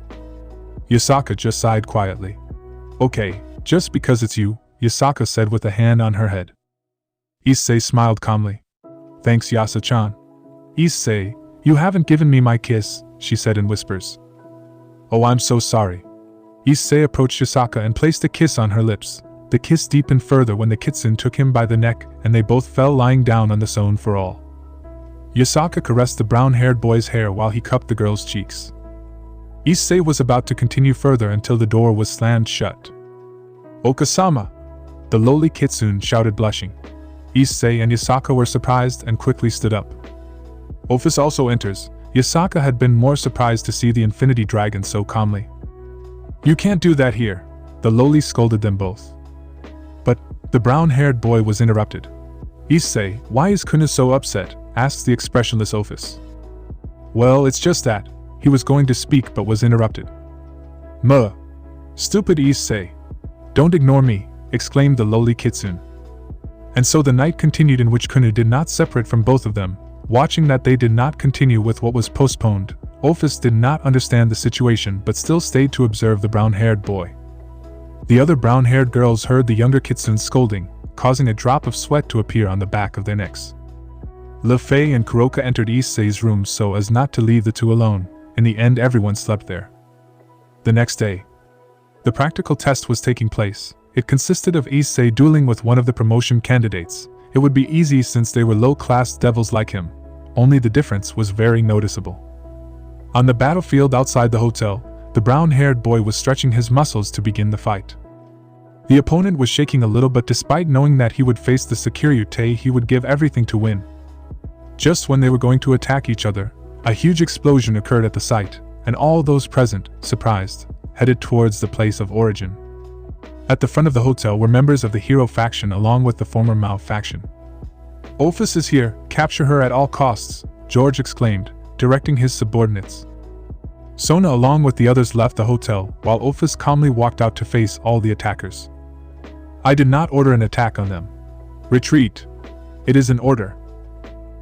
Yasaka just sighed quietly. Okay, just because it's you, Yasaka said with a hand on her head. Issei smiled calmly. Thanks Yasa-chan. Issei, you haven't given me my kiss, she said in whispers. Oh, I'm so sorry. Issei approached Yasaka and placed a kiss on her lips. the kiss deepened further when the kitsune took him by the neck and they both fell lying down on the zone for all. Yasaka caressed the brown-haired boy's hair while he cupped the girl's cheeks. Issei was about to continue further until the door was slammed shut. "Okasama!" the lowly kitsune shouted, blushing. Issei and Yasaka were surprised and quickly stood up. Office also enters. Yasaka had been more surprised to see the infinity dragon so calmly. "You can't do that here," the lowly scolded them both. But the brown-haired boy was interrupted. "Issei, why is Kuna so upset?" asked the expressionless Office. "Well, it's just that," he was going to speak but was interrupted. "Muh! Stupid Issei! Don't ignore me!" exclaimed the lowly kitsune. And so the night continued, in which Kuna did not separate from both of them. Watching that they did not continue with what was postponed, Office did not understand the situation but still stayed to observe the brown-haired boy. The other brown-haired girls heard the younger kitsune scolding, causing a drop of sweat to appear on the back of their necks. Le Fei and Kuroka entered Issei's room so as not to leave the two alone. In the end, everyone slept there. The next day, the practical test was taking place. It consisted of Issei dueling with one of the promotion candidates. It would be easy since they were low-class devils like him. Only the difference was very noticeable. On the battlefield outside the hotel, the brown-haired boy was stretching his muscles to begin the fight. The opponent was shaking a little, but despite knowing that he would face the Sekiryuutei, he would give everything to win. Just when they were going to attack each other, a huge explosion occurred at the site, and all those present, surprised, headed towards the place of origin. At the front of the hotel were members of the hero faction along with the former Mao faction. "Office is here, capture her at all costs," George exclaimed, directing his subordinates. Sona along with the others left the hotel, while Office calmly walked out to face all the attackers. "I did not order an attack on them. Retreat. It is an order."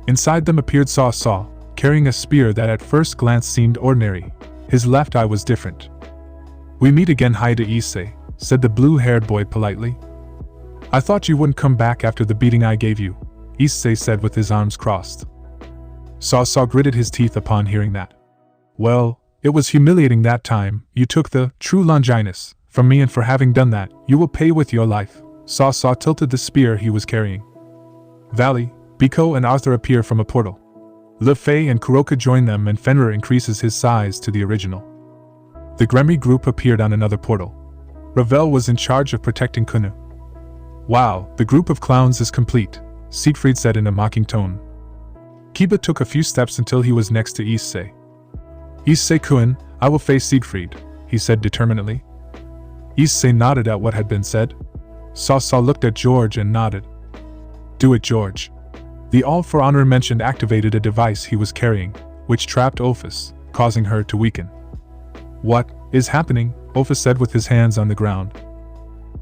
Inside them appeared Saw, carrying a spear that at first glance seemed ordinary. His left eye was different. "We meet again, Hyoudou Issei," said the blue-haired boy politely. "I thought you wouldn't come back after the beating I gave you," Issei said with his arms crossed. Saw gritted his teeth upon hearing that. "Well, it was humiliating that time. You took the true Longinus from me, and for having done that, you will pay with your life." Saw tilted the spear he was carrying. Valley, Biko and Arthur appear from a portal. Le Fei and Kuroka join them, and Fenrir increases his size to the original. The Gremory group appeared on another portal. Ravel was in charge of protecting Kuna. "Wow, the group of clowns is complete," Siegfried said in a mocking tone. Kiba took a few steps until he was next to Issei. "Issei-kun, I will face Siegfried," he said determinedly. Issei nodded at what had been said. Saw looked at George and nodded. "Do it, George." The All for Honor mentioned activated a device he was carrying, which trapped Office, causing her to weaken. "What is happening?" Office said with his hands on the ground.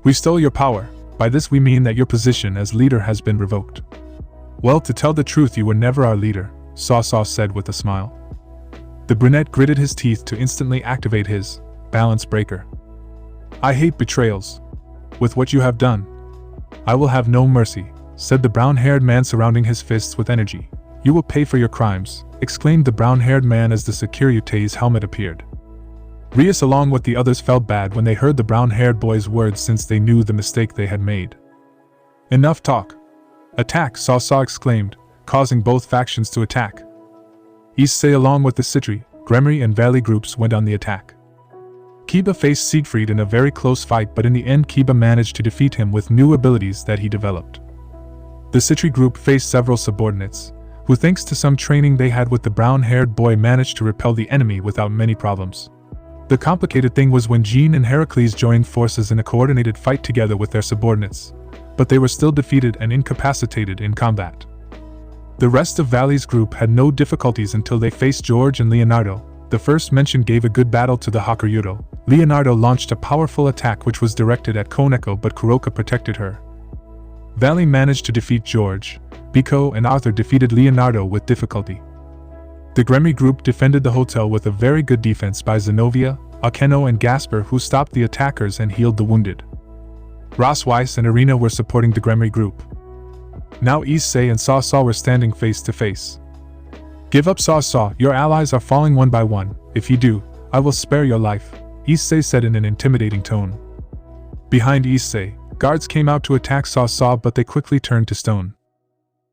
"We stole your power. By this we mean that your position as leader has been revoked." "Well, to tell the truth, you were never our leader," Saw said with a smile. The brunette gritted his teeth to instantly activate his balance breaker. "I hate betrayals. With what you have done, I will have no mercy," said the brown-haired man, surrounding his fists with energy. "You will pay for your crimes," exclaimed the brown-haired man as the Sekiryutei's helmet appeared. Rias along with the others felt bad when they heard the brown-haired boy's words, since they knew the mistake they had made. "Enough talk. Attack!" Saw exclaimed, causing both factions to attack. Issei along with the Sitri, Gremory and Valley groups went on the attack. Kiba faced Siegfried in a very close fight, but in the end Kiba managed to defeat him with new abilities that he developed. The Sitri group faced several subordinates, who thanks to some training they had with the brown-haired boy managed to repel the enemy without many problems. The complicated thing was when Jean and Heracles joined forces in a coordinated fight together with their subordinates, but they were still defeated and incapacitated in combat. The rest of Valley's group had no difficulties until they faced George and Leonardo. The first mentioned gave a good battle to the Hyoudou. Leonardo launched a powerful attack which was directed at Koneko, but Kuroka protected her. Valley managed to defeat George. Biko and Arthur defeated Leonardo with difficulty. The Gremory group defended the hotel with a very good defense by Zenobia, Akeno and Gasper, who stopped the attackers and healed the wounded. Ross Weiss and Arena were supporting the Gremory group. Now Issei and Saw were standing face to face. "Give up, Saw, your allies are falling one by one. If you do, I will spare your life," Issei said in an intimidating tone. Behind Issei, Guards came out to attack Saw but they quickly turned to stone.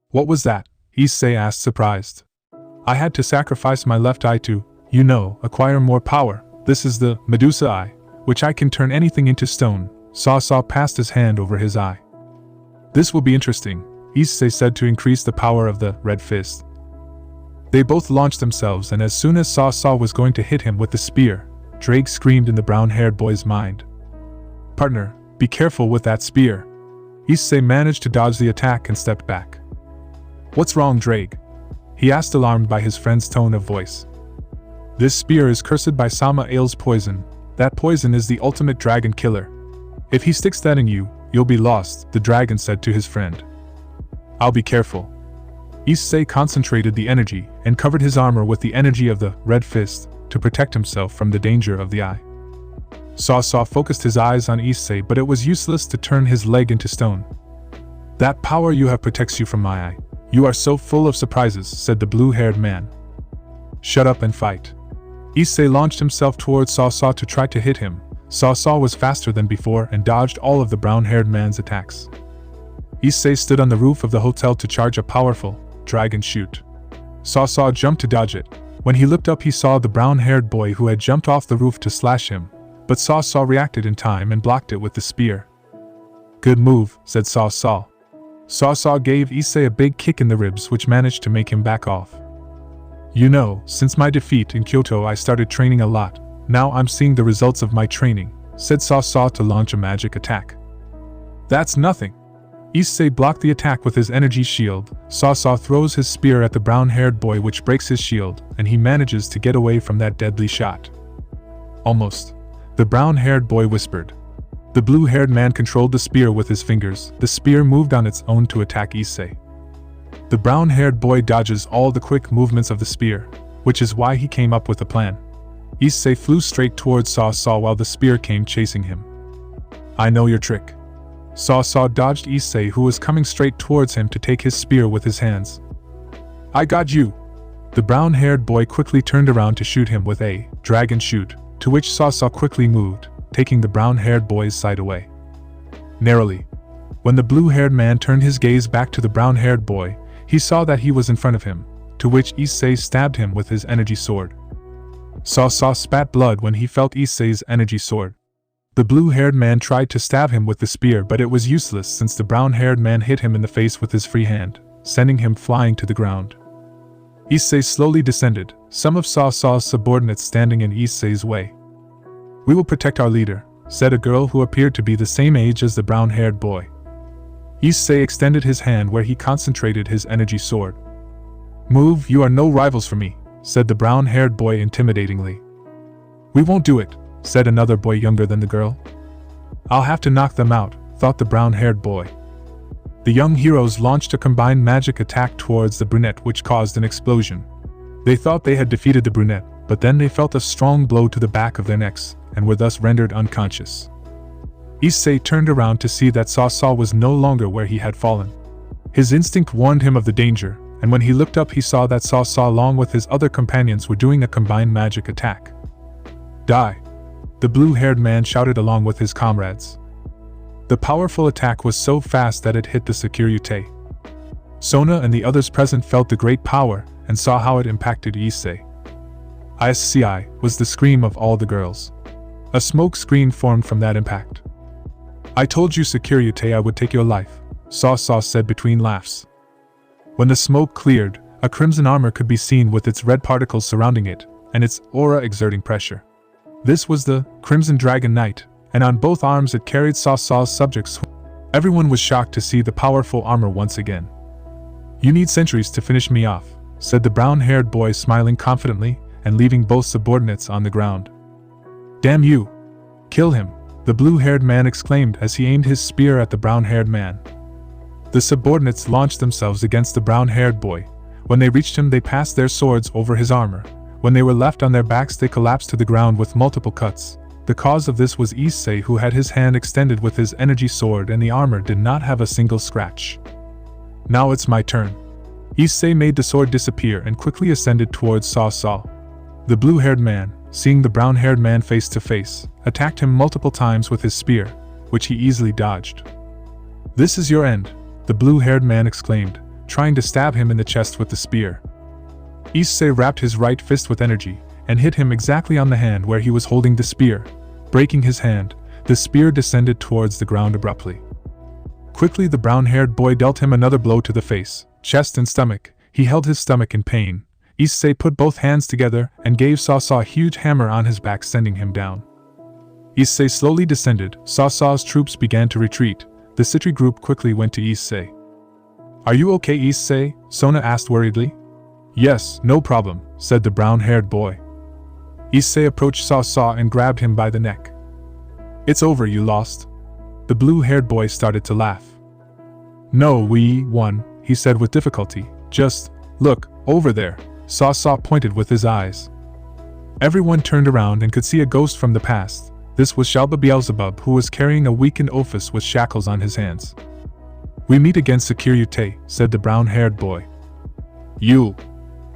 What was that? Issei asked, surprised. I had to sacrifice my left eye to, acquire more power. This is the Medusa eye, which I can turn anything into stone. Saw passed his hand over his eye. This will be interesting, Issei said to increase the power of the red fist. They both launched themselves, and as soon as Saw was going to hit him with the spear, Ddraig screamed in the brown-haired boy's mind. Partner, be careful with that spear. Issei managed to dodge the attack and stepped back. What's wrong, Ddraig? He asked, alarmed by his friend's tone of voice. This spear is cursed by Sama Ale's poison. That poison is the ultimate dragon killer. If he sticks that in you, you'll be lost, the dragon said to his friend. I'll be careful. Issei concentrated the energy and covered his armor with the energy of the red fist to protect himself from the danger of the eye. Saw focused his eyes on Issei, but it was useless to turn his leg into stone. That power you have protects you from my eye. You are so full of surprises, said the blue-haired man. Shut up and fight. Issei launched himself towards Saw to try to hit him. Saw was faster than before and dodged all of the brown-haired man's attacks. Issei stood on the roof of the hotel to charge a powerful dragon shoot. Saw jumped to dodge it. When he looked up, he saw the brown-haired boy who had jumped off the roof to slash him, but Saw reacted in time and blocked it with the spear. Good move, said Saw. Saw gave Issei a big kick in the ribs, which managed to make him back off. Since my defeat in Kyoto, I started training a lot. Now I'm seeing the results of my training, said Saw to launch a magic attack. That's nothing. Issei blocked the attack with his energy shield. Saw throws his spear at the brown-haired boy, which breaks his shield, and he manages to get away from that deadly shot. Almost. The brown-haired boy whispered. The blue-haired man controlled the spear with his fingers. The spear moved on its own to attack Issei. The brown-haired boy dodges all the quick movements of the spear, which is why he came up with a plan. Issei flew straight towards Saw while the spear came chasing him. I know your trick. Saw dodged Issei, who was coming straight towards him to take his spear with his hands. I got you. The brown-haired boy quickly turned around to shoot him with a dragon shoot, to which Saw quickly moved, taking the brown-haired boy's sight away. Narrowly. When the blue-haired man turned his gaze back to the brown-haired boy, he saw that he was in front of him, to which Issei stabbed him with his energy sword. Saw spat blood when he felt Issei's energy sword. The blue-haired man tried to stab him with the spear, but it was useless since the brown-haired man hit him in the face with his free hand, sending him flying to the ground. Issei slowly descended, some of Saw's subordinates standing in Issei's way. We will protect our leader, said a girl who appeared to be the same age as the brown-haired boy. Issei extended his hand where he concentrated his energy sword. Move, you are no rivals for me, said the brown-haired boy intimidatingly. We won't do it, said another boy younger than the girl. I'll have to knock them out, thought the brown-haired boy. The young heroes launched a combined magic attack towards the brunette, which caused an explosion. They thought they had defeated the brunette, but then they felt a strong blow to the back of their necks, and were thus rendered unconscious. Issei turned around to see that Saw was no longer where he had fallen. His instinct warned him of the danger, and when he looked up he saw that Saw along with his other companions were doing a combined magic attack. Die! The blue-haired man shouted along with his comrades. The powerful attack was so fast that it hit the Sekiryuutei. Sona and the others present felt the great power and saw how it impacted Issei. "Isci" was the scream of all the girls. A smoke screen formed from that impact. "I told you, Sekiryuutei, I would take your life," Saw said between laughs. When the smoke cleared, a crimson armor could be seen with its red particles surrounding it, and its aura exerting pressure. This was the Crimson Dragon Knight, and on both arms it carried Saw's subjects. Everyone was shocked to see the powerful armor once again. "You need centuries to finish me off," said the brown-haired boy, smiling confidently and leaving both subordinates on the ground. "Damn you! Kill him!" the blue-haired man exclaimed as he aimed his spear at the brown-haired man. The subordinates launched themselves against the brown-haired boy. When they reached him, they passed their swords over his armor. When they were left on their backs, they collapsed to the ground with multiple cuts. The cause of this was Issei, who had his hand extended with his energy sword, and the armor did not have a single scratch. "Now it's my turn." Issei made the sword disappear and quickly ascended towards Saw. The blue-haired man, seeing the brown-haired man face to face, attacked him multiple times with his spear, which he easily dodged. This is your end, the blue-haired man exclaimed, trying to stab him in the chest with the spear. Issei wrapped his right fist with energy and hit him exactly on the hand where he was holding the spear. Breaking his hand, the spear descended towards the ground abruptly. Quickly, the brown-haired boy dealt him another blow to the face, chest and stomach. He held his stomach in pain. Issei put both hands together and gave Saw a huge hammer on his back, sending him down. Issei slowly descended. Saw's troops began to retreat. The Sitri group quickly went to Issei. Are you okay, Issei? Sona asked worriedly. Yes, no problem, said the brown-haired boy. Issei approached Saw and grabbed him by the neck. It's over, you lost. The blue-haired boy started to laugh. No, we won, he said with difficulty. Just look, over there. Saw pointed with his eyes. Everyone turned around and could see a ghost from the past. This was Shalba Beelzebub, who was carrying a weakened Ophis with shackles on his hands. We meet against Sekiryuutei, said the brown-haired boy. You.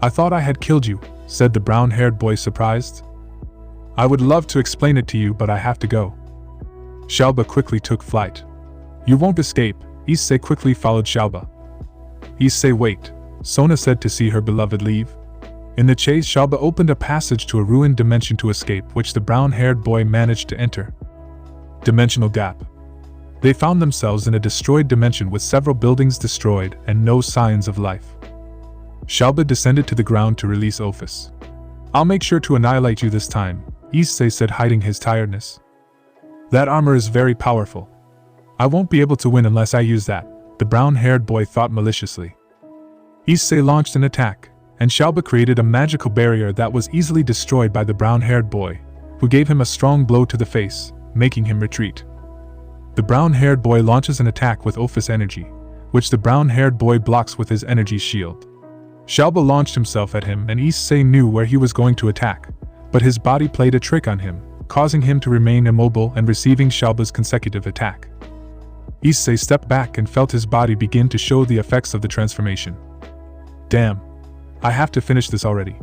I thought I had killed you, said the brown-haired boy, surprised. I would love to explain it to you, but I have to go. Shalba quickly took flight. You won't escape. Issei quickly followed Shalba. Issei, wait, Sona said to see her beloved leave. In the chase, Shalba opened a passage to a ruined dimension to escape, which the brown-haired boy managed to enter. Dimensional gap. They found themselves in a destroyed dimension with several buildings destroyed and no signs of life. Shalba descended to the ground to release Ophis. I'll make sure to annihilate you this time, Issei said, hiding his tiredness. That armor is very powerful. I won't be able to win unless I use that, the brown-haired boy thought maliciously. Issei launched an attack, and Shalba created a magical barrier that was easily destroyed by the brown-haired boy, who gave him a strong blow to the face, making him retreat. The brown-haired boy launches an attack with Ophis energy, which the brown-haired boy blocks with his energy shield. Shalba launched himself at him, and Issei knew where he was going to attack, but his body played a trick on him, causing him to remain immobile and receiving Shalba's consecutive attack. Issei stepped back and felt his body begin to show the effects of the transformation. Damn. I have to finish this already.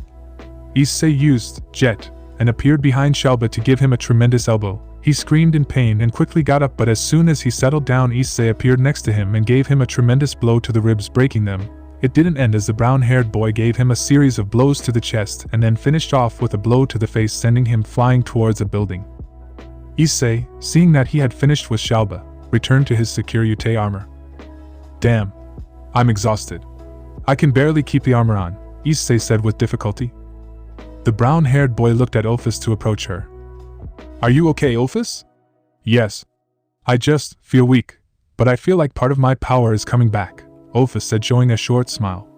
Issei used Jet and appeared behind Shalba to give him a tremendous elbow. He screamed in pain and quickly got up, but as soon as he settled down, Issei appeared next to him and gave him a tremendous blow to the ribs, breaking them. It didn't end, as the brown-haired boy gave him a series of blows to the chest and then finished off with a blow to the face, sending him flying towards a building. Issei, seeing that he had finished with Shalba, returned to his Sekiryuutei armor. Damn. I'm exhausted. I can barely keep the armor on, Issei said with difficulty. The brown-haired boy looked at Ophis to approach her. Are you okay, Ophis? Yes. I just feel weak, but I feel like part of my power is coming back, Ophis said, showing a short smile.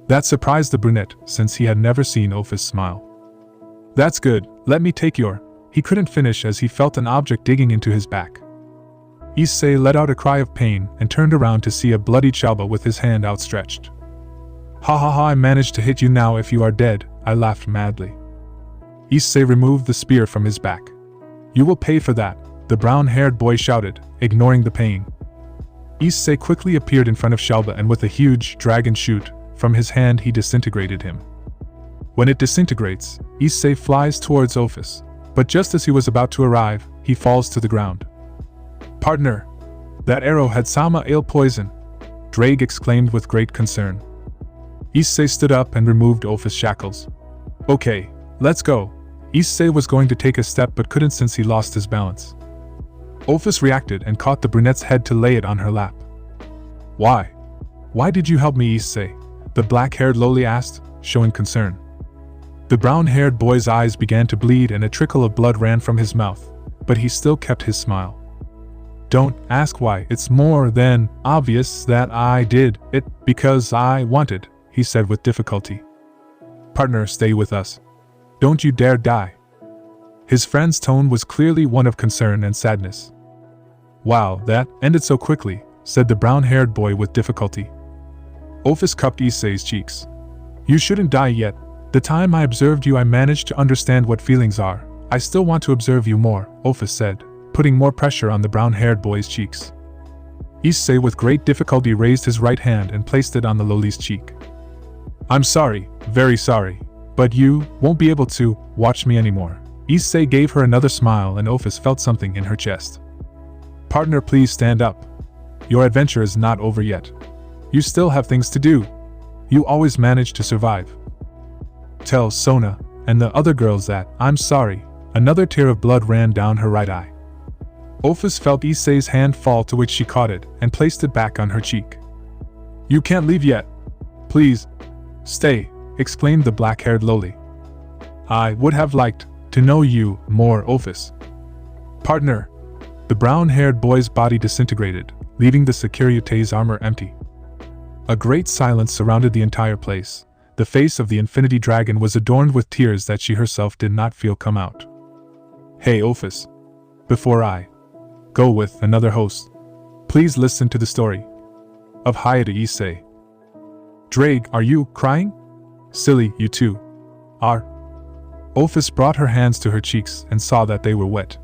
That surprised the brunette, since he had never seen Ophis smile. That's good, let me take your... He couldn't finish as he felt an object digging into his back. Issei let out a cry of pain and turned around to see a bloody Shalba with his hand outstretched. Ha ha ha, I managed to hit you now. If you are dead, I laughed madly. Issei removed the spear from his back. You will pay for that, the brown-haired boy shouted, ignoring the pain. Issei quickly appeared in front of Shalba, and with a huge dragon shoot from his hand he disintegrated him. When it disintegrates, Issei flies towards Ophis, but just as he was about to arrive, he falls to the ground. Partner! That arrow had Sama ale poison, Ddraig exclaimed with great concern. Issei stood up and removed Ophis' shackles. Okay, let's go. Issei was going to take a step but couldn't since he lost his balance. Ophis reacted and caught the brunette's head to lay it on her lap. Why? Why did you help me, Issei? The black-haired lowly asked, showing concern. The brown-haired boy's eyes began to bleed and a trickle of blood ran from his mouth, but he still kept his smile. Don't ask why, it's more than obvious that I did it because I wanted, he said with difficulty. Partner, stay with us. Don't you dare die. His friend's tone was clearly one of concern and sadness. Wow, that ended so quickly, said the brown-haired boy with difficulty. Ophis cupped Issei's cheeks. You shouldn't die yet. The time I observed you I managed to understand what feelings are. I still want to observe you more, Ophis said, putting more pressure on the brown-haired boy's cheeks. Issei with great difficulty raised his right hand and placed it on the lowly's cheek. I'm sorry, very sorry, but you won't be able to watch me anymore. Issei gave her another smile and Ophis felt something in her chest. Partner, please stand up. Your adventure is not over yet. You still have things to do. You always manage to survive. Tell Sona and the other girls that I'm sorry. Another tear of blood ran down her right eye. Ophis felt Issei's hand fall, to which she caught it and placed it back on her cheek. You can't leave yet. Please. Stay, exclaimed the black-haired loli. I would have liked to know you more, Ophis. Partner. The brown-haired boy's body disintegrated, leaving the Sekiryutei's armor empty. A great silence surrounded the entire place. The face of the infinity dragon was adorned with tears that she herself did not feel come out. Hey Ophis. Before I go with another host, please listen to the story of Hyoudou Issei. Ddraig, are you crying? Silly, you too are. Ophis brought her hands to her cheeks and saw that they were wet.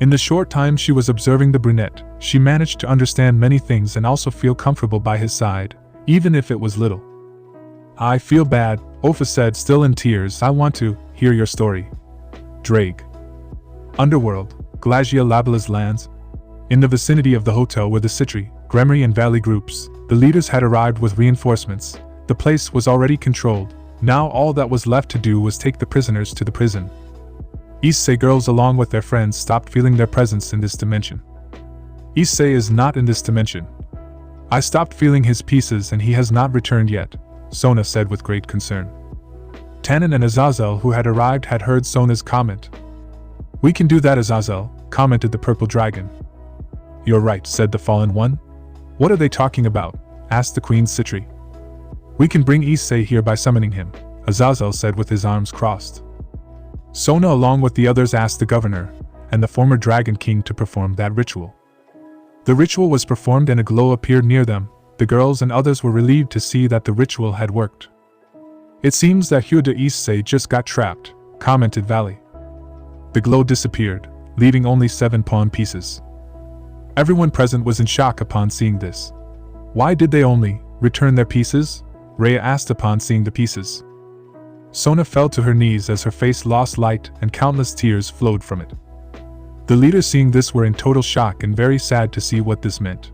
In the short time she was observing the brunette, she managed to understand many things and also feel comfortable by his side, even if it was little. I feel bad, Ophis said, still in tears. I want to hear your story. Ddraig. Underworld, Glagia Labila's lands. In the vicinity of the hotel were the Sitri, Gremory and Valley groups. The leaders had arrived with reinforcements. The place was already controlled. Now all that was left to do was take the prisoners to the prison. Issei girls along with their friends stopped feeling their presence in this dimension. Issei is not in this dimension. I stopped feeling his pieces and he has not returned yet, Sona said with great concern. Tannen and Azazel, who had arrived, had heard Sona's comment. We can do that, Azazel, commented the purple dragon. You're right, said the fallen one. What are they talking about? Asked the Queen Sitri. We can bring Issei here by summoning him, Azazel said with his arms crossed. Sona along with the others asked the governor and the former Dragon King to perform that ritual. The ritual was performed and a glow appeared near them. The girls and others were relieved to see that the ritual had worked. It seems that Hyoudou Issei just got trapped, commented Valley. The glow disappeared, leaving only 7 pawn pieces. Everyone present was in shock upon seeing this. Why did they only return their pieces? Rhea asked upon seeing the pieces. Sona fell to her knees as her face lost light and countless tears flowed from it. The leaders seeing this were in total shock and very sad to see what this meant.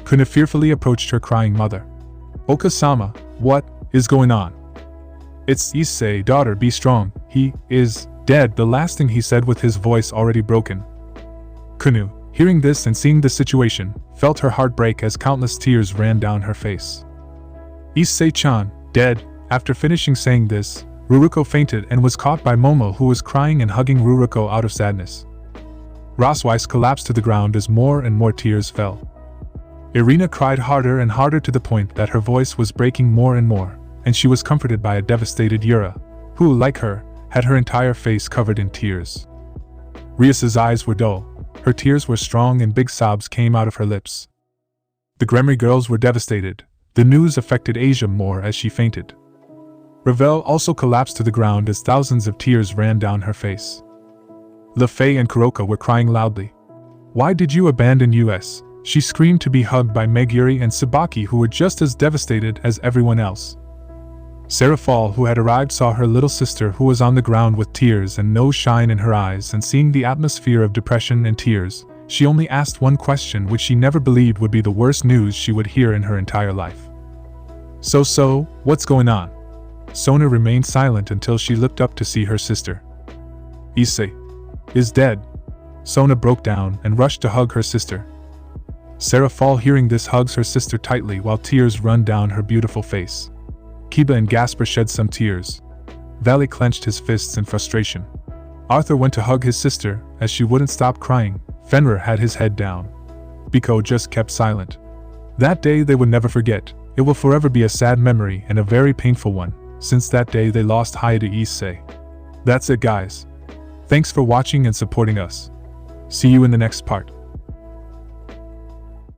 Kuna fearfully approached her crying mother. Oka-sama, what is going on? It's Issei, daughter, be strong, he is dead, the last thing he said with his voice already broken. Kunu, hearing this and seeing the situation, felt her heart break as countless tears ran down her face. Issei-chan, dead. After finishing saying this, Ruruko fainted and was caught by Momo, who was crying and hugging Ruruko out of sadness. Rosweiss collapsed to the ground as more and more tears fell. Irina cried harder and harder to the point that her voice was breaking more and more, and she was comforted by a devastated Yura, who, like her, had her entire face covered in tears. Rias's eyes were dull, her tears were strong and big sobs came out of her lips. The Gremory girls were devastated. The news affected Asia more as she fainted. Ravel also collapsed to the ground as thousands of tears ran down her face. LeFay and Kuroka were crying loudly. Why did you abandon us? She screamed to be hugged by Meguri and Sabaki, who were just as devastated as everyone else. Sarah Fall, who had arrived, saw her little sister who was on the ground with tears and no shine in her eyes, and seeing the atmosphere of depression and tears, she only asked one question which she never believed would be the worst news she would hear in her entire life. So, what's going on? Sona remained silent until she looked up to see her sister. Issei is dead. Sona broke down and rushed to hug her sister. Sarah Fall, hearing this, hugs her sister tightly while tears run down her beautiful face. Kiba and Gasper shed some tears. Valley clenched his fists in frustration. Arthur went to hug his sister as she wouldn't stop crying. Fenrir had his head down. Biko just kept silent. That day they would never forget. It will forever be a sad memory and a very painful one, since that day they lost Hyoudou Issei. That's it, guys. Thanks for watching and supporting us. See you in the next part.